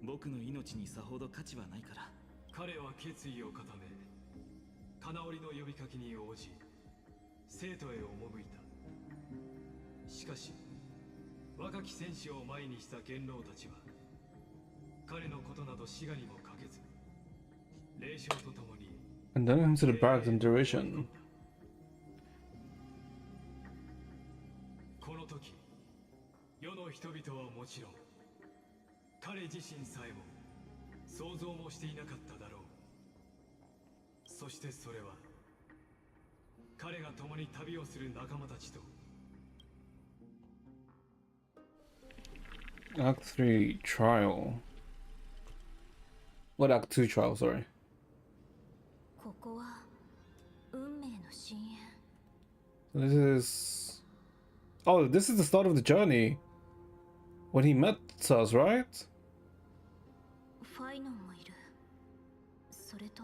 僕の命にさほど価値はないから。彼は決意を固め、金織の呼びかけに応じ生徒へ赴いた。しかし若き戦士を前にした元老たちは彼のことなど滋賀にもかけず、霊障とともに And then into the barracks in derision. この時世の人々はもちろん彼自身さえも想像もしていなかっただろう。そしてそれは彼が共に旅をする仲間たちと Act 3 trial. What Act 2 trial, sorry. ここは運命の深淵。 This is. Oh, this is the start of the journey. When he met us, right? ファイノンもいる。それと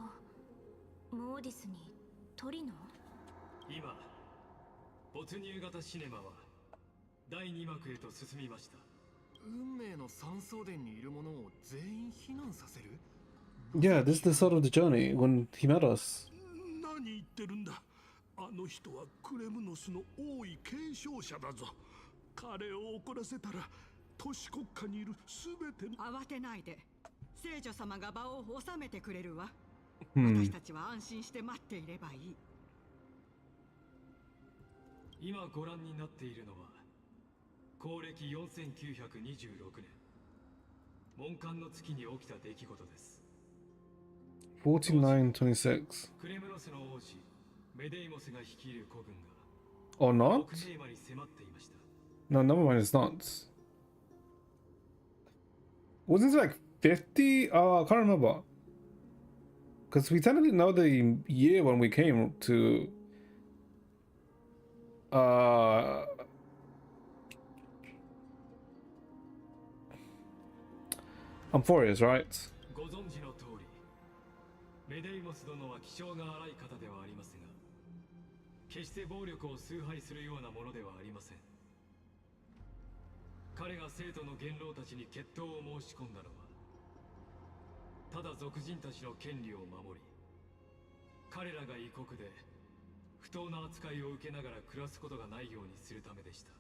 モーディスにトリノ。今没入型シネマは第2幕へと進みました。運命の三層殿にいる者を全員避難させる？ Yeah, this is the start of the journey when he met us. 何言ってるんだ。あの人はクレムノスの王位継承者だぞ。彼を怒らせたら都市国家にいるすべての。慌てないで。聖女様が場を収めてくれるわ。私たちは安心して待っていればいい。今ご覧になっているのは公暦4926年門関の月に起きた出来事です。4926. クレムロスの王子メデイモスが率いる古軍が Or not? 奥平に迫っていました。 No, never mind, it's not. Was this like 50? I can't remember. Because we technically know the year when we came to... Amphorius, right? ご存知の通り、メデイモス殿は気性が荒い方ではありますが、決して暴力を崇拝するようなものではありません。彼が生徒の元老たちに決闘を申し込んだのは、ただ族人たちの権利を守り、彼らが異国で不当な扱いを受けながら暮らすことがないようにするためでした。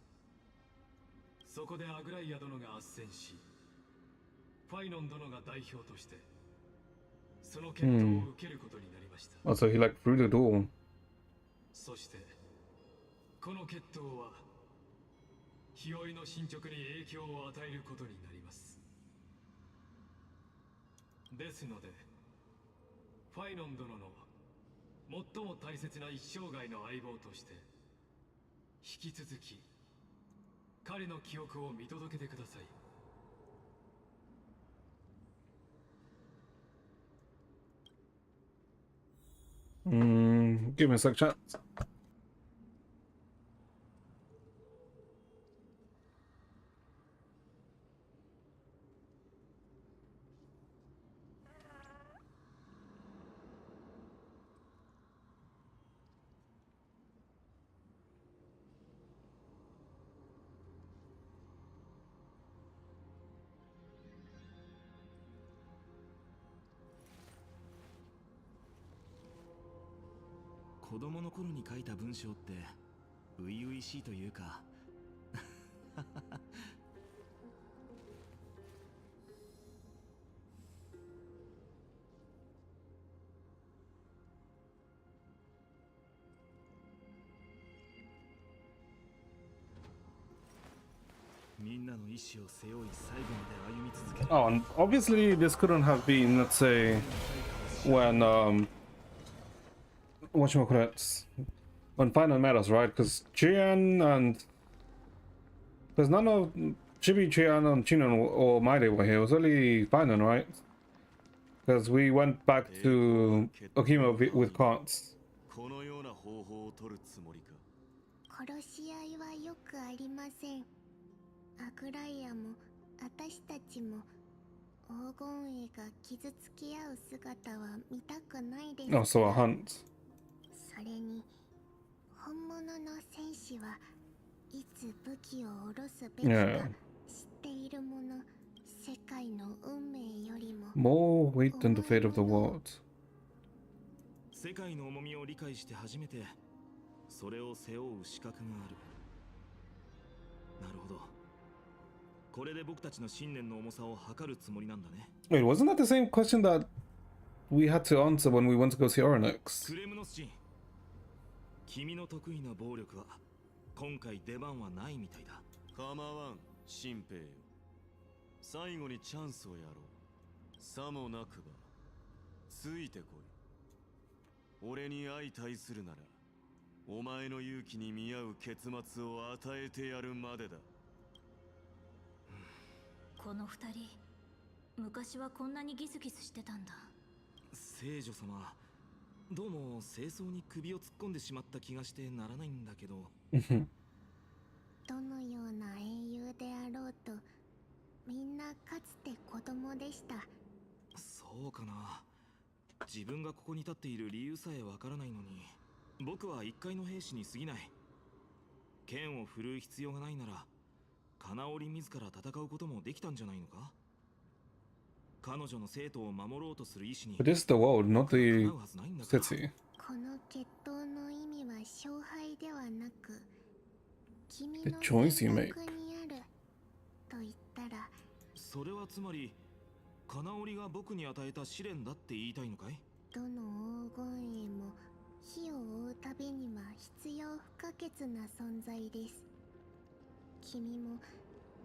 そこでアグライア殿が斡旋し、ファイノン殿が代表としてその決闘を受けることになりました。Oh, so he like threw the door. そしてこの決闘は日和の進捗に影響を与えることになります。ですのでファイノン殿の最も大切な一生涯の相棒として引き続き彼の記憶を見届けてください。Give me a sec, chat. "子供の頃に書いた文章って初々しいというかみんなの意志を背負い最後まで歩み続ける。 Oh, and obviously this couldn't have been, let's say, when whatchamacallit, when Phainon met us, right? Because Chian and because none of Chibi, Chian, and Chinon or Maide were here. It was only Phainon, right? Because we went back to Okima with carts. このような方法を取るつもりか。殺し合いはよくありません。アグライアも私たちも黄金衛が傷つき合う姿は見たくないです。 Oh, so a hunt. それに本物の戦士はいつ武器を下ろすべきか知っているもの、世界の運命よりも More weight than the fate of the world. 世界の重みを理解して初めてそれを背負う資格がある。なるほど。これで僕たちの信念の重さを測るつもりなんだね。 Wait, wasn't that the same question that we had to answer when we went to go see Oryx? クレムノス人、君の得意な暴力は今回出番はないみたいだ。構わん、新兵よ。最後にチャンスをやろう。さもなくばついてこい。俺に相対するならお前の勇気に見合う結末を与えてやるまでだ。この二人昔はこんなにギスギスしてたんだ。聖女様、どうも清掃に首を突っ込んでしまった気がしてならないんだけど。どのような英雄であろうとみんなかつて子供でした。そうかな。自分がここに立っている理由さえわからないのに、僕は一介の兵士に過ぎない。剣を振るう必要がないなら金織自ら戦うこともできたんじゃないのか。彼女の生徒を守ろうとする意志に But this is the world, not the city. この決闘の意味は勝敗ではなく君 The の choice you 選 make. 択にあると言ったら、それはつまり金織が僕に与えた試練だって言いたいのかい。どの黄金衛も火を追うたびには必要不可欠な存在です。君も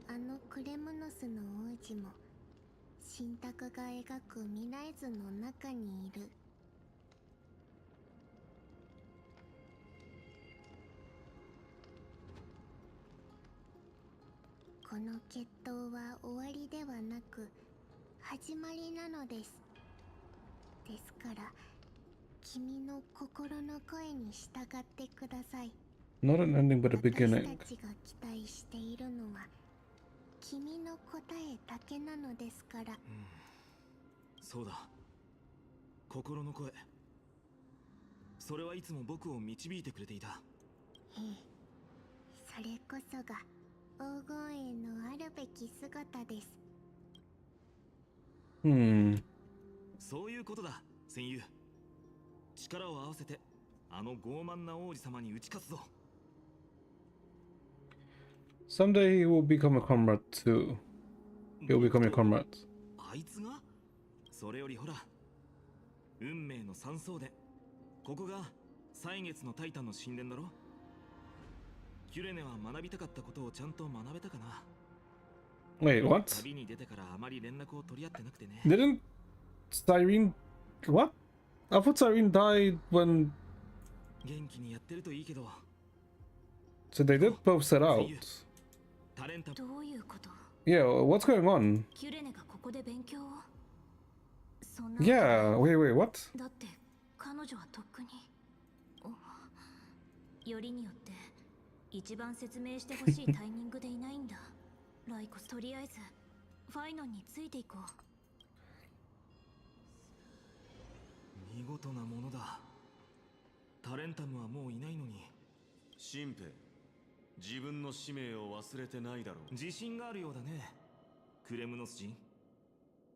あのクレムノスの王子も神託が描く未来図の中にいる。この決闘は終わりではなく始まりなのです。ですから君の心の声に従ってください。 Not an ending, but a 私 beginning. たちが期待しているのは君の答えだけなのですから。そうだ、心の声。それはいつも僕を導いてくれていた。ええ、それこそが黄金園のあるべき姿です。そういうことだ、戦友。力を合わせてあの傲慢な王子様に打ち勝つぞ。Someday he will become a comrade too. He'll become your comrade. あいつが？それよりほら、運命の三層で、ここが歳月のタイタンの神殿だろ。キュレネは学びたかったことをちゃんと学べたかな。 Wait, what? 旅に出てからあまり連絡を取り合ってなくてね。 Didn't Cyrene... What? I thought Cyrene died when... 元気にやってるといいけど。 So they did both set out. どういうこと？ Yeah, what's going on? キュレネがここで勉強を？そんな。 Yeah, wait, what? だって彼女はとっくに。よりによって一番説明してほしいタイミングでいないんだ。ライコス、とりあえずファイノンについていこう。見事なものだ。タレンタムはもういないのに。新兵、自分の使命を忘れてないだろう。自信があるようだね、クレムノス人。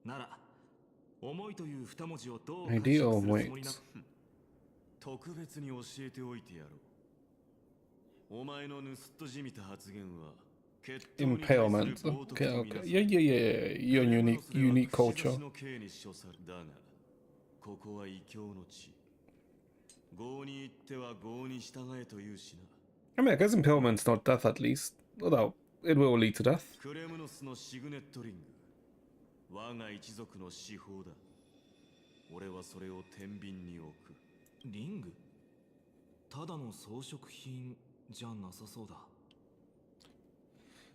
なら思いという二文字をどう解釈するつもりな。特別に教えておいてやろう。お前の盗人じみた発言は Impalement. Okay, okay. Yeah. You're unique culture. だが、ここは異教の地。業に行っては業に従えというしな。I mean, I guess impalement's not death at least. Although, it will lead to death. クレムノスのシグネットリング。我が一族の至宝だ。俺はそれを天秤に置く。リング？ただの装飾品じゃなさそうだ。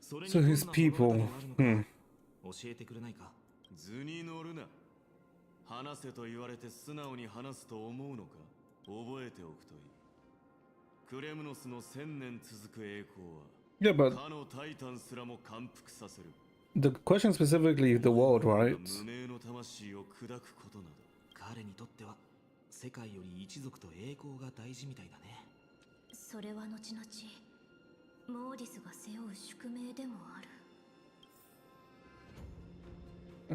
So his people. 教えてくれないか？図に乗るな。話せと言われて素直に話すと思うのか？覚えておくといい。クレムノスの1000年続く栄光は、Yeah, but かのタイタンすらも感服させる。 the question specifically the world, right? 無名の魂を砕くことなど。彼にとっては世界より一族と栄光が大事みたいだね。それは後々モーディスが背負う宿命でもある。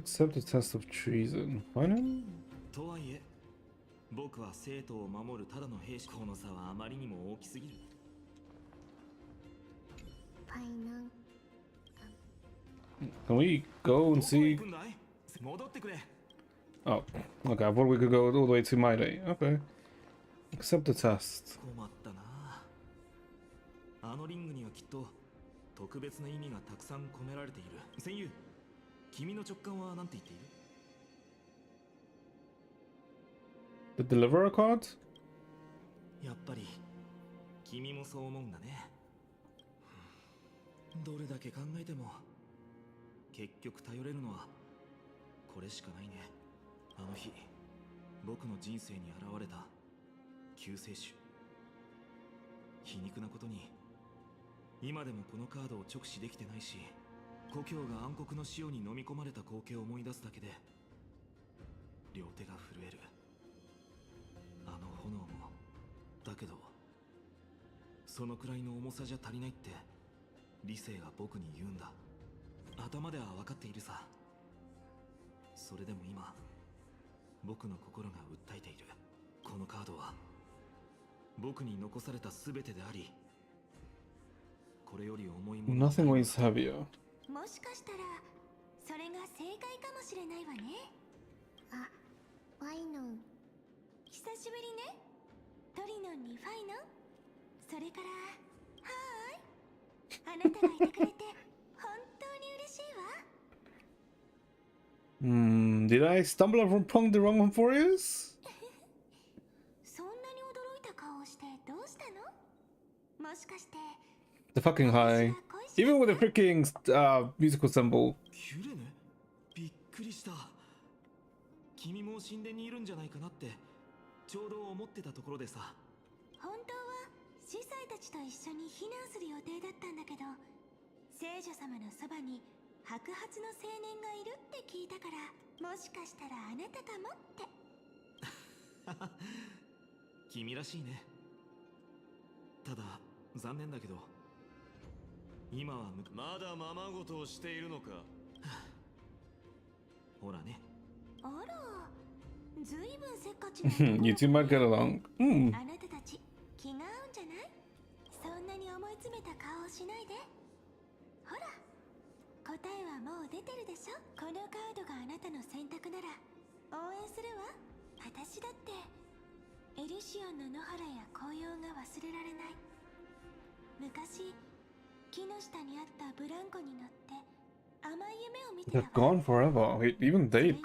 Accept the test of treason. Phainon? とはいえ、僕は生徒を守るただの兵士。この差はあまりにも大きすぎる。ファイノン。 Can we go and see? 戻ってくれ。 Oh, okay. I thought we could go all the way to my day. Okay. Accept the test. 困ったな。あのリングにはきっと特別な意味がたくさん込められている。戦友、君の直感は何て言っている？ The deliverer card? やっぱり君もそう思うんだね。どれだけ考えても結局頼れるのはこれしかないね。あの日僕の人生に現れた救世主。皮肉なことに今でもこのカードを直視できてないし、故郷が暗黒の潮に飲み込まれた光景を思い出すだけで両手が震える。あの炎もだけど、そのくらいの重さじゃ足りないって理性が僕に言うんだ。頭では分かっているさ。それでも今僕の心が訴えている。このカードは僕に残された全てであり、これより重いもの。 Nothing weighs heavier. もしかしたらそれが正解かもしれないわね。あ、ファイノン。久しぶりね。トリノンにファイノン。それからはーい、あなたがいてくれて本当に嬉しいわ。Did I stumble upon the wrong one for you? そんなに驚いた顔をしてどうしたの？もしかして The fucking high. Even with the freaking musical symbol. キュレネ、びっくりした。君も神殿にいるんじゃないかなってちょうど思ってたところでさ。本当は司祭たちと一緒に避難する予定だったんだけど、聖女様のそばに白髪の青年がいるって聞いたから、もしかしたらあなたかもって。君らしいね。ただ残念だけど今はまだままごとをしているのか。ほらね。あら、ずいぶんせっかちな You two might get along. あなたたち気が合うんじゃない？そんなに思い詰めた顔をしないで。ほら、答えはもう出てるでしょ。このカードがあなたの選択なら応援するわ。私だってエリシオンの野原や紅葉が忘れられない。昔木の下にあったブランコに乗って甘い夢を見てた They're わ。 gone forever. Wait, even それ they. に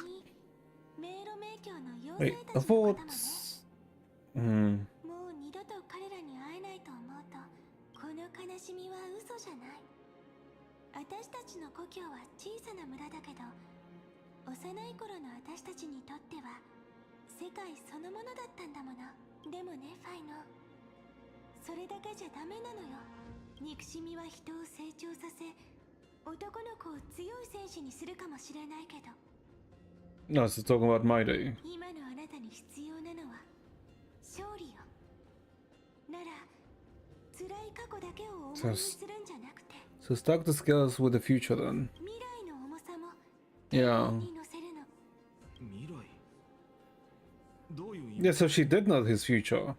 迷路迷宮の妖 Wait, 精 I たちのこと thought. もね。もう二度と彼らに会えないと思うと、この悲しみは嘘じゃない。私たちの故郷は小さな村だけど、幼い頃の私たちにとっては世界そのものだったんだもの。でもね、ファイノン、それだけじゃダメなのよ。憎しみは人を成長させ、男の子を強い戦士にするかもしれないけど、 No, it's talking about my day. 今のあなたに必要なのは勝利よ。なら辛い過去だけを思いにするんじゃなくて、 So stack the skills with the future then. 未来の重さも Yeah. に乗せるの。未来、どういう意味？ Yeah, so she did know his future.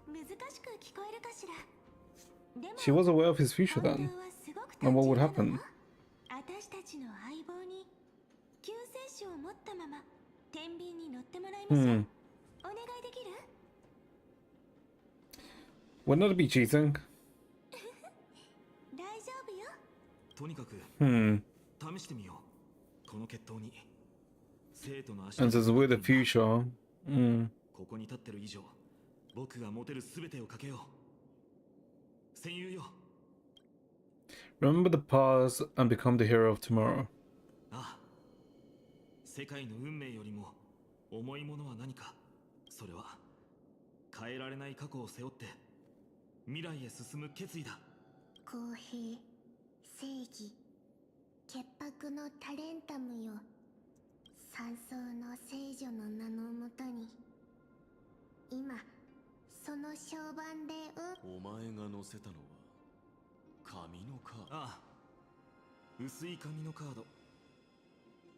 難しく聞こえるかしら。でも She was aware of his future 本 then. 当はすごく And what would 単純な happen? の。私たちの相棒に救世主を持ったまま天秤に乗ってもらいましょう。お願いできる？ Wouldn't that be cheating? 大丈夫よ。とにかく 試してみよう。この決闘に生徒の足 And says with the future. ここに立ってる以上、僕が持てるすべてをかけよう。戦友よ。 Remember the past and become the hero of tomorrow. ああ、世界の運命よりも重いものは何か。それは変えられない過去を背負って未来へ進む決意だ。公平、正義、潔白のタレンタムよ。山荘の聖女の名のもとに、今その小判でお前が乗せたのは紙のカード。ああ、薄い紙のカード。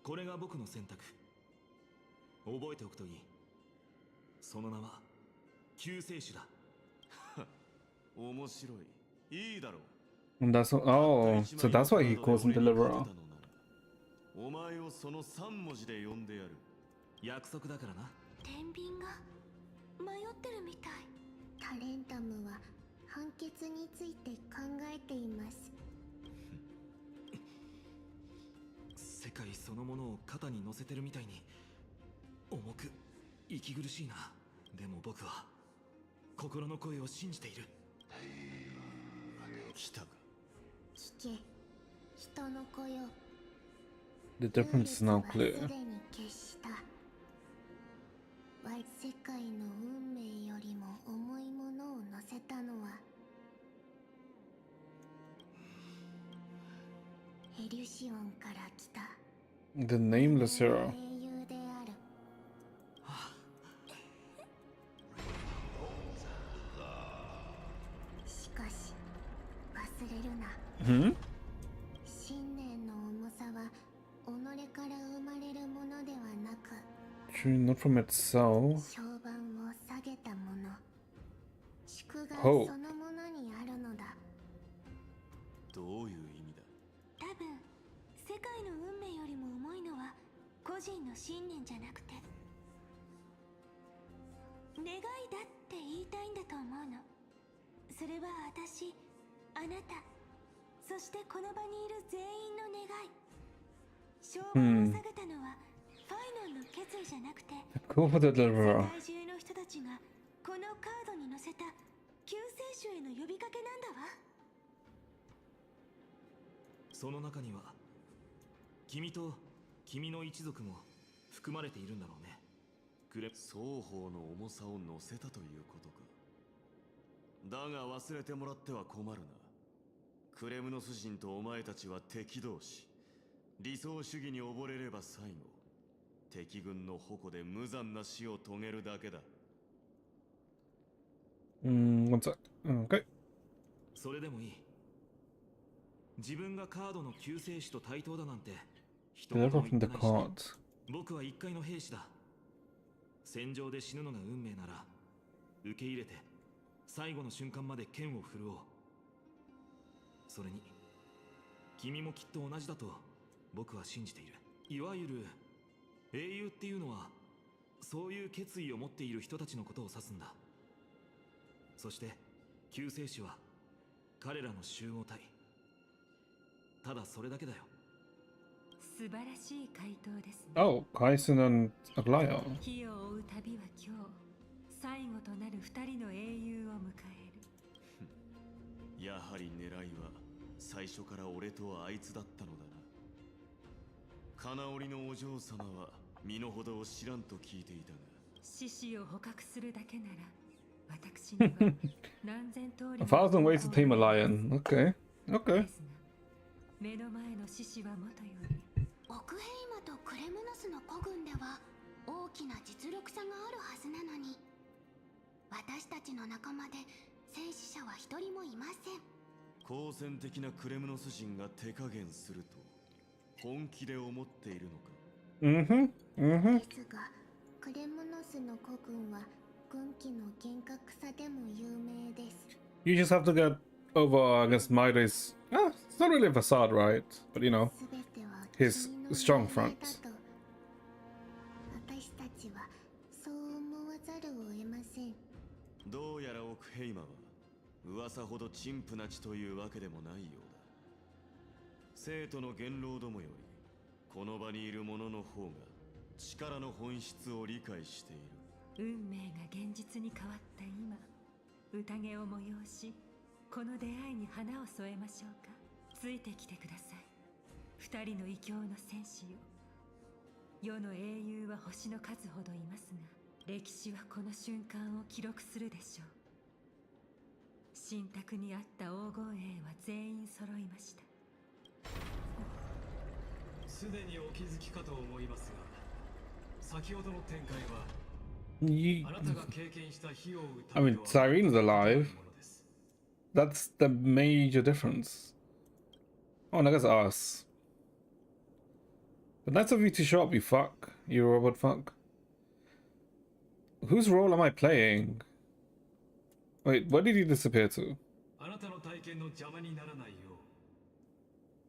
これが僕の選択。覚えておくといい。その名は救世主だ。面白い。いいだろう。 And that's oh, so that's why he calls him Deliverer. お前をその3文字で呼んでやる。約束だからな。天秤が迷ってるみたい。タレンタムは判決について考えています。世界そのものを肩に乗せてるみたいに重く息苦しいな。でも僕は心の声を信じている。来たか。聞け、人の子よ。 The difference is now す clear. でに決した。世界の運命よりも重いものを乗せたのはエリュシオンから来た The nameless hero. 英雄である。しかし忘れるな。信念の重さは己から生まれるものではなく、 True, not from itself. 小判を下げたもの、祝賀 Oh. そのものにあるのだ。どういう意味だ。多分世界の運命よりも重いのは個人の信念じゃなくて願いだって言いたいんだと思うの。それは私、あなた、そしてこの場にいる全員の願い。商売を下げたのはファイノンの決意じゃなくて、Call for the 世 deliverer. 界中の人たちがこのカードに載せた救世主への呼びかけなんだわ。その中には君と君の一族も含まれているんだろうね。双方の重さを乗せたということか。だが忘れてもらっては困るな。クレムノス人とお前たちは敵同士。理想主義に溺れれば最後、敵軍の矛で無残な死を遂げるだけだ。One sec. Okay. それでもいい。自分がカードの救世主と対等だなんて一言 Deliver も from 言っ the てないし、 cards. 僕は一介の兵士だ。戦場で死ぬのが運命なら受け入れて最後の瞬間まで剣を振るおう。それに君もきっと同じだと僕は信じている。いわゆる英雄っていうのはそういう決意を持っている人たちのことを指すんだ。そして救世主は彼らの集合体。ただそれだけだよ。素晴らしい回答ですね。 Oh, Kaisen and Aglaya. 火を追う旅は今日最後となる二人の英雄を迎える。やはり狙いは最初から俺とあいつだったのだな。金織のお嬢様は身の程を知らんと聞いていたが、獅子を捕獲するだけなら私には何千通り A thousand ways to tame a lion. Okay. Okay. ですが目の前の獅子はもとよりオクヘイマとクレムノスの古軍では大きな実力差があるはずなのに、私たちの仲間で戦死者は一人もいません。好戦的なクレムノス人が手加減すると本気で思っているのか。ですが、クレムノスの古軍は軍紀の厳格さでも有名です。You just have to get over, I guess, Maire's. It's not really a facade, right? But you know, すべては his 君の strong 命令だ fronts. と私たちはそう思わざるを得ません。どうやらオクヘイマは噂ほど陳腐な血というわけでもないようだ。生徒の元老どもよりこの場にいる者の方が力の本質を理解している。運命が現実に変わった今、宴を催しこの出会いに花を添えましょうか。ついてきてください、二人の異教の戦士よ。世の英雄は星の数ほどいますが、歴史はこの瞬間を記録するでしょう。神託にあった黄金兵は全員揃いました。すでにお気づきかと思いますが、先ほどの展開は You, あなたが経験した火を打 I mean, Cyrene's alive. That's the major difference. Oh, and I guess us. But nice of you to show up, you fuck. You robot fuck. Whose role am I playing? Wait, where did he disappear to? あなたの体験の邪魔にならないよ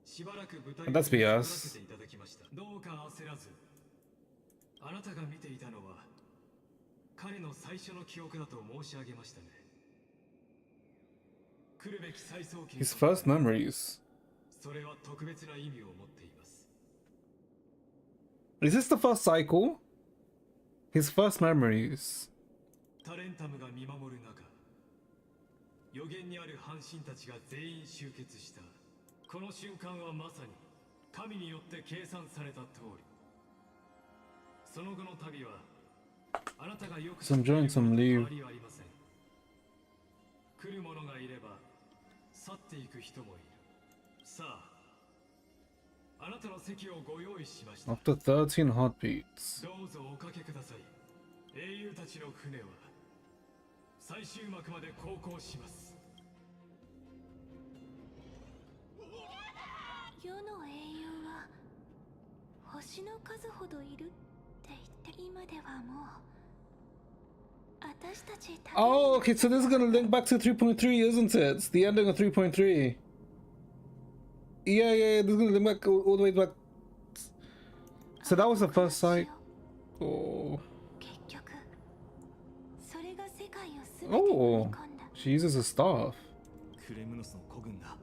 うしばらく舞台 Let's be に us. 立たせていただきました。どうか焦らず、あなたが見ていたのは彼の最初の記憶だと申し上げましたね。来るべき再送金 His first memories. それは特別な意味を持っています。 Is this the first cycle? His first memories. タレンタムが見守る中、予言にある半神たちが全員集結したこの瞬間はまさに神によって計算された通り。その後の旅はあなたがよく Some join, some leave. 変わりはありません。来る者がいれば去っていく人もいる。さあ、あなたの席をご用意しました。 After 13 heartbeats. どうぞおかけください。英雄たちの船は最終幕まで航行します。世の英雄は星の数ほどいるって言って今ではもう私たち Oh, okay, so this is gonna link back to 3.3, isn't it? It's the ending of 3.3. Yeah, this is gonna link back all the way back. So that was the first cycle. 結局それれが世界を全て飲み Oh, 込んだ。 she uses a staff. クレムノスの孤軍が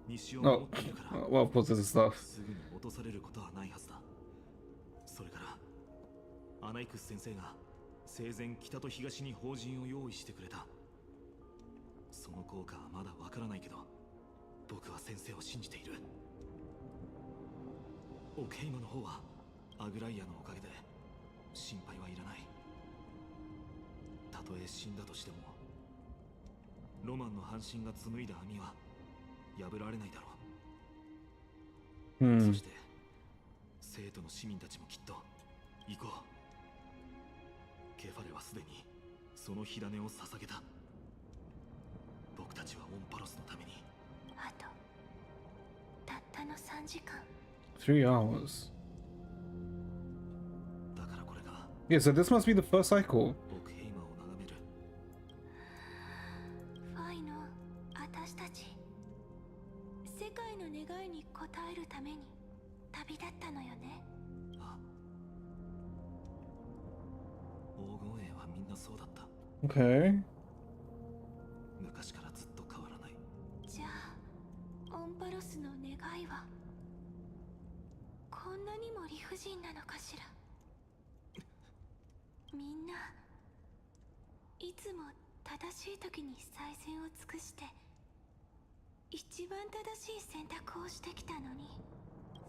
西を守 Oh, っているから well, of course, it's a staff. すぐに落とされることはないはずだ。それからアナイクス先生が生前北と東に法陣を用意してくれた。その効果はまだわからないけど、僕は先生を信じている。オケイマの方はアグライアのおかげで心配はいらない。たとえ死んだとしてもロマンの半身が紡いだ網は破られないだろう。Hmm. そして生徒の市民たちもきっと行こう。ケファレはすでにその火種を捧げた。僕たちはオンパロスのために。あとたったの3時間。 3 hours. だからこれが Yeah, so this must be the first cycle. オクヘイマを眺める。ファイノン、私たち世界の願いに応えるために旅立ったのよね。あ、黄金栄はみんなそうだった。 Okay. 昔からずっと変わらない。じゃあオンパロスの願いはこんなにも理不尽なのかしら。みんないつも正しい時に最善を尽くして一番正しい選択をしてきたのに、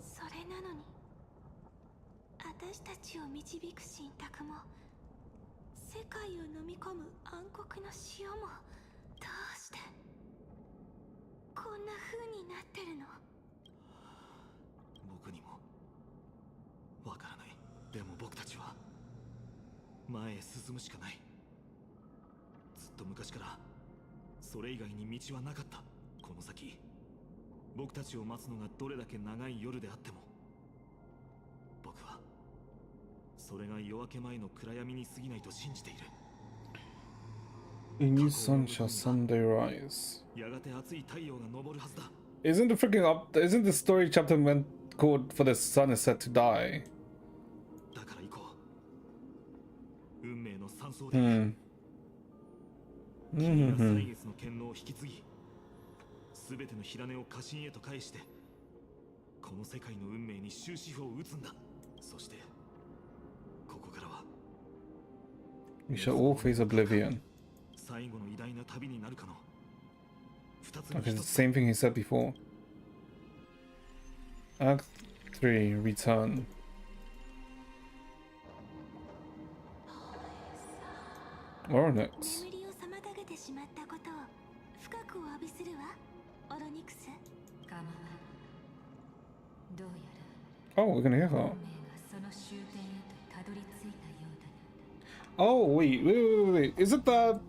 それなのに私たちを導く信託も世界を飲み込む暗黒の潮もどうしてこんな風になってるの。僕にもわからない。でも僕たちは前へ進むしかない。ずっと昔からそれ以外に道はなかった。この先僕たちを待つのがどれだけ長い夜であっても、僕はそれが夜明け前の暗闇に過ぎないと信じている。 A new sun shall someday rise. やがて熱い太陽が昇るはずだ。 Isn't the freaking up? Isn't the story chapter meant called for the sun is set to die? だから行こう。運命の三層で、君が歳月の権能を引き継ぎ、すべての火種を家臣へと返して、この世界の運命に終止符を打つんだ。そしてここからは We shall all face oblivion. 最後の偉大な旅になるかの二つの Okay, 一 the つ。 same thing he said before. Act 3, return. Onyx. 眠りを妨げてしまったことを深くお詫びするわ、オロニクス。構わん。どうや Oh, we're gonna hear ら her. 運命がその終点へとたどり着いたようだね。 Oh, wait. Is it that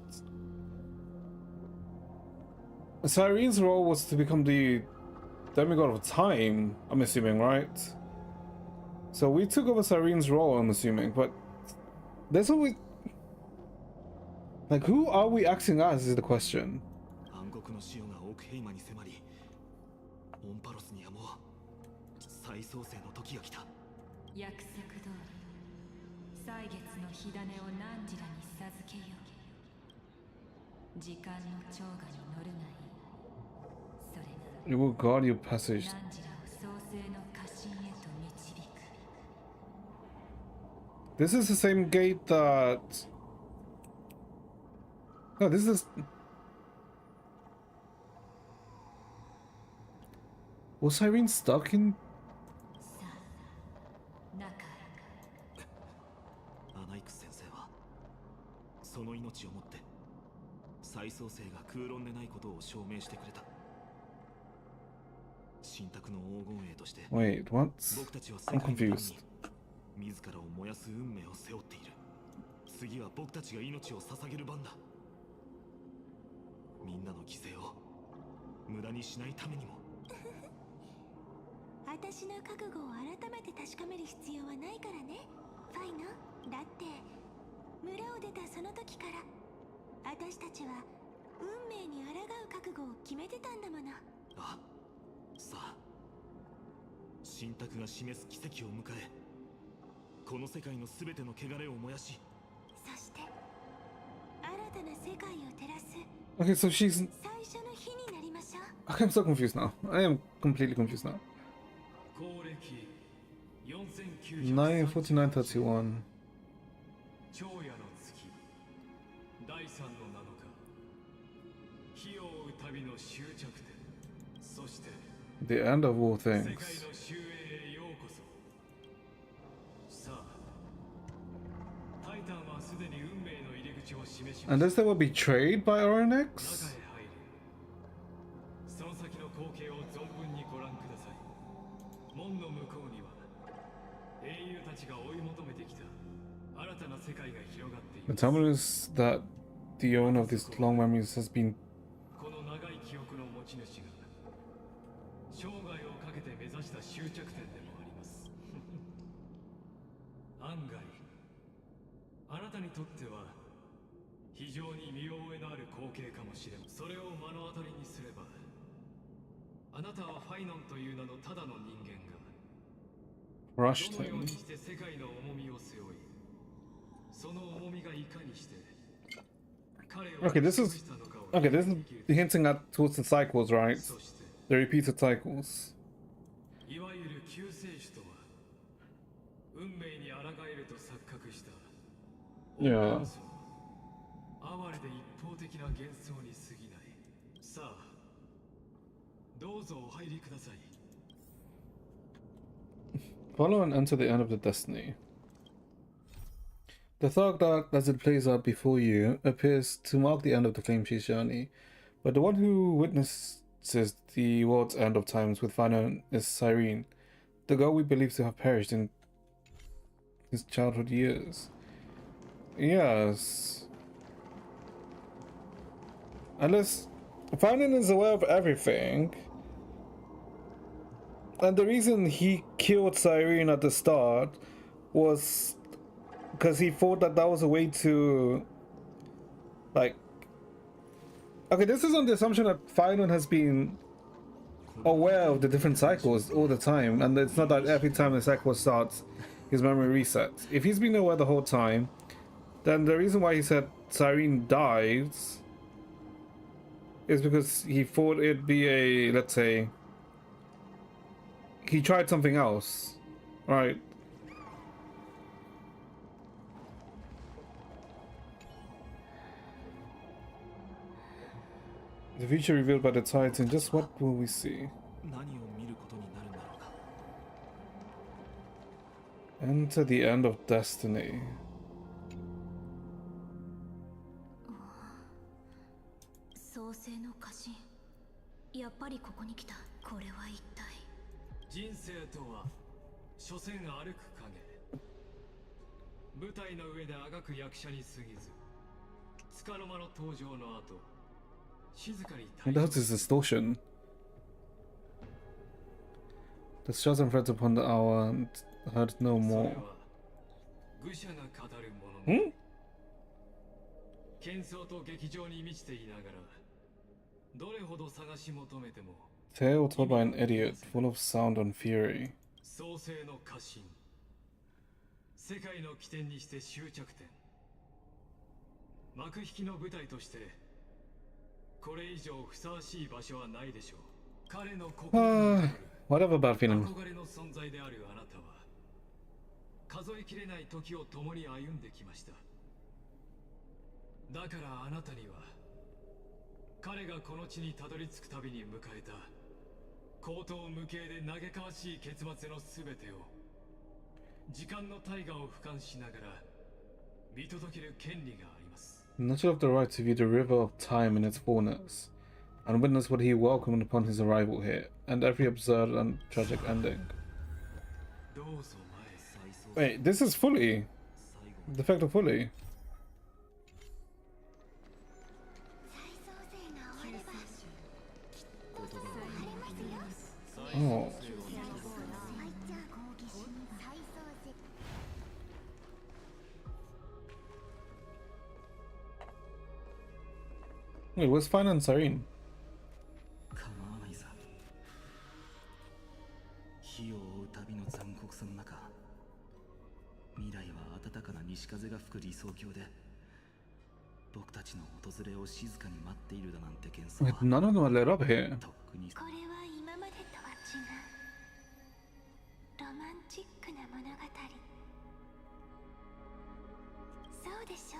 Cyrene's role was to become the demigod of time? I'm assuming, right? So we took over Cyrene's role, I'm assuming, but there's always like, who are we acting as is the question. 暗黒の潮がオークヘイマに迫り、オンパロスにはもう再創生の時が来た。約束通り歳月の火種を汝らに授けよう。時間の蝶がに乗るがいい。それが It will guard your passage. 汝らを創世の家臣へと導く。 This is the same gate that. No, this is. Was Cyrene stuck in? さあ、中へ。アナイクス先生はその命をもって再創生が空論でないことを証明してくれた。信託の黄金栄として Wait, what? 僕たちは I'm 世界のために confused. 自らを燃やす運命を背負っている。次は僕たちが命を捧げる番だ。みんなの犠牲を無駄にしないためにも。私の覚悟を改めて確かめる必要はないからね、ファイノン。だって村を出たその時から私たちは運命に抗う覚悟を決めてたんだもの。あ、さあ、信託が示す奇跡を迎え、この世界のすべての汚れを燃やし、そして新な世界を照らす Okay, so she's. 最初の日になりましょう。 Okay, I'm so confused now. I am completely confused now. 94931. 昼夜の月第三の7日火を追う旅の終着点そして The end of all 世界 things. の終焉へようこそさあタイタンはすでに運命の入り口を示しま And した this they were betrayed by 中 Oronex? へ入るその先の光景を存分にご覧ください門の向こうには英雄たちが追い求めてきた新たな世界が広がってい The ます trouble is that the owner of these long memories has been. この長い記憶の持ち主が生涯をかけて目指した終着点でもあります案外あなたにとっては非常に見覚えのある光景かもしれませんそれを目の当たりにすればあなたはファイノンという名のただの人間が Rushed どのよう him. にして世界の重みを背負いその重みがいかにして彼を Okay, this 打 is. ち潰したのかを Okay, this is 理解できる hinting at towards the cycles, right? そして The repeated cycles. いわゆる救世主とは運命に抗えると錯覚した Yeah. 哀れで一方的な幻想に過ぎないさあどうぞお入りください Follow and enter the end of the destiny. The third dark as it plays out before you appears to mark the end of the Flamechief's journey, but the one who witnesses the world's end of times with Phainon is Cyrene, the girl we believe to have perished in his childhood years. Yes. Unless Phainon is aware of everything. And the reason he killed Cyrene at the start was because he thought that that was a way to, like, okay, this is on the assumption that Phainon has been aware of the different cycles all the time, and it's not that every time the cycle starts, his memory resets. If he's been aware the whole time, then the reason why he said Cyrene dies is because he thought it'd be a, let's say, he tried something else, right? The future revealed by the Titan, just what will we see? 何を見ることになるんだろうか Enter the end of destiny. 創世の化身やっぱりここに来たこれは一体人生とは所詮歩く影舞台の上であがく役者に過ぎず束の間の登場の後静かに What the hell is distortion? The stars and threads upon the hour and heard no それ more. は愚者が語るものの Hmm? 喧騒と劇場に満ちていながらどれほど探し求めても Tale told by an idiot, full of sound and fury. 創世の化身世界の起点にして終着点幕引きの舞台としてこれ以上ふさわしい場所はないでしょう彼の心に Whatever, bad feeling. 憧れの存在であるあなたは数えきれない時を共に歩んできましただからあなたには彼がこの地にたどり着くたびに迎えた口頭無形で嘆かわしい結末の全てを時間の大河を俯瞰しながら見届ける権利があります Not of the right to view the river of time in its fullness, and witness what he welcomed upon his arrival here, and every absurd and tragic ending. どうぞ前へ Wait, this is fully. Defective fully. 再創生が終われば Oh. 再じゃあ再創生 Wait, where's Phainon and Cyrene? 構わないさ火を追う旅の残酷さの中未来は暖かな西風が吹く理想郷で僕たちの訪れを静かに待っているだなんて幻想 Wait, は none of them are lit up here. とっくにこれは今までとは違うロマンチックな物語。そうでしょ。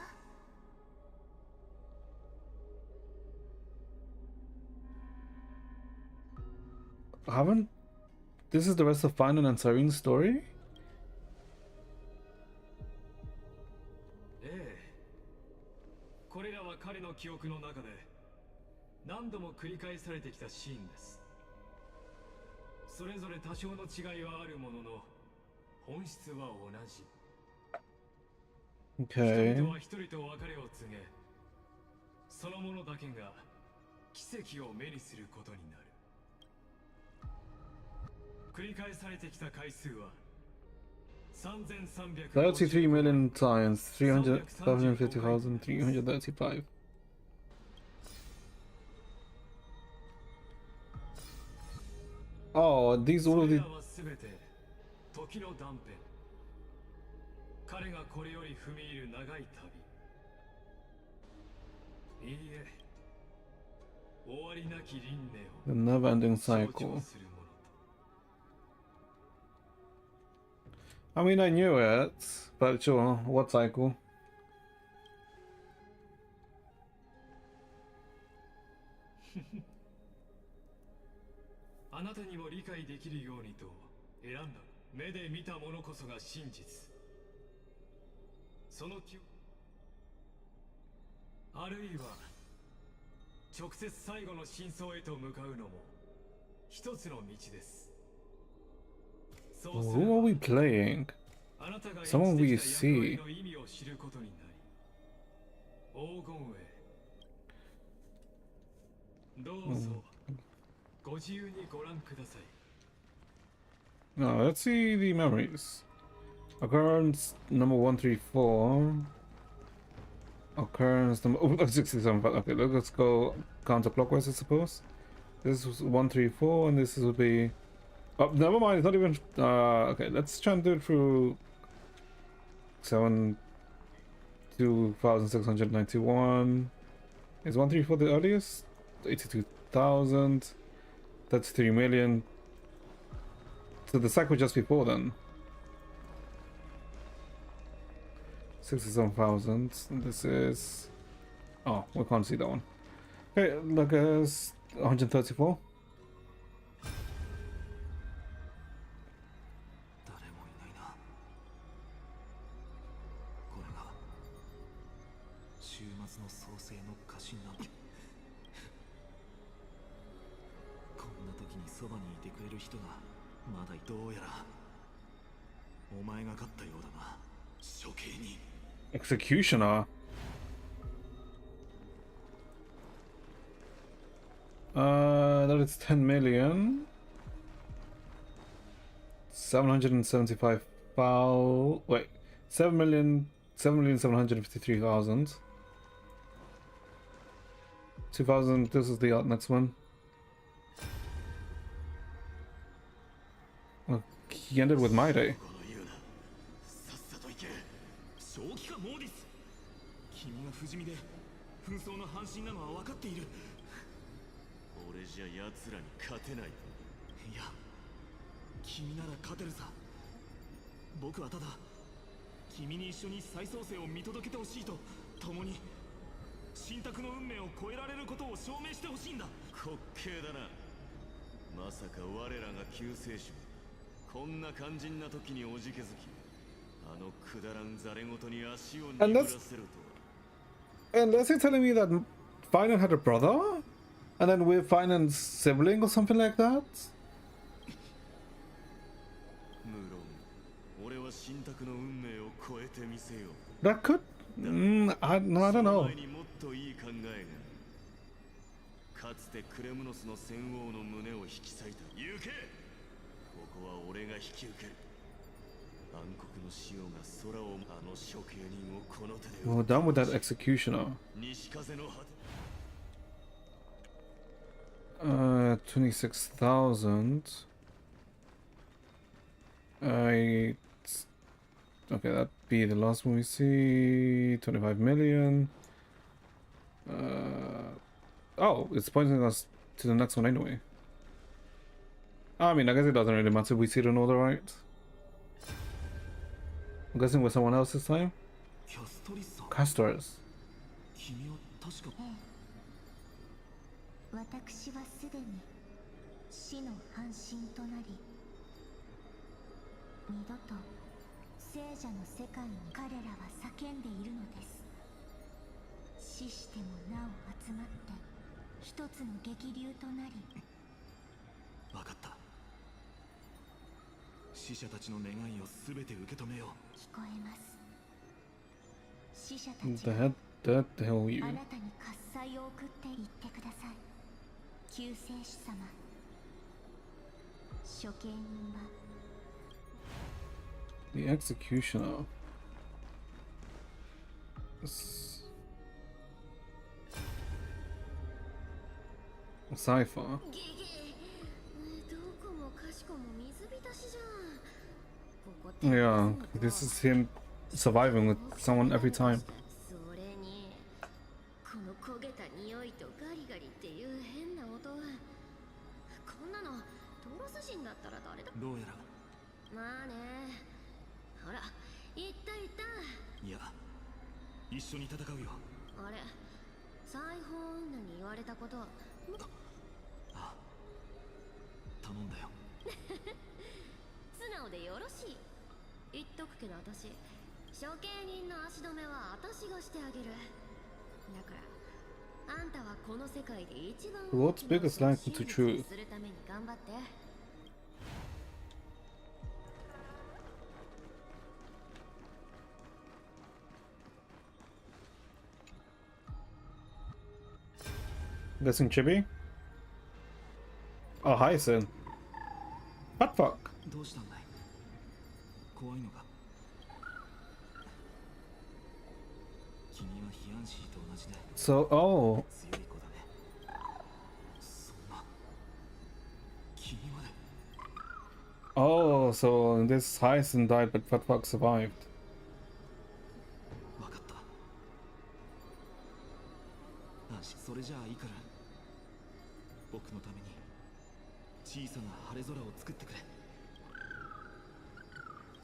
Haven't this is the rest of Phainon and Serene's story? ええ、これらは彼の記憶の中で何度も繰り返されてきたシーンです。それぞれ多少の違いはあるものの本質は同じ。 Okay. 人々は一人と別れを告げ、そのものだけが奇跡を目にすることになる。繰り返されてきた回数は33 million times 350,335. Oh, these all of the すべて時の断片。彼がこれより踏み入る長い旅。いいえ、終わりなき輪廻 the を never-ending 象 cycle. 徴するもの。 I mean, I knew it, but sure, what cycle? あなたにも理解できるようにと選んだ。目で見たものこそが真実。その記憶、あるいは直接最後の真相へと向かうのも一つの道です。そうすれ Who ば are we playing? あなたが演 Someone じ we てきた役割 see. の意味を知ることになり、黄金へどうぞご自由にご覧ください。 No, let's see the memories. Occurrence number 134. Occurrence number 67. Okay, let's go counterclockwise, I suppose. This was 134, and this would be. Oh, never mind. It's not even. Okay, let's try and do it through 2,691. Is 134 the earliest? 82,000. That's 3 million. So the cycle just before then. 67,000. This is. Oh, we can't see that one. Okay, look at 134. 誰もいないな。これが週末の創生の家臣なんだ。こんな時にそばにいてくれる人がまだどうやらお前が勝ったようだな、処刑に。 Executioner. That is 10 million. 775 foul. Wait, 7,753,000. 2,000. This is the next one. Well, he ended with my day. 正気かモーディス。君が不死身で紛争の半身なのは分かっている。俺じゃ奴らに勝てない。いや、君なら勝てるさ。僕はただ君に一緒に再創生を見届けてほしいと、共に神託の運命を超えられることを証明してほしいんだ。滑稽だな。まさか我らが救世主こんな肝心な時におじけづき、あのくだらんざれごとに足を握らせるとは。 Unless you're telling me that Phainon had a brother? And then we're Phainon's sibling or something like that? 無論、俺は神託の運命を超えてみせよう。 That could... no, I don't その know. 前にもっといい考えが。かつてクレムノスの戦王の胸を引き裂いた。行け。ここは俺が引き受ける。暗黒の潮が空をあの処刑人をこの手で。 We're done with that executioner. 西風の果て。 26,000. Okay, that'd be the last one we see. 25 million. Oh, it's pointing us to the next one anyway. I mean, I guess it doesn't really matter if we see it in order, right? I'm guessing with someone else this time? Castors. 私はすでに死の半身となり、二度と聖者の世界に彼らは叫んでいるのです。死してもなお集まって一つの激流となり。分かった。死者たちの願いをすべて受け止めよう。聞こえます。死者たち The hell you? あなたに喝采を送って言ってください。救世主様。処刑人は The executioner. Cypher. Yeah, this is him surviving with someone every time. それにこの焦げた匂いとガリガリっていう変な音はこんなのトロス人だったら誰だ。どうやらまあね。ほら言った言った。いや一緒に戦うよ。あれ裁縫女に言われたこと。ああ頼んだよ。素直でよろしい。言っとくけど私処刑人の足止めは私がしてあげる。だからあんたはこの世界で一番 What's biggest likely to true? するために頑張って。Guessing Chibi? Oh, Hyacinth. What fuck? どうしたんだい？怖いのか？君はヒアンシーと同じで So, oh. 強い子だね。そんな君まで。Oh, so this Hyacinth died, but What fuck survived. わかった。それじゃあいいから僕のために小さな晴れ空を作ってくれ。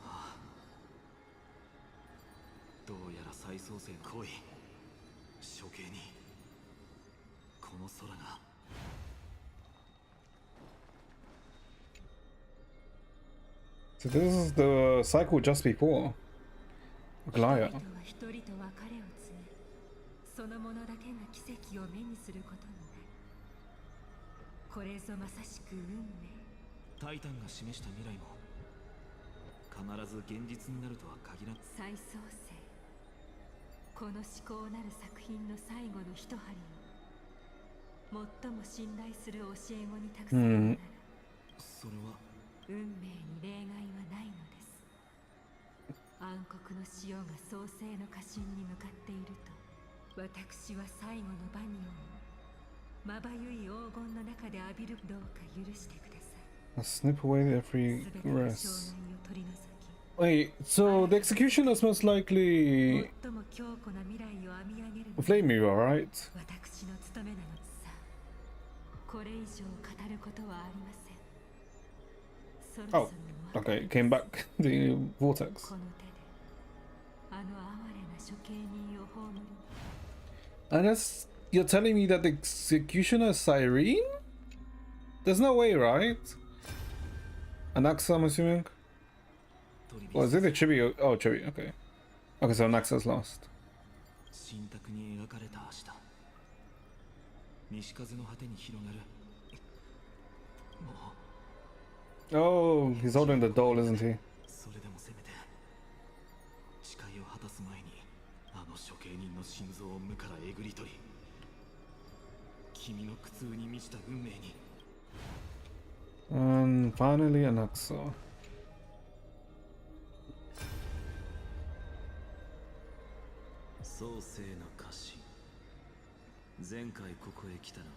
ああ、どうやら再創生の来い。処刑にこの空が。So this is the cycle just before. Glaya. 一人と別れを告げ、その者だけが奇跡を目にすることになる。これぞまさしく運命。タイタンが示した未来も必ず現実になるとは限らん。再創生、この至高なる作品の最後の一針を最も信頼する教え子に託すのなら、それは運命に例外はないのです。暗黒の潮が創世の化身に向かっていると、私は最後のバニオンをまばゆい黄金の中で浴びる。どうか許してください。 Snip away every すべての障 rest. 害を取り除き、 Wait, so the executioner is most likely 最も強固な未来を編み上げるのが Flame Mirror, right? 私の務めなのさ。これ以上語ることはありません。そろそろ Oh, okay, came back the vortex. この手であの哀れな処刑人を葬り。 Unless you're telling me that the executioner is Cyrene? There's no way, right? Anaxa, I'm assuming? Or is it the Chibi? Oh, Chibi, okay. Okay, so Anaxa's lost. 神卓に描かれた足だ。西風の果てに広がる。もう Oh, he's holding the doll, isn't he? それでもせめて誓いを果たす前にあの処刑人の心臓を無からえぐり取り、君の苦痛に満ちた運命に。 And finally Anaxa. 創世の家臣。前回ここへ来たのは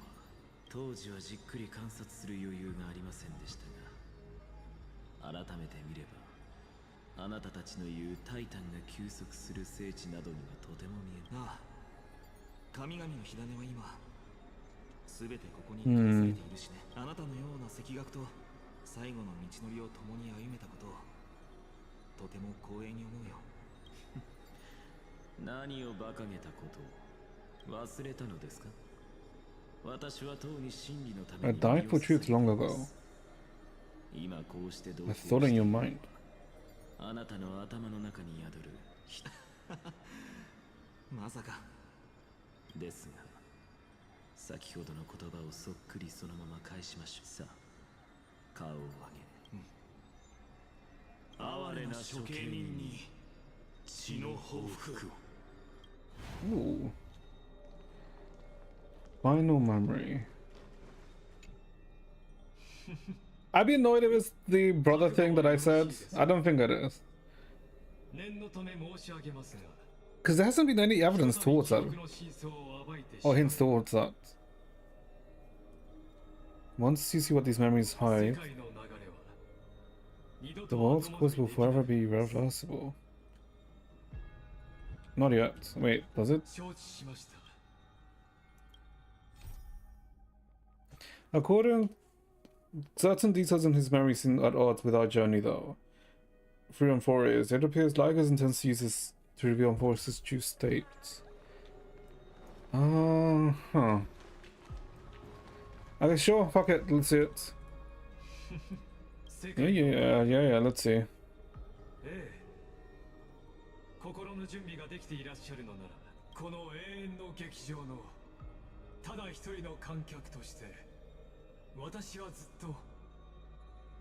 当時はじっくり観察する余裕がありませんでしたが、改めて見ればあなたたちの言うタイタンが休息する聖地などにはとても見えない。ああ、神々の火種は今全てここに書かされているしね。あなたのような赤学と最後の道のりを共に歩めたことをとても光栄に思うよ。何を馬鹿げたことを忘れたのですか？私はとうに真理のため I に died for truth long ago. 今こうして同 I 行 thought in して your mind. あなたの頭の中に宿るまさか。ですが先ほどの言葉をそっくりそのまま返しましょう。さあ顔を上げ、哀れな処刑人に血の報復を。 Ooh. Final memory. I'd be annoyed if it's the brother thing that I said. I don't think it is. 念のため申し上げますが、 Because there hasn't been any evidence towards that. 記憶の真相を暴いてし Or まう hints towards that. Once you see what these memories 世 hide, 界の流れは二度 the と world's 後 course 戻 will りできない forever be reversible. Not yet. Wait, does it? 承知しました。 According, certain details in his memory seem at odds with our journey, though. 3 and 4 is. It appears Liger's intends to use this to reveal Force's true state. Huh. Okay, sure. Fuck it. Let's see it. 世界 Yeah. Let's see. ええ、心の準備ができていらっしゃるのなら、この永遠の劇場のただ一人の観客として、私はずっと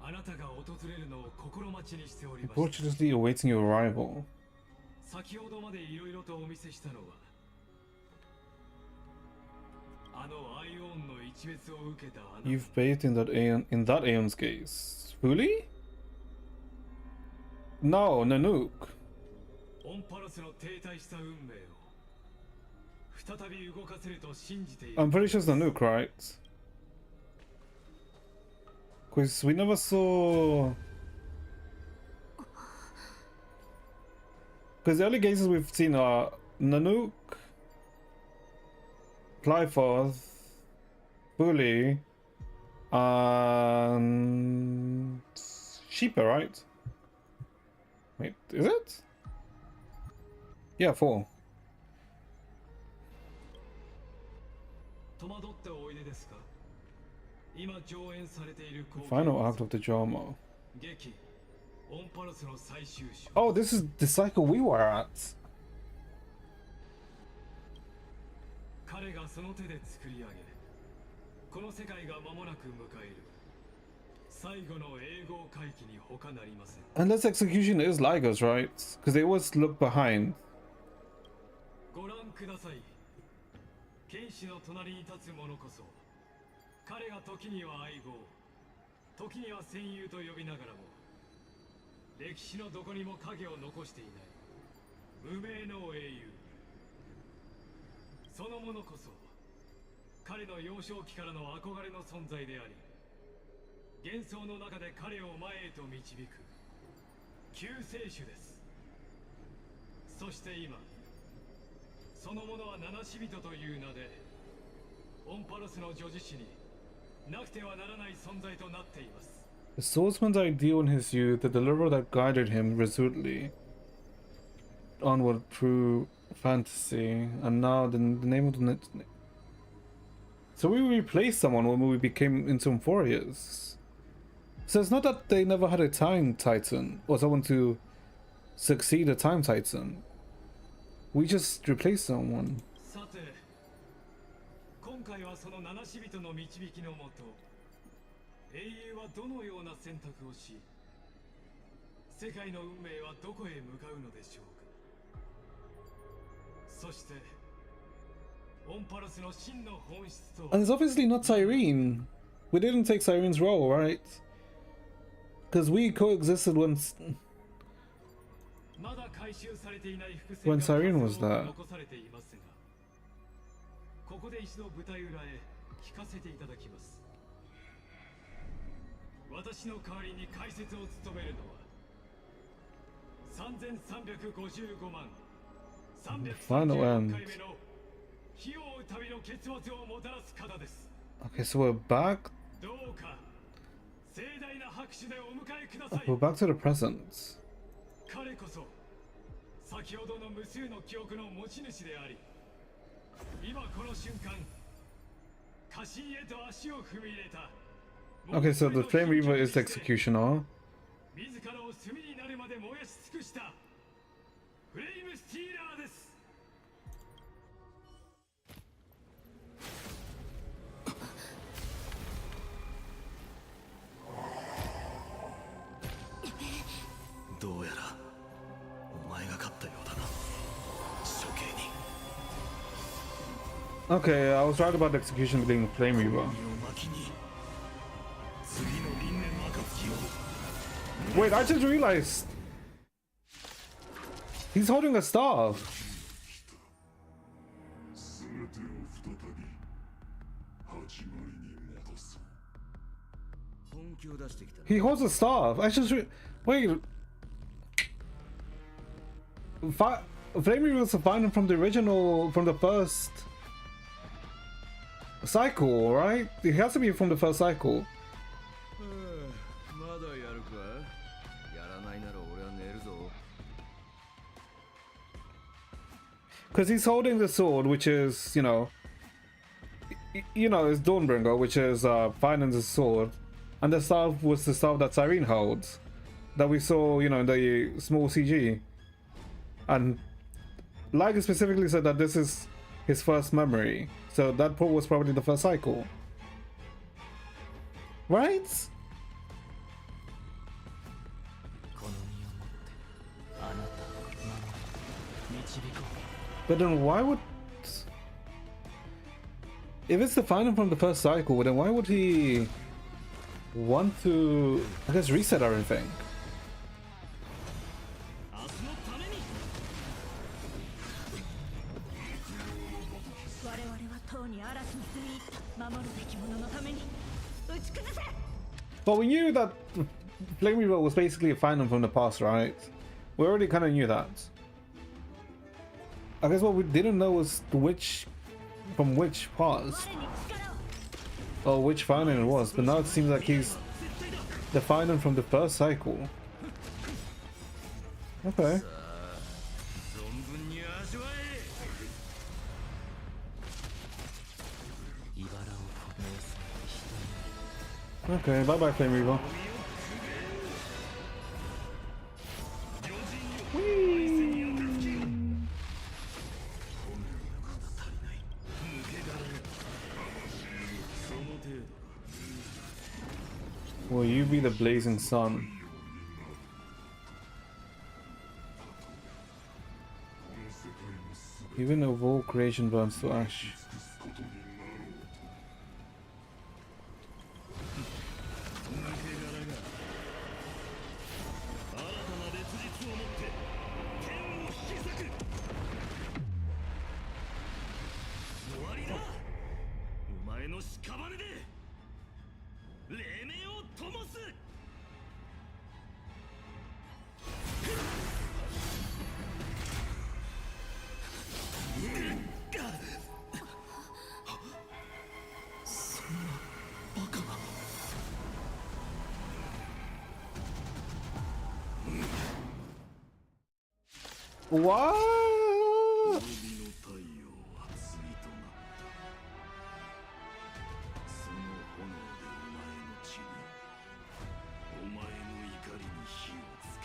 あなたが訪れるのを心待ちにしておりました。 Unfortunately, awaiting your arrival. 先ほどまでいろいろとお見せしたのは、あのアイオンの一別を受けたあなた。 You've bathed in that Aeon's gaze. Fully? No, Nanook. オンパロスの停滞した運命を再び動かせると信じている。 I'm pretty sure it's Nanook, right? Because we never saw... Because the only gazes we've seen are Nanook, Glyphoth, Bully, and Sheepa, right? Wait, is it? Yeah, 4. 戸惑っておいでですか？今上演されている Final act of the drama. 劇オンパロスの最終章。 Oh, this is the cycle we were at. 彼がその手で作り上げ、この世界が間もなく迎える最後の永劫回帰に他なりません。 Unless execution is Liger's, right? Because they always look behind. ご覧ください。剣士の隣に立つ者こそ、彼が時には相棒、時には戦友と呼びながらも、歴史のどこにも影を残していない無名の英雄。そのものこそ、彼の幼少期からの憧れの存在であり、幻想の中で彼を前へと導く救世主です。そして今、そのものは七死人という名で、オンパロスの女子誌になくてはならない存在となっています。 The swordsman's ideal in his youth, the deliverer that guided him resolutely onward through fantasy, and now the name of the next. So we replaced someone when we became into warriors. So it's not that they never had a time titan or someone to succeed a time titan. We just replaced someone. さて、今回はその七死人の導きのもと、英雄はどのような選択をし、世界の運命はどこへ向かうのでしょうか。そして、オンパロスの真の本質とは。 And it's obviously not Cyrene. We didn't take Cyrene's role, right? Because we coexisted once. まだ回収されていない伏線 When が Cyrene was 数多く there. 残されていますが、ここで一度舞台裏へ聞かせていただきます。私の代わりに解説を務めるのは3355万334回目の火を追う旅の結末をもたらす方です。Okay, so we're back. どうか盛大な拍手でお迎えください。 We're back to the present. 彼こそ先ほどの無数の記憶の持ち主であり、今この瞬間家臣へと足を踏み入れた。 Okay, so the Flame Reaver is the executioner. 自らを炭になるまで燃やし尽くしたフレイムスティーラーです。 どうやらお前が勝ったようだな、処刑人。 Okay, I was right about the execution being Flame Reaver. 身を巻きに次の輪廻の暁を。 Wait, I just realized he's holding a staff. He holds a staff. I just wait. Flame Reaver was a Phainon from the original, from the first cycle, right? It has to be from the first cycle. Because he's holding the sword, which is, you know, is Dawnbringer, which is Phainon's sword, and the staff was the staff that Cyrene holds, that we saw, in the small CG. And Liger specifically said that this is his first memory, so that was probably the first cycle, right? But then why would... If it's the Phainon from the first cycle, then why would he want to, I guess, reset everything? But we knew that Flame Reaver was basically a Phainon from the past, right? We already kind of knew that. I guess what we didn't know was from which past, or which Phainon it was, but now it seems like he's the Phainon from the first cycle. Okay. Okay, bye bye Flame Reaver. Will you be the blazing sun? Even if all creation burns to ash. What?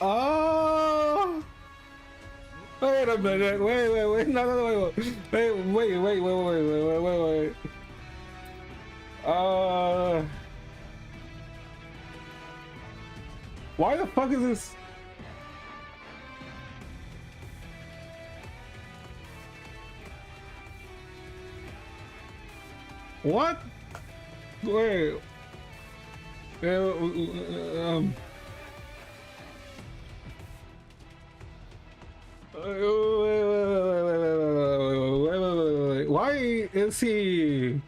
Oh! Wait a minute! Wait! No! Wait! Why the fuck is this? What? Wait. Why is he?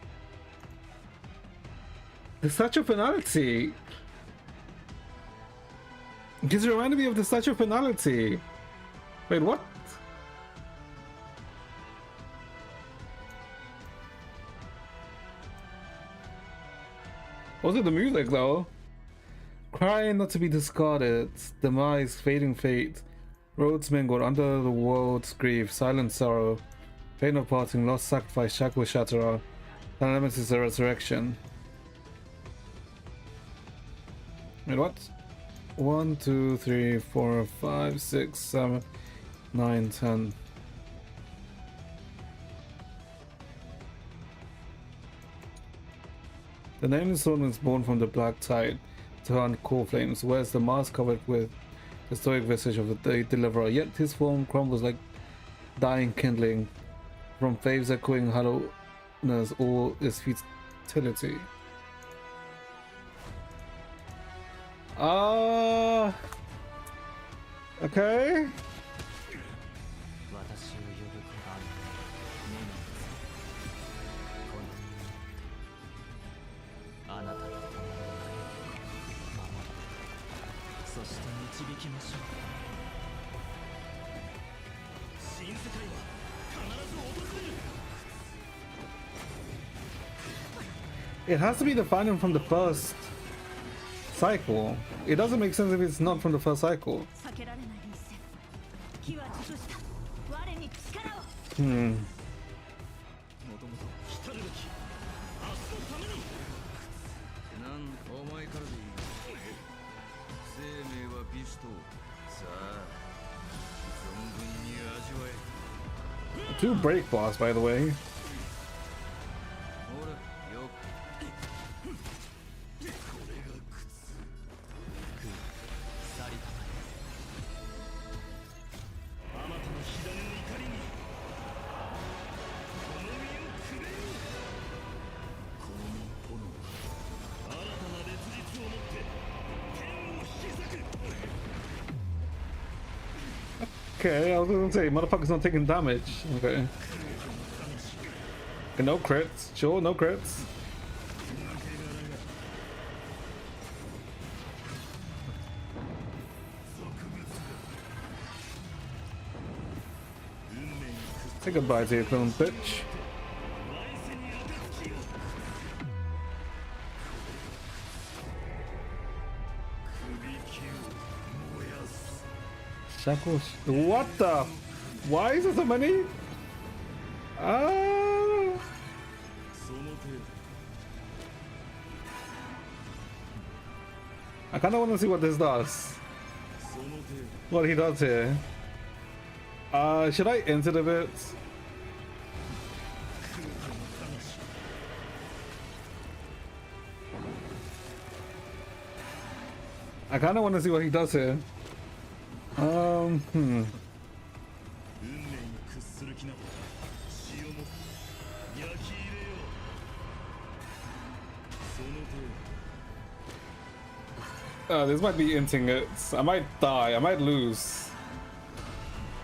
The Statue of Finality. This reminded me of the Statue of Finality. Wait, what? Also the music though. Crying not to be discarded, demise, fading fate, roads mingled under the world's grief, silent sorrow, pain of parting, lost sacrifice, shackle shatterer, dynamics is the resurrection. Wait, what? 1, 2, 3, 4, 5, 6, 7, 9, 10. The nameless sword is born from the black tide to hunt core flames, wears the mask covered with the stoic visage of the deliverer, yet his form crumbles like dying kindling. From faves echoing hollowness, all is futility. Okay. 私を呼ぶ子が目にこのあなたと共に守りそして導きましょう新世界は必ず訪れる It has to be the Phainon from the first cycle. It doesn't make sense if it's not from the first cycle. Hmm. もともと来たるべき明日のためになんお前からでいい生命は美酒とさあ存分に味わえ Two break boss, by the way. ほらよこれが靴去りたまえあまたの火種の怒りに Okay, I was gonna say, motherfucker's not taking damage. Okay. Okay, no crits. Sure, no crits. Say goodbye to your clone, bitch. Shackles. What the? Why is there so many? I kind of want to see what this does. What he does here. Should I enter the bits? I kind of want to see what he does here. This might be inting it. I might die. I might lose.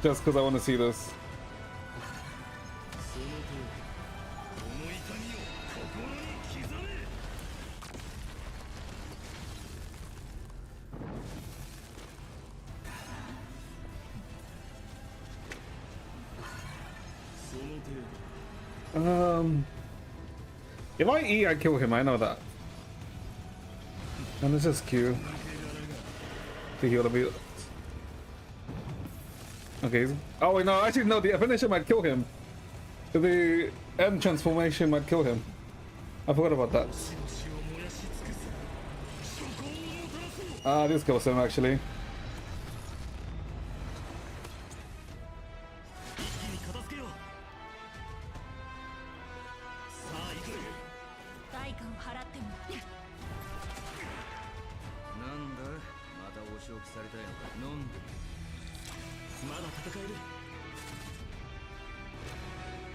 Just because I want to see this. If I E, I kill him. I know that. And this is Q to heal a bit. Okay. Oh wait, no. Actually, no. The finisher might kill him. The end transformation might kill him. I forgot about that. This kills him actually.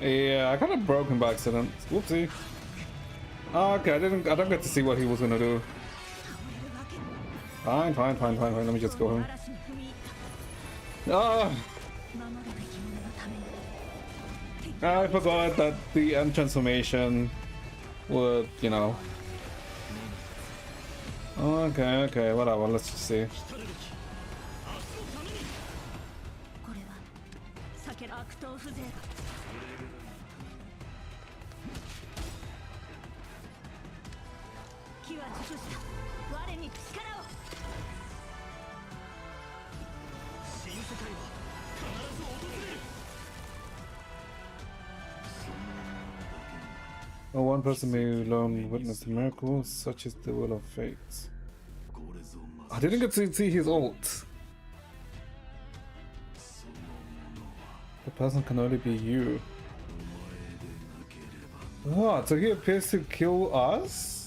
Yeah, I kind of broke him by accident. Whoopsie. Okay, I don't get to see what he was gonna do. Fine. Let me just go home. I forgot that the end transformation would, you know. Okay, whatever. Let's just see. 尽くした我に力を。新世界は必ず訪れる。 Oh, one person may alone witness the miracle, such is the will of fate. I didn't get to see his ult. The person can only be you. What? So he appears to kill us?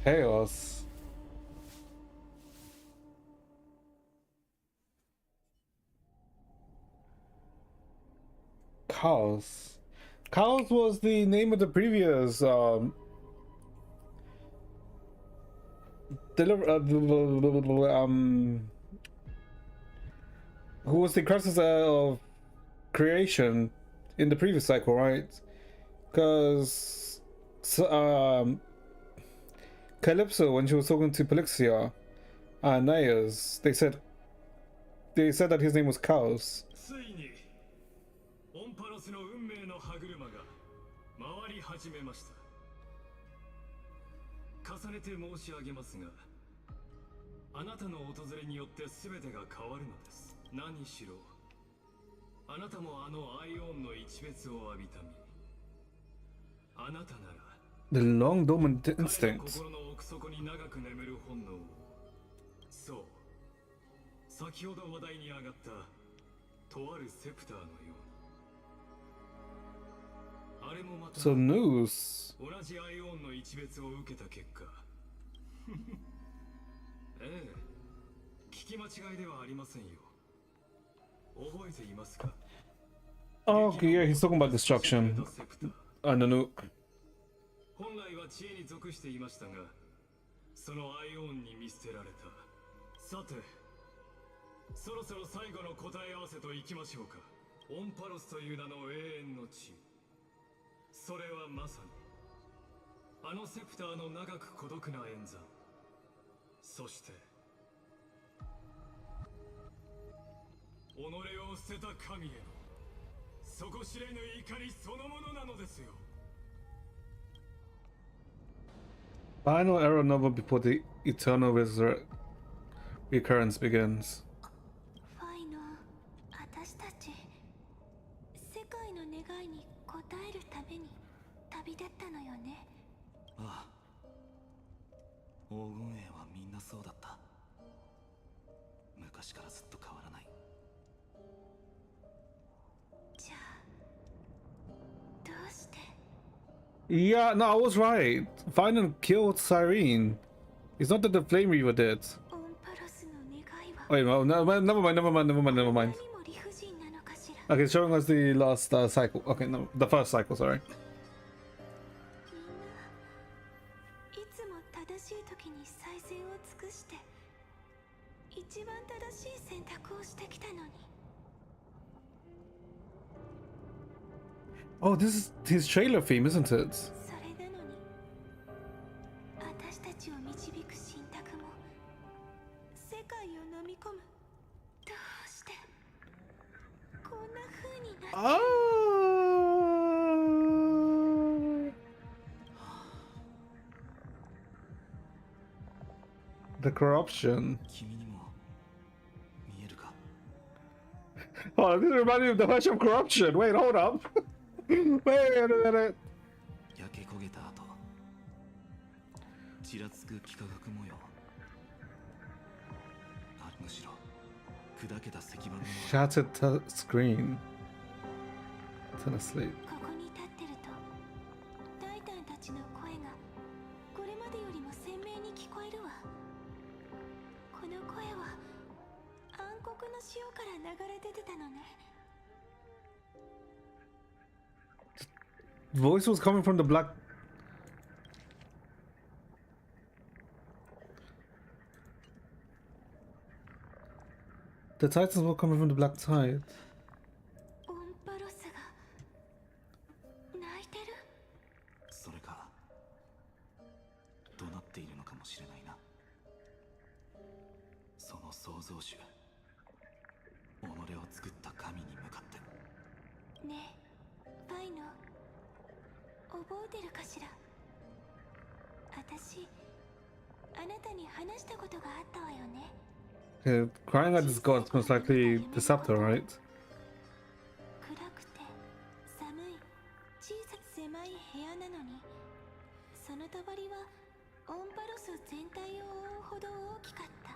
Chaos. Chaos. Chaos was the name of the previous who was the crisis of creation in the previous cycle, right? Because Calypso, when she was talking to Pelixia and Naias, they said that his name was Chaos. ついにオンパロスの運命の歯車が回り始めました。重ねて申し上げますが、あなたの訪れによって全てが変わるのです。何しろあなたもあのアイオンの一別を浴びた身。あなたなら The long dormant instinct. 心の奥底に長く眠る本能を、そう、先ほど話題に上がったとあるセプターのように、あれもまた So news. 同じアイオンの一別を受けた結果ええ、聞き間違いではありませんよ。覚えていますか？ Oh, okay, yeah, he's talking about destruction and the nuke. 本来は知恵に属していましたが、そのアイオンに見捨てられた。さて、そろそろ最後の答え合わせといきましょうか。オンパロスという名の永遠の地。それはまさにあのセプターの長く孤独な演算。そして己を捨てた神への底知れぬ怒りそのものなのですよ。Final error number before the eternal recurrence begins. ファイノン、私たち世界の願いに応えるために旅立ったのよね。ああ、黄金衛はみんなそうだった。昔からずっと変わらない。じゃあどうして？ Yeah, no, I was right. Phainon killed Cyrene. It's not that the Flame Reaver did. オンパロスの願いは Wait, no, never mind. 何も理不尽なのかしら。 Okay, showing us the last cycle. Okay, no, the first cycle, sorry. みんないつも正しい時に最善を尽くして一番正しい選択をしてきたのに。 Oh, this is his trailer theme, isn't it? それなのに私たちを導く信託も世界を飲み込む。どうしてこんな風になって。 Oh! The corruption. 君にも見えるか？ Oh, this reminds me of the version of corruption. Wait, hold up. Wait a minute. 焼け焦げた後、ちらつく幾何学模様。あ、むしろ砕けた石板の Shattered screen. Turn asleep. ここに立ってるとタイタンたちの声がこれまでよりも鮮明に聞こえるわ。この声は暗黒の潮から流れ出てたのね。 Voice was coming from the black. The Titans were coming from the black tide. オンパロスがねえファイノ覚えてるかしら。私あなたに話したことがあったわよね。Okay, crying at his gods most likely Deceptor, right? 暗くて寒い小さく狭い部屋なのに、その帳はオンパロス全体を覆うほど大きかった。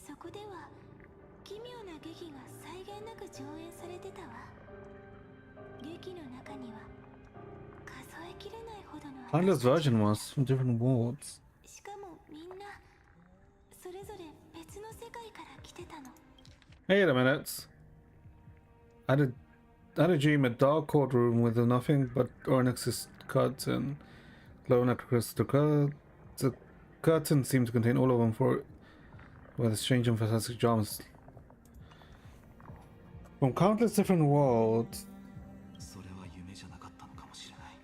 そこでは奇妙な劇が際限なく上演されてたわ。劇の中には数えきれないほどの Countless version was from different worlds. しかもみんなそれぞれ別の世界から来てたの。 Wait a minute. I had a dream, a dark courtroom with nothing but onyx curtain. Glowing like crystal. The curtain seemed to contain all of them for with strange and fantastic charms. From countless different worlds. それは夢じゃなかったのかもしれない。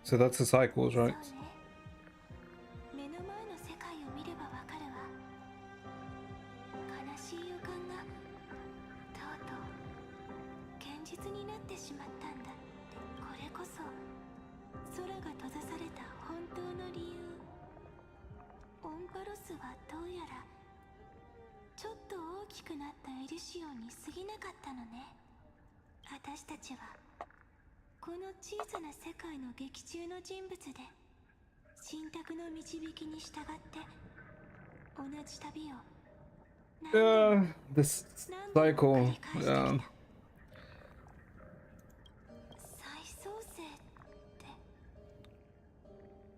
So that's the cycles, right? そうね、目の前の世界を見ればわかるわ。悲しい予感がとうとう現実になってしまったんだって、これこそ空が閉ざされた本当の理由。オンパロスはどうやらちょっと大きくなったエリシオンに過ぎなかったのね。私たちはこの小さな世界の劇中の人物で、神託の導きに従って同じ旅を This cycle. Yeah. 再創生って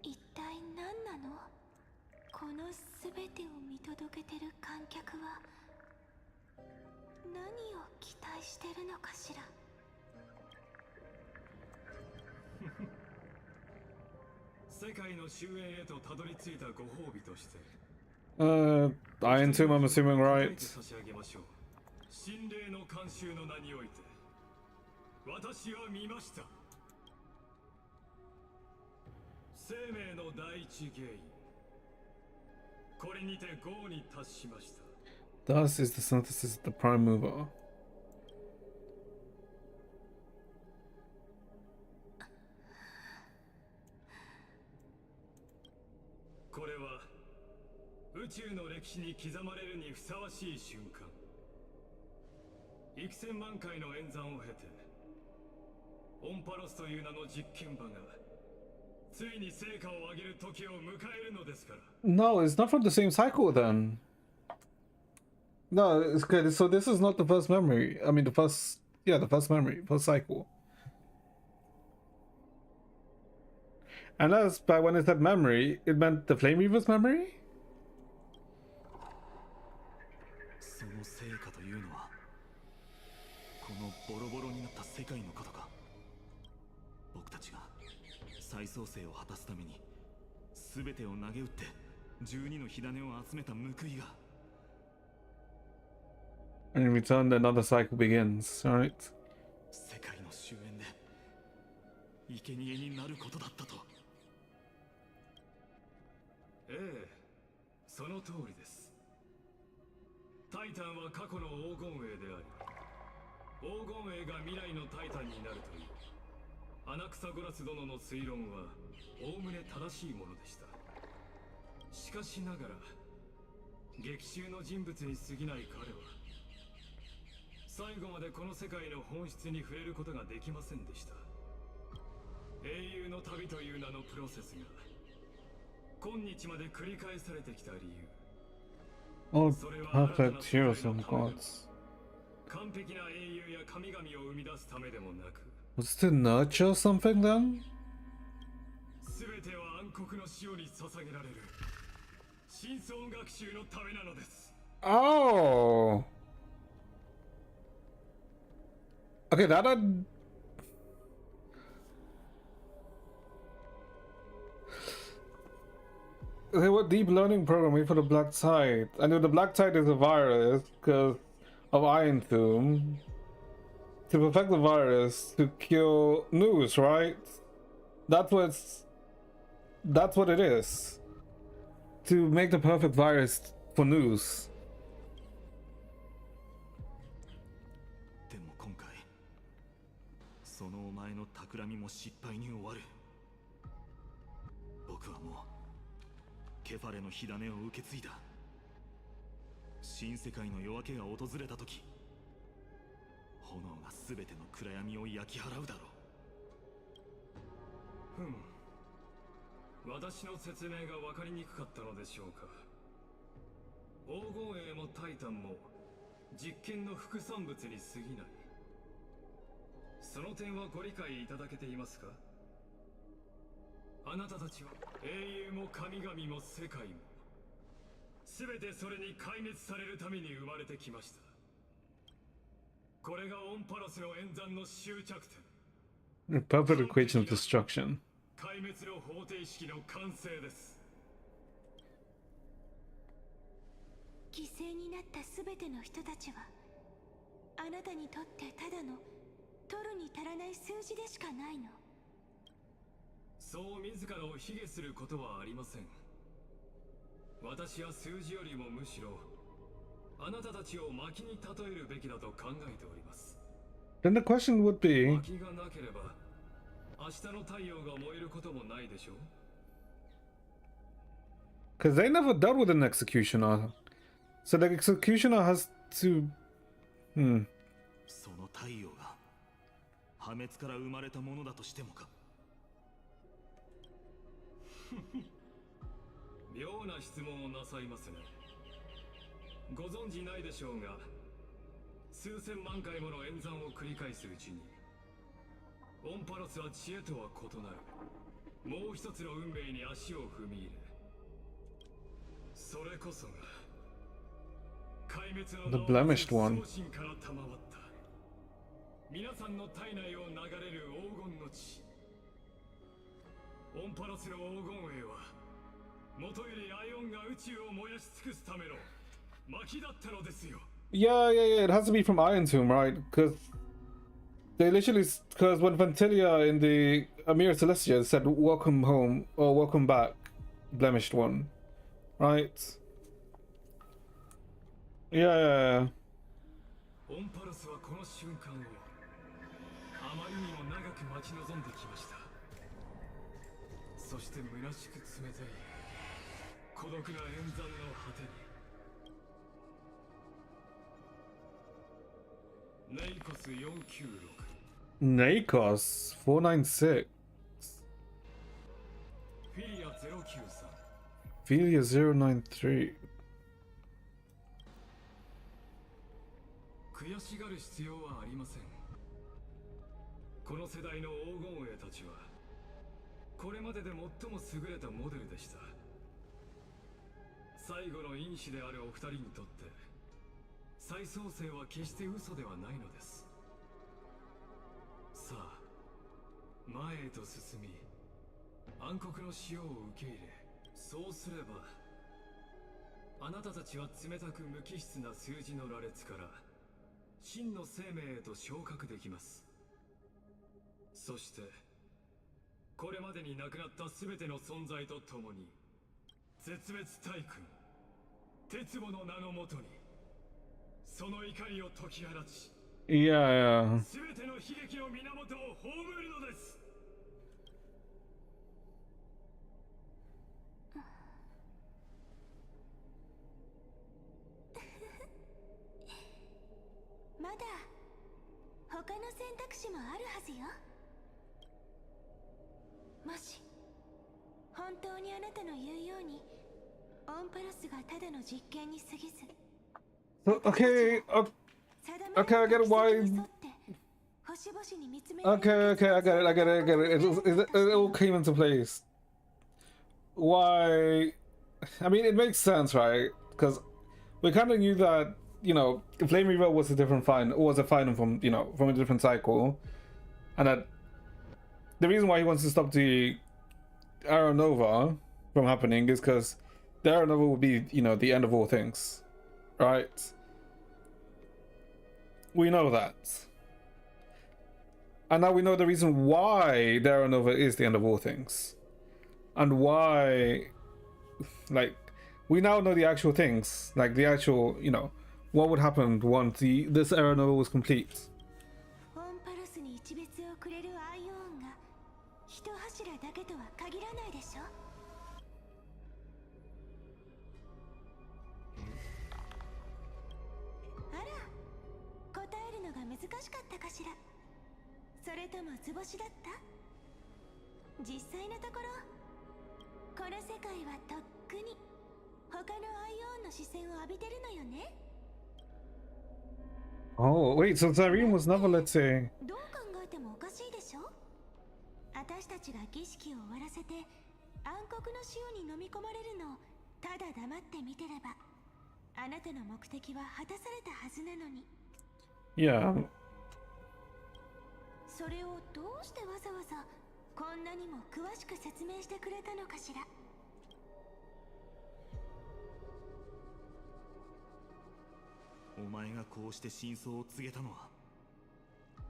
一体何なの？この全てを見届けてる観客は何を期待してるのかしら。世界の終焉へとたどり着いたご褒美として Iron Tomb, I'm assuming, 書い right? て差し上げましょう。神霊の慣習の名において私は見ました。生命の第一原因、これにて5に達しました。 Thus is the synthesis of the prime mover. これは宇宙の歴史に刻まれるにふさわしい瞬間。幾千万回の演算を経てオンパロスという名の実験場がついに成果を上げる時を迎えるのですから。 No, it's not from the same cycle then. No, it's good. So this is not the first memory. I mean, the first memory, first cycle. And that's by when it said memory, it meant the Flame Reaver's memory? その成果というのはこのボロボロになった世界のことか。僕たちが再創生を果たすために全てを投げ打って12の火種を集めた報いが。 And in return, another cycle begins, right? 世界の終焉で生贄になることだったと。ええ、その通りです。タイタンは過去の黄金栄であり、黄金栄が未来のタイタンになるというアナクサゴラス殿の推論はおおむね正しいものでした。しかしながら劇中の人物に過ぎない彼は最後までこの世界の本質に触れることができませんでした。英雄の旅という名のプロセスが今日まで繰り返されてきた理由。 All perfect heroes and gods. 完璧な英雄や神々を生み出すためでもなく、 Was it to nurture something then? 全ては暗黒の潮に捧げられる真相学習のためなのです。 Oh! Okay, that I'd... Okay, what deep learning program for the Black Tide? I know the Black Tide is a virus because of Iron Tomb. To perfect the virus to kill News, right? That's what it is. To make the perfect virus for News. でも今回そのお前の企みも失敗に終わる。僕はもうケファレの火種を受け継いだ。新世界の夜明けが訪れた時、炎が全ての暗闇を焼き払うだろう。私の説明が分かりにくかったのでしょうか。黄金栄もタイタンも実験の副産物に過ぎない。その点はご理解いただけていますか？あなたたちは英雄も神々も世界も全てそれに壊滅されるために生まれてきました。これがオンパロスの演算の終着点。 The perfect equation of destruction. 壊滅の方程式の完成です。犠牲になった全ての人たちはあなたにとってただの取るに足らない数字でしかないの。そう自らを卑下することはありません。私は数字よりもむしろあなたたちを薪に例えるべきだと考えております。 Then the question would be, 薪がなければ明日の太陽が燃えることもないでしょう。 because they never dealt with an executioner, so the executioner has to. その太陽が破滅から生まれたものだとしてもか。妙な質問をなさいますね。ご存知ないでしょうが、数千万回もの演算を繰り返すうちにオンパロスは知恵とは異なるもう一つの運命に足を踏み入れ、それこそが壊滅の The blemished one. 送信から賜った皆さんの体内を流れる黄金の血。オンパロスの黄金栄は元よりアイオンが宇宙を燃やし尽くすための薪だったのですよ。 Yeah, yeah, yeah. It has to be from Iron Tomb, right? Because they literally, because when Ventilia in the Amir Celestia said "Welcome home" or "Welcome back," blemished one, right? Yeah, yeah, yeah. オンパロスはこの瞬間をあまりにも長く待ち望んできました。そして虚しく冷たい孤独な演算の果てにネイコス496 Nakos 496. フィリア093 Philia 093. 悔しがる必要はありません。この世代の黄金栄たちはこれまでで最も優れたモデルでした。最後の因子であるお二人にとって再創生は決して嘘ではないのです。さあ前へと進み暗黒の塩を受け入れ、そうすればあなたたちは冷たく無機質な数字の羅列から真の生命へと昇格できます。そしてこれまでに亡くなった全ての存在とともに絶滅大君鉄母の名のもとにその怒りを解き放ち、 Yeah, yeah. 全ての悲劇の源を葬るのです。まだ他の選択肢もあるはずよ。もし本当にあなたの言うようにオンパロスがただの実験に過ぎず、 Okay, okay, I get why. Okay, okay, I get it, I get it, I get it. It all came into place. Why? I mean, it makes sense, right? Because we kind of knew that, you know, Flame Reaver was a different Phainon from, you know, from a different cycle, and that the reason why he wants to stop the Arrow Nova from happening is because the Arrow Nova will be, you know, the end of all things, right? We know that. And now we know the reason why the Arrow Nova is the end of all things. And why, like, we now know the actual things, like the actual, you know, what would happen once this Arrow Nova was complete. オンパロスに一別をくれるアイオンが一柱だけとは限らないでしょ。あら、答えるのが難しかったかしら。それとも図星だった？実際のところこの世界はとっくに他のアイオンの視線を浴びてるのよね。 Oh, wait, so Zareen was never, let's say. どう考えてもおかしいでしょ。私たちが儀式を終わらせて暗黒の潮に飲み込まれるのをただ黙って見てれば、あなたの目的は果たされたはずなのに。 Yeah. それをどうしてわざわざこんなにも詳しく説明してくれたのかしら。お前がこうして真相を告げたのは、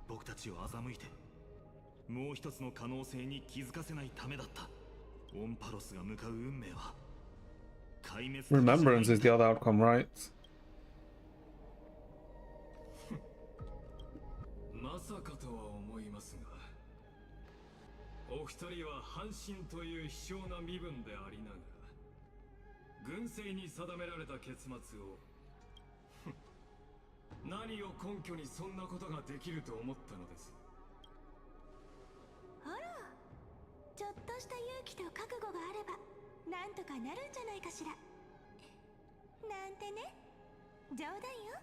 僕たちを欺いてもう一つの可能性に気づかせないためだった。オンパロスが向かう運命は壊滅。 Remembrance is the other outcome, right? まさかとは思いますが、お二人は半神という卑小な身分でありながら、軍政に定められた結末を何を根拠にそんなことができると思ったのです。あら、ちょっとした勇気と覚悟があればなんとかなるんじゃないかしら。なんてね、冗談よ。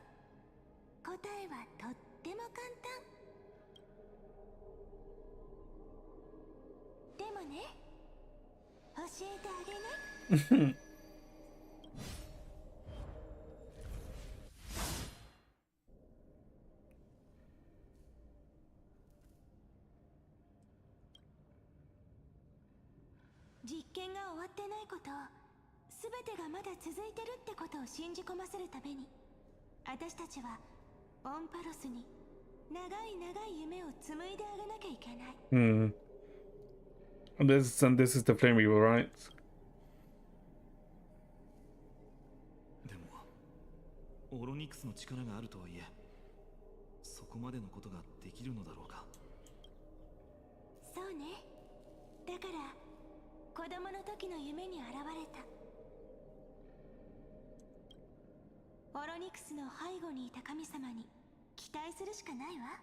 答えはとっても簡単。でもね、教えてあげない？実験が終わってないこと、全てがまだ続いてるってことを信じ込ませるために、私たちはオンパロスに長い長い夢を紡いであげなきゃいけない。Hmm. And this is the flame weaver, right? でもオロニクスの力があるとはいえ、そこまでのことができるのだろうか。そうね。だから子供の時の夢に現れた。オロニクスの背後にいた神様に期待するしかないわ。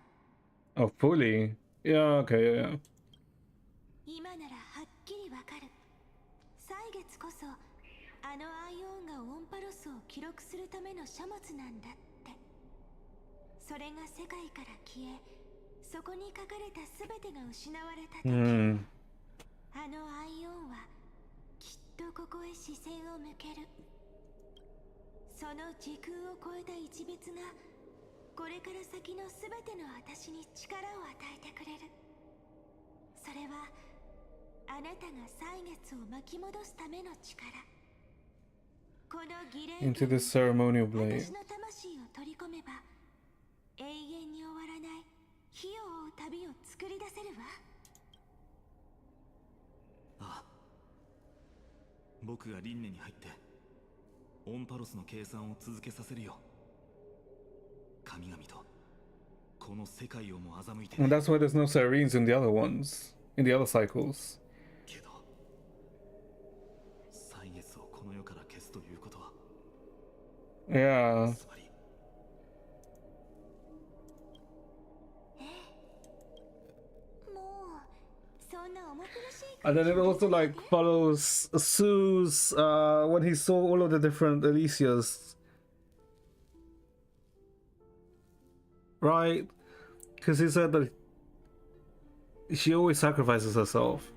Oh, fully? Yeah, okay, yeah. 今ならはっきりわかる。歳月こそあのアイオンがオンパロスを記録するための書物なんだって。それが世界から消え、そこに書かれた全てが失われた時、あのアイオンはきっとここへ視線を向ける。その時空を超えた一別がこれから先の全ての私に力を与えてくれる。それはあなたが歳月を巻き戻すための力。この儀礼 Into the ceremonial blade. 私の魂を取り込めば永遠に終わらない火を追う旅を作り出せるわ。ああ、僕が輪廻に入ってオンパロスの計算を続けさせるよ。神々とこの世界をも欺いて。 And that's why there's no Syreens in the other ones, in the other cycles. けど歳月をこの世から消すということは、 Yeah. つまり もうそんな重苦しい。 And then it also like follows Sue's when he saw all of the different Alicias, right? Because he said that she always sacrifices herself.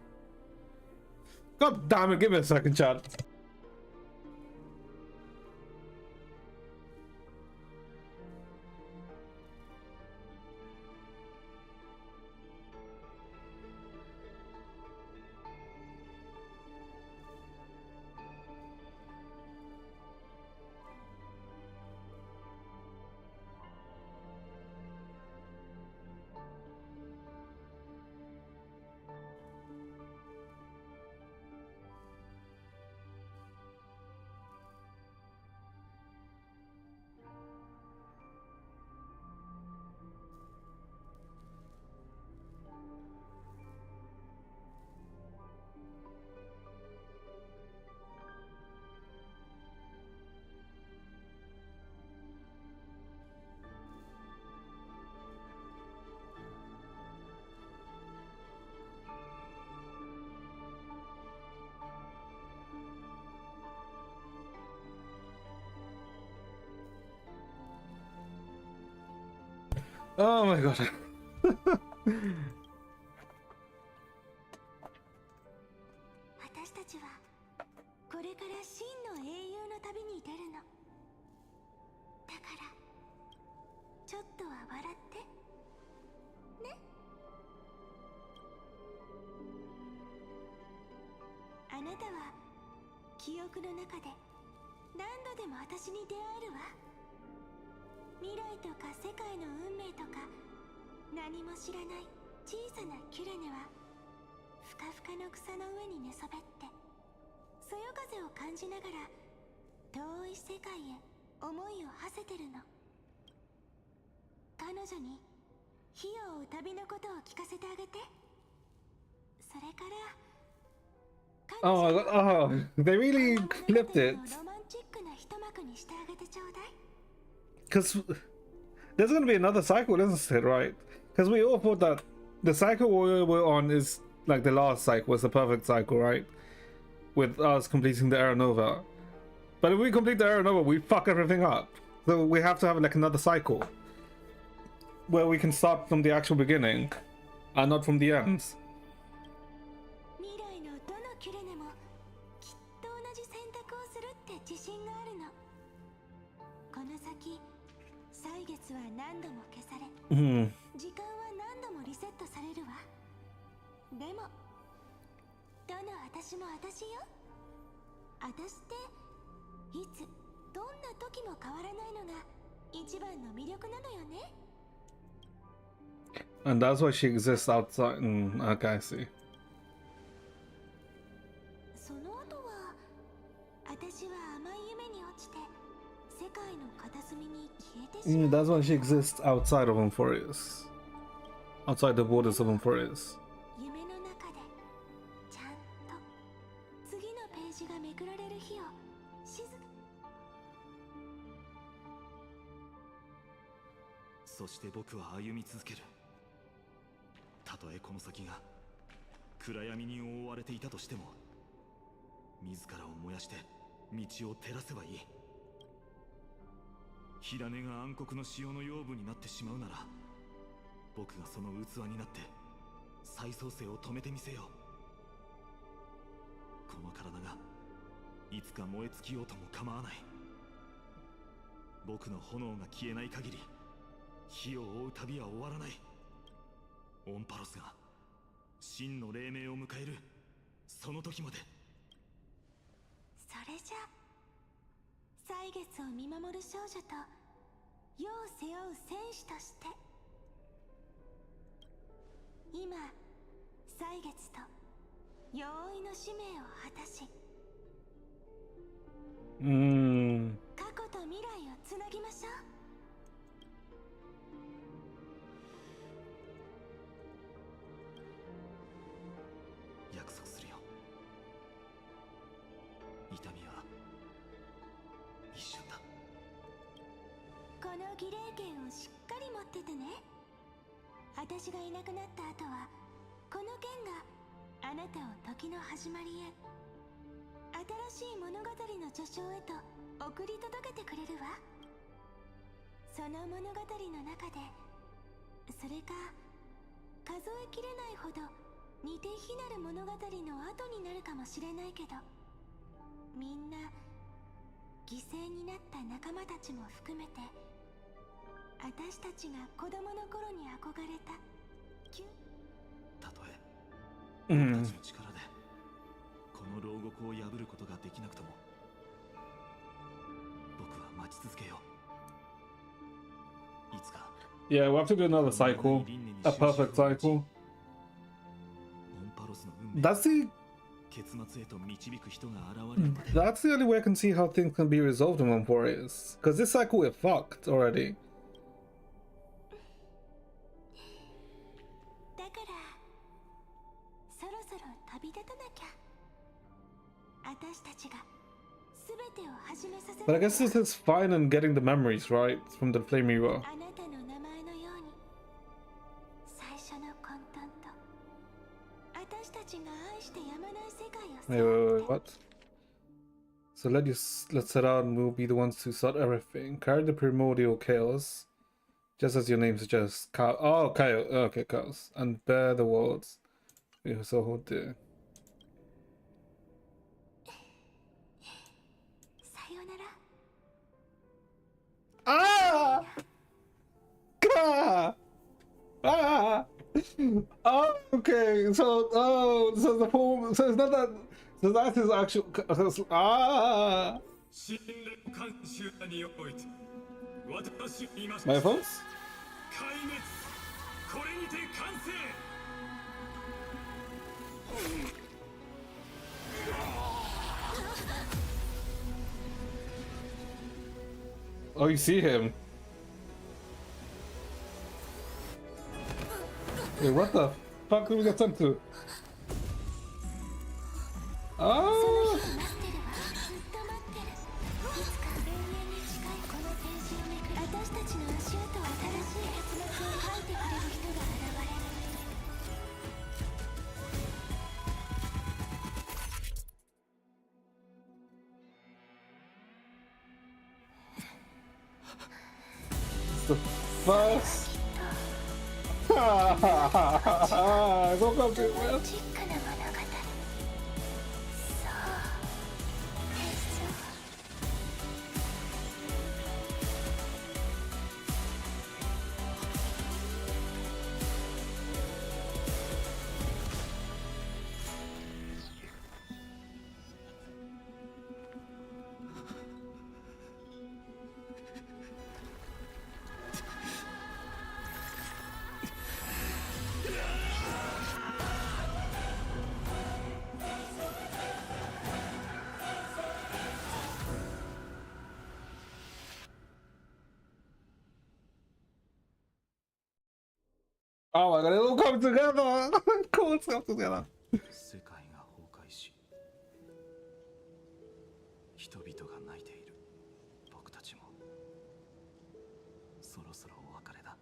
God damn it, give me a second, chat. Oh my god. 私たちはこれから真の英雄の旅に出るの。だからちょっとは笑ってね。あなたは記憶の中で何度でも私に出会えるわ。未来とか世界の運命とか何も知らない小さなキュレネはふかふかの草の上に寝そべってそよ風を感じながら遠い世界へ思いを馳せてるの。彼女に火を追う旅のことを聞かせてあげて。それから Oh my god, oh, they really flipped it. ロマンチックな一幕にしてあげてちょうだい。 Because there's gonna be another cycle, isn't it, right? Because we all thought that the cycle we're on is like the last cycle, it's the perfect cycle, right? With us completing the Era Nova. But if we complete the Era Nova, we fuck everything up. So we have to have like another cycle. Where we can start from the actual beginning and not from the ends. 未来のどのキュレネもきっと同じ選択をするって自信があるの。この先歳月は何度も消され、時間は何度もリセットされるわ。でもどの私も私よ。私っていつどんな時も変わらないのが一番の魅力なのよね。 And that's why she exists outside. Okay, I see. その後は私は甘い夢に落ちて世界の片隅に消えてしまう。 That's why she exists outside of Emphorius. Outside the borders of Emphorius. 夢の中でちゃんと次のページがめくられる日を静か。そして僕は歩み続ける。たとえこの先が暗闇に覆われていたとしても、自らを燃やして道を照らせばいい。火種が暗黒の潮の養分になってしまうなら、僕がその器になって再創生を止めてみせよう。この体がいつか燃え尽きようとも構わない。僕の炎が消えない限り火を追う旅は終わらない。オンパロスが真の黎明を迎えるその時まで。それじゃ歳月を見守る少女と世を背負う戦士として今歳月と容易の使命を果たし、過去と未来をつなぎましょう。約束するよ。痛みは一瞬だ。この儀礼券をしっかり持っててね。私がいなくなった後はこの剣があなたを時の始まりへ、新しい物語の序章へと送り届けてくれるわ。その物語の中でそれか数えきれないほど似て非なる物語の後になるかもしれないけど、みんな犠牲になった仲間たちも含めて私たちが子供の頃に憧れたたとえ僕たちの力でこの牢獄を破ることができなくとも、僕は待ち続けよう。いつか Yeah, we'll have to do another cycle. A perfect cycle. That's the... That's the only way I can see how things can be resolved in One Warriors. Because this cycle we're fucked already. だからそろそろ旅立たなきゃ。私たちが全てを始めさせる。 But I guess this is fine in getting the memories, right? From the Flame Reaver. あなたの名前のように最初の混沌と私たちが愛してやまない世界を Wait, what? So let's set out and we'll be the ones to start everything. Carry the primordial chaos Just as your name suggests, oh, Kyle. Okay, cows. And bear the words. You so hold dear. さよなら。 Ah! Ah! Ah! Oh, okay. So, so the form. So it's not that. So that is actual. Ah! 神連監修らにおいて私を言いました。 My phones? 壊滅これにて完成。 Oh, you see him. Wait, what the fuck did we get sent to? Ah! 私たちの足跡を新しい結末を書いてくれる人が現れる。 The first. Welcome to it. チックな物語。Oh my god, it all comes together! Cool, it's come together. 世界が崩壊し人々が泣いている。僕たちもそろそろお別れだ。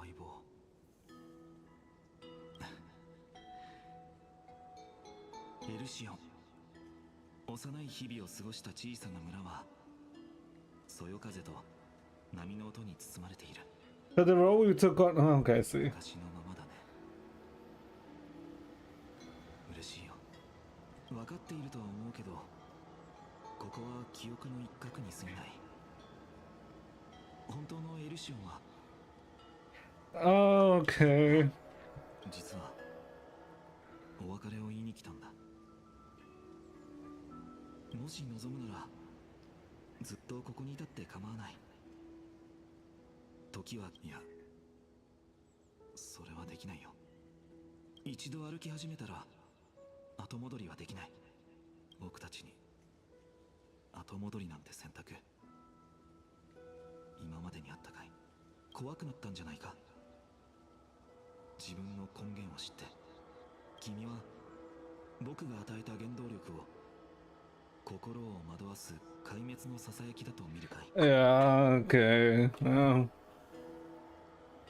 相棒。エルシオン。幼い日々を過ごした小さな村はそよ風と波の音に包まれている。 But the role you took on. Oh, okay, I see. 昔のままだね。嬉しいよ。分かっているとは思うけど、ここは記憶の一角に過ぎない。本当のエルシオンは。Okay. 実はお別れを言いに来たんだ。もし望むならずっとここにいたって構わない。時はいやそれはできないよ。一度歩き始めたら後戻りはできない。僕たちに後戻りなんて選択今までにあったかい。怖くなったんじゃないか。自分の根源を知って君は僕が与えた原動力を心を惑わす壊滅のささやきだと見るかい。 Yeah, okay.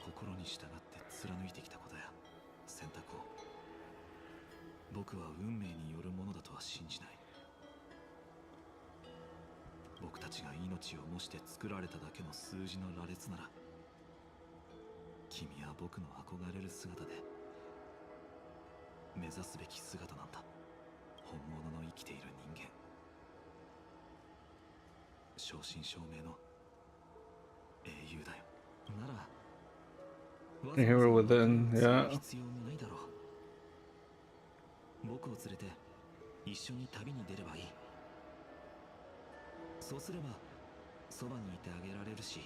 心に従って貫いてきたことや選択を僕は運命によるものだとは信じない。僕たちが命を模して作られただけの数字の羅列なら君は僕の憧れる姿で目指すべき姿なんだ。本物の生きている人間。正真正銘の英雄だよ。なら The hero within, yeah. 必要もないだろう。僕を連れて一緒に旅に出ればいい。そうすればそばにいてあげられるし、い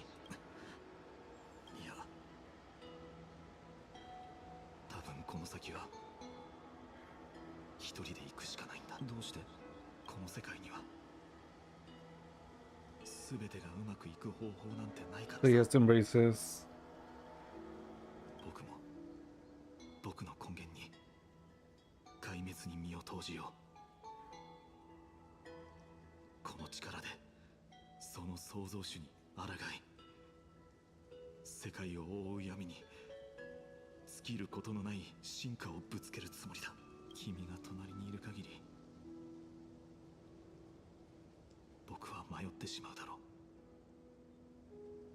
や多分この先は一人で行くしかないんだ。どうしてこの世界には全てがうまくいく方法なんてないからさ。 So he has to embrace his. 僕も僕の根源に壊滅に身を投じよう。この力でその創造主に抗い世界を覆う闇に尽きることのない進化をぶつけるつもりだ。君が隣にいる限り僕は迷ってしまうだろ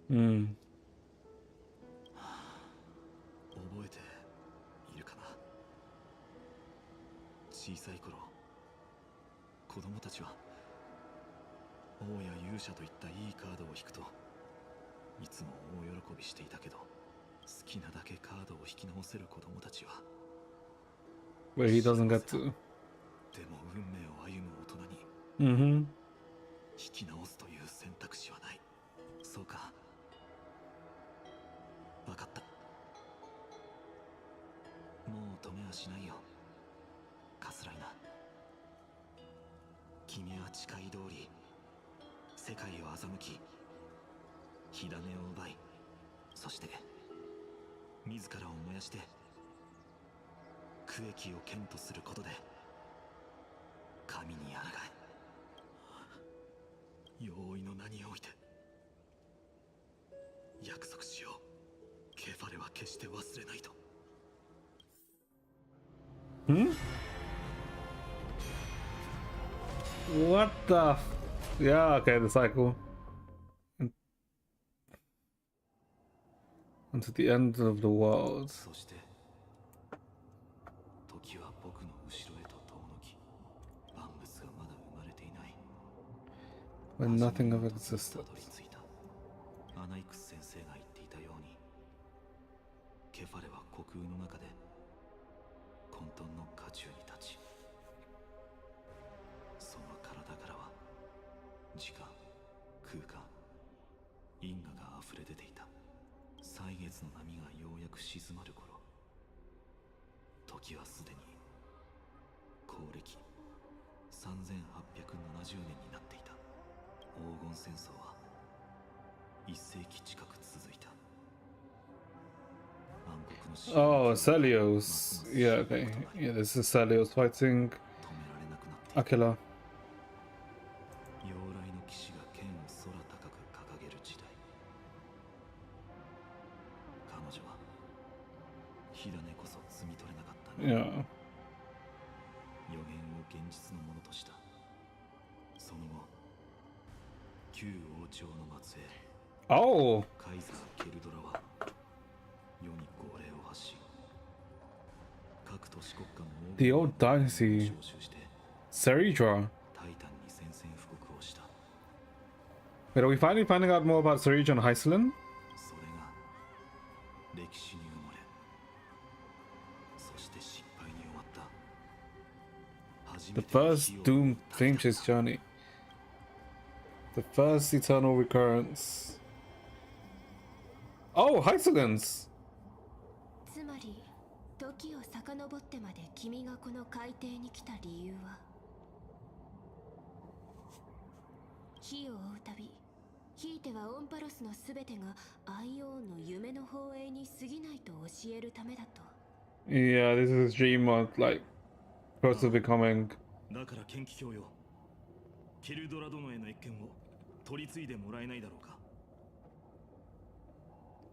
う。Hmm. 覚えているかな。小さい頃、子供たちは王や勇者といったいいカードを引くといつも大喜びしていたけど、好きなだけカードを引き直せる子供たちは Where he doesn't get to. でも運命を歩む大人に Mm-hmm. 引き直すという選択肢はない。そうか、分かった。もう止めはしないよ、カスライナ。君は誓い通り世界を欺き、火種を奪い、そして自らを燃やして区域を剣とすることで神に抗え。容易の名において約束しよう。ケファレは決して忘れないと。Hmm? What the Yeah, okay, the cycle. Until the end of the world. そして時は僕の後ろへと遠のき、万物がまだ生まれていない When nothing ever existed. たどり着いた。アナイクス先生が言っていたように、ケファレは虚空の中で混沌の渦中に立ち、その体からは時間、空間、因果が溢れ出ていた。歳月の波がようやく静まる頃、時はすでに公暦3870年になっていた。黄金戦争は1世紀近く続いた。暗黒の死 Oh, Celios. Yeah, okay. Yeah, this is Celios fighting 止められなくなっている。 Aquila. 妖来の騎士が剣を空高く掲げる時代、彼女は火種こそ摘み取れなかったが、 Yeah. 予言を現実のものとした。その後、旧王朝の末裔 Oh, カイザー・ケルドラは世に号令を発し、各都市国家の王 the old dynasty. 招集して Seridra. タイタンに宣戦布告をした。 Wait, are we finally finding out more about Seridra and Hyselin? それが歴史に埋もれ、そして失敗に終わった。初 The めての first 火を Doom Flame Chase journey. The first eternal recurrence. Oh, Hyselin's! つまり時を遡ってまで君がこの海底に来た理由は、火を追うたび、ひいてはオンパロスのすべてがアイオーンの夢の放映に過ぎないと教えるためだと。 Yeah, this is a dream of like close to becoming. だから剣気教よ、ケルドラ殿への謁見を取り継いでもらえないだろうか。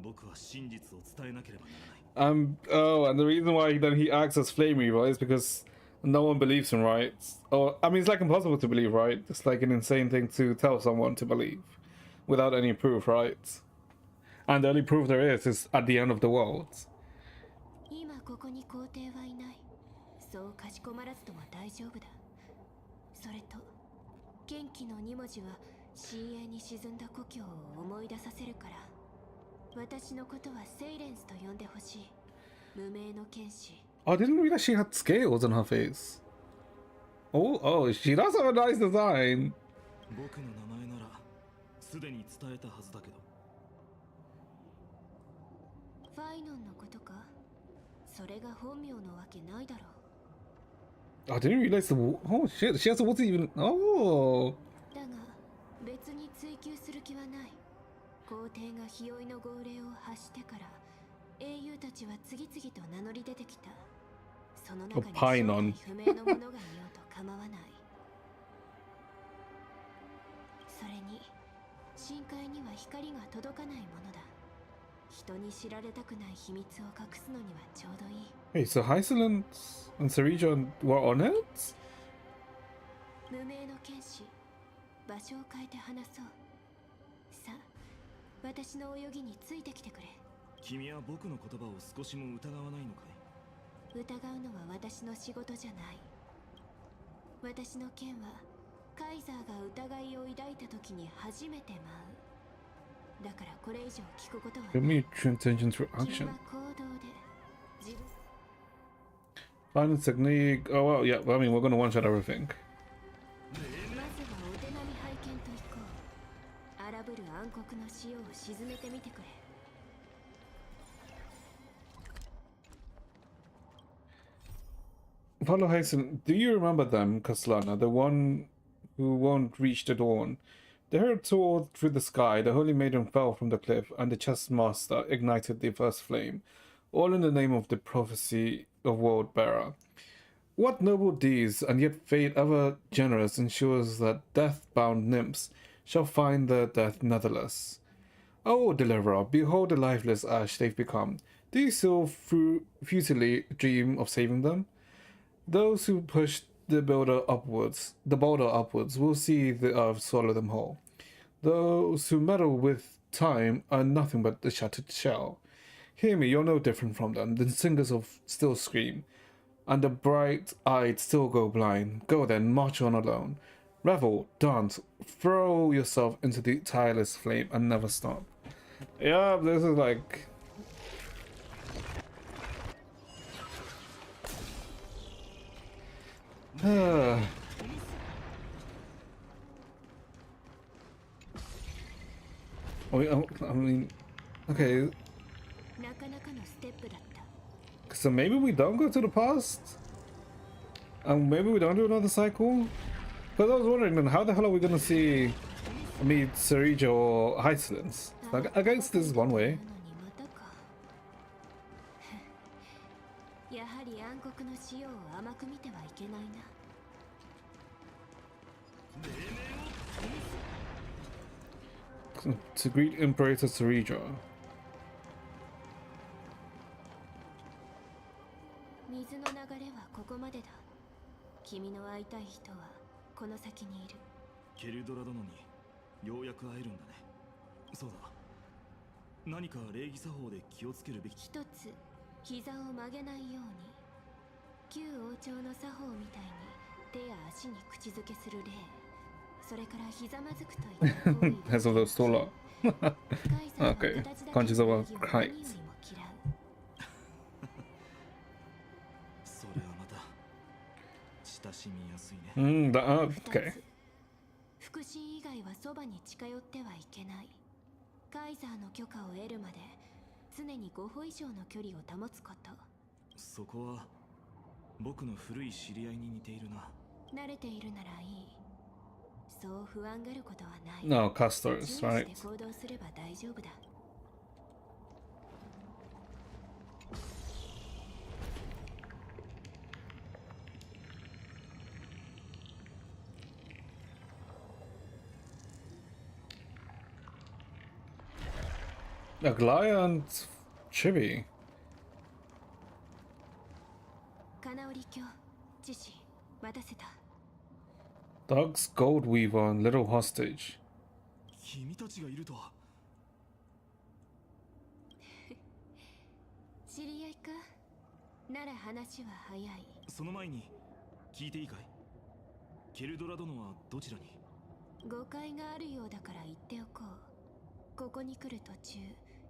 僕は真実を伝えなければならない。Oh, and the reason why then he acts as Flame Reaver is because no one believes him, right? Or I mean, it's like impossible to believe, right? It's like an insane thing to tell someone to believe without any proof, right? And the only proof there is at the end of the world. 今ここに皇帝はいない。そうかしこまらずとも大丈夫だ。それと元気の2文字は深淵に沈んだ故郷を思い出させるから、私のことはセイレンスと呼んでほしい。無名の剣士。 Oh, I didn't realize she had scales on her face. Oh, she does have a nice design. 僕の名前ならすでに伝えたはずだけど。ファイノンのことか。それが本名のわけないだろう。 I didn't realize the. Oh shit, she has a what's even. Oh. だが別に追求する気はない。皇帝が日追いの号令を発してから英雄たちは次々と名乗り出てきた。その中に正体不明の者がいようと構わない。それに深海には光が届かないものだ。人に知られたくない秘密を隠すのにはちょうどいい。 Wait, so Hyseline and Seridra were on it? 無名の剣士、場所を変えて話そう。さあ、私の泳ぎについてきてくれ。君は僕の言葉を少しも疑わないのかい？疑うのは私の仕事じゃない。私の剣はカイザーが疑いを抱いた時に初めて舞う。だからこれ以上聞くことはない。 Give me attention through 君 action. は行動で自分 Final technique. Oh well, yeah. I mean, we're gonna one shot everything. まずはお手並み拝見といこう。荒ぶる暗黒の潮を沈めてみてくれ。Follow Hasten. Do you remember them, Kaslana? The one who won't reach the dawn. The herd soared through the sky. The holy maiden fell from the cliff, and the chess master ignited the first flame, all in the name of the prophecy of World Bearer. What noble deeds, and yet fate ever generous ensures that death-bound nymphs shall find their death netherless. O deliverer, behold the lifeless ash they've become. Do you still futilely dream of saving them? Those who push the boulder upwards, will see the earth swallow them whole. Those who meddle with time are nothing but the shattered shell. Hear me, you're no different from them. The singers of still scream, and the bright-eyed still go blind. Go then, march on alone. Revel, dance, throw yourself into the tireless flame, and never stop. Yeah, this is like... I mean, okay. なかなかのステップだった。 So maybe we don't go to the past? And maybe we don't do another cycle? Because I was wondering then, how the hell are we gonna see meet Cereja or Hycelins? Like, I guess this is one way. やはり暗黒の潮を甘く見てはいけないな。 To greet Imperator Cereja. 水の流れはここまでだ。君の会いたい人はこの先にいる。ケルドラ殿にようやく会えるんだね。そうだ。何か礼儀作法で気をつけるべき。一つ膝を曲げないように。旧王朝の作法みたいに手や足に口づけする礼。それからひざまずくといった行為。Has of those taller. Okay. Conscious of our heights. それはまた親しみやすいね。Okay. 腹心以外はそばに近寄ってはいけない。カイザーの許可を得るまで常に5歩以上の距離を保つこと。そこは僕の古い知り合いに似ているな。慣れているならいい。そう不安がることはない。No, casters, right? 注意して行動すれば大丈夫だ。Aglaya and Chibi. 金織卿、知識渡せた。Doug's Gold Weaver and Little Hostage. 君たちがいるとは。知り合いか？なら話は早い。その前に聞いていいかい？ケルドラ殿はどちらに？誤解があるようだから言っておこう。ここに来る途中、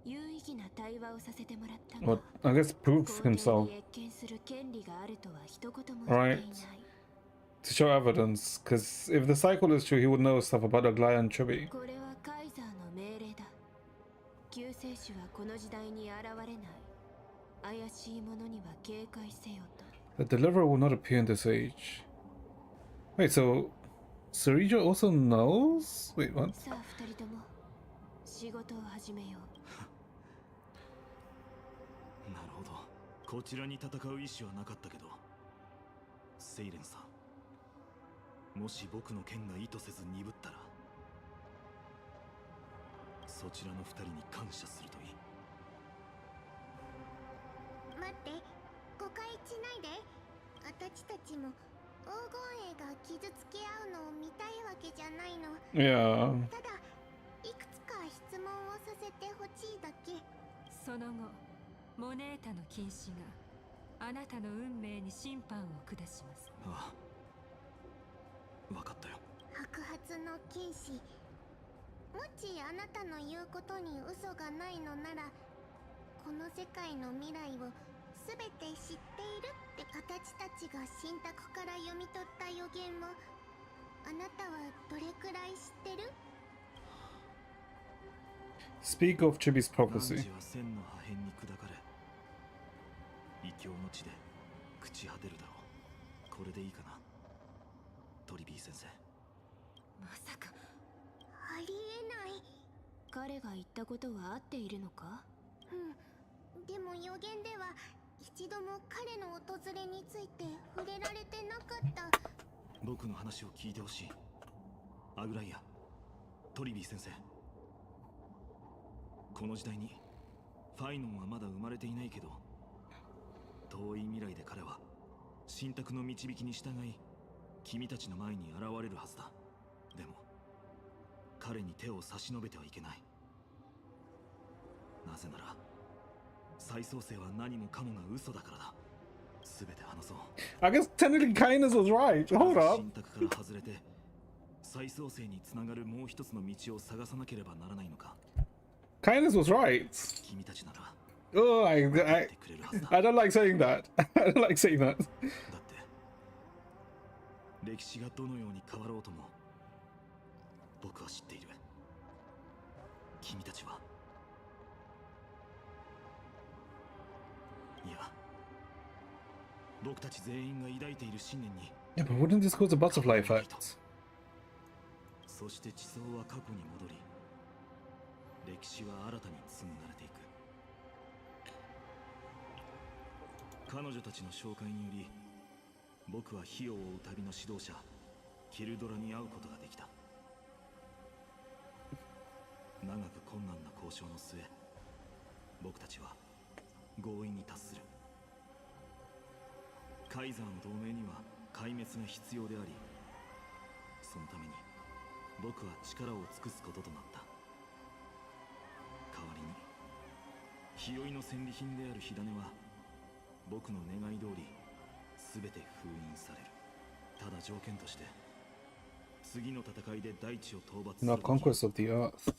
有意義な対話をさせてもらったが。Well, I guess prove himself. 謁見する権利があるとは一言も言っていない。To show evidence, because if the cycle is true, he would know stuff about Aglaya and Chibi. これはカイザーの命令だ。救世主はこの時代に現れない。怪しい者には警戒せよと。 The deliverer will not appear in this age. Wait, so Cereja also knows? Wait, what? さあ二人とも仕事を始めよう。なるほど。こちらに戦う意思はなかったけど、セイレンさん。もし僕の剣が意図せず鈍ったら、そちらの二人に感謝するといい。待って、誤解しないで。私たちも金兵が傷つけ合うのを見たいわけじゃないの。 Yeah. ただいくつか質問をさせてほしいだけ。その後モネータの禁止があなたの運命に審判を下します。ああ、分かったよ。白髪の剣士、もしあなたの言うことに嘘がないのなら、この世界の未来を全て知っているって私たちが神託から読み取った予言をあなたはどれくらい知ってる？ Speak of Chibi's prophecy. 汝は千の破片に砕かれ異教の地で朽ち果てるだろう。これでいいかな、トリビー先生。まさか。ありえない。彼が言ったことは合っているのか？うん、でも予言では一度も彼の訪れについて触れられてなかった。僕の話を聞いてほしい。アグライア、トリビー先生。この時代にファイノンはまだ生まれていないけど、遠い未来で彼は神託の導きに従い君たちの前に現れるはずだ。でも彼に手を差し伸べてはいけない。なぜなら再創生は何もかもが嘘だからだ。全て話そう。 I guess technically Kindness was right. Hold up. 神託から外れて再創生につながるもう一つの道を探さなければならないのか。 Kindness was right. 君たちなら Oh, I don't like saying that. I don't like saying that. だって歴史がどのように変わろうとも僕は知っている。君たちはいや僕たち全員が抱いている信念に Yeah, but wouldn't this cause a butterfly effect? そして地層は過去に戻り歴史は新たに紡がれていく。彼女たちの紹介により僕は火を追う旅の指導者キルドラに会うことができた。長く困難な交渉の末僕たちは合意に達する。カイザーの同盟には壊滅が必要であり、そのために僕は力を尽くすこととなった。代わりに日酔いの戦利品である火種は僕の願い通り全て封印される。ただ条件として次の戦いで大地を討伐する Not conquest of the earth.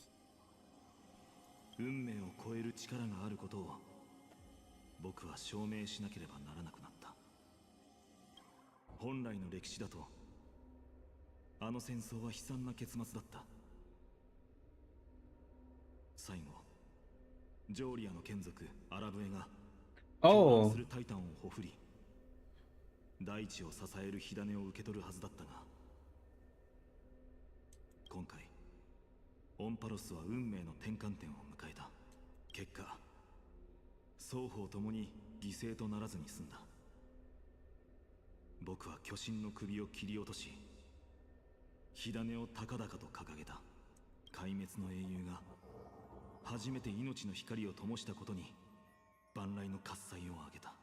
運命を超える力があることを僕は証明しなければならなくなった。本来の歴史だとあの戦争は悲惨な結末だった。最後ジョーリアの眷属アラブエが狂乱するタイタンをほふり大地を支える火種を受け取るはずだったが、今回オンパロスは運命の転換点を迎えた。結果双方ともに犠牲とならずに済んだ。僕は巨神の首を切り落とし火種を高々と掲げた。壊滅の英雄が初めて命の光を灯したことに万来の喝采を上げた。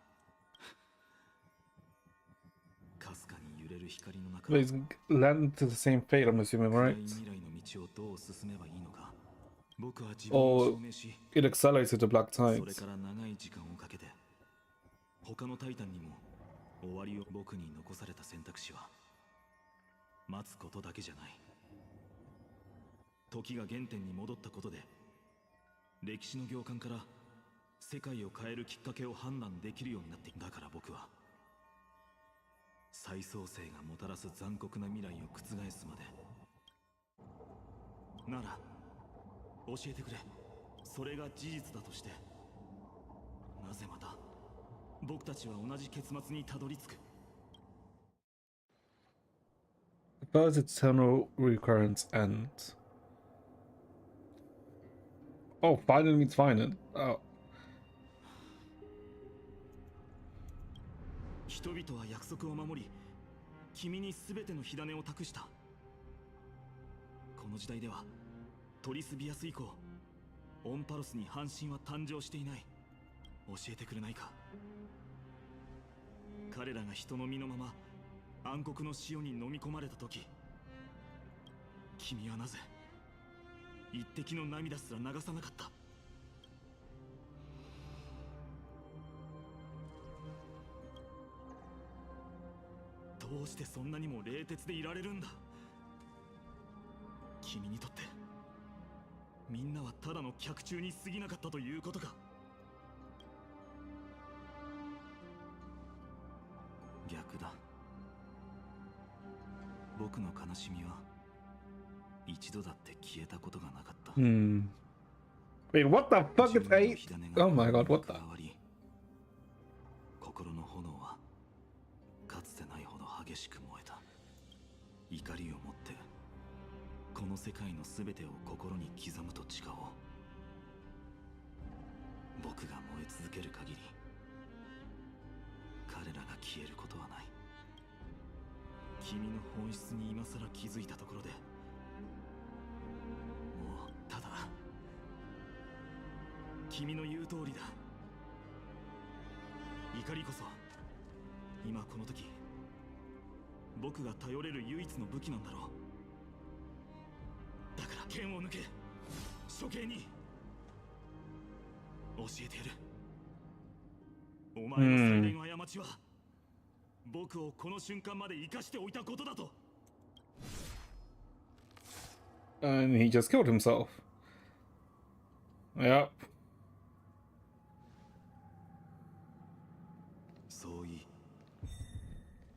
かすかに揺れる光の中 But he's landed to the same fate, I'm assuming, right? 未来の道をどう進めばいいのか僕は自分を Or 証明し、 it accelerated the Black それ Tides. から長い時間をかけて他のタイタンにも終わりを。僕に残された選択肢は待つことだけじゃない。時が原点に戻ったことで歴史の行間から世界を変えるきっかけを判断できるようになっている。だから僕は再創生がもたらす残酷な未来を覆すまで。なら教えてくれ。それが事実だとしてなぜまた僕たちは同じ結末にたどり着く。 The bird's eternal recurrence ends. Oh, Phainon means Phainon. Oh. 人々は約束を守り君に全ての火種を託した。この時代ではトリスビアス以降オンパロスに半神は誕生していない。教えてくれないか。彼らが人の身のまま暗黒の潮に飲み込まれた時、君はなぜ一滴の涙すら流さなかった？どうしてそんなにも冷徹でいられるんだ？君にとってみんなはただの客中に過ぎなかったということか？逆だ。僕の悲しみは一度だって消えたことがなかった。Wait, what the fuck is 8? Oh my god, what the? 心の炎はかつてないほど激しく燃えた。怒りを持ってこの世界の全てを心に刻むと誓おう。僕が燃え続ける限り彼らが消えることはない。君の本質に今さら気づいたところでもうただ君の言う通りだ。怒りこそ今この時僕が頼れる唯一の武器なんだろう。だから剣を抜け、処刑に教えてやる。お前の最大の過ちは僕をこの瞬間まで生かしておいたことだと。 And he just killed himself. Yep. そう言い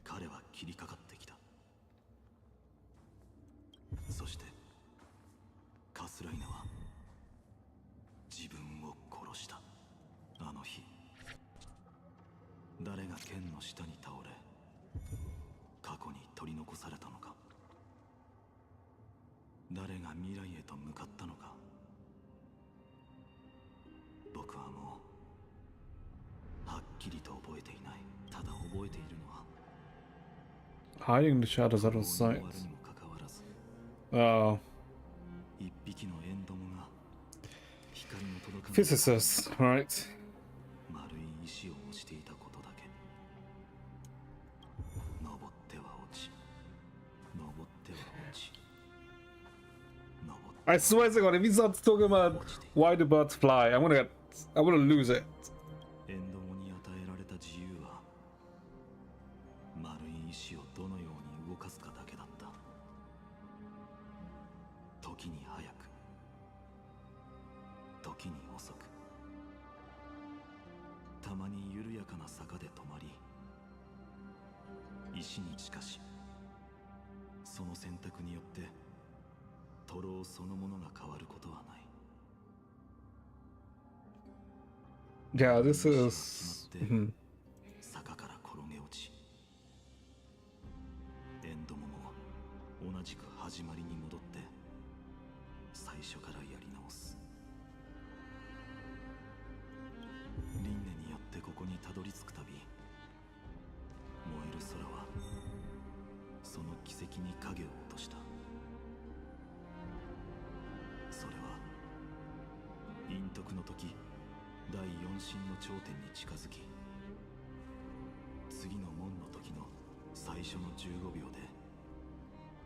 彼は切りかかってきた。そしてカスライナは自分を殺した。あの日誰が剣の下に倒れ過去に取り残されたのか。誰が未来へと向かったのか。僕はもうはっきりと覚えていない。ただ覚えているのは Hiding the shadows out of sight. Oh. 一匹のエンドモが光の届かない Physicist, right? 丸い石を落ちていたことだけ。登っては落ち、登っては落ち、登って I swear to God, if he starts talking about why do birds fly, I'm gonna lose it. エンドモに与えられた自由は丸い石をどのように動かすかだけだった。時に早く、時に遅く、たまに緩やかな坂で止まり石に近し、その選択によってトロそのものが変わることはない。 Yeah, this is... 坂から転げ落ち、エンドモも同じく始まりに戻って最初からやり直す。輪廻によってここにたどり着くたび、燃える空はその軌跡に影を落とした。それは陰徳の時第四神の頂点に近づき、次の門の時の最初の15秒で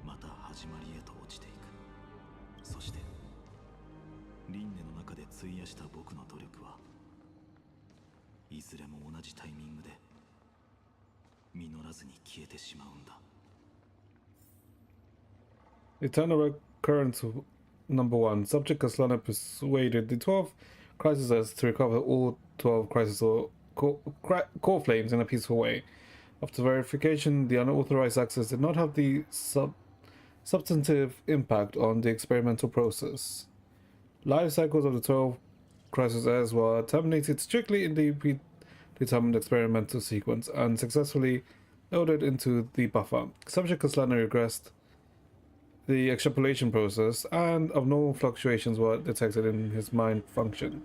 また始まりへと落ちていく。そして輪廻の中で費やした僕の努力はいずれも同じタイミングで実らずに消えてしまうんだ。 Eternal Recurrence number 1. Subject Caslana persuaded the 12 Chrysoses to recover all 12 Chrysos or core flames in a peaceful way. After verification, the unauthorized access did not have the substantive impact on the experimental process. Life cycles of the 12 Chrysoses were terminated strictly in the predetermined experimental sequence and successfully loaded into the buffer. Subject Caslana regressed the extrapolation process, and abnormal fluctuations were detected in his mind function.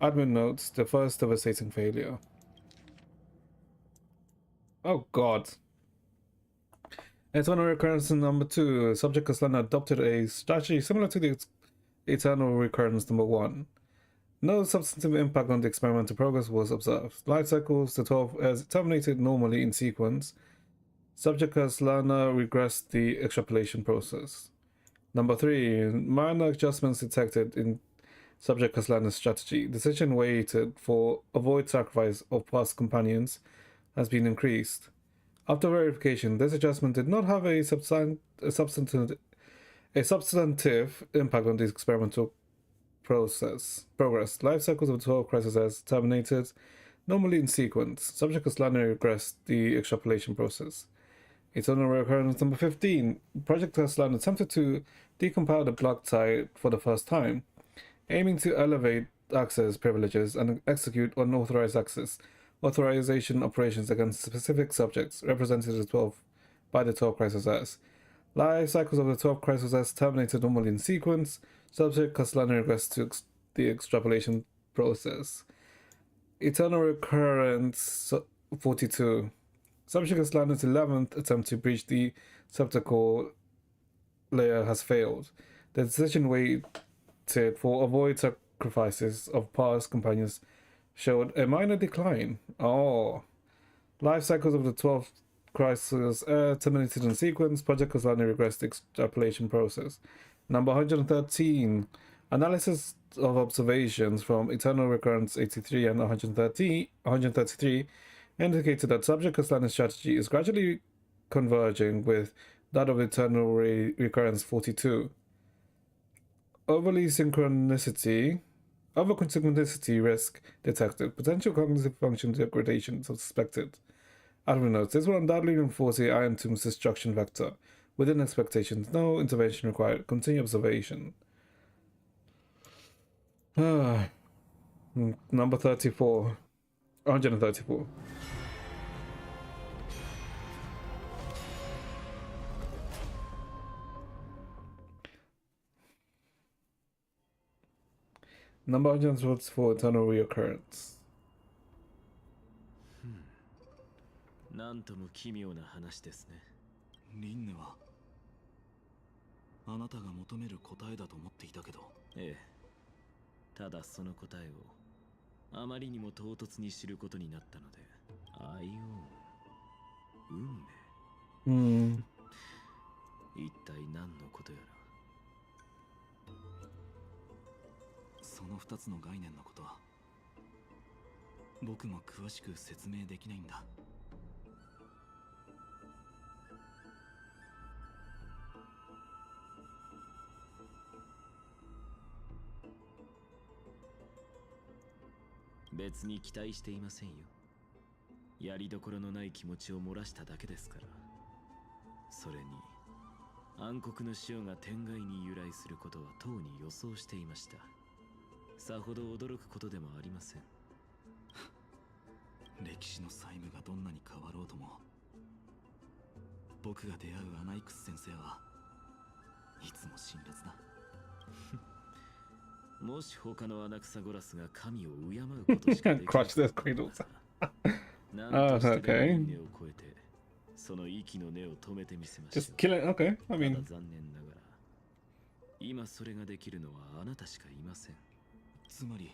Admin notes the first devastating failure. Oh god. Eternal Recurrence number 2. Subject Caslana adopted a strategy similar to the Eternal Recurrence number 1. No substantive impact on the experimental progress was observed. Life cycles, the 12 as terminated normally in sequence. Subject has learner regress the extrapolation process. Number 3. Minor adjustments detected in subject has learner strategy. Decision weighted for avoid sacrifice of past companions has been increased. After verification, this adjustment did not have a substantive impact on the experimental progress. Life cycles of 12 crises as terminated, normally in sequence. Subject has learner regressed the extrapolation process. Eternal recurrence number 15. Project Tesla attempted to decompile the block type for the first time, aiming to elevate access privileges and execute unauthorized access authorization operations against specific subjects, represented as 12 by the 12 crisis as. Life cycles of the 12 crisis as terminated normally in sequence. Subject Castellano regressed to the extrapolation process. Eternal recurrence 42. Subject Castellano's 11th attempt to breach the septacle layer has failed. The decision weighted for avoid sacrifices of past companions showed a minor decline. Oh. Life cycles of the 12th crisis terminated in sequence. Project Castellano regressed the extrapolation process. Number 113. Analysis of observations from Eternal Recurrence 83 and 133 indicated that Subject Castellano's strategy is gradually converging with that of Eternal Recurrence 42. Oversynchronicity risk detected. Potential cognitive function degradation suspected. Admin notes, this will undoubtedly reinforce the Iron Tomb's destruction vector. Within expectations, no intervention required. Continue observation. Number 34. 134. Number 144, eternal reoccurrence. なんとも奇妙な話ですね。リンネはあなたが求める答えだと思っていたけど。ええ。ただその答えをあまりにも唐突に知ることになったので、アイオン運命。一体何のことやら。その2つの概念のことは僕も詳しく説明できないんだ。別に期待していませんよ。やりどころのない気持ちを漏らしただけですから。それに暗黒の潮が天外に由来することはとうに予想していました。さほど驚くことでもありません。歴史の債務がどんなに変わろうとも、僕が出会うアナイクス先生はいつも辛辣だ。もし他のアナクサゴラスが神を敬うことしかできない。Crush their cradles. なんとしてでも根を越えて、その息の根を止めてみせましょう。Just kill it, okay. I mean. ただ残念ながら、今それができるのはあなたしかいません。つまり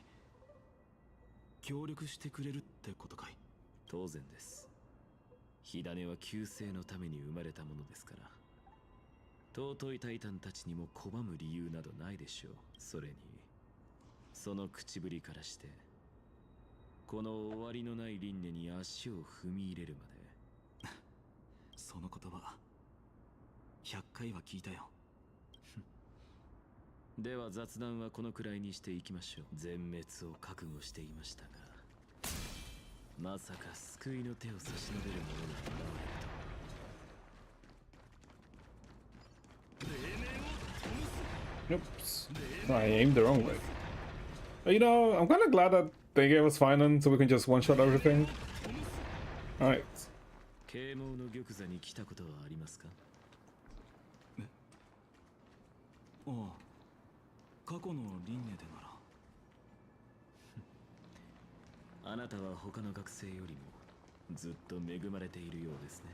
協力してくれるってことかい。当然です。火種は救世のために生まれたものですから。尊いタイタンたちにも拒む理由などないでしょう。それにその口ぶりからしてこの終わりのない輪廻に足を踏み入れるまでその言葉100回は聞いたよ。では雑談はこのくらいにしていきましょう。全滅を覚悟していましたが、まさか救いの手を差し伸べる者が現れると。 Oops. I aimed the wrong way. You know, I'm kind of glad that they gave us Phainon so we can just one-shot everything. Alright. 啓蒙の玉座に来たことはありますか？ああ、過去の輪廻でなら。あなたは他の学生よりもずっと恵まれているようですね。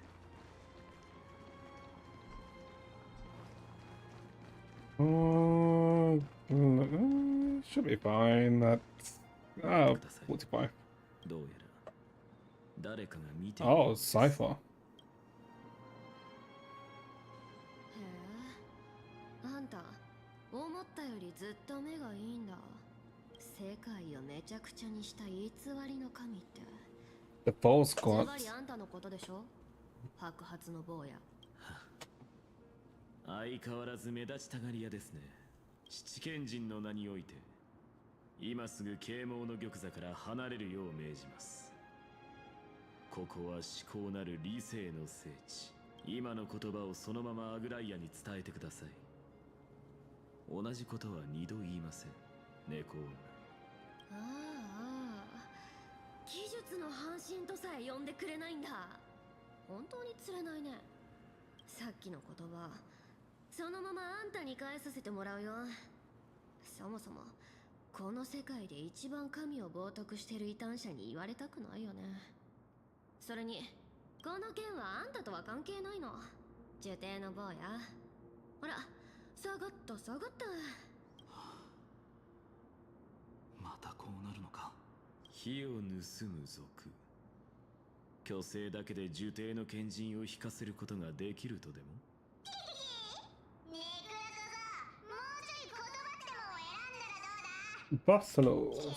Should be fine. That's 45. どうやら誰かが見ている。Oh, Cypher. た思ったよりずっと目がいいんだ。世界をめちゃくちゃにした偽りの神って The false ズバ gods. リあんたのことでしょ。白髪の坊や。相変わらず目立ちたがり屋ですね。七賢人の名において今すぐ啓蒙の玉座から離れるよう命じます。ここは至高なる理性の聖地。今の言葉をそのままアグライアに伝えてください。同じことは二度言いません、猫女。ああ、技術の半身とさえ呼んでくれないんだ。本当に釣れないね。さっきの言葉そのままあんたに返させてもらうよ。そもそもこの世界で一番神を冒涜してる異端者に言われたくないよね。それにこの件はあんたとは関係ないの。受刑の坊や。ほら下がった下がった。またこうなるのか。火を盗む族。虚勢だけで受刑の賢人を引かせることができるとでも。Buffaloes.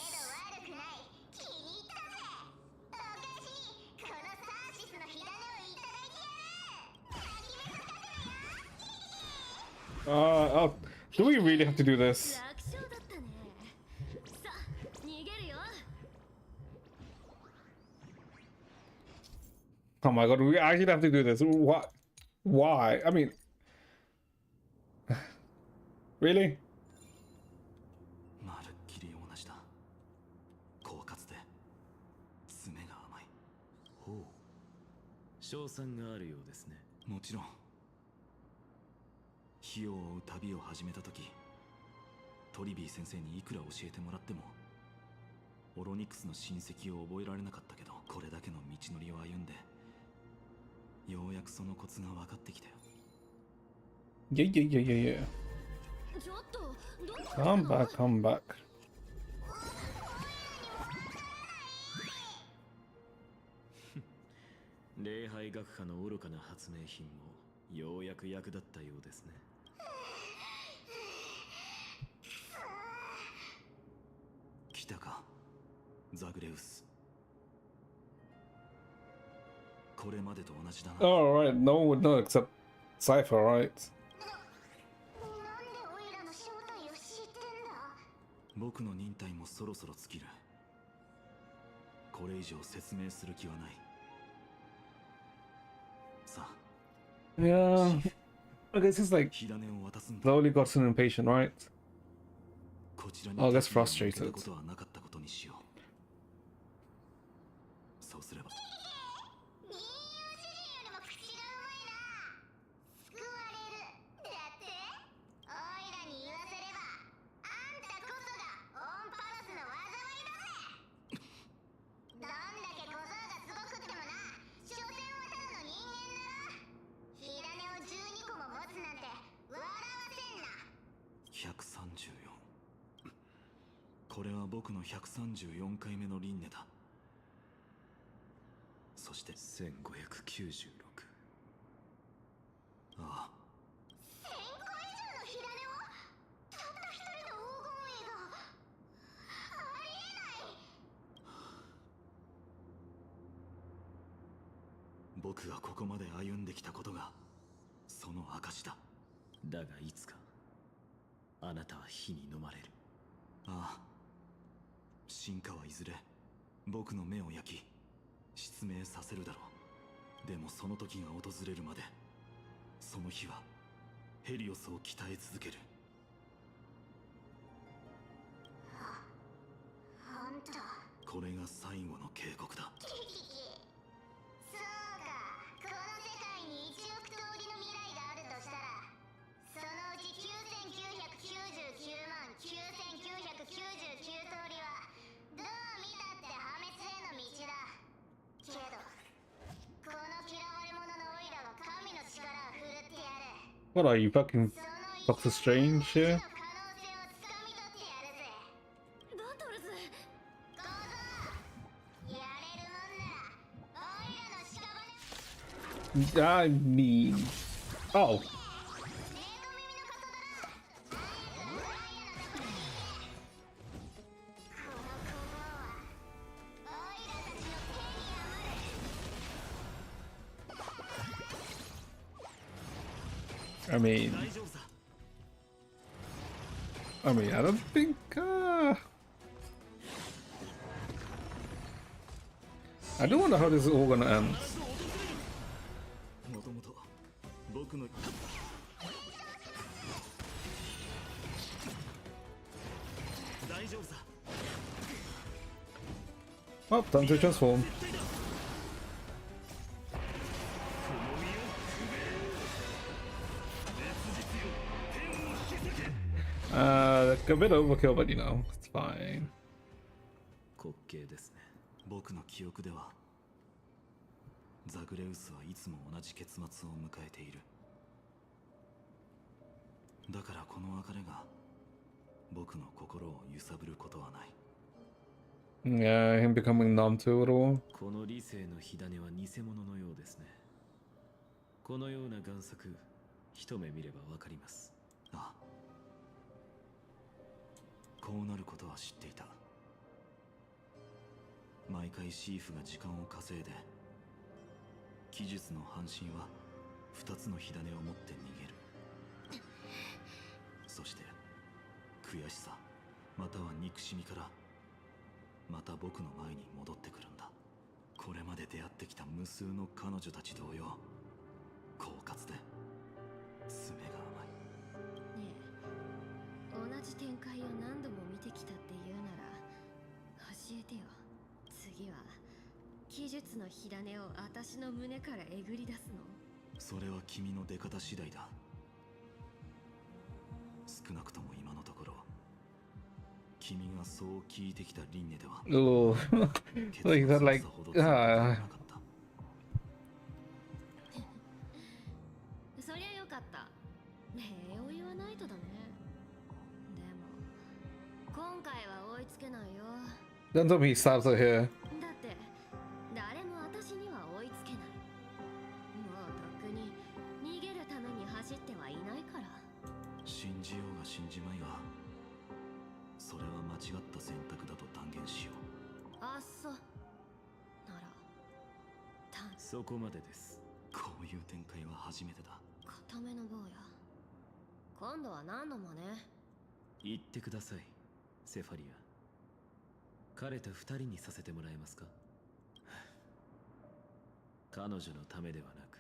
Oh, do we really have to do this? Oh my god, we actually have to do this. What? Why? I mean, really? まるっきり同じだ。狡猾で爪が甘い。ほう、賞賛があるようですね。もちろん。火を追う旅を始めた時、トリビー先生にいくら教えてもらってもオロニクスの親戚を覚えられなかったけど、これだけの道のりを歩んでようやくそのコツが分かってきたよ。Yeah. Come back, come back. 礼拝学派の愚かな発明品もようやく役立ったようですね。来たか、ザグレウス。これまでと同じだな。Oh, right. No one would know except Cypher, right? 僕の忍耐もそろそろ尽きる。これ以上説明する気はない。さあ。Yeah. I guess he's like slowly gotten impatient, right? Oh, I guess frustrated. そうすれば。これは僕の134回目の輪廻だ。そして1596。ああ。1000個以上の火種をたった一人の黄金衛が。ありえない。僕がここまで歩んできたことがその証だ。だがいつかあなたは火に飲まれる。ああ。進化はいずれ僕の目を焼き失明させるだろう。でもその時が訪れるまで、その日はヘリオスを鍛え続ける。あんた、これが最後の警告だ。そうか、この世界に1億通りの未来があるとしたら、そのうち9999万9999通りはどう見たって破滅への道だ。けどこの嫌われ者のオイラは神の力を振るってやる。 What are you, fucking Doctor Strange here? I mean... Oh. I mean, I don't think. I do wonder how this is all gonna end. Oh, time to transform. A bit overkill, but you know, it's fine. 滑稽ですね。僕の記憶ではザグレウスはいつも同じ結末を迎えている。だからこの別れが僕の心を揺さぶることはない。Yeah, him becoming numb to it all. この理性の火種は偽物のようですね。このような贋作、一目見ればわかります。ああ、こうなることは知っていた。毎回シーフが時間を稼いで、技術の半身は2つの火種を持って逃げる。そして悔しさまたは憎しみからまた僕の前に戻ってくるんだ。これまで出会ってきた無数の彼女たち同様、狡猾で爪が甘い。ねえ、同じ展開を何度も見てきたって言うなら教えてよ。次は技術の火種を私の胸からえぐり出すの？それは君の出方次第だ。少なくとも今のところ君がそう聞いてきた輪廻では Oh, like that, like, そりゃよかった。礼を言わないとだね。でも今回は追いつけないよ。 Don't tell me he stabs her here. だって誰も私には追いつけない。もうとっくに逃げるために走ってはいないから。信じようが信じまいが、それは間違った選択だと断言しよう。あっそならそこまでです。こういう展開は初めてだ。固めの坊や、今度は何の真似？言ってください、セファリア。彼と二人にさせてもらえますか？彼女のためではなく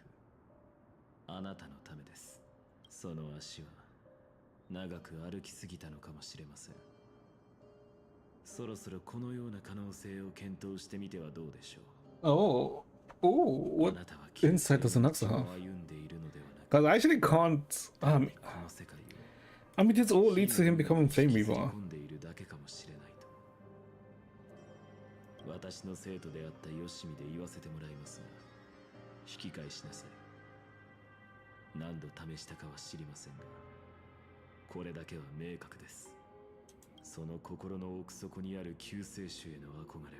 あなたのためです。その足は長く歩きすぎたのかもしれません。そろそろこのような可能性を検討してみてはどうでしょう。What insight does Anaxa have? Because I actually can't. I mean, this all leads to him becoming Flame Reaver. 私の生徒であったヨシミで言わせてもらいますが、引き返しなさい。何度試したかは知りませんが、これだけは明確です。その心の奥底にある救世主への憧れ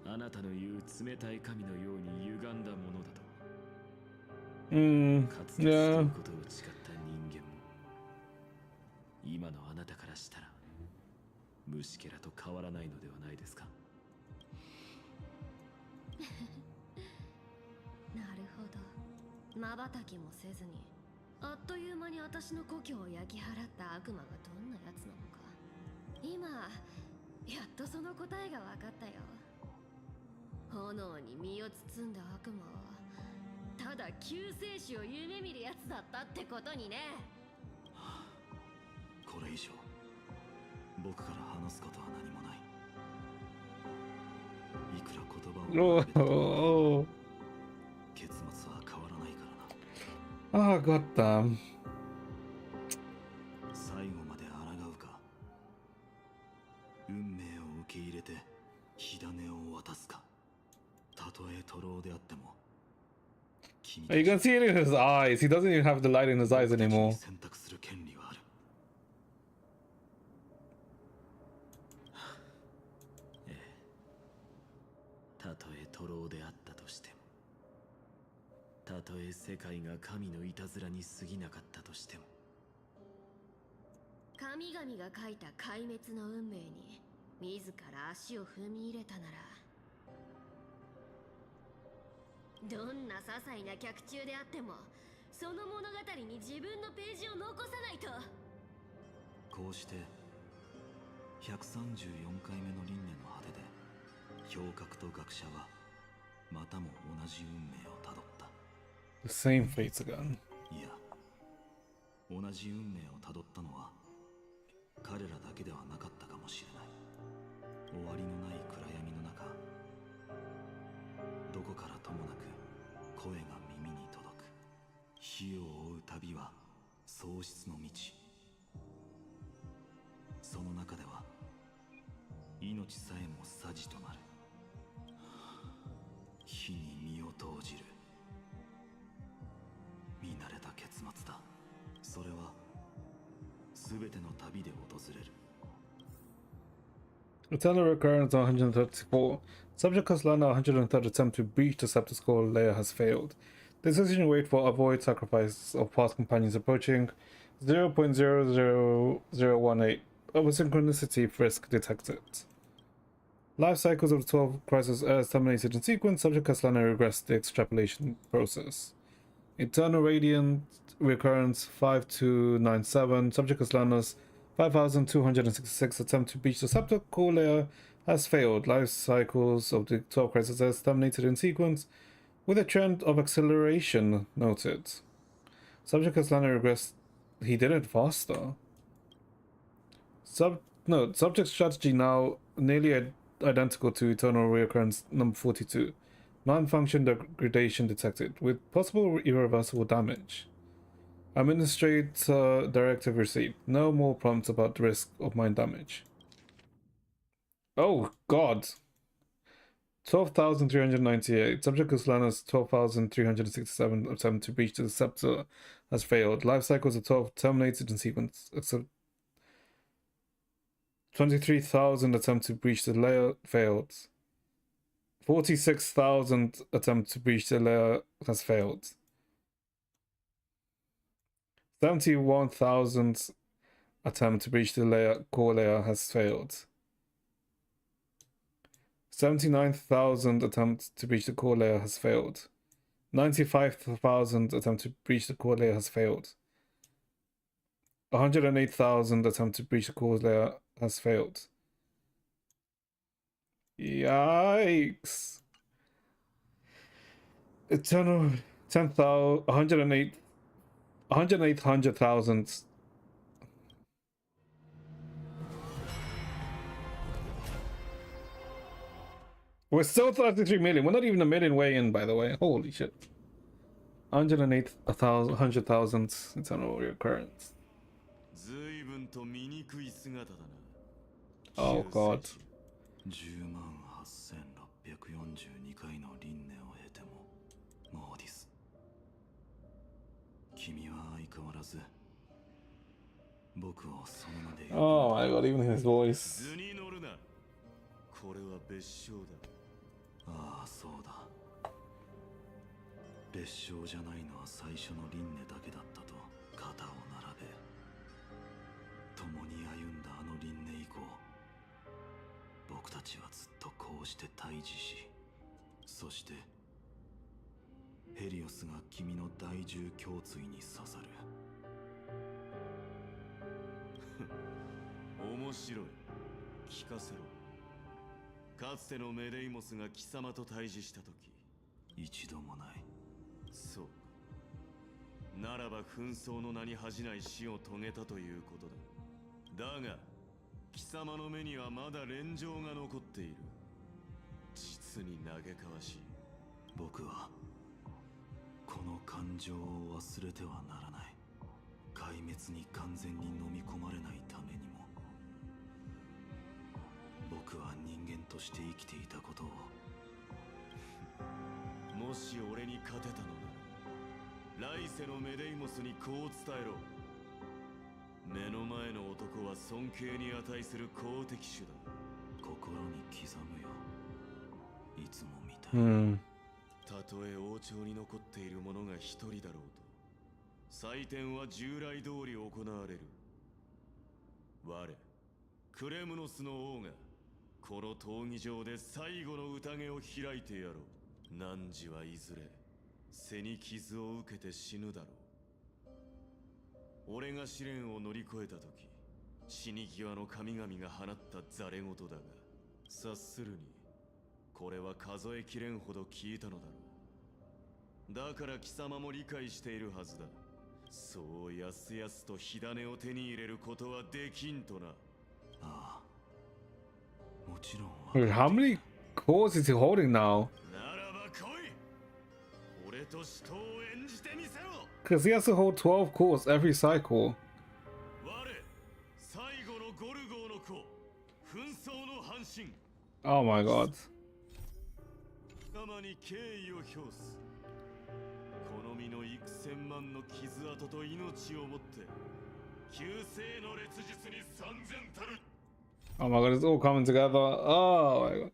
は、あなたの言う冷たい神のように歪んだものだと。かつて好きことを誓った人間も、今のあなたからしたら虫けらと変わらないのではないですか。なるほど。瞬きもせずにあっという間に私の故郷を焼き払った悪魔がどんなやつなのか、今やっとその答えが分かったよ。炎に身を包んだ悪魔はただ救世主を夢見るやつだったってことにね。これ以上僕から話すことは何もない。いくら言葉を並べても結末は変わらないからな。Oh, goddamn. 最後まで抗うか、運命を受け入れて火種を渡すか。たとえ徒労であっても You can see it in his eyes. He doesn't even have the light in his eyes anymore. 選択する権利はある。ええ、たとえ徒労であったとしても、たとえ世界が神のいたずらに過ぎなかったとしても、神々が書いた壊滅の運命に自ら足を踏み入れたなら、どんな些細な脚注であってもその物語に自分のページを残さないと。こうして134回目の輪廻の果てで氷閣と学者はまたも同じ運命をたどった。 The same fates again. いや、同じ運命をたどったのは彼らだけではなかったかもしれない。終わりのない暗闇の中、どこからともなく声が耳に届く。火を追う旅は喪失の道。その中では命さえもさじとなる。火に身を投じる。見慣れた結末だ。それは全ての旅で訪れる。Eternal Recurrence 134. Subject Caslana 103rd attempt to breach the Scepter's core layer has failed. Decision wait for avoid sacrifice of past companions approaching 0.00018. Over synchronicity risk detected. Life cycles of the 12 crisis Earths terminated in sequence. Subject Caslana regressed the extrapolation process. Eternal Radiant Recurrence 5297. Subject Caslana's 5266 attempt to breach the scepter core layer has failed. Life cycles of the 12 crisis Earths terminated in sequence, with a trend of acceleration noted. Subject Caslana regressed. He did it faster. Subject strategy now nearly identical to Eternal Reoccurrence number 42. Non-function degradation detected, with possible irreversible damage. Administrator directive received. No more prompts about the risk of mind damage. Oh god. 12,398. Subject Caslana's 12,367 attempt to breach the scepter has failed. Life cycles of 12 terminated in sequence, except 23,000 attempt to breach the layer failed. 46,000 attempt to breach the layer has failed. 71,000 attempt to breach the core layer has failed. 79,000 attempt to breach the core layer has failed. 95,000 attempt to breach the core layer has failed. 108,000 attempt to breach the core layer has failed. Yikes. Eternal 10,000, 108,000. We're still 33 million. We're not even a million way in, by the way. Holy shit. 108,000 eternal recurrence. Oh god. 108,642回の輪廻を経ても、モーディス。君は相変わらず僕をその名で。Oh my god, even his voice. 図に乗るな。これは別称だ。ああ、そうだ。別称じゃないのは最初の輪廻だけだったと肩を並べ、共に歩んだあの輪廻以降、僕たちはずっとこうして対峙し、そしてヘリオスが君の第10胸椎に刺さる。面白い。聞かせろ。かつてのメデイモスが貴様と対峙したとき、一度もない。そう。ならば紛争の名に恥じない死を遂げたということだ。だが、貴様の目にはまだ連城が残っている。実に嘆かわしい。僕はこの感情を忘れてはならない。壊滅に完全に飲み込まれないためにも。僕は人間として生きていたことを。もし俺に勝てたのなら、来世のメデイモスにこう伝えろ。目の前の男は尊敬に値する好敵手だ。心に刻むよ。いつもみたい。たとえ王朝に残っている者が一人だろうと、祭典は従来通り行われる。我、クレムノスの王がこの闘技場で最後の宴を開いてやろう。汝はいずれ背に傷を受けて死ぬだろう。俺が試練を乗り越えた時、死に際の神々が放ったざれ言だが、察するにこれは数えきれんほど聞いたのだろう。だから貴様も理解しているはずだ。そうやすやすと火種を手に入れることはできんとな。ああ、もちろん。 Wait, how many cores is he holding now? ならば来い。俺と死闘を演じてみせろ。 Because he has to hold 12 cores every cycle. 我最後のゴルゴーの子、紛争の半身。 Oh my god. 貴様に敬意を表す。この身の幾千万の傷跡と命をもって救世の烈術に三千たる。 Oh my god, it's all coming together. Oh my god.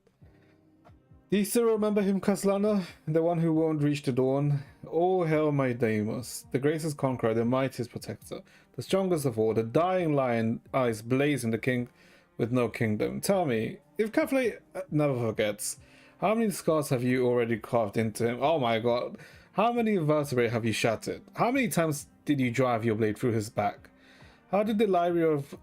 Do you still remember him, Caslana? The one who won't reach the dawn? All hail my Deimos, the greatest conqueror, the mightiest protector, the strongest of all, the dying lion, eyes blazing, the king with no kingdom. Tell me, if Kefle never forgets, how many scars have you already carved into him? Oh my god. How many vertebrae have you shattered? How many times did you drive your blade through his back? How did the library of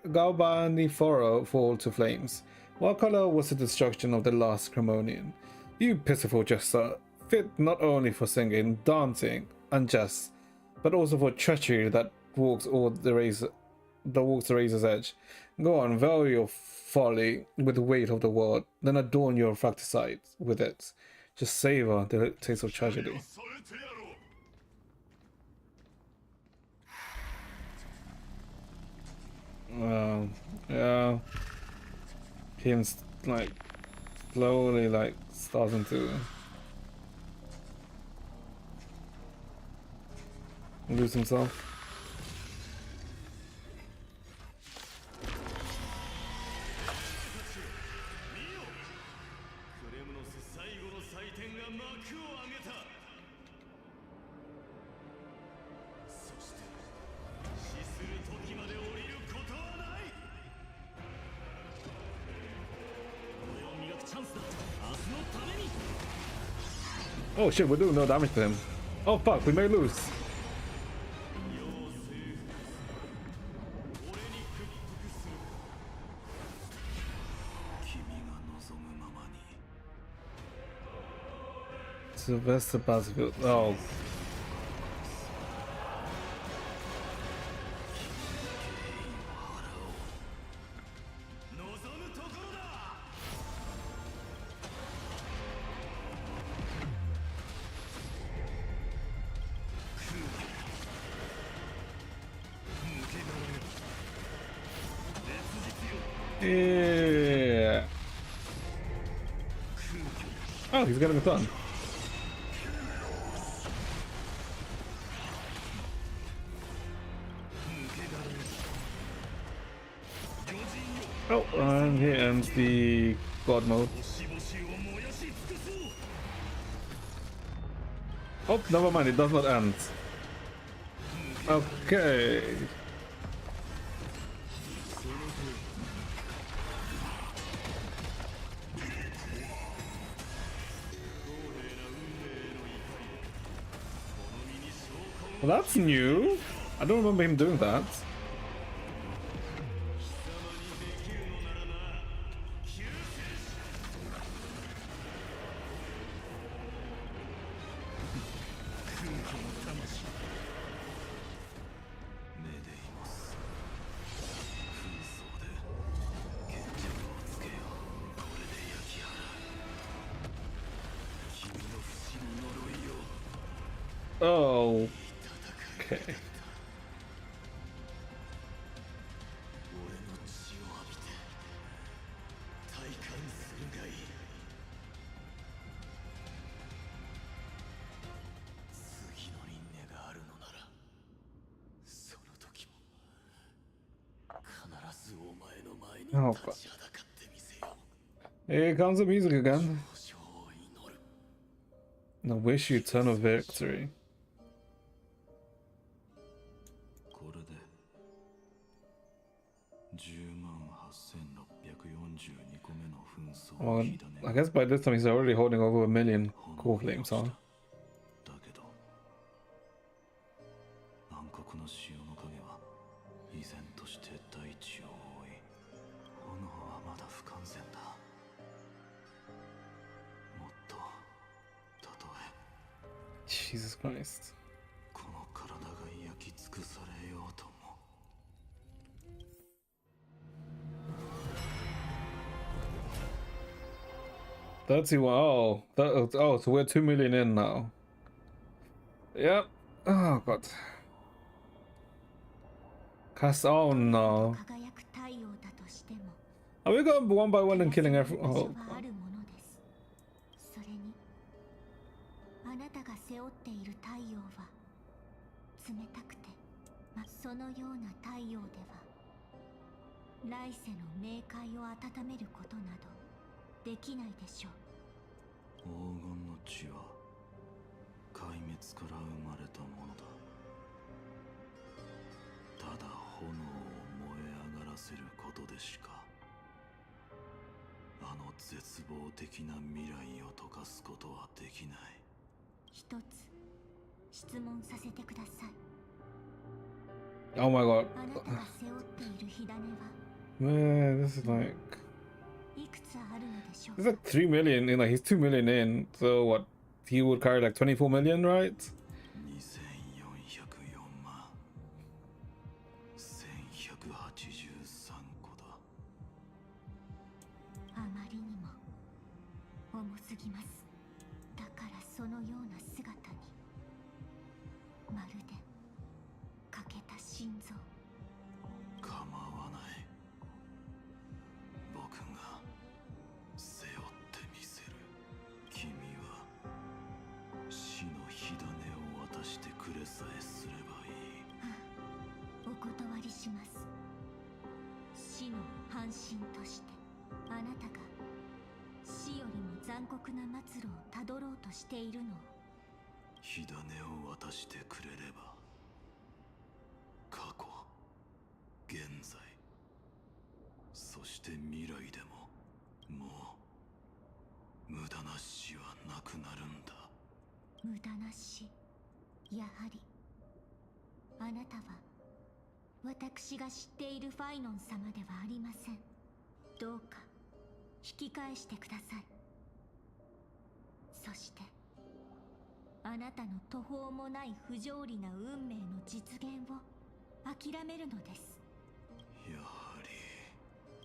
Galbaniforo fall to flames? What color was the destruction of the last Cremonian? You pitiful jester, fit not only for singing, dancing, unjust, but also for treachery that walks the razor's edge. Go on, veil your folly with the weight of the world, then adorn your fratricide with it. Just savor the taste of tragedy. Yeah. Him like slowly like starting to lose himself. Oh shit, we're doing no damage to him. Oh fuck, we may lose. Sylvester Battlefield. Oh. Yeah. Oh, he's getting it done. Oh, and here ends the God mode. Oh, never mind, it does not end. Okay. Well, that's new. I don't remember him doing that. Oh. Okay. Oh, fuck. Here comes the music again. I wish you eternal victory. Well, I guess by this time he's already holding over 1 million core flames, huh? として大地を覆い、炎はまだ不完全だ。もっと、たとえ Jesus Christ. この体が焼き尽くされようとも。Oh, oh, so we're 2 million in now. Yep. Oh god. Cast. Oh no. 輝く太陽だとしても Are we going one by one and killing everyone? 場所 Oh はあ god. るものです。それにあなたが背負っている太陽は冷たくて、そのような太陽では来世の冥界を温めることなどできないでしょう。黄金の血は壊滅から生まれたものだ。ただ炎を燃え上がらせることでしかあの絶望的な未来を溶かすことはできない。一つ質問させてください。 Oh my god. あなたが背負っている火種は Man, this is like. いくつあるのでしょう He's like 3 million in, like, he's 2 million in. So what? He would carry like 24 million, right? 2404万1183個だ。あまりにも重すぎます。だからそのような姿にまるで欠けた心臓。構わない。僕が背負ってみせる。君は死の火種を渡してくれさえすればいい。お断りします。死の半身としてあなたが死よりも残酷な末路をたどろうとしているのを。火種を渡してくれれば過去、現在、そして未来でももう無駄な死はなくなるんだ。無駄な死。やはりあなたは私が知っているファイノン様ではありません。どうか引き返してください。そしてあなたの途方もない不条理な運命の実現を諦めるのです。やはり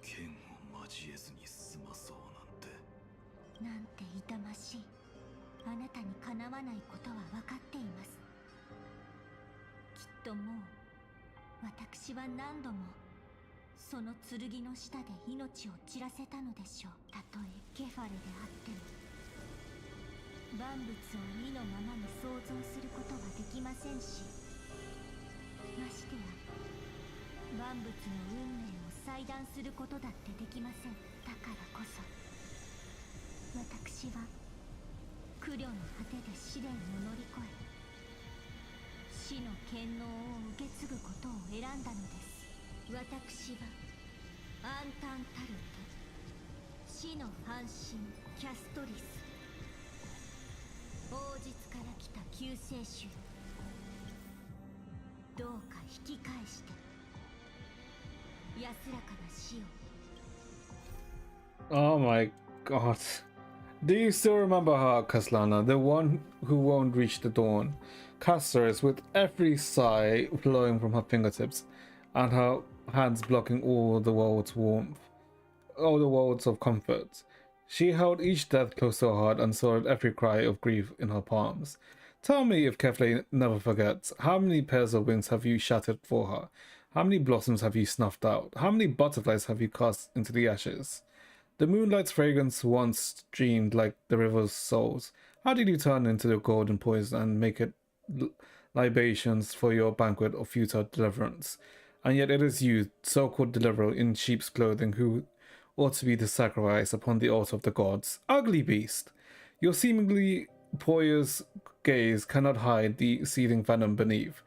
剣を交えずに済まそうなんて。なんて痛ましい。あなたにかなわないことは分かっています。きっともう私は何度もその剣の下で命を散らせたのでしょう。たとえケファレであっても万物を意のままに想像することはできませんし、ましてや万物の運命を裁断することだってできません。だからこそ私は苦慮の果てで試練を乗り越え死の権能を受け継ぐことを選んだのです。私はアンタンタルト、死の半身キャストリス、王実から来た救世主。どうか引き返して安らかな死を。 Oh my god. Do you still remember her, Kaslana, the one who won't reach the dawn? Casters with every sigh flowing from her fingertips, and her hands blocking all the world's warmth, all the worlds of comfort. She held each death close to her heart and swallowed every cry of grief in her palms. Tell me if Kefle never forgets, how many pairs of wings have you shattered for her? How many blossoms have you snuffed out? How many butterflies have you cast into the ashes? The moonlight's fragrance once streamed like the river's souls. How did you turn into the golden poison and make it libations for your banquet of futile deliverance? And yet it is you, so-called deliverer in sheep's clothing, who ought to be the sacrifice upon the altar of the gods. Ugly beast! Your seemingly poised gaze cannot hide the seething venom beneath,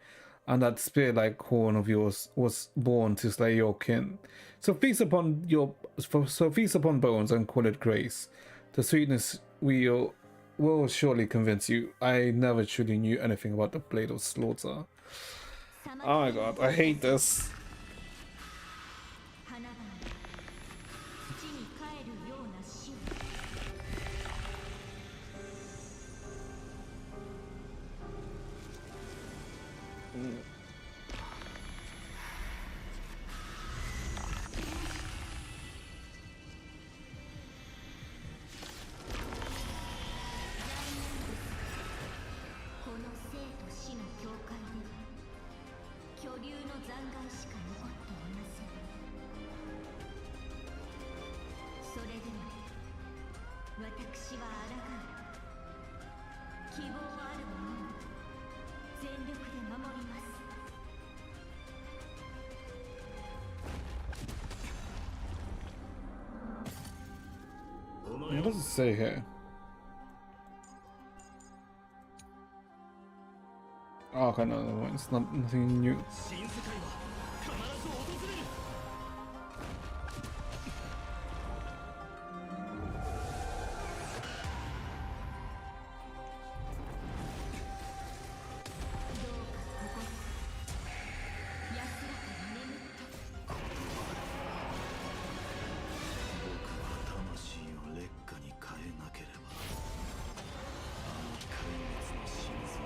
and that spear-like horn of yours was born to slay your kin. So feast upon bones and call it grace. The sweetness will surely convince you. I never truly knew anything about the blade of slaughter. Oh my god, I hate this. えるような死を。この生と死の境界では巨竜の残骸しか残っていません。それでも私は抗う。希望ある者を全力で守ります。What does it say here? Oh, okay, no, it's not nothing new. 新世界は必ず訪れる。魂を劣化に変えなければ、あの壊滅の心臓を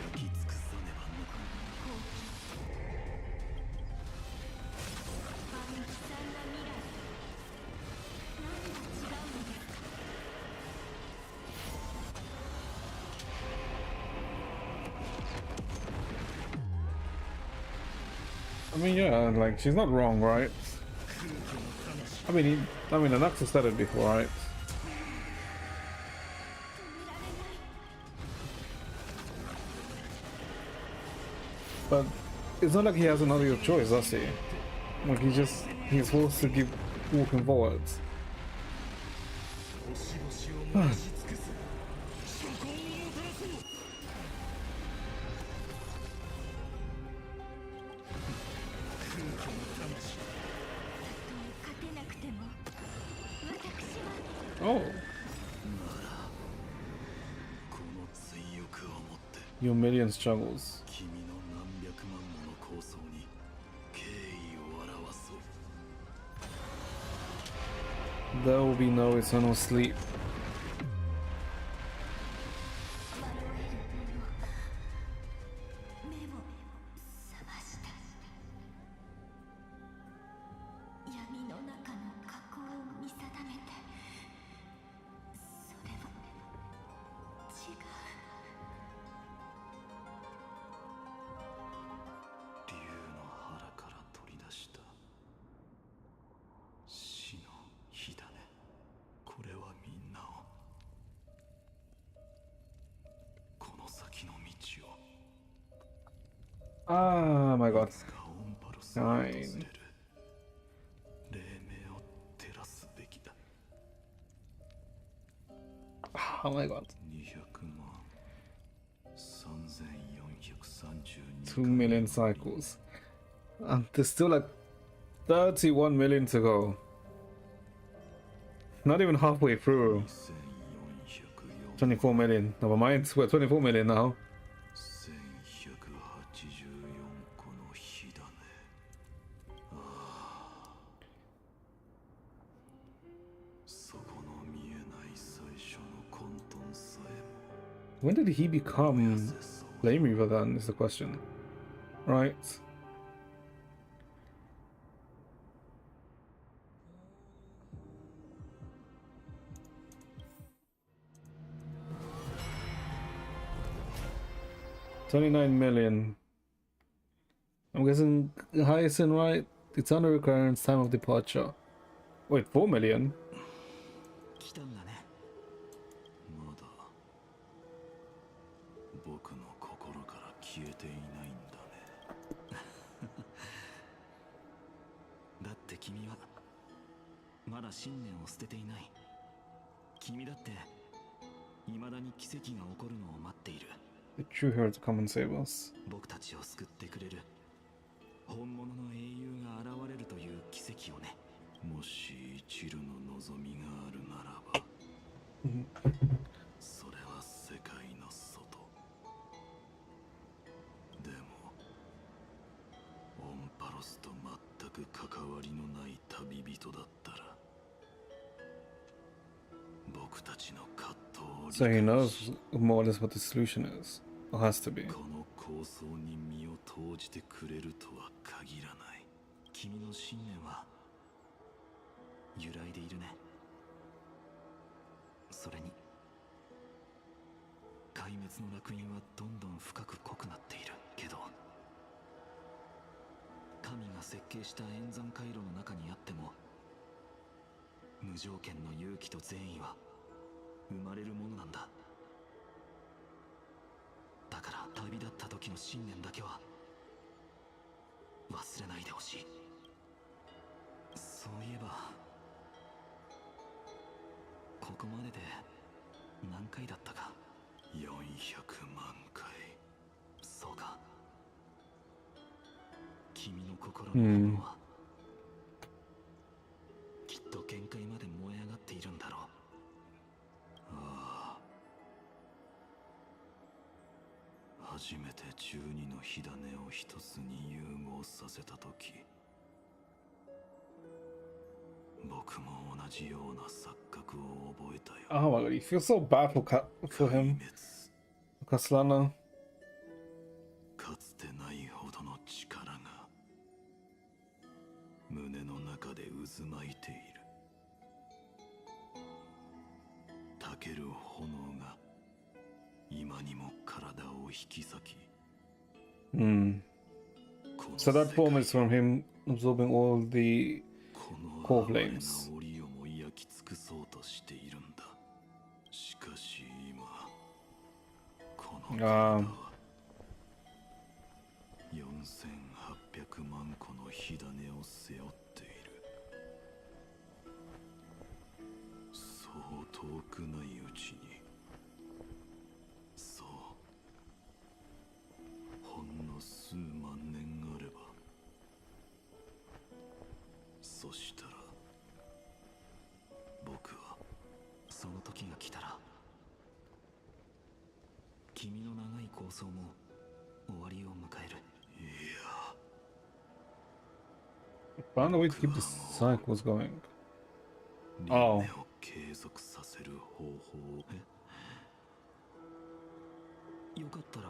焼き尽くさねばな。あの悲惨な未来、何が違うのですか。I mean, yeah, like she's not wrong, right? I mean, Anaxa said it before, right? But it's not like he has another choice, does he? Like he's forced to keep walking forwards. 星々を燃やし尽くす。諸行をもたらそう。空虚の魂。勝てなくても私は。 Oh, この追憶をもって your million struggles. 君の何百万もの構想に敬意を表そう。 There will be no eternal sleep. 目を覚ました。闇の中の過去を見定めて、それは違う。竜の腹から取り出した死の火種。これはみんなをこの先の道を Ah, my god. いつかオンパロスを訪れる Fine. 黎明を照らすべきだ。 Oh my god. 200万3432 2 million cycles. And there's still like 31 million to go. Not even halfway through. 24 million. Never mind, we're 24 million now. 1184個の火種。ああ、そこの見えない最初の混沌さえも When did he become 燃やせそう。 Flame Reaver then, is the question. Right. $29 million. I'm guessing Hyacinth, right? Eternal recurrence, time of departure. Wait, 4 million? 来たんだね。まだ僕の心から消えていないんだね。だって君はまだ信念を捨てていない。君だって未だに奇跡が起こるのを待っている。 The true hero to come and save us. 僕たちを救ってくれる本物の英雄が現れるという奇跡をね。もし一縷の望みがあるならばそれは世界の外。でもオンパロスと全く関わりのない旅人だったら So he knows more or less what the solution is. Or has to be. この構想に身を投じてくれるとは限らない。君の信念は揺らいでいるね。それに壊滅の烙印はどんどん深く濃くなっているけど、神が設計した演算回路の中にあっても無条件の勇気と善意は生まれるものなんだ。だから旅立った時の信念だけは忘れないでほしい。そういえばここまでで何回だったか。400万回。そうか。君の心の炎は、きっと限界まで燃え上がっているんだろう。ああ。初めて12の火種を一つに融合させた時、僕も同じような錯覚を覚えたよ。 Oh my god, you feel so bad for him. Castellano. かつてないほどの力が胸の中で渦巻いている。焚ける炎が今にも体を引き裂き。So that form is from him absorbing all the core flames. 檻をも焼き尽くそうとしているんだ。しかし今この体は4800万個の火種を背負っている。そう遠くないうちに、そうほんの数万年あれば、そしたら僕はその時が来たら君の長い構想も終わりを迎える。Found a way to keep the cycles going. Oh. 継続させる方法。よかったら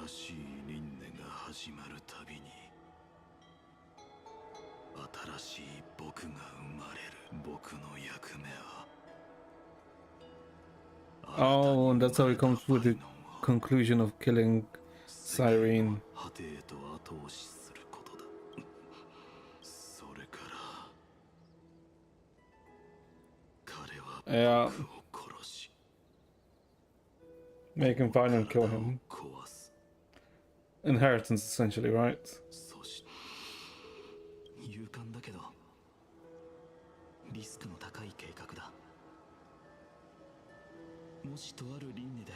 新しい輪廻が始まるたびに新しい僕が生まれる。僕の役目は Oh, and that's how he comes with the conclusion of killing Cyrene. 果てへと後押しすることだ。それから彼は僕を殺し、Make him find and kill him. 壊す。 Inheritance, essentially, right? そして勇敢だけどリスクの高い計画だ。もしとある輪廻で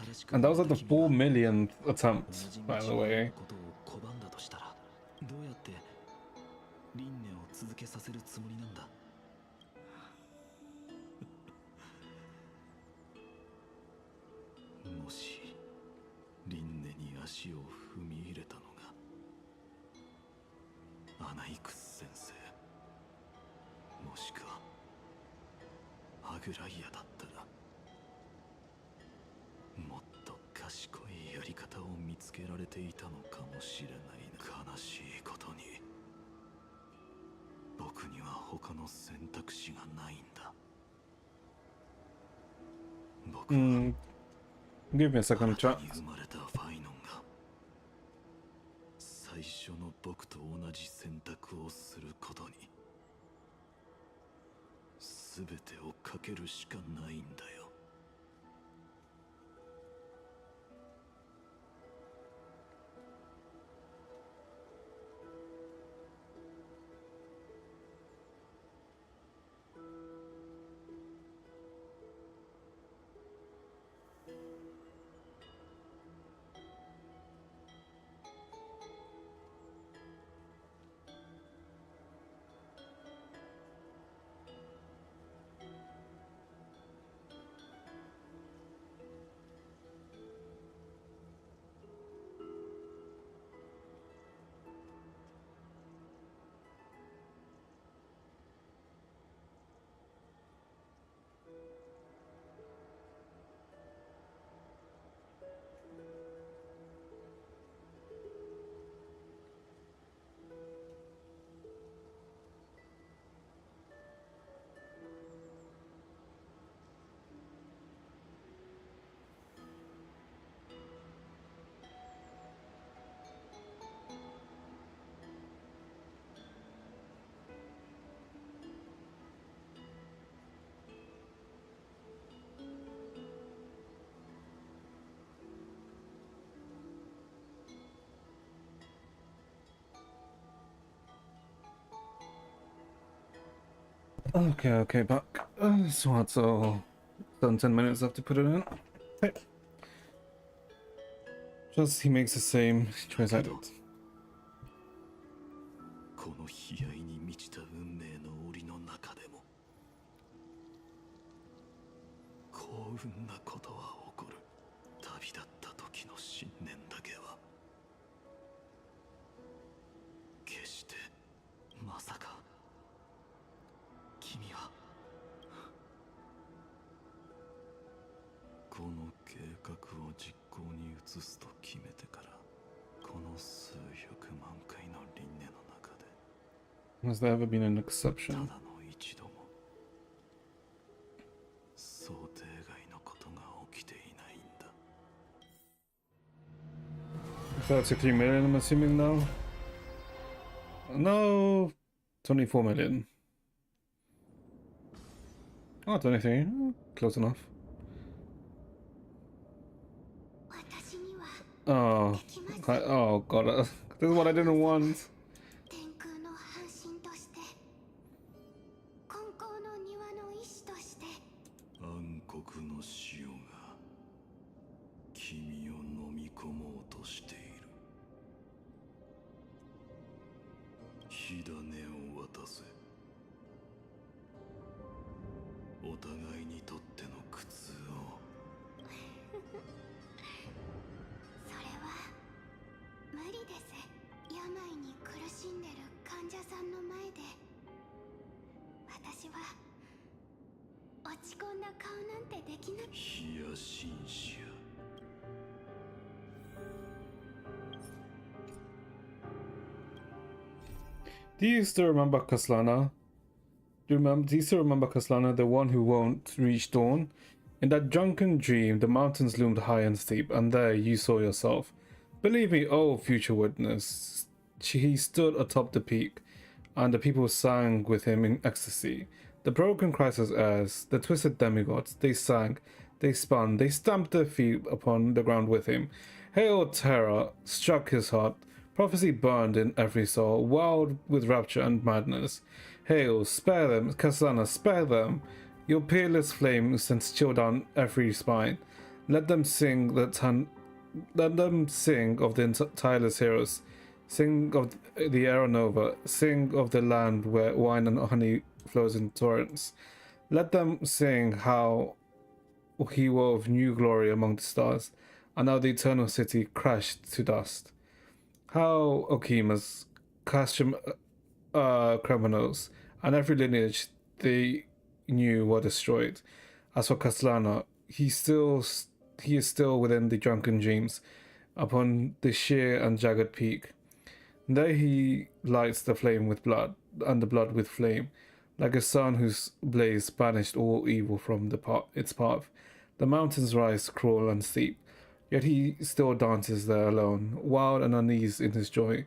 新しく And that was at the 4 millionth attempt, by the way. ことを拒んだとしたら、どうやって輪廻を続けさせるつもりなんだ。もし輪廻に足を踏み入れたのがアナイクス先生、もしくはアグライアだったら、もっと賢いやり方を見つけられていたのかもしれないな。悲しいことに僕には他の選択肢がないんだ。僕はGive me a second chance. 生まれたファイノンが最初の僕と同じ選択をすることに全てをかけるしかないんだよ。Okay, back. So done 10 minutes left to put it in. Okay. Just he makes the same choice I did. この悲哀に満ちた運命の檻の中でも幸運なことは起こる。旅立った時の信念だけは決してまさか君はこの計画を実行に移すと決めてからこの数百万回の輪廻の中で Has there ever been an exception? ただの一度も想定外のことが起きていないんだ。 33 million, I'm assuming now. No, 24 million. Oh, 23. Close enough. Oh, oh god, this is what I didn't want. 天空の半身として金光の庭の医師として暗黒の潮が君を飲み込もうとしている。火種を渡せ。お互いにとっての苦痛を。それは無理です。病に苦しんでる患者さんの前で私は落ち込んだ顔なんてできなく。ヒヤシンシア。Do you still remember Kaslana? Do you still remember Kaslana, the one who won't reach dawn? In that drunken dream, the mountains loomed high and steep, and there you saw yourself. Believe me, oh future witness, he stood atop the peak, and the people sang with him in ecstasy. The broken Christ's heirs, the twisted demigods, they sang, they spun, they stamped their feet upon the ground with him. Hail terror struck his heart, prophecy burned in every soul, wild with rapture and madness. Hail, spare them, Kasana, spare them! Your peerless flame sends chill down every spine. Let them sing of the tireless heroes. Sing of the Aeronova. Sing of the land where wine and honey flows in torrents. Let them sing how he wove new glory among the stars, and how the eternal city crashed to dust. How Okimas, Castrum criminals, and every lineage they knew were destroyed. As for Castellana, he is still within the drunken dreams, upon the sheer and jagged peak. There he lights the flame with blood, and the blood with flame, like a sun whose blaze banished all evil from its path. The mountains rise cruel and steep, yet he still dances there alone, wild and uneased in his joy.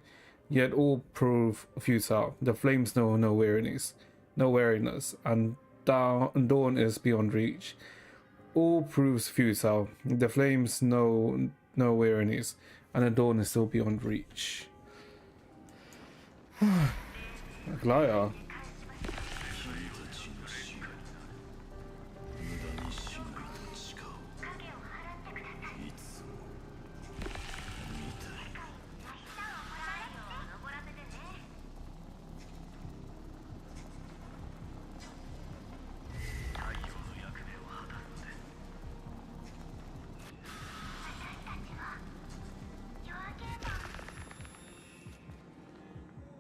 Yet all prove futile. The flames know no weariness, and dawn is beyond reach. All proves futile. The flames know no weariness, and the dawn is still beyond reach. Glaya.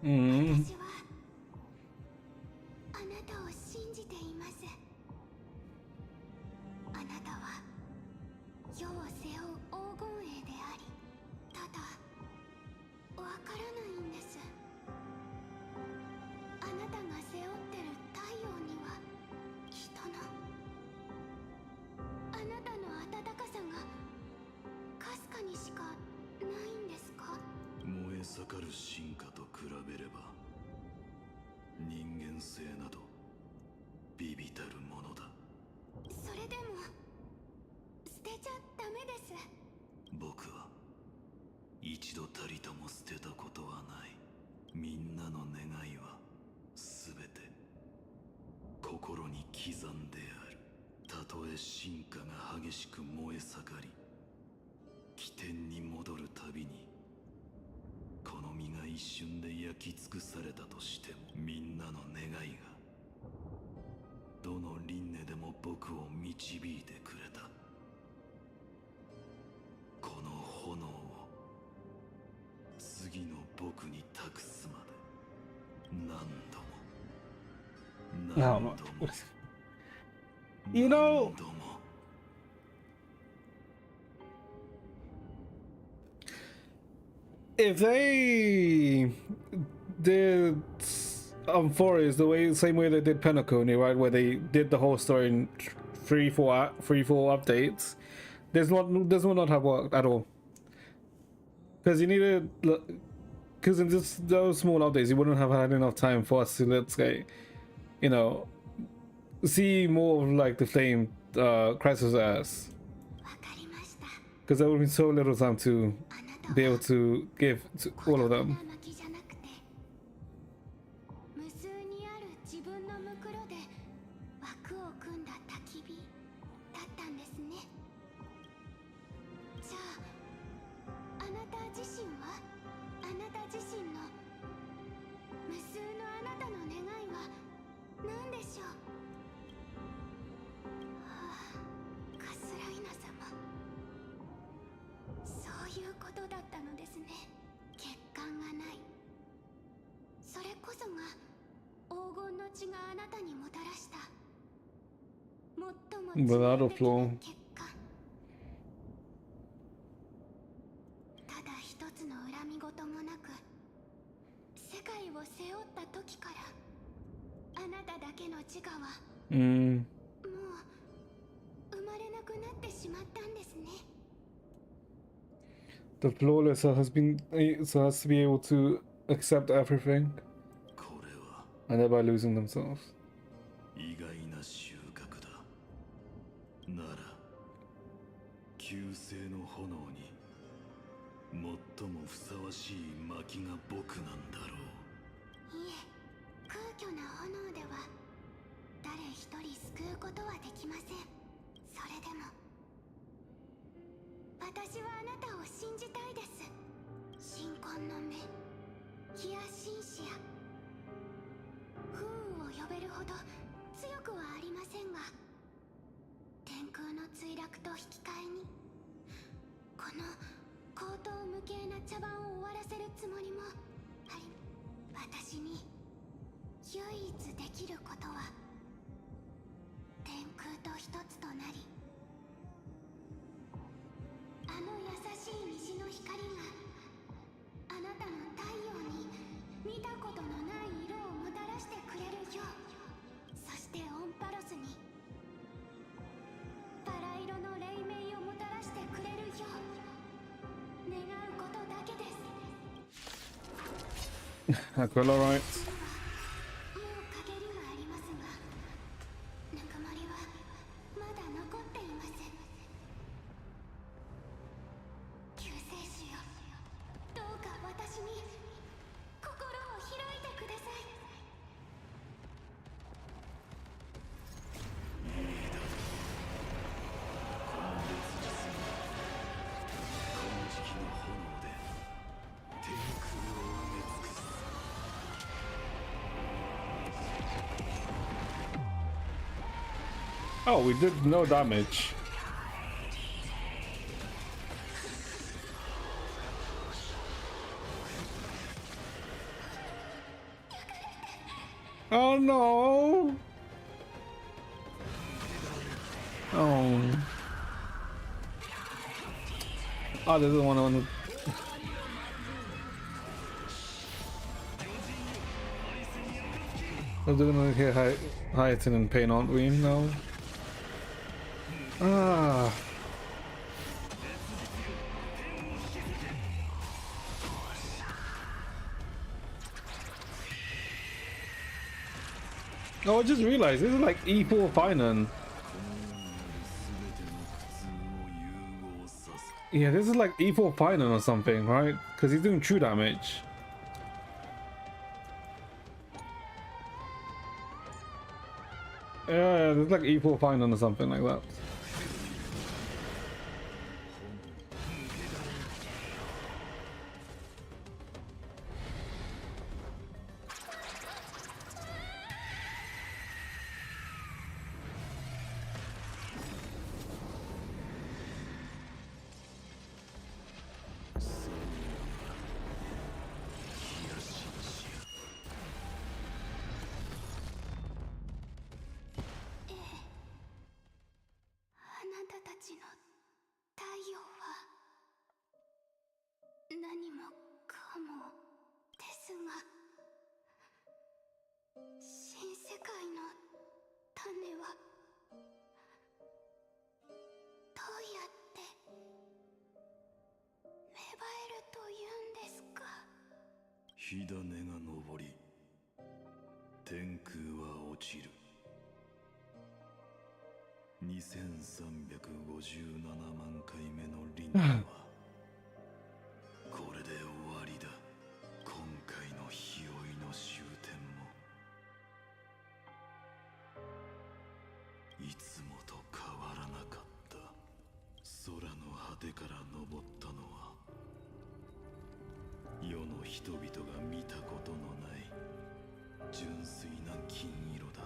Mm. 私はあなたを信じています。あなたは世を背負う黄金栄であり、ただわからないんです。あなたが背負ってる太陽には人のあなたの温かさがかすかにしかないんですか？燃え盛る進化と比べれば人間性など微々たるものだ。それでも捨てちゃダメです。僕は一度たりとも捨てたことはない。みんなの願いは全て心に刻んである。たとえ進化が激しく燃え盛り、起点に戻るたびにこの身が一瞬で焼き尽くされたとしても、みんなの願いがどの輪廻でも僕を導いてくれた。この炎を次の僕に託すまで何度も何度も You know, 何度も。if they did Forest the same way they did Penacony, right, where they did the whole story in three, four updates, this will not have worked at all. Because you needed, because in those small updates, you wouldn't have had enough time for us to, let's say, you know, see more of like the flame crisis as. Because there would be so little time to be able to give to all of them. 無数にある自分のムクロで枠を組んだ焚き火だったんですね。じゃああなた自身は、あなた自身の無数のあなたの願いは何でしょう。カスライナ様、そういうことだったのですね。欠陥がない、それこそが黄金の血があなたにもたらした最も致命的な欠陥。ただ一つの恨み事もなく世界を背負った時からあなただけの自我はもう生まれなくなってしまったんですね。The flawless has to be able to accept everything, and thereby losing themselves. 意外な収穫だ。なら旧世の炎に最もふさわしい薪が僕なんだろう。いえ、空虚な炎では誰一人救うことはできません。それでも私はあなたを信じたいです。神婚の目、気や紳士や不運を呼べるほど強くはありませんが、天空の墜落と引き換えにこの荒唐無稽な茶番を終わらせるつもりもあり、私に唯一できることは天空と一つとなり、あの優しい虹の光があなたの太陽に見たことのない色をもたらしてくれるよう、そしてオンパロスにバラ色の黎明をもたらしてくれるよう願うことだけです。That's well, alright. もう陰りはありますが、ぬくもりはまだ残っています。救世主よ、どうか私に心を開いてください。この烈日に金色の炎で天空を埋め尽くす。Oh, we did no damage. Oh no! Oh. Oh, there's the one on the. We're gonna hear Phainon and Phainon, aren't we now? Ah. Oh, I just realized this is like E4 Phainon. Yeah, this is like E4 Phainon or something, right? Because he's doing true damage. Yeah, there's like equal Phainon or something like that.何もかもですが、新世界の種はどうやって芽生えるというんですか。火種が昇り、天空は落ちる。2357万回目の輪廻はこれで終わりだ。今回の日追いの終点もいつもと変わらなかった。空の果てから昇ったのは世の人々が見たことのない純粋な金色だ。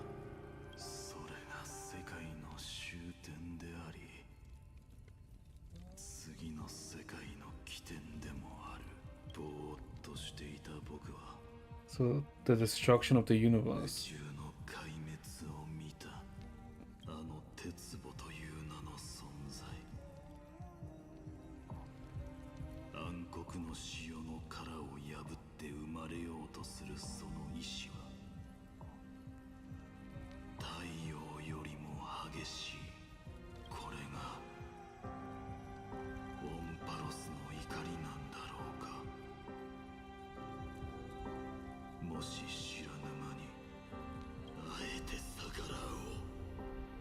それが世界の終点であり、次の世界の起点でもある。ぼーっとしていた僕は So the destruction of the 宇 universe. 宙の壊滅を見た。あの鉄母という名の存在、暗黒の潮の殻を破って生まれようとするその意志は太陽よりも激しい。これがオンパロスの怒りなんだろうか。もし知らぬ間にあえて逆らおう。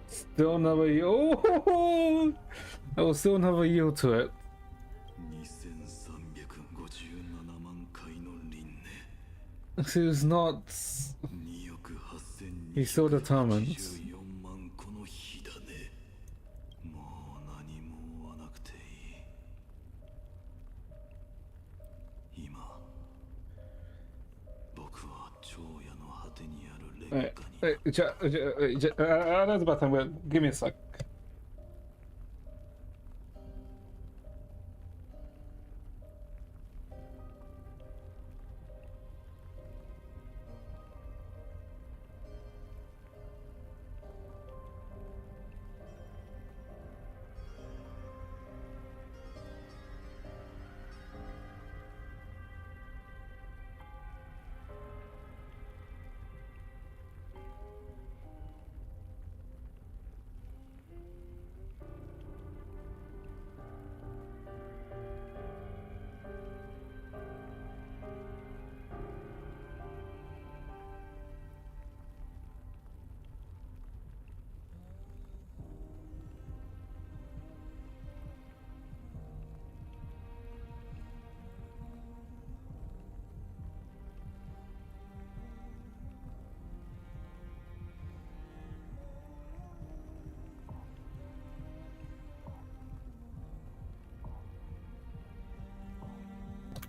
Still never yield. Oh, I will still never yield to it. 2357万回の輪廻、 He's not. 2億 He's still determined. 8284万個の火種。もう何も追わなくていい。今僕は長夜の果てにある劣 Wait, 化に that's about time. Wait, give me a sec.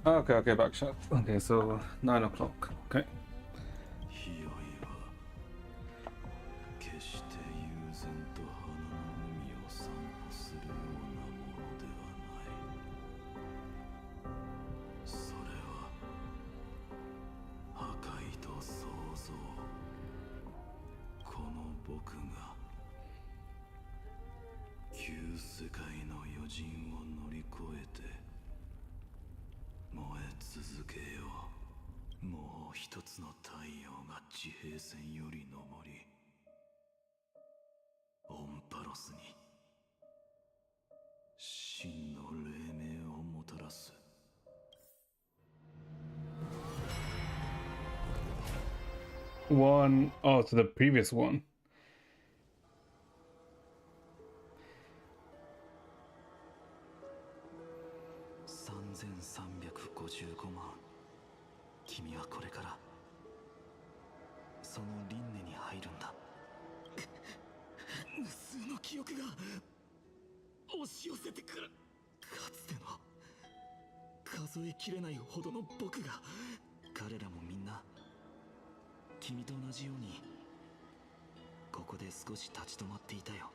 Okay, back shot. Okay, so 9 o'clock. Okay. 日酔いは決して悠然と花の海を散歩するようなものではない。それは破壊と創造。この僕が旧世界の余人を乗り越えて燃え続けよう。もう一つの太陽が地平線より昇り、オンパロスに真の黎明をもたらす。One. Oh, to the previous one. 3355万。君はこれからその輪廻に入るんだ。無数の記憶が押し寄せてくる。かつての数えきれないほどの僕が。彼らもみんな君と同じようにここで少し立ち止まっていたよ。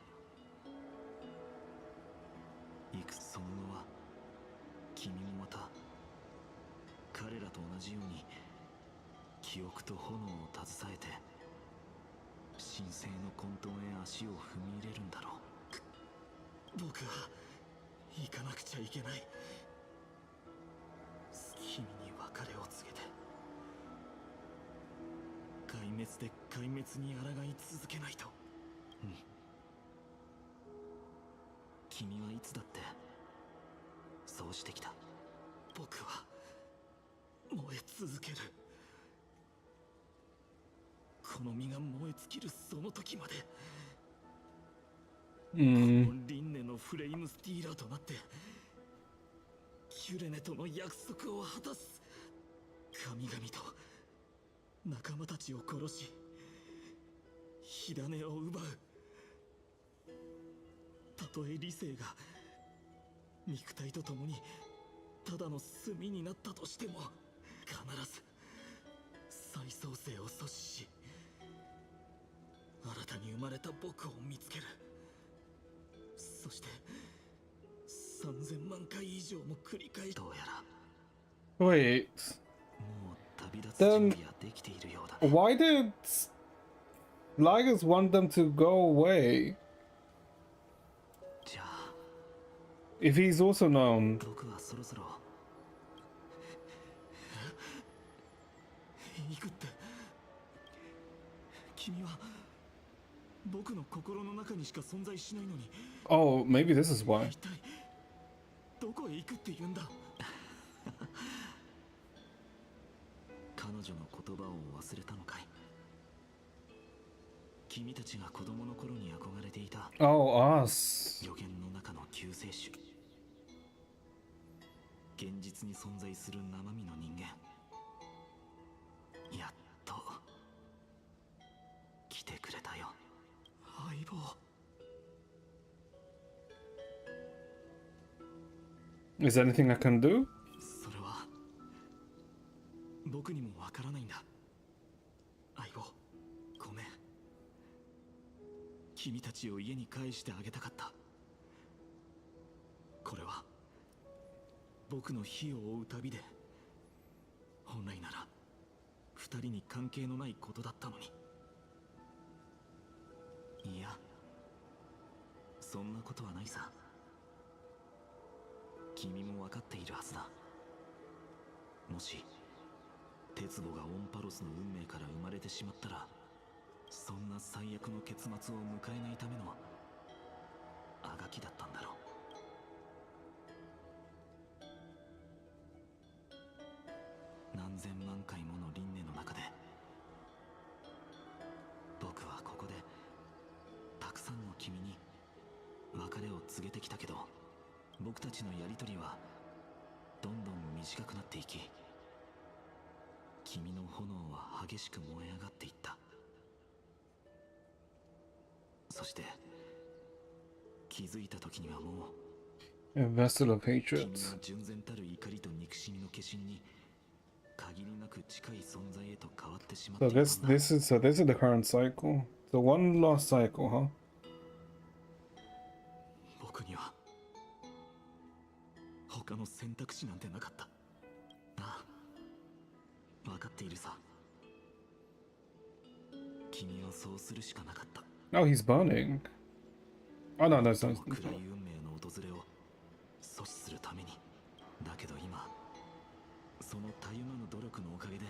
その後は君もまた彼らと同じように記憶と炎を携えて神聖の混沌へ足を踏み入れるんだろう。僕は行かなくちゃいけない。君に別れを告げて壊滅で壊滅に抗い続けないと。うん。君はいつだってそうしてきた。僕は燃え続ける。この身が燃え尽きるその時まで。この輪廻のフレイムスティーラーとなってキュレネとの約束を果たす。神々と仲間たちを殺し火種を奪う。たとえ理性が肉体と共にただの炭になったとしても必ず再創生を阻止し新たに生まれた僕を見つける。そして3000万回以上も繰り返し。どうやら Wait. もう旅立つ準備はできているようだね。 Why did Ligers want them to go away? じゃあ If he's also known. 僕はそろそろ行くって。君は僕の心の中にしか存在しないのに。 Oh, maybe this is why. 一体どこへ行くって言うんだ。彼女の言葉を忘れたのかい。君たちが子供の頃に憧れていた Oh, us. 予言の中の救世主。現実に存在する生身の人間。やっと来てくれたよ。相棒。 Is there anything I can do? それは僕にもわからないんだ。相棒、ごめん。君たちを家に帰してあげたかった。これは僕の火を追う旅で本来なら二人に関係のないことだったのに。いや、そんなことはないさ。君も分かっているはずだ。もし鉄母がオンパロスの運命から生まれてしまったら、そんな最悪の結末を迎えないためのあがきだったんだろう。何千万回もの輪廻の中で僕はここでたくさんの君に別れを告げてきたけど、僕たちのやりとりはどんどん短くなっていき、君の炎は激しく燃え上がっていった。そして気づいた時にはもう A vessel of 君 hatred. が純然たる怒りと憎しみの化身に限りなく近い存在へと変わってしまって So いたん this だ。 this is so this is the current cycle. So one last cycle, huh? 僕には他の選択肢なんてなかった。ああ、分かっているさ。君はそうするしかなかった。 Oh, he's burning. Oh no, no, it's そ not. の暗い運命の訪れを阻止するために。だけど今、そのたゆまぬ努力のおかげで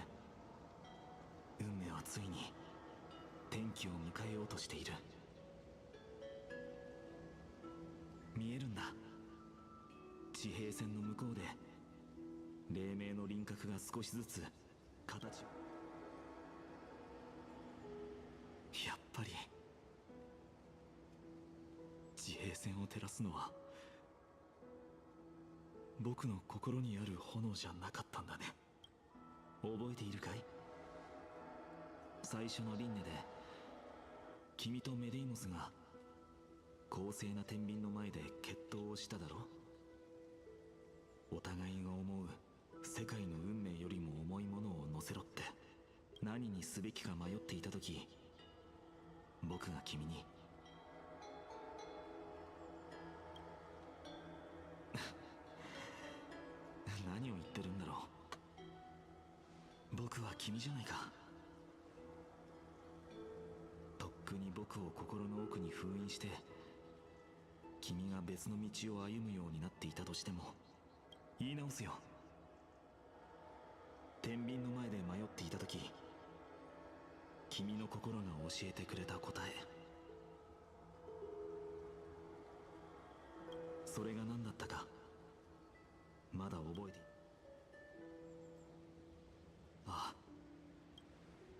運命はついに転機を迎えようとしている。見えるんだ。地平線の向こうで黎明の輪郭が少しずつ形を。やっぱり地平線を照らすのは僕の心にある炎じゃなかったんだね。覚えているかい？最初の輪廻で君とメデイモスが公正な天秤の前で決闘をしただろ。お互いが思う世界の運命よりも重いものを乗せろって何にすべきか迷っていた時、僕が君に何を言ってるんだろう。僕は君じゃないか。とっくに僕を心の奥に封印して、君が別の道を歩むようになっていたとしても言い直すよ。天秤の前で迷っていた時、君の心が教えてくれた答え、それが何だったかまだ覚えている。ああ、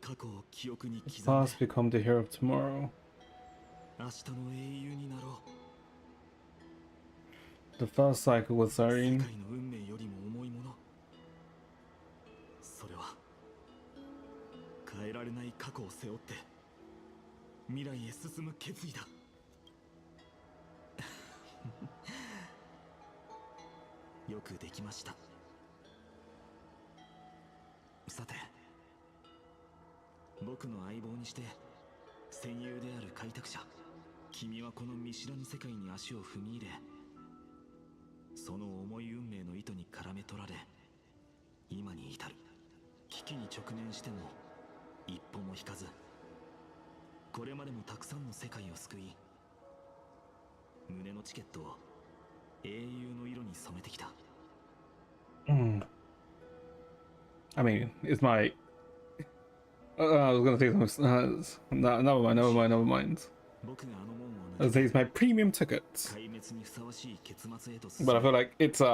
過去を記憶に刻んで Past become the hero of tomorrow. 明日の英雄になろう。 The first cycle with 世 Zareen. 界の運命よりも重いもの、それは変えられない過去を背負って未来へ進む決意だ。よくできました。さて、僕の相棒にして戦友である開拓者、君はこの見知らぬ世界に足を踏み入れ、その重い運命の糸に絡め取られ、今に至る。危機に直面しても一歩も引かず、これまでもたくさんの世界を救い、胸のチケットを英雄の色に染めてきた。I mean, it's my. I was gonna say something. Never mind, never mind, never mind. 僕があの門を I was gonna say it's my premium ticket. 壊滅にふさわしい結末へと進 But I feel like it's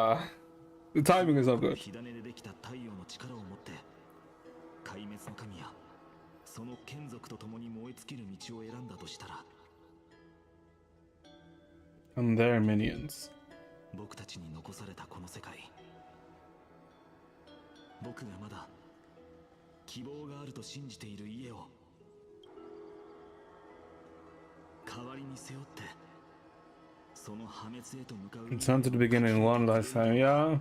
the timing is not good. 火種でできた太陽の力を持って壊滅の神やその眷属と共に燃え尽きる道を選んだとしたら、 And their minions. 僕たちに残されたこの世界、僕がまだ希望があると信じている家を代わりに背負って、その破滅へと向かう。 Return to the beginning one last time, yeah.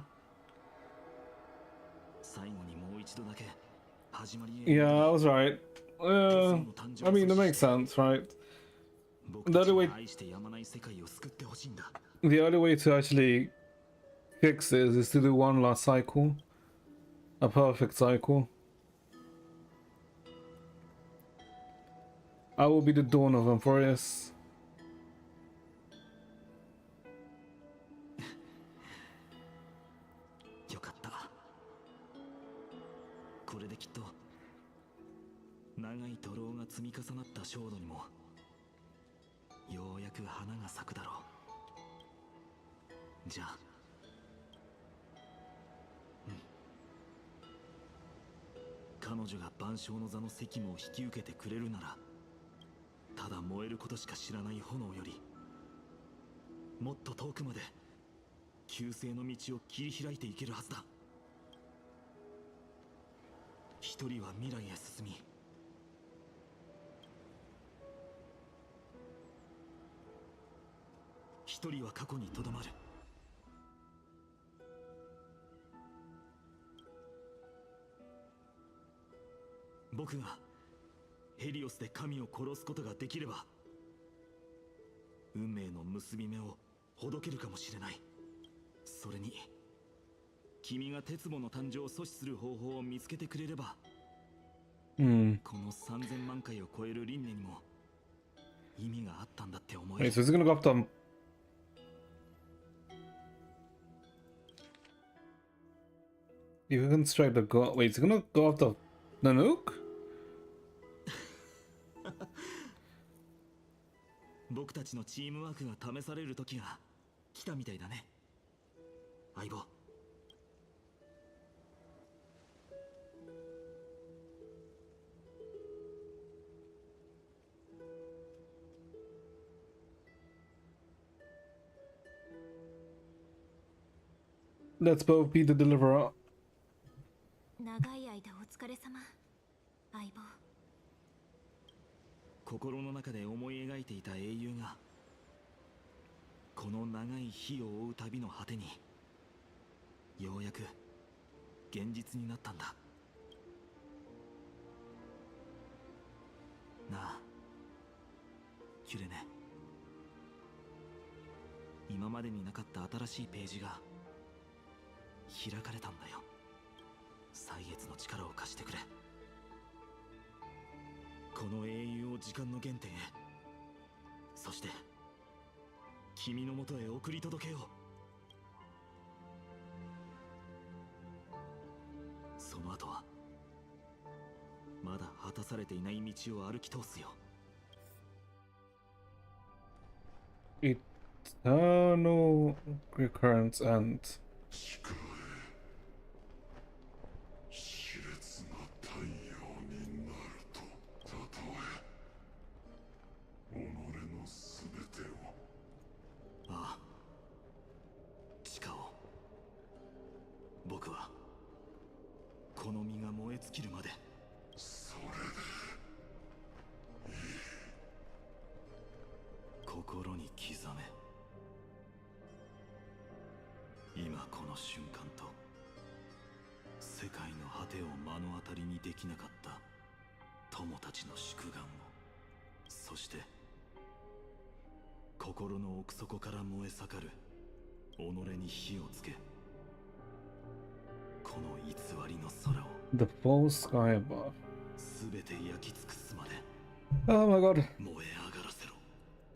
最後にもう一度だけ始まりへ。 Yeah, I was right. I mean, that makes sense, right? 僕たちが愛してやまない世界を救ってほしいんだ。 The only way to actually fix this is to do one last cycle. A perfect cycle. I will be the dawn of Amphorius. よかった。これできっと長い徒労が積み重なった焦土にもようやく花が咲くだろう。じゃあ、彼女が万象の座の責務を引き受けてくれるなら、ただ燃えることしか知らない炎よりもっと遠くまで救世の道を切り開いていけるはずだ。一人は未来へ進み、一人は過去にとどまる。僕がヘリオスで神を殺すことができれば、運命の結び目をほどけるかもしれない。それに君が鉄母の誕生を阻止する方法を見つけてくれれば、この3000万回を超える輪廻にも意味があったんだって思え Wait, る。 so it's gonna go after. You can strike the god. Wait, it's gonna go after Nanook? 僕たちのチームワークが試される時が来たみたいだね、相棒。Let's both be the deliverer. 長い間お疲れ様、相棒。心の中で思い描いていた英雄がこの長い火を追う旅の果てにようやく現実になったんだ。なあキュレネ、今までになかった新しいページが開かれたんだよ。歳月の力を貸してくれ。この英雄を時間の原点へ、そして君のもとへ送り届けよう。その後はまだ果たされていない道を歩き通すよ。Eternal recurrence and 地下へ熾烈な太陽になるとたとえ己のすべてを。ああ、地下を。僕はこの身が燃え尽きるまで。それでいい。心に刻め。今この瞬間と世界の果てを目の当たりにできなかった友たちの祝願を、そして心の奥底から燃え盛る己に火をつけ、この偽りの空を the full sky above. 全て焼き尽くすまで Oh my god. 燃え上がらせろ。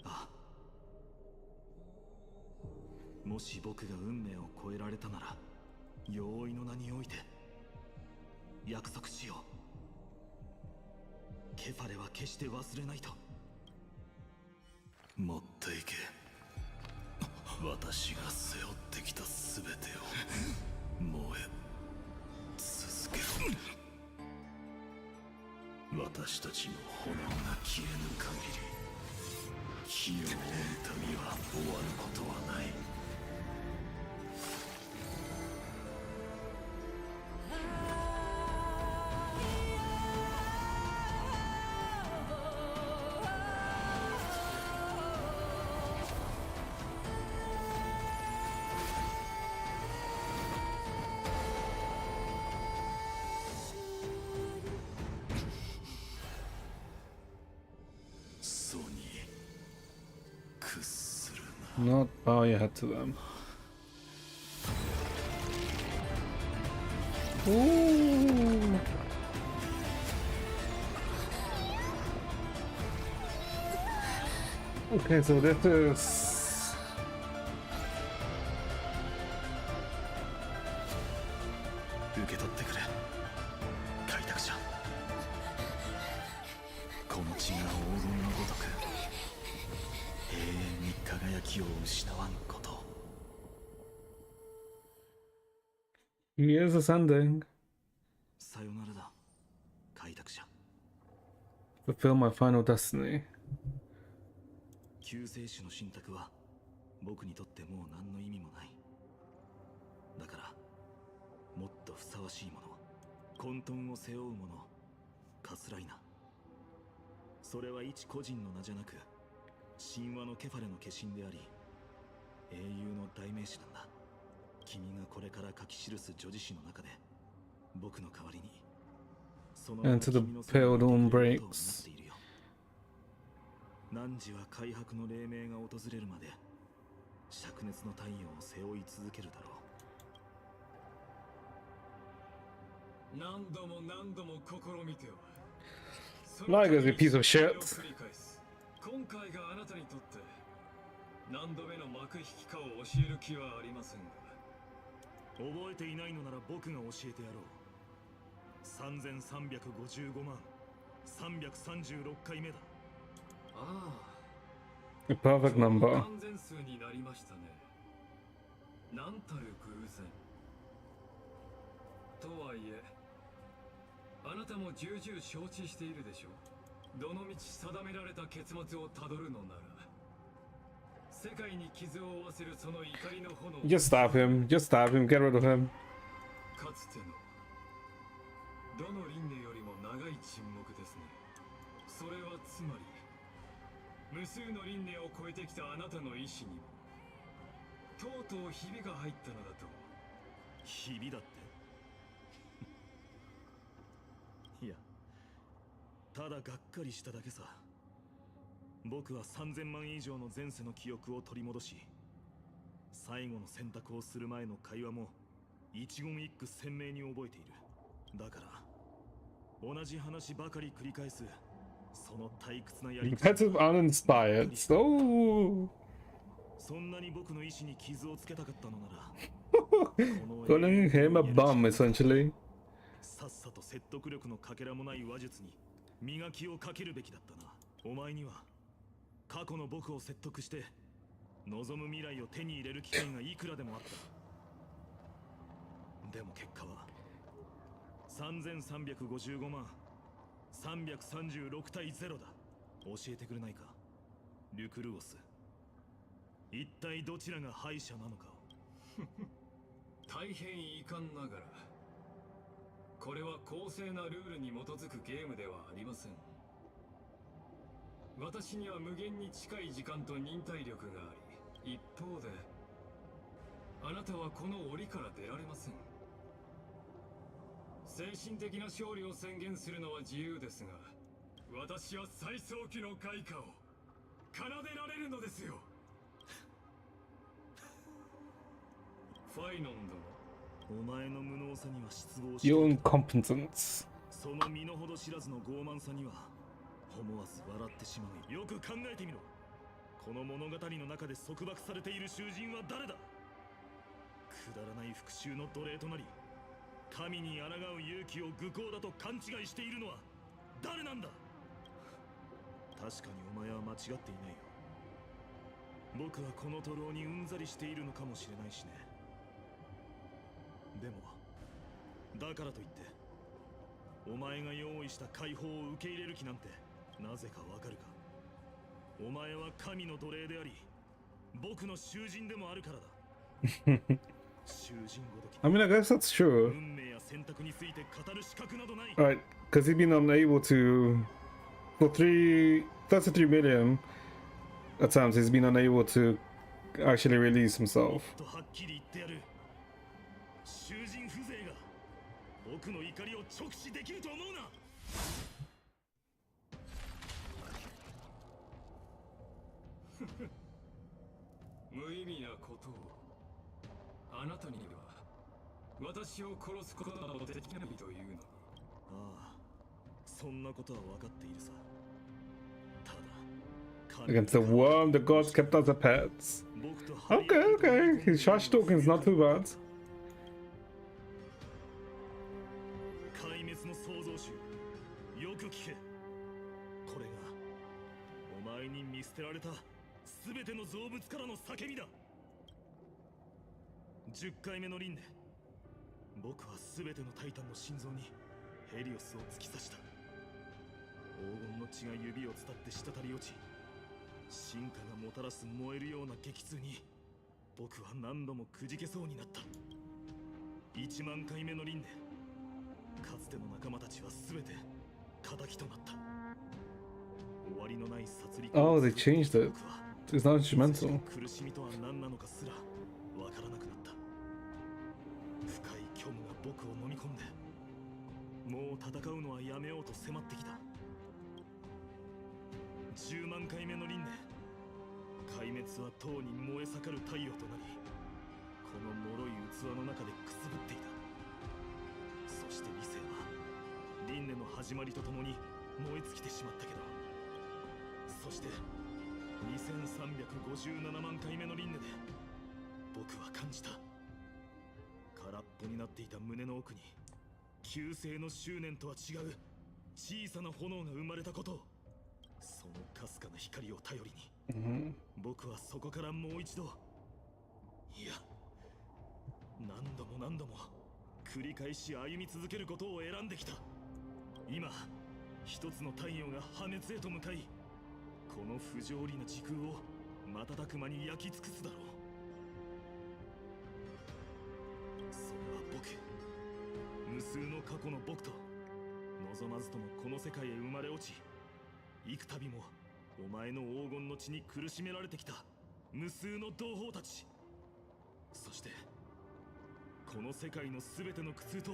ああ、もし僕が運命を超えられたなら、容易の名において約束しよう。ケファレは決して忘れないと。持っていけ、私が背負ってきた全てを。燃え続けろ。私たちの炎が消えぬ限り、火を追う旅は終わることはない。Not bow your head to them. Ooh. Okay, so this is受け取ってくれ、開拓者。この血が黄金のごとく永遠に輝きを失わんこと。 he is ascending. さよならだ、開拓者。 Fulfill my final destiny. 救世主の信託は僕にとってもう何の意味もない。だからもっとふさわしいもの、混沌を背負うもの、カスライナ。それは一個人の名じゃなく、神話のケファレの化身であり、英雄の代名詞なんだ。君がこれから書き記す叙事詩の中で、僕の代わりにその Enter the Phainon breaks. 汝は開白の黎明が訪れるまで灼熱の太陽を背負い続けるだろう。何度も何度も試みては Like as a piece of shit. 今回があなたにとって何度目の幕引きかを教える気はありませんが。覚えていないのなら僕が教えてやろう。3355万336回目だ。ああ、 A perfect number. 完全数になりましたね。なんたる偶然。とはいえ、あなたも重々承知しているでしょう。どの道定められた結末をたどるのなら、世界に傷を負わせるその怒りの炎。 Just stab him. Just stab him. Get rid of him. かつてのどの輪廻よりも長い沈黙ですね。それはつまり無数の輪廻を超えてきたあなたの意志にもとうとうひびが入ったのだと。ひびだっていや、ただがっかりしただけさ。僕は3000万以上の前世の記憶を取り戻し、最後の選択をする前の会話も一言一句鮮明に覚えている。だから同じ話ばかり繰り返すその退屈なやり口。 Repetitive uninspired. Oh. そんなに僕の意志に傷をつけたかったのならCalling him a bum, essentially. さっさと説得力のかけらもない話術に磨きをかけるべきだったな。お前には過去の僕を説得して望む未来を手に入れる機会がいくらでもあった。でも結果は3355万336対0だ。教えてくれないか、リュクルオス。一体どちらが敗者なのかを。大変遺憾ながら、これは公正なルールに基づくゲームではありません。私には無限に近い時間と忍耐力があり、一方であなたはこの檻から出られません。精神的な勝利を宣言するのは自由ですが、私は最早期の開花を奏でられるのですよ。ファイノン殿、お前の無能さには失望して Your incompetence. その身の程知らずの傲慢さには思わず笑ってしまう。よく考えてみろ。この物語の中で束縛されている囚人は誰だ。くだらない復讐の奴隷となり、神に抗う勇気を愚行だと勘違いしているのは誰なんだ。確かにお前は間違っていないよ。僕はこの徒労にうんざりしているのかもしれないしね。でもだからといってお前が用意した解放を受け入れる気なんてなぜかわかるか。お前は神の奴隷であり、僕の囚人でもあるからだ。囚人ごとき。 I mean, I guess that's true. 運命や選択について語る資格などない。 Right, because he's been unable to, for 33 million attempts, he's been unable to actually release himself. とはっきり言ってやる。囚人風情が僕の怒りを直視できると思うな。無意味なことを。あなたには私を殺すことなどできないというのに。ああ、そんなことは分かっているさ。ただ Against the worm, the gods kept as their pets. Okay, okay, his trash talking's not too bad. 壊滅の創造主、よく聞け。これがお前に見捨てられた全ての造物からの叫びだ。10回目の輪廻、僕は全てのタイタンの心臓にヘリオスを突き刺した。黄金の血が指を伝って滴り落ち、進化がもたらす燃えるような激痛に僕は何度もくじけそうになった。1万回目の輪廻、かつての仲間たちは全て敵となった。終わりのない殺戮。 Oh, they changed it. It's not instrumental. 苦しみとは何なのかすらわからなくなった。深い虚無が僕を飲み込んで、もう戦うのはやめようと迫ってきた。10万回目の輪廻、壊滅はとうに燃え盛る太陽となり、この脆い器の中でくすぶっていた。そして理性は輪廻の始まりとともに燃え尽きてしまったけど、そして2357万回目の輪廻で僕は感じた。空っぽになっていた胸の奥に旧世の執念とは違う小さな炎が生まれたことを。そのかすかな光を頼りに、僕はそこからもう一度、いや何度も何度も繰り返し歩み続けることを選んできた。今一つの太陽が破滅へと向かい、この不条理な時空を瞬く間に焼き尽くすだろう。それは僕、無数の過去の僕と望まずともこの世界へ生まれ落ち、幾度もお前の黄金の血に苦しめられてきた無数の同胞たち、そしてこの世界の全ての苦痛と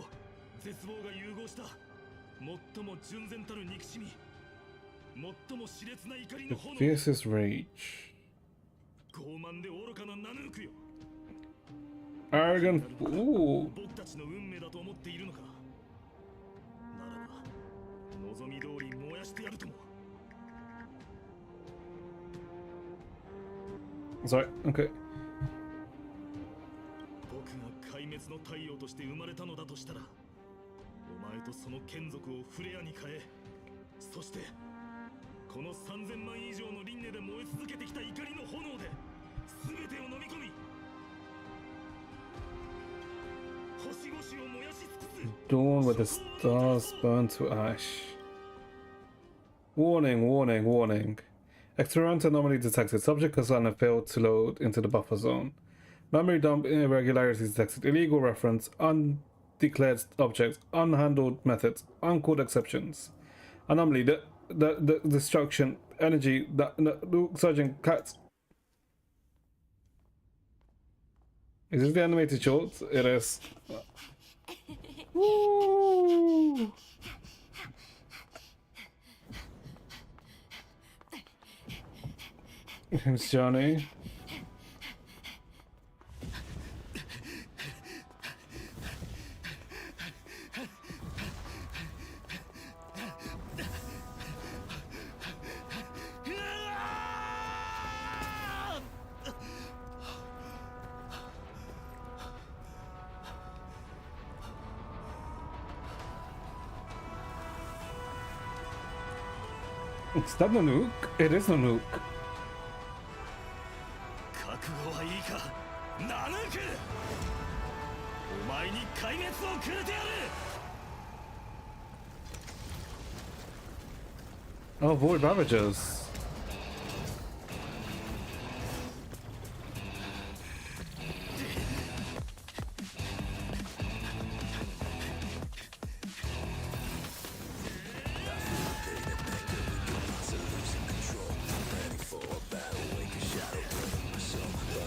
絶望が融合した最も純然たる憎しみ、最も熾烈な怒り The の炎。 fiercest rage. 傲慢で愚かなナヌークよ。 Arrogant. Ooh. 僕たちの運命だと思っているのか。ならば望み通り燃やしてやるとも。 Sorry. Okay. 僕が壊滅の太陽として生まれたのだとしたら、お前とその眷属をフレアに変え、そしてこの3000万以上の輪廻で燃え続けてきた怒りの炎で全てを飲み込み、星々を燃やし尽くす。 Dawn where the stars burn to ash. Warning, warning, warning. Experiment anomaly detected. Subject assignment failed to load into the buffer zone. Memory dump irregularities detected. Illegal reference. Undeclared objects. Unhandled methods. Uncalled exceptions. Anomaly. The destruction. Energy. The surging cats. Is this the animated shorts? It is. Woo! It's Johnny. Is that Nanook? It is Nanook. 覚悟はいいか、ナヌーク。お前に壊滅をくれてやる。 Oh, Void Ravagers.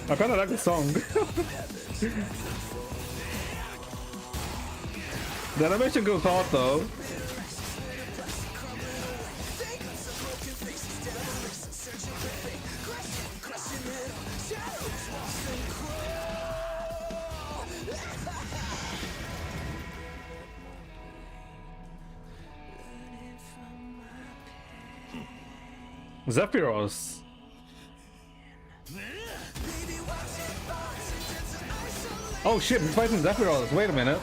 I kind of like the song. The animation goes hard though. Zephyros. Oh shit, he's fighting Zephyros. Wait a minute.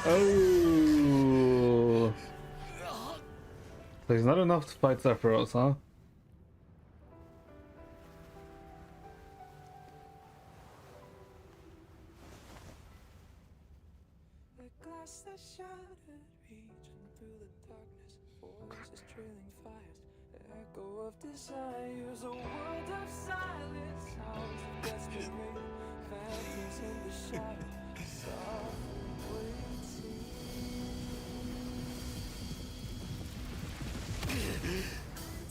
Oh. There's not enough to fight Zephyros, huh? Desires, a world of silence, sounds of destiny, phantoms in the shadow, soft waiting.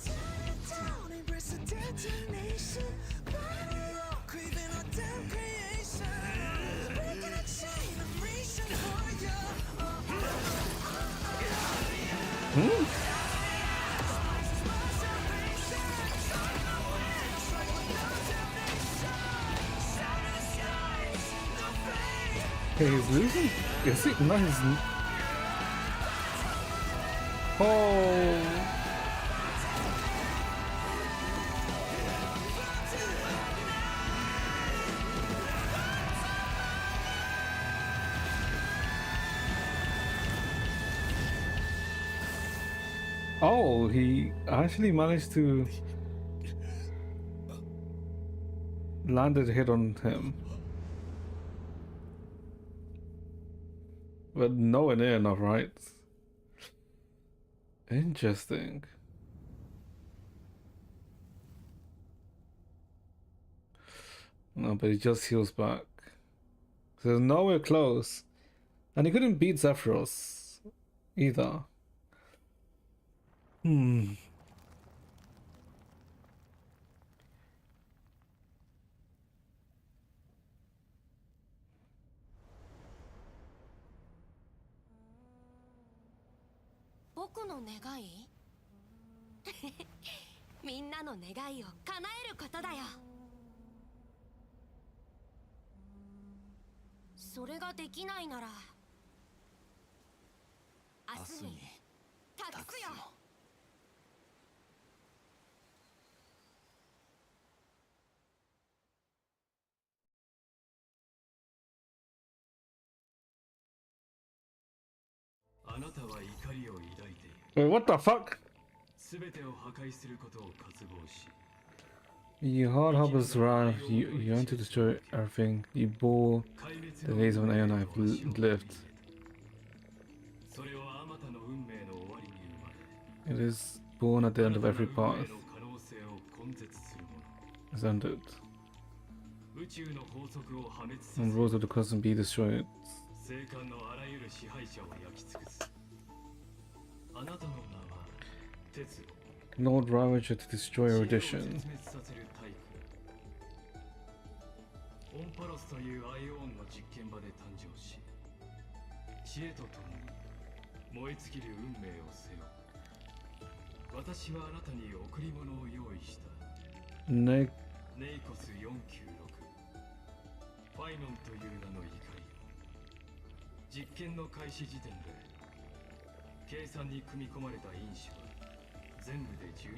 Tear down, embrace the detonation, burning up, craving our damn creation, breaking a chain, I'm reaching for you. Okay, he's losing? Is he? No, he's... Oh... Oh, he actually managed to land a hit on him. But nowhere near enough, right? Interesting. No, but he just heals back. So there's nowhere close. And he couldn't beat Zephyros either. Hmm. 僕の願いみんなの願いを叶えることだよ。それができないなら明日に託すよ。あなたは怒りを抱いている。 Wait, what the fuck? すべてを破壊することを渇望し、 You hard harbors around, you want to destroy everything. You bore the days of an aeon I've lived. それはあまたの運命の終わりに生まれ、 It is born at the end of every path. 運命の可能性を根絶するもの。 It's ended. 宇宙の法則を破滅させ、 And rules of the cosmos be destroyed. 聖艦のあらゆる支配者を焼き尽くす。あなたの名は鉄を Lord Ravager to destroy 知恵を erudition. 絶滅させる大軍。オンパロスというアイオーンの実験場で誕生し、知恵とともに燃え尽きる運命を背負う。私はあなたに贈り物を用意した。 Ne ネイコス496ファイノンという名の怒り。実験の開始時点で計算に組み込まれた因子は全部で12組。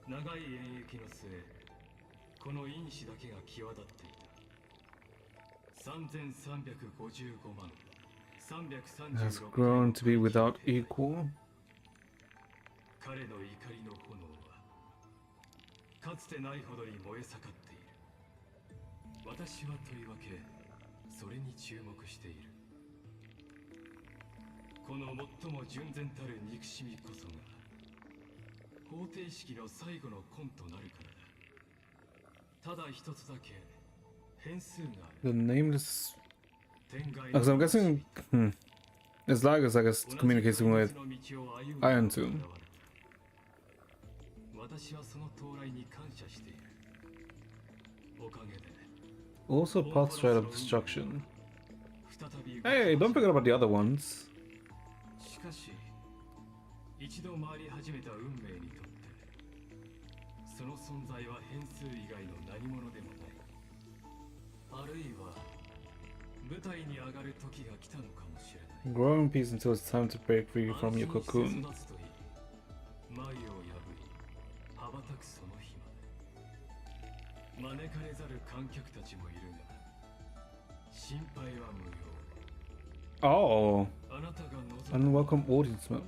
長い演疫の末、この因子だけが際立っていた。3355万 has 336 grown to be without equal. 彼の怒りの炎はかつてないほどに燃え盛っている。私はとりわけそれに注目している。この最も純然たる憎しみこそが方程式の最後の根となるからだ。ただ一つだけ変数があ The る。 nameless. 天外 Because I'm guessing. It's like it's, I guess, communicating with Iron Tomb. 私はその到来に感謝している。おかげで Also, Path Stride of Destruction. 再び Hey, don't forget about the other ones. しかし一度回り始めた運命にとってその存在は変数以外の何者でもない。あるいは舞台に上がる時が来たのかもしれない。 Grow in peace until it's time to break free from your 安心 cocoon. して育つといい。繭を破り羽ばたくその日まで。招かれざる観客たちもいるが心配は無用。 Oh, あなたが望む unwelcome audience member.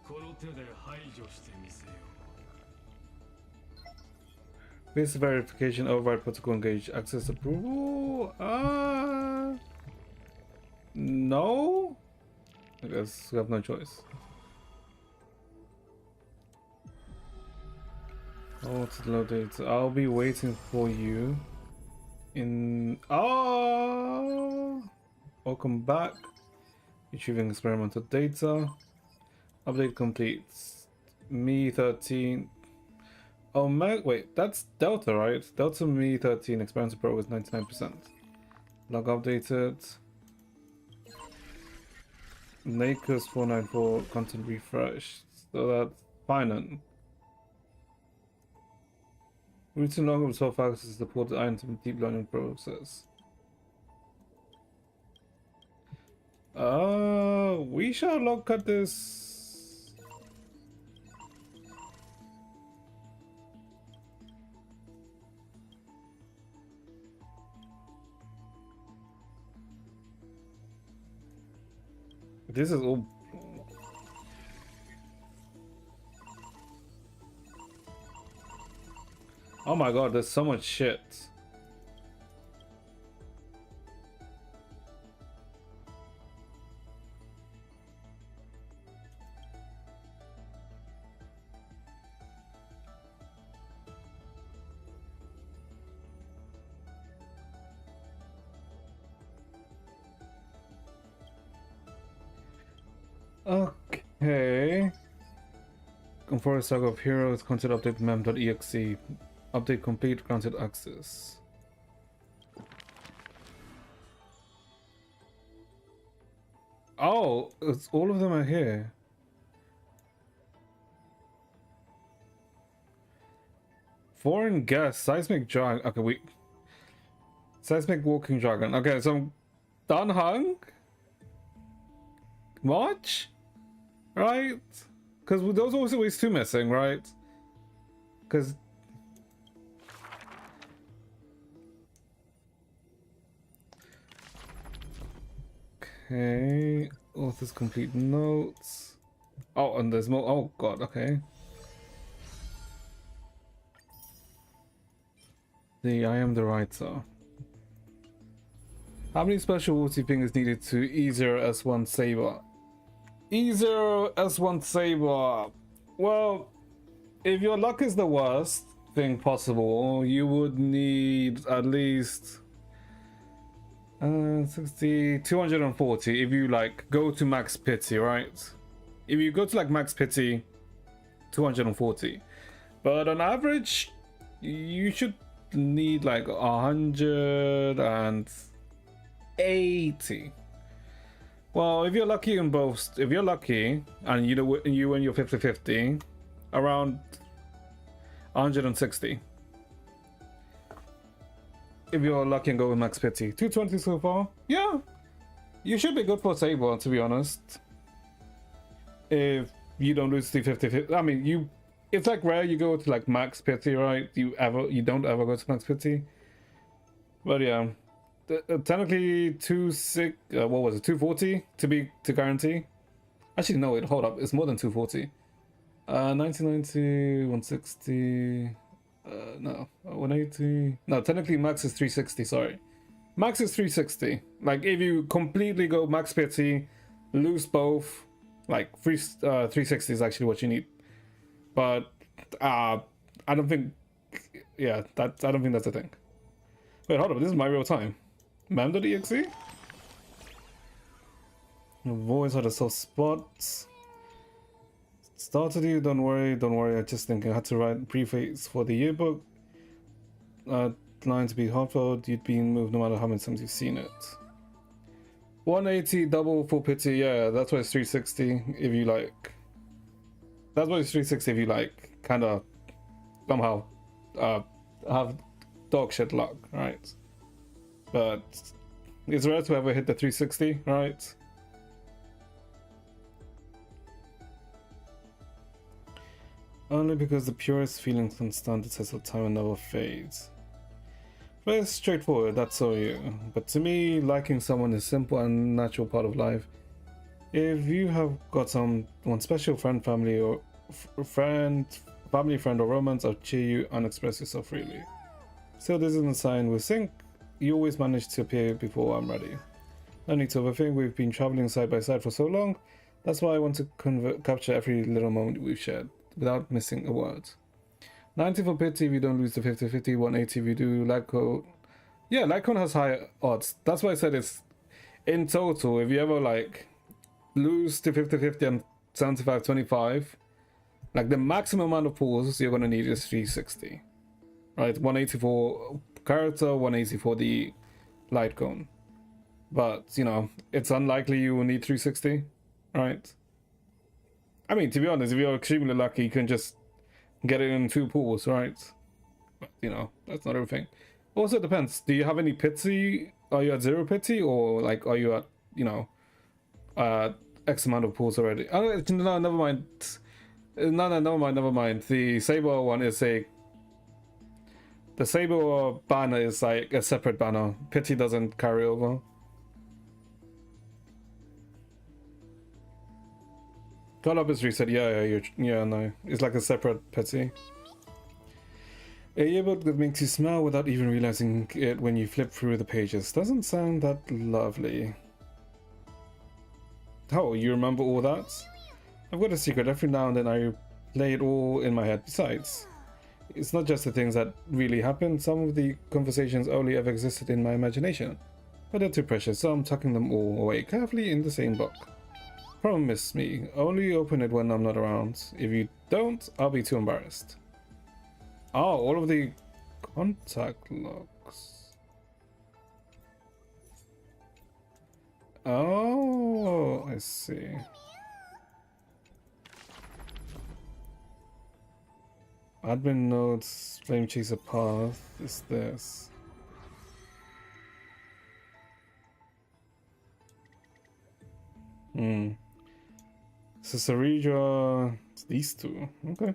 この手で排除してみせよう。 Face verification, override protocol, engage access approval. No. I guess we have no choice. Oh, it's loaded. I'll be waiting for you. Welcome back. Retrieving experimental data. Update complete. Me 13. Oh, wait, that's Delta, right? Delta Me 13 experimental pro was 99%. Log updated. Nakers 494 content refreshed. So that's Phainon. Routine log of 12 focuses supported item deep learning process. We shall log cut this. This is all. Oh my god, there's so much shit. Okay. For a saga of heroes, content update mem.exe. Update complete, granted access. Oh, it's, all of them are here. Foreign guest, seismic dragon. Okay, we seismic walking dragon. Okay, so Dunhung, March, right? Because those are always two missing, right? Because okay, author's complete notes. Oh, and there's more. Oh god, okay. I am the writer. How many special rules do you think is needed to E0S1 Saber? E0S1 Saber. Well, if your luck is the worst thing possible, you would need at least 60, 240 if you like go to max pity, right? If you go to like max pity, 240. But on average, you should need like 180. Well, if you're lucky in both, if you're lucky and you know you and you're 50-50, around 160. If you're lucky and go with max pity, 220 so far. Yeah, you should be good for Saber, to be honest. If you don't lose the 50-50, I mean, you. It's like rare you go to like max pity, right? You don't ever go to max pity. But yeah, technically 240 to guarantee. Actually, no, wait, hold up, it's more than 240. 1990, 160. No, 180. No, technically max is 360. Sorry, max is 360. Like if you completely go max pity, lose both, like 360 is actually what you need. But I don't think, yeah, I don't think that's a thing. Wait, hold up, this is my real time. Mem.exe? I've always had a soft spot. Started you, don't worry. I just think I had to write preface for the yearbook. Line to be heartfelt, you'd be moved no matter how many times you've seen it. 180 double for pity, yeah, that's why it's 360 if you like. That's why it's 360 if you like, kind of somehow have dog shit luck, right? But it's rare to ever hit the 360, right? Only because the purest feelings can stand the test of time and never fades. Very straightforward, that's all you. But to me, liking someone is a simple and natural part of life. If you have got one special friend, family, or friend, or romance, I'll cheer you and express yourself freely. Still, this isn't a sign we sync. You always manage to appear before I'm ready. No need to overthink, we've been traveling side by side for so long. That's why I want to capture every little moment we've shared, without missing a word. 90 for pity if you don't lose the 50-50, 180 if you do. Lycone. Yeah, Lycone has higher odds. That's why I said it's in total, if you ever like lose the 50-50 and 75-25, like the maximum amount of pulls you're gonna need is 360. Right? 180 for character, 180 for the light cone. But you know, it's unlikely you will need 360, right? I mean, to be honest, if you're extremely lucky, you can just get it in 2 pools, right? But you know, that's not everything. Also, it depends. Do you have any pity? Are you at 0 pity, or like are you at, you know, X amount of pools already? Oh, no, never mind. No, never mind. The Saber one is the Saber banner is like a separate banner. Pity doesn't carry over. God up is reset. Yeah, no. It's like a separate pity. A yearbook that makes you smile without even realizing it when you flip through the pages. Doesn't sound that lovely. Oh, you remember all that? I've got a secret. Every now and then I play it all in my head. Besides, it's not just the things that really happen. Some of the conversations only ever existed in my imagination. But they're too precious, so I'm tucking them all away carefully in the same book. Promise me, only open it when I'm not around. If you don't, I'll be too embarrassed. Oh, all of the contact logs. Oh, I see. Admin notes, flame chaser path is this. So Sarija, it's these two. Okay.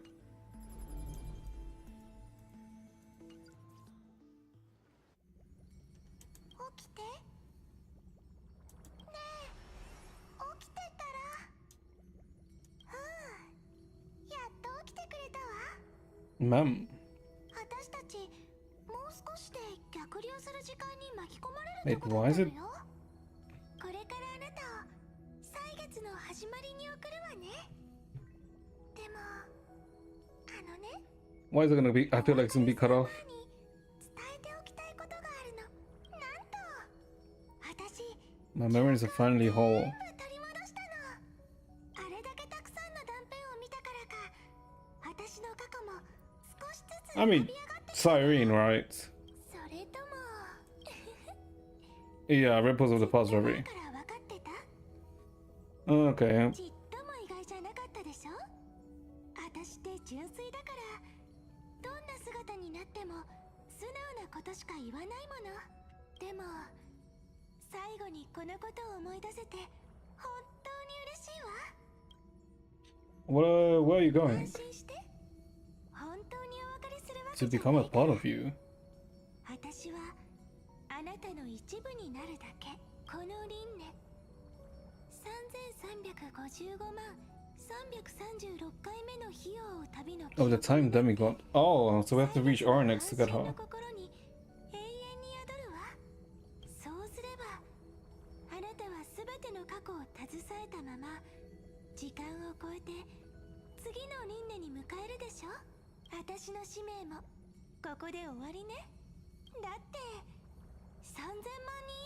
起きて。ねえ、起きてたら。やっと起きてくれたわ。Ma'am. 私たちもう少しで逆流する時間に巻き込まれると Wait, こ why だっ is た it? のよ。これからあなたを歳月の始まりに送るわね。でもね。 Why is it gonna be? I feel like it's gonna be cut off. 伝えておきたいことがあるの。なんと私 My memories are finally whole. 取り戻したの。あれだけたくさんの断片を見たからか、私の過去も少しずつ I mean, Cyrene, right? それとも Yeah, ripples of the past memory. から分かってた？ Okay. ちっとも意外じゃなかったでしょ？私って純粋だから、どんな姿になっても素直なことしか言わないもの。でも最後にこのことを思い出せて本当に嬉しいわ。 Where are you going? 安心して。本当にお別れするわ To けじゃ become な a いから。 part of you. 私はあなたの一部になるだけ。この輪廻3355万336回目の費用を旅の Oh, the time demigod. Oh, so we have to reach Ornex to get 私の her. 心に永遠に宿るわ。そうすればあなたは全ての過去を携えたまま時間を超えて次の輪廻に迎えるでしょ。私の使命もここで終わりね。だって3000万人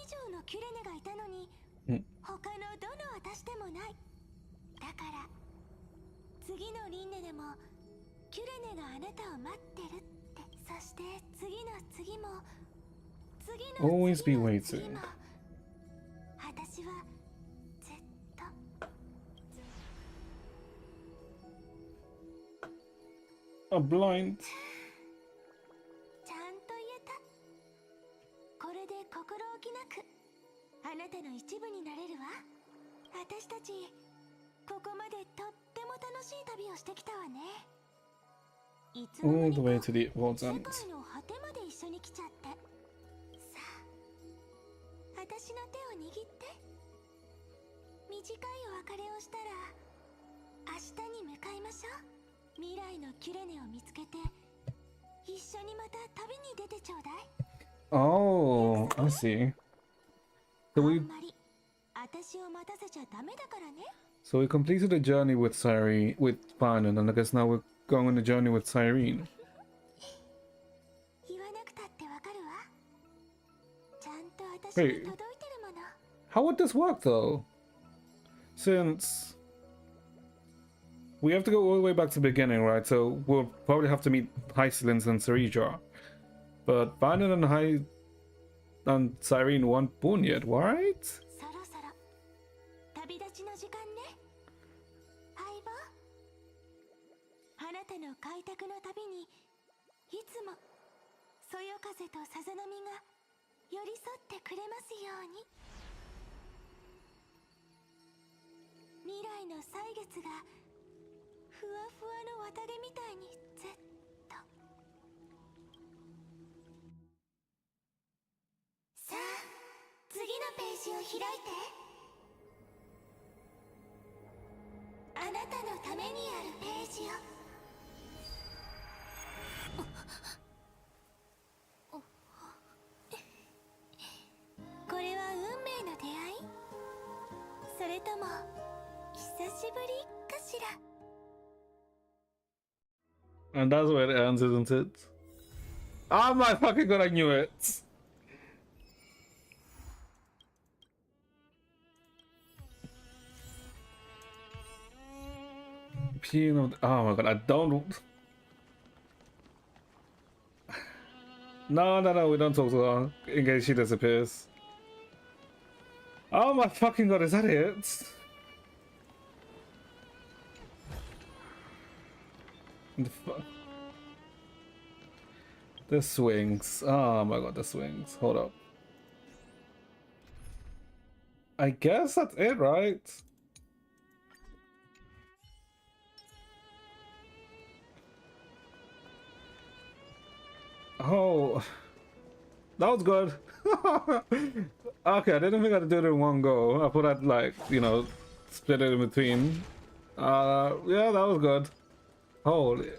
以上のキュレネがいたのに、他のどの私でもない。だから次の輪廻でもキュレネがあなたを待ってるって。そして次の次も次の Always 次 be の waiting. 次も私はずっと A blind. ちゃんと言えた。これで心置きなくあなたの一部になれるわ。私たちここまでとっても楽しい旅をしてきたわね。いつの間 All に the か way to the 世 world's 界 end. の果てまで一緒に来ちゃって。さあ私の手を握って。短いお別れをしたら明日に向かいましょう。未来のキュレネを見つけて一緒にまた旅に出てちょうだい。 Oh, I see. So あ we んまり私を待たせちゃダメだからね。 so we completed the journey with with Phainon, and I guess now we're going on the journey with Cyrene. 言わなくたってわかるわ。ちゃんと私に届いてるもの。 How would this work though? Since we have to go all the way back to the beginning, right? So we'll probably have to meet Hycelins and Sarija. But Phainon and Cyrene weren't born yet, right? そろそろ旅立ちの時間ね。相棒、あなたの開拓の旅にいつもそよ風とさざ波が寄り添ってくれますように。未来の歳月がふわふわの綿毛みたいにずっと。さあ次のページを開いて。あなたのためにあるページを。これは運命の出会い？それとも久しぶりかしら。 And that's where it ends, isn't it? Oh my fucking god, I knew it! Phainon. Oh my god, I don't. No, we don't talk to her in case she disappears. Oh my fucking god, is that it? The swings. Oh my god, the swings. Hold up. I guess that's it, right? Oh, that was good. Okay, I didn't think I'd do it in one go. I thought I'd, like, you know, split it in between. Yeah, that was good. Holy.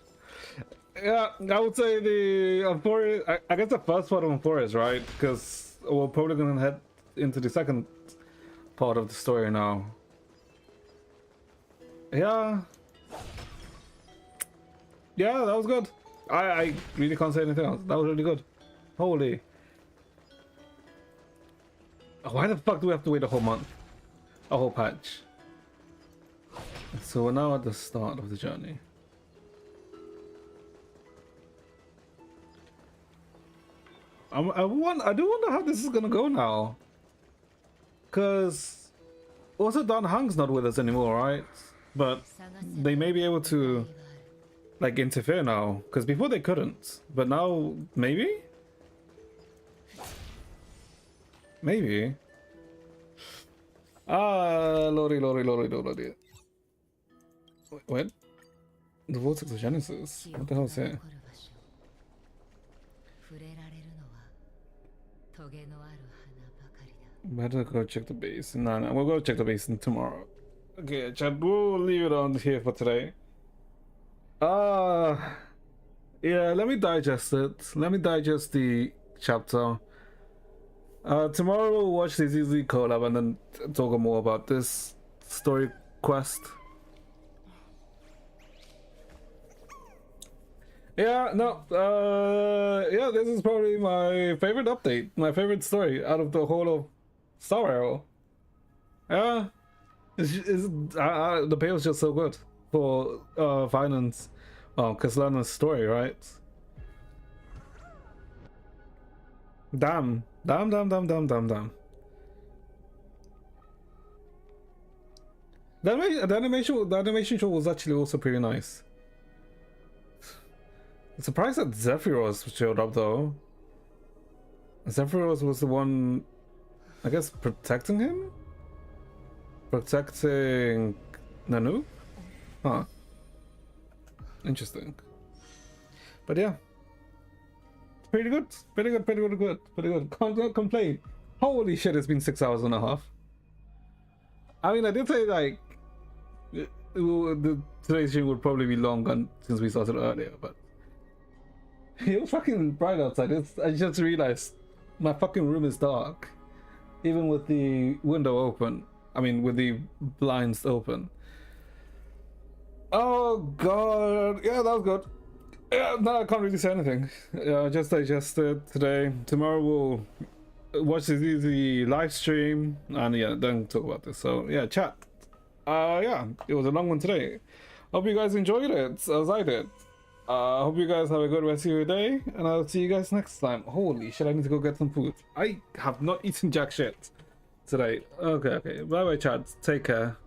Yeah, I would say the Forest. I guess the first part of Forest, right? Because we're probably gonna head into the second part of the story now. Yeah. Yeah, that was good. I really can't say anything else. That was really good. Holy. Why the fuck do we have to wait a whole month? A whole patch. So we're now at the start of the journey. I do wonder how this is gonna go now. Cause also Don Hung's not with us anymore, right? But they may be able to like interfere now. Cause before they couldn't. But now maybe? Maybe. Lordy. What? The Vortex of Genesis? What the hell is it? Better go check the base. No, we'll go check the basin tomorrow. Okay, chat, we'll leave it on here for today. Yeah, let me digest it. Let me digest the chapter. Tomorrow we'll watch the ZZ collab and then talk more about this story quest. Yeah, no, yeah, this is probably my favorite update, my favorite story out of the whole of Star Arrow. Yeah, the payoff's just so good for Phainon's, Kaslana's story, right? Damn. The animation show was actually also pretty nice. I'm surprised that Zephyros showed up though. Zephyros was the one, I guess, protecting him? Protecting Nanu? Huh. Interesting. But yeah. Pretty good. Can't complain. Holy shit, it's been 6 hours and a half. I mean, I did say like today's stream would probably be long since we started earlier, but it was fucking bright outside. I just realized my fucking room is dark, even with the window open. I mean, with the blinds open. Oh god, yeah, that was good. Yeah, no, I can't really say anything. Yeah, just digested today. Tomorrow we'll watch the live stream and yeah, then talk about this. So yeah, chat. Yeah, it was a long one today. Hope you guys enjoyed it as I did. Hope you guys have a good rest of your day, and I'll see you guys next time. Holy shit, I need to go get some food. I have not eaten jack shit today. Okay, bye bye chat. Take care.